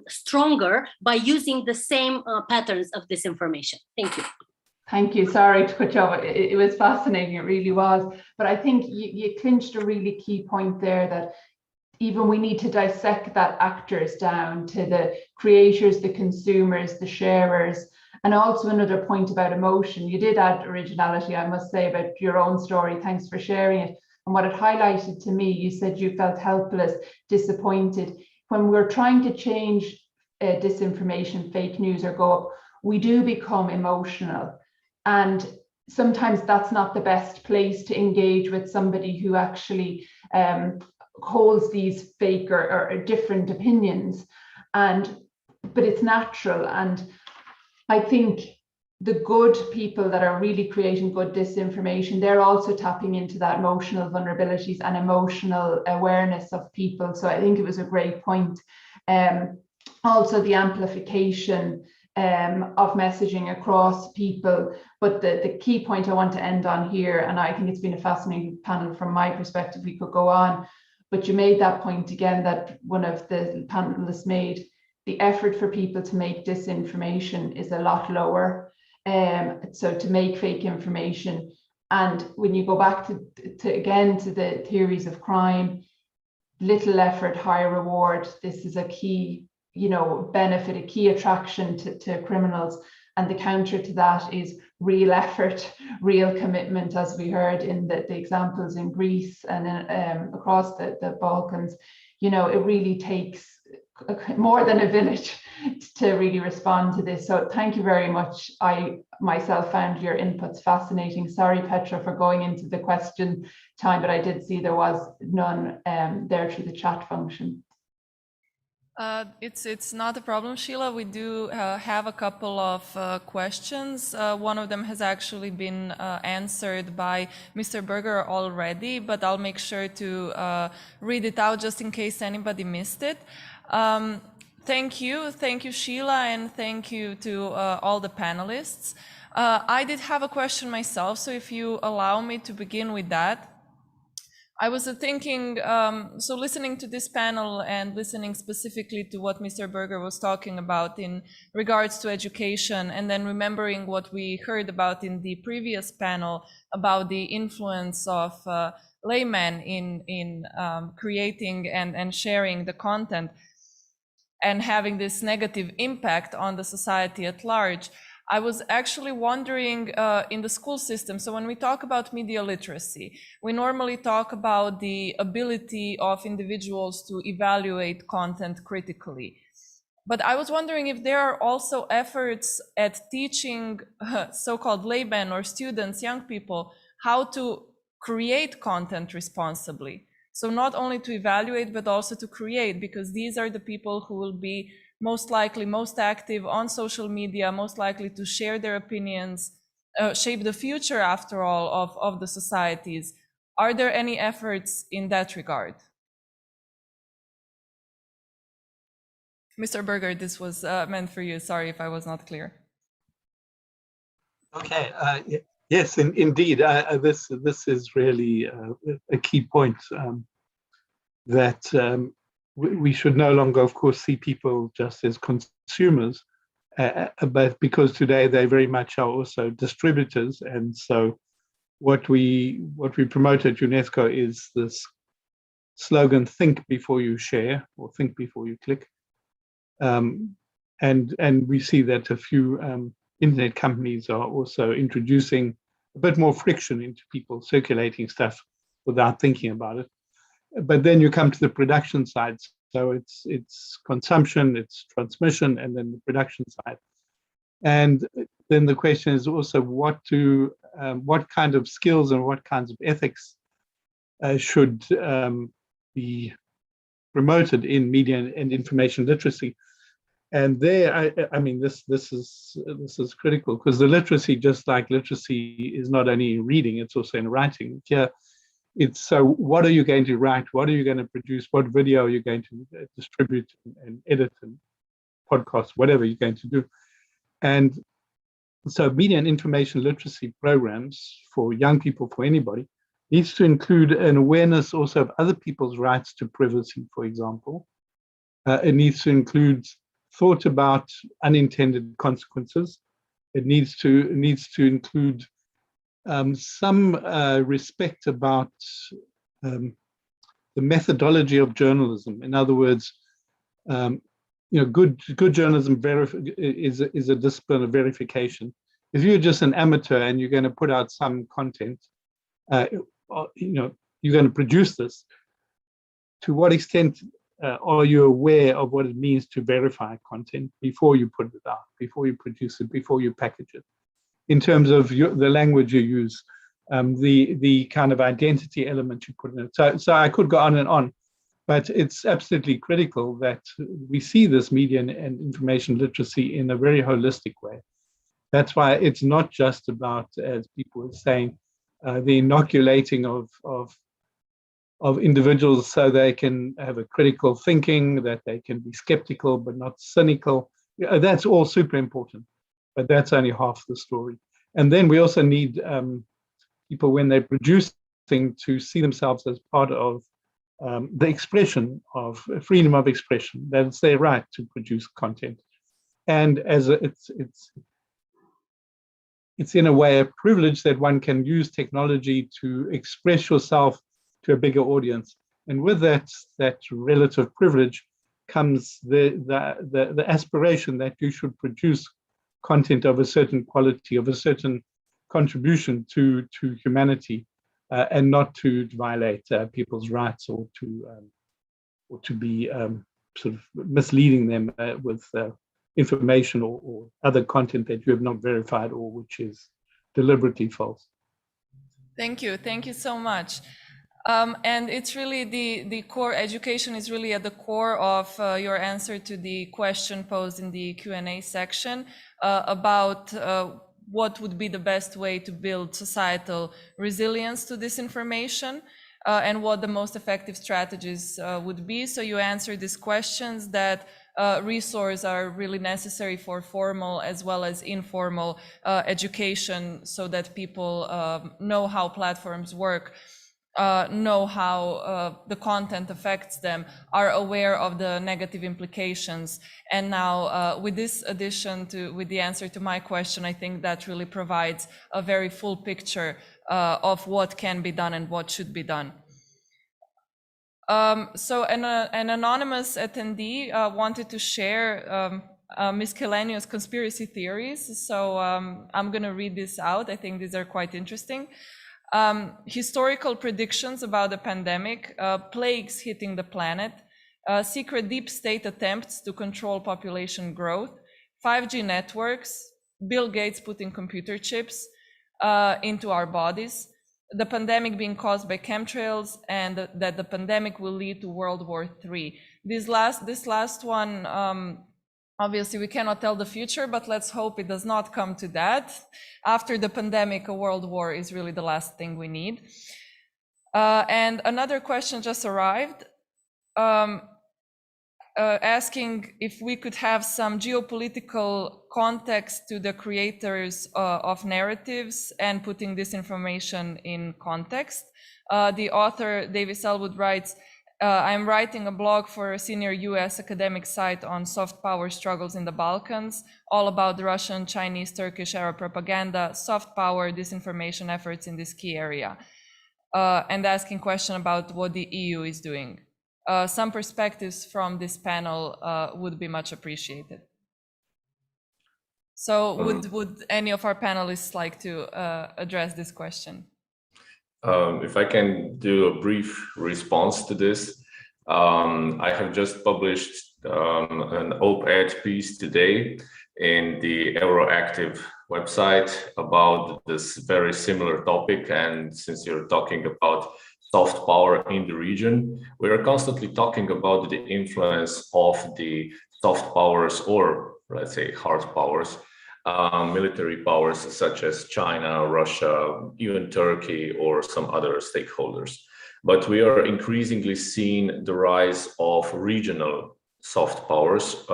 Speaker 3: stronger by using the same patterns of disinformation. Thank you.
Speaker 20: Thank you. Sorry to cut you off. It was fascinating. It really was. But I think you clinched a really key point there, that even we need to dissect that actors down to the creators, the consumers, the sharers, and also another point about emotion. You did add originality, I must say, about your own story. Thanks for sharing it. And what it highlighted to me, you said you felt helpless, disappointed. When we're trying to change disinformation, fake news, or go up, we do become emotional. And sometimes that's not the best place to engage with somebody who actually holds these fake or different opinions. But it's natural. And I think the good people that are really creating good disinformation, they're also tapping into that emotional vulnerabilities and emotional awareness of people. So I think it was a great point. Also the amplification of messaging across people. But the key point I want to end on here, and I think it's been a fascinating panel from my perspective, we could go on, But you made that point again that one of the panelists made, the effort for people to make disinformation is a lot lower. So to make fake information, and when you go back to the theories of crime, little effort, high reward. This is a key, benefit, a key attraction to criminals. And the counter to that is real effort, real commitment, as we heard in the examples in Greece and across the Balkans. It really takes more than a village to really respond to this. So thank you very much. I myself found your inputs fascinating. Sorry, Petra, for going into the question time, but I did see there was none there through the chat function.
Speaker 1: It's not a problem, Sheila. We do have a couple of questions. One of them has actually been answered by Mr. Berger already, but I'll make sure to read it out just in case anybody missed it. Thank you, Sheila, and thank you to all the panelists. I did have a question myself, so if you allow me to begin with that. I was thinking, so listening to this panel and listening specifically to what Mr. Berger was talking about in regards to education, and then remembering what we heard about in the previous panel about the influence of laymen in creating and sharing the content and having this negative impact on the society at large. I was actually wondering in the school system, so when we talk about media literacy, we normally talk about the ability of individuals to evaluate content critically. But I was wondering if there are also efforts at teaching so-called laymen or students, young people, how to create content responsibly. So not only to evaluate, but also to create, because these are the people who will be most likely most active on social media, most likely to share their opinions, shape the future, after all, of the societies. Are there any efforts in that regard? Mr. Berger, this was meant for you. Sorry if I was not clear.
Speaker 21: Okay. Yes, indeed. This is really a key point, that we should no longer, of course, see people just as consumers, but because today they very much are also distributors. And so what we promote at UNESCO is this slogan, think before you share, or think before you click. And we see that a few internet companies are also introducing a bit more friction into people circulating stuff without thinking about it. But then you come to the production side. So it's consumption, it's transmission, and then the production side. And then the question is also what kind of skills and what kinds of ethics should be promoted in media and information literacy. And there, I mean, this is critical, because the literacy, just like literacy, is not only in reading, it's also in writing. Yeah. It's so what are you going to write? What are you going to produce? What video are you going to distribute and edit and podcast, whatever you're going to do? And so media and information literacy programs for young people, for anybody, needs to include an awareness also of other people's rights to privacy, for example. It needs to include thought about unintended consequences. It needs to include some respect about the methodology of journalism. In other words, good journalism is a discipline of verification. If you're just an amateur and you're going to put out some content, you're going to produce this. To what extent are you aware of what it means to verify content before you put it out, before you produce it, before you package it? In terms of the language you use, the kind of identity element you put in it. So I could go on and on, but it's absolutely critical that we see this media and information literacy in a very holistic way. That's why it's not just about, as people were saying, the inoculating of individuals so they can have a critical thinking, that they can be skeptical but not cynical. That's all super important. But that's only half the story. And then we also need people, when they're producing, to see themselves as part of the expression of freedom of expression. That's their right to produce content, and as it's in a way a privilege that one can use technology to express yourself to a bigger audience. And with that relative privilege comes the aspiration that you should produce content of a certain quality, of a certain contribution to humanity, and not to violate people's rights or to be sort of misleading them with information or other content that you have not verified or which is deliberately false.
Speaker 1: Thank you so much. And it's really the core, education is really at the core of your answer to the question posed in the Q&A section about what would be the best way to build societal resilience to disinformation and what the most effective strategies would be. So you answered these questions that resources are really necessary for formal as well as informal education so that people know how platforms work, know how the content affects them, are aware of the negative implications. And now with this addition with the answer to my question, I think that really provides a very full picture of what can be done and what should be done. So an anonymous attendee wanted to share miscellaneous conspiracy theories. So I'm going to read this out. I think these are quite interesting. Historical predictions about the pandemic, plagues hitting the planet, secret deep state attempts to control population growth, 5G networks, Bill Gates putting computer chips into our bodies, the pandemic being caused by chemtrails, and that the pandemic will lead to World War III. This last one, obviously we cannot tell the future, but let's hope it does not come to that. After the pandemic, a world war is really the last thing we need. And another question just arrived, asking if we could have some geopolitical context to the creators of narratives and putting this information in context. The author, Davis Elwood, writes, I'm writing a blog for a senior US academic site on soft power struggles in the Balkans, all about the Russian, Chinese, Turkish Arab propaganda, soft power, disinformation efforts in this key area, and asking question about what the EU is doing. Some perspectives from this panel would be much appreciated. So would any of our panelists like to address this question?
Speaker 22: If I can do a brief response to this, I have just published an op-ed piece today in the Euroactive website about this very similar topic. And since you're talking about soft power in the region, we are constantly talking about the influence of the soft powers, or let's say hard powers, military powers such as China, Russia, even Turkey, or some other stakeholders. But we are increasingly seeing the rise of regional soft powers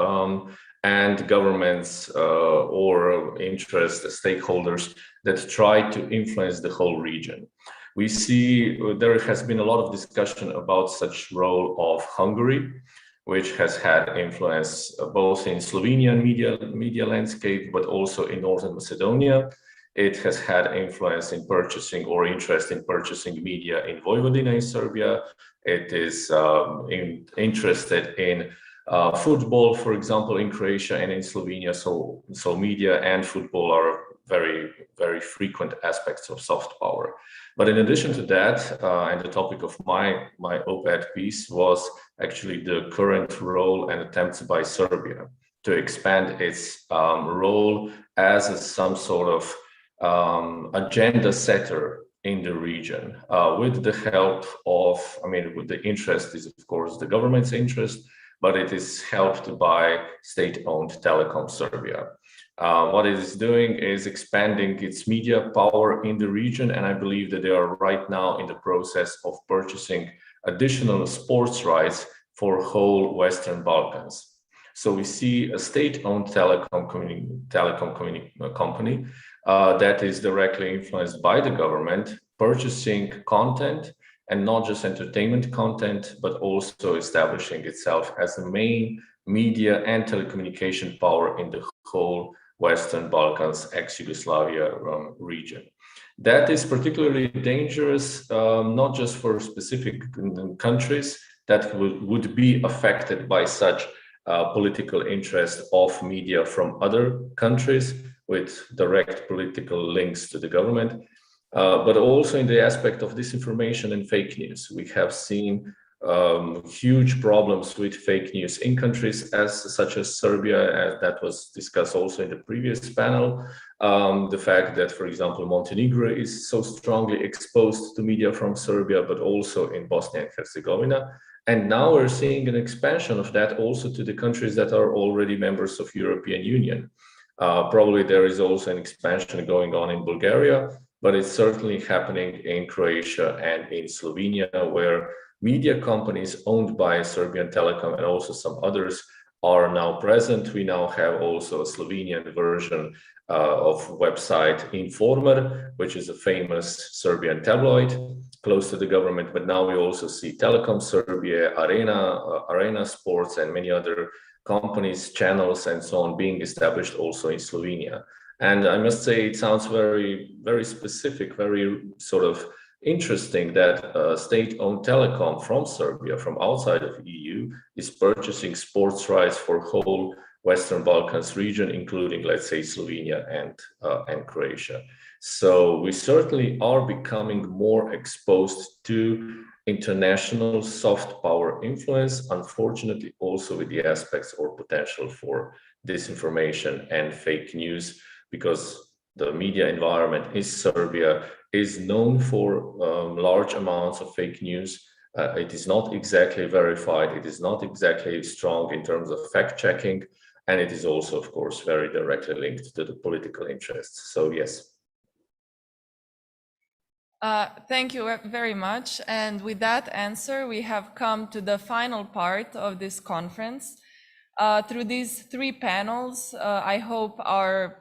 Speaker 22: and governments or interest stakeholders that try to influence the whole region. We see there has been a lot of discussion about such role of Hungary, which has had influence both in Slovenian media landscape, but also in Northern Macedonia. It has had influence in purchasing or interest in purchasing media in Vojvodina in Serbia. It is interested in football, for example, in Croatia and in Slovenia. So media and football are very, very frequent aspects of soft power. But in addition to that, and the topic of my op-ed piece was actually the current role and attempts by Serbia to expand its role as some sort of agenda setter in the region, with the help of, with the interest is of course the government's interest, but it is helped by state-owned Telekom Serbia. What it is doing is expanding its media power in the region, and I believe that they are right now in the process of purchasing additional sports rights for whole Western Balkans. So we see a state-owned telecom company that is directly influenced by the government, purchasing content and not just entertainment content, but also establishing itself as a main media and telecommunication power in the whole Western Balkans, ex-Yugoslavia region. That is particularly dangerous, not just for specific countries that would be affected by such political interest of media from other countries with direct political links to the government, but also in the aspect of disinformation and fake news. We have seen huge problems with fake news in countries such as Serbia, as that was discussed also in the previous panel. The fact that, for example, Montenegro is so strongly exposed to media from Serbia, but also in Bosnia and Herzegovina. And now we're seeing an expansion of that also to the countries that are already members of European Union. Probably there is also an expansion going on in Bulgaria, but it's certainly happening in Croatia and in Slovenia, where media companies owned by Serbian Telecom and also some others are now present. We now have also a Slovenian version of website Informer, which is a famous Serbian tabloid close to the government, but now we also see Telekom Serbia, Arena Sports, and many other companies, channels, and so on being established also in Slovenia. And I must say, it sounds very, very specific, very sort of interesting that state-owned telecom from Serbia, from outside of EU, is purchasing sports rights for whole Western Balkans region, including, let's say, Slovenia and Croatia. So we certainly are becoming more exposed to international soft power influence, unfortunately also with the aspects or potential for disinformation and fake news, because the media environment in Serbia is known for large amounts of fake news. It is not exactly verified. It is not exactly strong in terms of fact checking. And it is also, of course, very directly linked to the political interests. So, yes.
Speaker 1: Thank you very much. And with that answer, we have come to the final part of this conference. Through these three panels, I hope our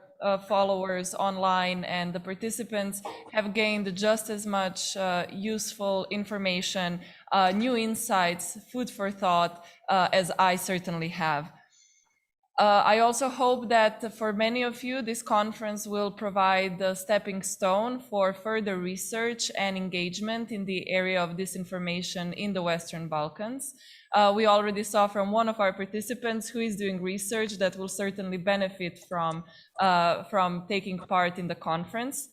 Speaker 1: followers online and the participants have gained just as much useful information, new insights, food for thought, as I certainly have. I also hope that for many of you, this conference will provide the stepping stone for further research and engagement in the area of disinformation in the Western Balkans. We already saw from one of our participants who is doing research that will certainly benefit from taking part in the conference.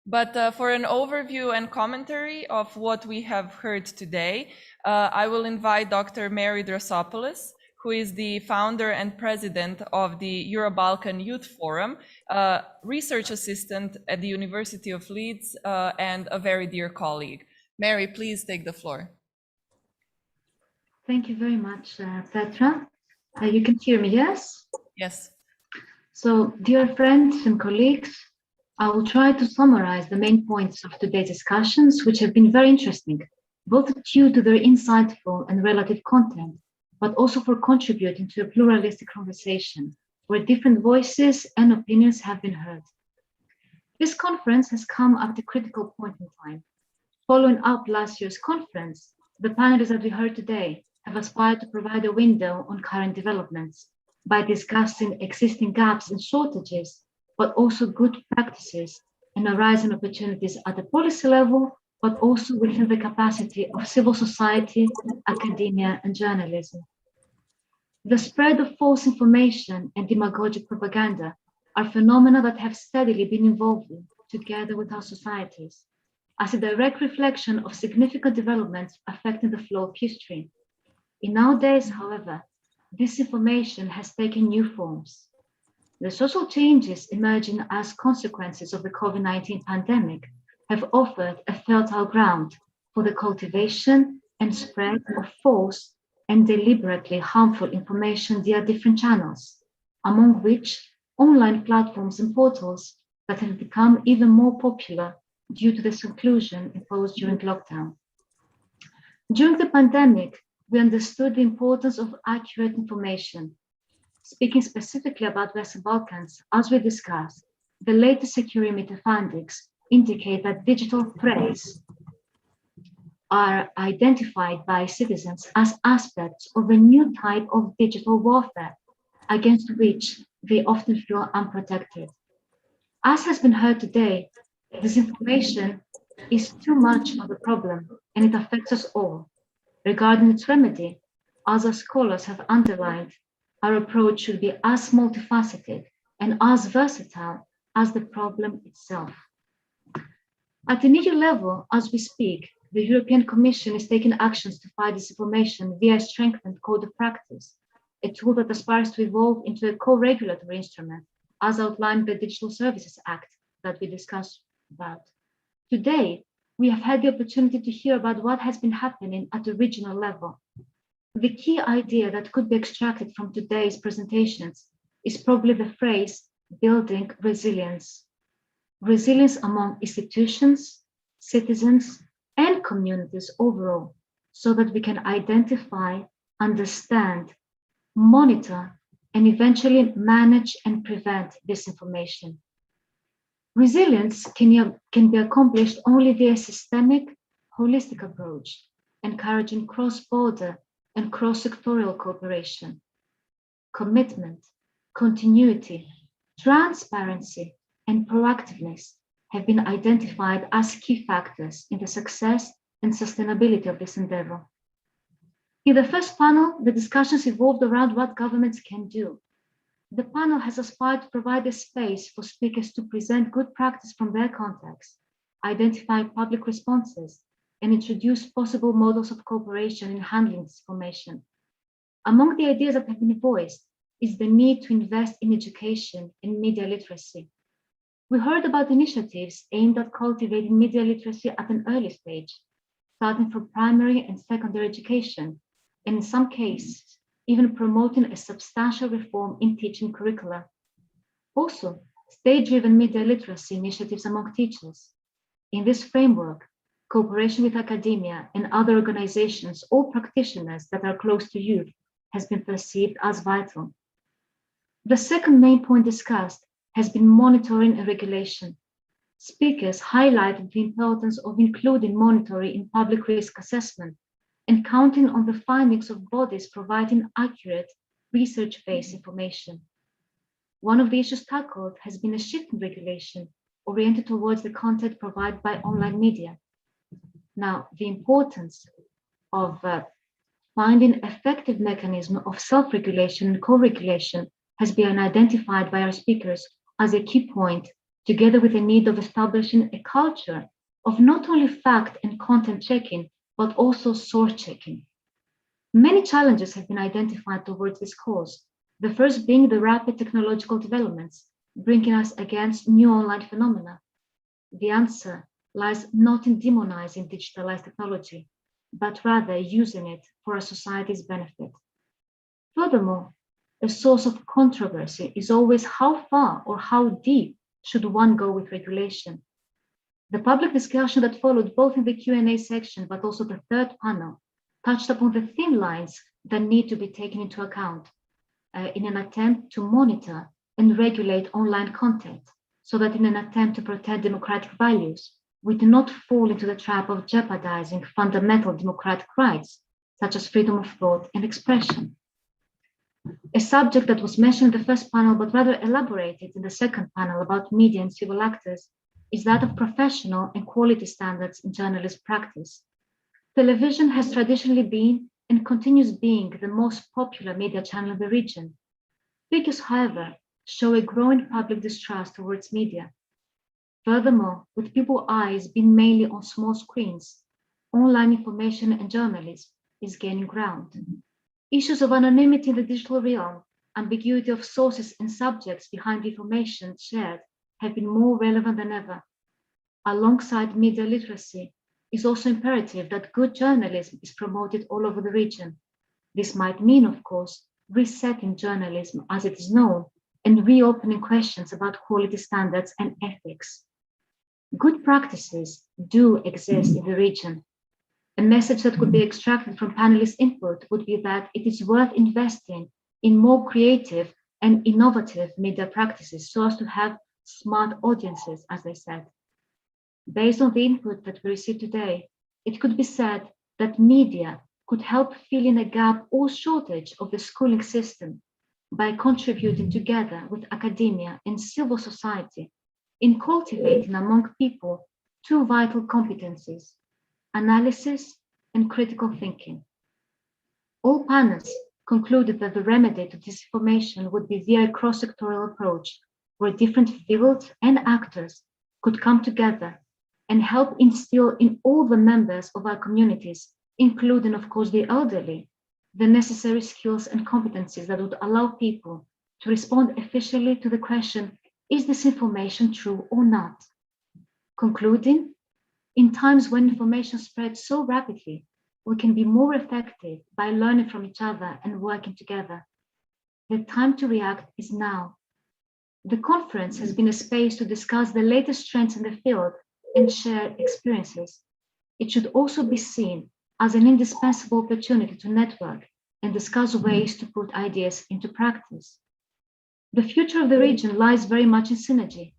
Speaker 1: But for an overview and commentary of what we have heard today, I will invite Dr. Mary Drosopoulos, who is the founder and president of the Euro-Balkan Youth Forum, research assistant at the University of Leeds, and a very dear colleague. Mary, please take the floor.
Speaker 4: Thank you very much, Petra. You can hear me, yes?
Speaker 1: Yes.
Speaker 4: So, dear friends and colleagues, I will try to summarize the main points of today's discussions, which have been very interesting, both due to their insightful and relative content, but also for contributing to a pluralistic conversation where different voices and opinions have been heard. This conference has come at a critical point in time. Following up last year's conference, the panelists that we heard today have aspired to provide a window on current developments by discussing existing gaps and shortages, but also good practices and arising opportunities at the policy level, but also within the capacity of civil society, academia, and journalism. The spread of false information and demagogic propaganda are phenomena that have steadily been evolving together with our societies as a direct reflection of significant developments affecting the flow of history. In our days, however, disinformation has taken new forms. The social changes emerging as consequences of the COVID-19 pandemic have offered a fertile ground for the cultivation and spread of false and deliberately harmful information via different channels, among which online platforms and portals that have become even more popular due to the seclusion imposed during lockdown. During the pandemic, we understood the importance of accurate information. Speaking specifically about Western Balkans, as we discussed, the latest Securimeter findings indicate that digital threats are identified by citizens as aspects of a new type of digital warfare against which they often feel unprotected. As has been heard today, disinformation is too much of a problem and it affects us all. Regarding its remedy, as our scholars have underlined, our approach should be as multifaceted and as versatile as the problem itself. At the EU level, as we speak, the European Commission is taking actions to fight disinformation via a strengthened code of practice, a tool that aspires to evolve into a co-regulatory instrument, as outlined by the Digital Services Act that we discussed about. Today, we have had the opportunity to hear about what has been happening at the regional level. The key idea that could be extracted from today's presentations is probably the phrase, building resilience. Resilience among institutions, citizens, and communities overall, so that we can identify, understand, monitor, and eventually manage and prevent disinformation. Resilience can be accomplished only via a systemic, holistic approach, encouraging cross-border and cross-sectorial cooperation. Commitment, continuity, transparency, and proactiveness have been identified as key factors in the success and sustainability of this endeavor. In the first panel, the discussions evolved around what governments can do. The panel has aspired to provide a space for speakers to present good practice from their context, identify public responses, and introduce possible models of cooperation in handling disinformation. Among the ideas that have been voiced is the need to invest in education and media literacy. We heard about initiatives aimed at cultivating media literacy at an early stage, starting from primary and secondary education, and in some cases, even promoting a substantial reform in teaching curricula. Also, state-driven media literacy initiatives among teachers. In this framework, cooperation with academia and other organizations or practitioners that are close to youth has been perceived as vital. The second main point discussed has been monitoring and regulation. Speakers highlighted the importance of including monitoring in public risk assessment and counting on the findings of bodies providing accurate, research-based information. One of the issues tackled has been a shift in regulation oriented towards the content provided by online media. Now, the importance of finding effective mechanism of self-regulation and co-regulation has been identified by our speakers as a key point, together with the need of establishing a culture of not only fact and content checking, but also source checking. Many challenges have been identified towards this cause, the first being the rapid technological developments, bringing us against new online phenomena. The answer lies not in demonizing digitalized technology, but rather using it for our society's benefit. Furthermore, a source of controversy is always how far or how deep should one go with regulation. The public discussion that followed both in the Q&A section, but also the third panel, touched upon the thin lines that need to be taken into account in an attempt to monitor and regulate online content, so that in an attempt to protect democratic values, we do not fall into the trap of jeopardizing fundamental democratic rights, such as freedom of thought and expression. A subject that was mentioned in the first panel, but rather elaborated in the second panel about media and civil actors, is that of professional and quality standards in journalist practice. Television has traditionally been and continues being the most popular media channel in the region. Figures, however, show a growing public distrust towards media. Furthermore, with people's eyes being mainly on small screens, online information and journalism is gaining ground. Issues of anonymity in the digital realm, ambiguity of sources and subjects behind the information shared have been more relevant than ever. Alongside media literacy, it's also imperative that good journalism is promoted all over the region. This might mean, of course, resetting journalism as it is known and reopening questions about quality standards and ethics. Good practices do exist in the region. A message that could be extracted from panelists' input would be that it is worth investing in more creative and innovative media practices so as to have smart audiences, as I said. Based on the input that we received today, it could be said that media could help fill in a gap or shortage of the schooling system by contributing together with academia and civil society in cultivating among people two vital competencies: analysis and critical thinking. All panels concluded that the remedy to disinformation would be via a cross-sectoral approach, where different fields and actors could come together and help instill in all the members of our communities, including, of course, the elderly, the necessary skills and competencies that would allow people to respond efficiently to the question, is this information true or not? Concluding, in times when information spreads so rapidly, we can be more effective by learning from each other and working together. The time to react is now. The conference has been a space to discuss the latest trends in the field and share experiences. It should also be seen as an indispensable opportunity to network and discuss ways to put ideas into practice. The future of the region lies very much in synergy,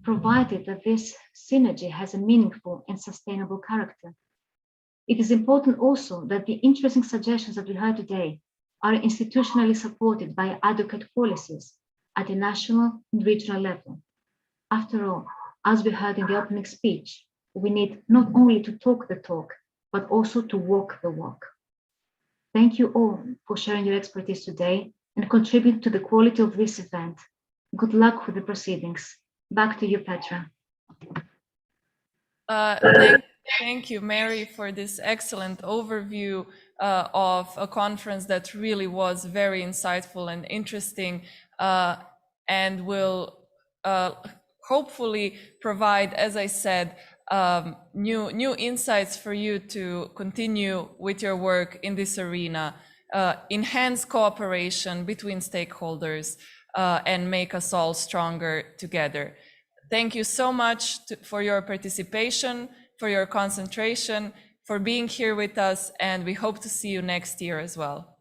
Speaker 4: provided that this synergy has a meaningful and sustainable character. It is important also that the interesting suggestions that we heard today are institutionally supported by adequate policies at the national and regional level. After all, as we heard in the opening speech, we need not only to talk the talk, but also to walk the walk. Thank you all for sharing your expertise today and contributing to the quality of this event. Good luck with the proceedings. Back to you, Petra.
Speaker 1: Thank you, Mary, for this excellent overview of a conference that really was very insightful and interesting, and will hopefully provide, as I said, new insights for you to continue with your work in this arena, enhance cooperation between stakeholders, and make us all stronger together. Thank you so much for your participation, for your concentration, for being here with us, and we hope to see you next year as well.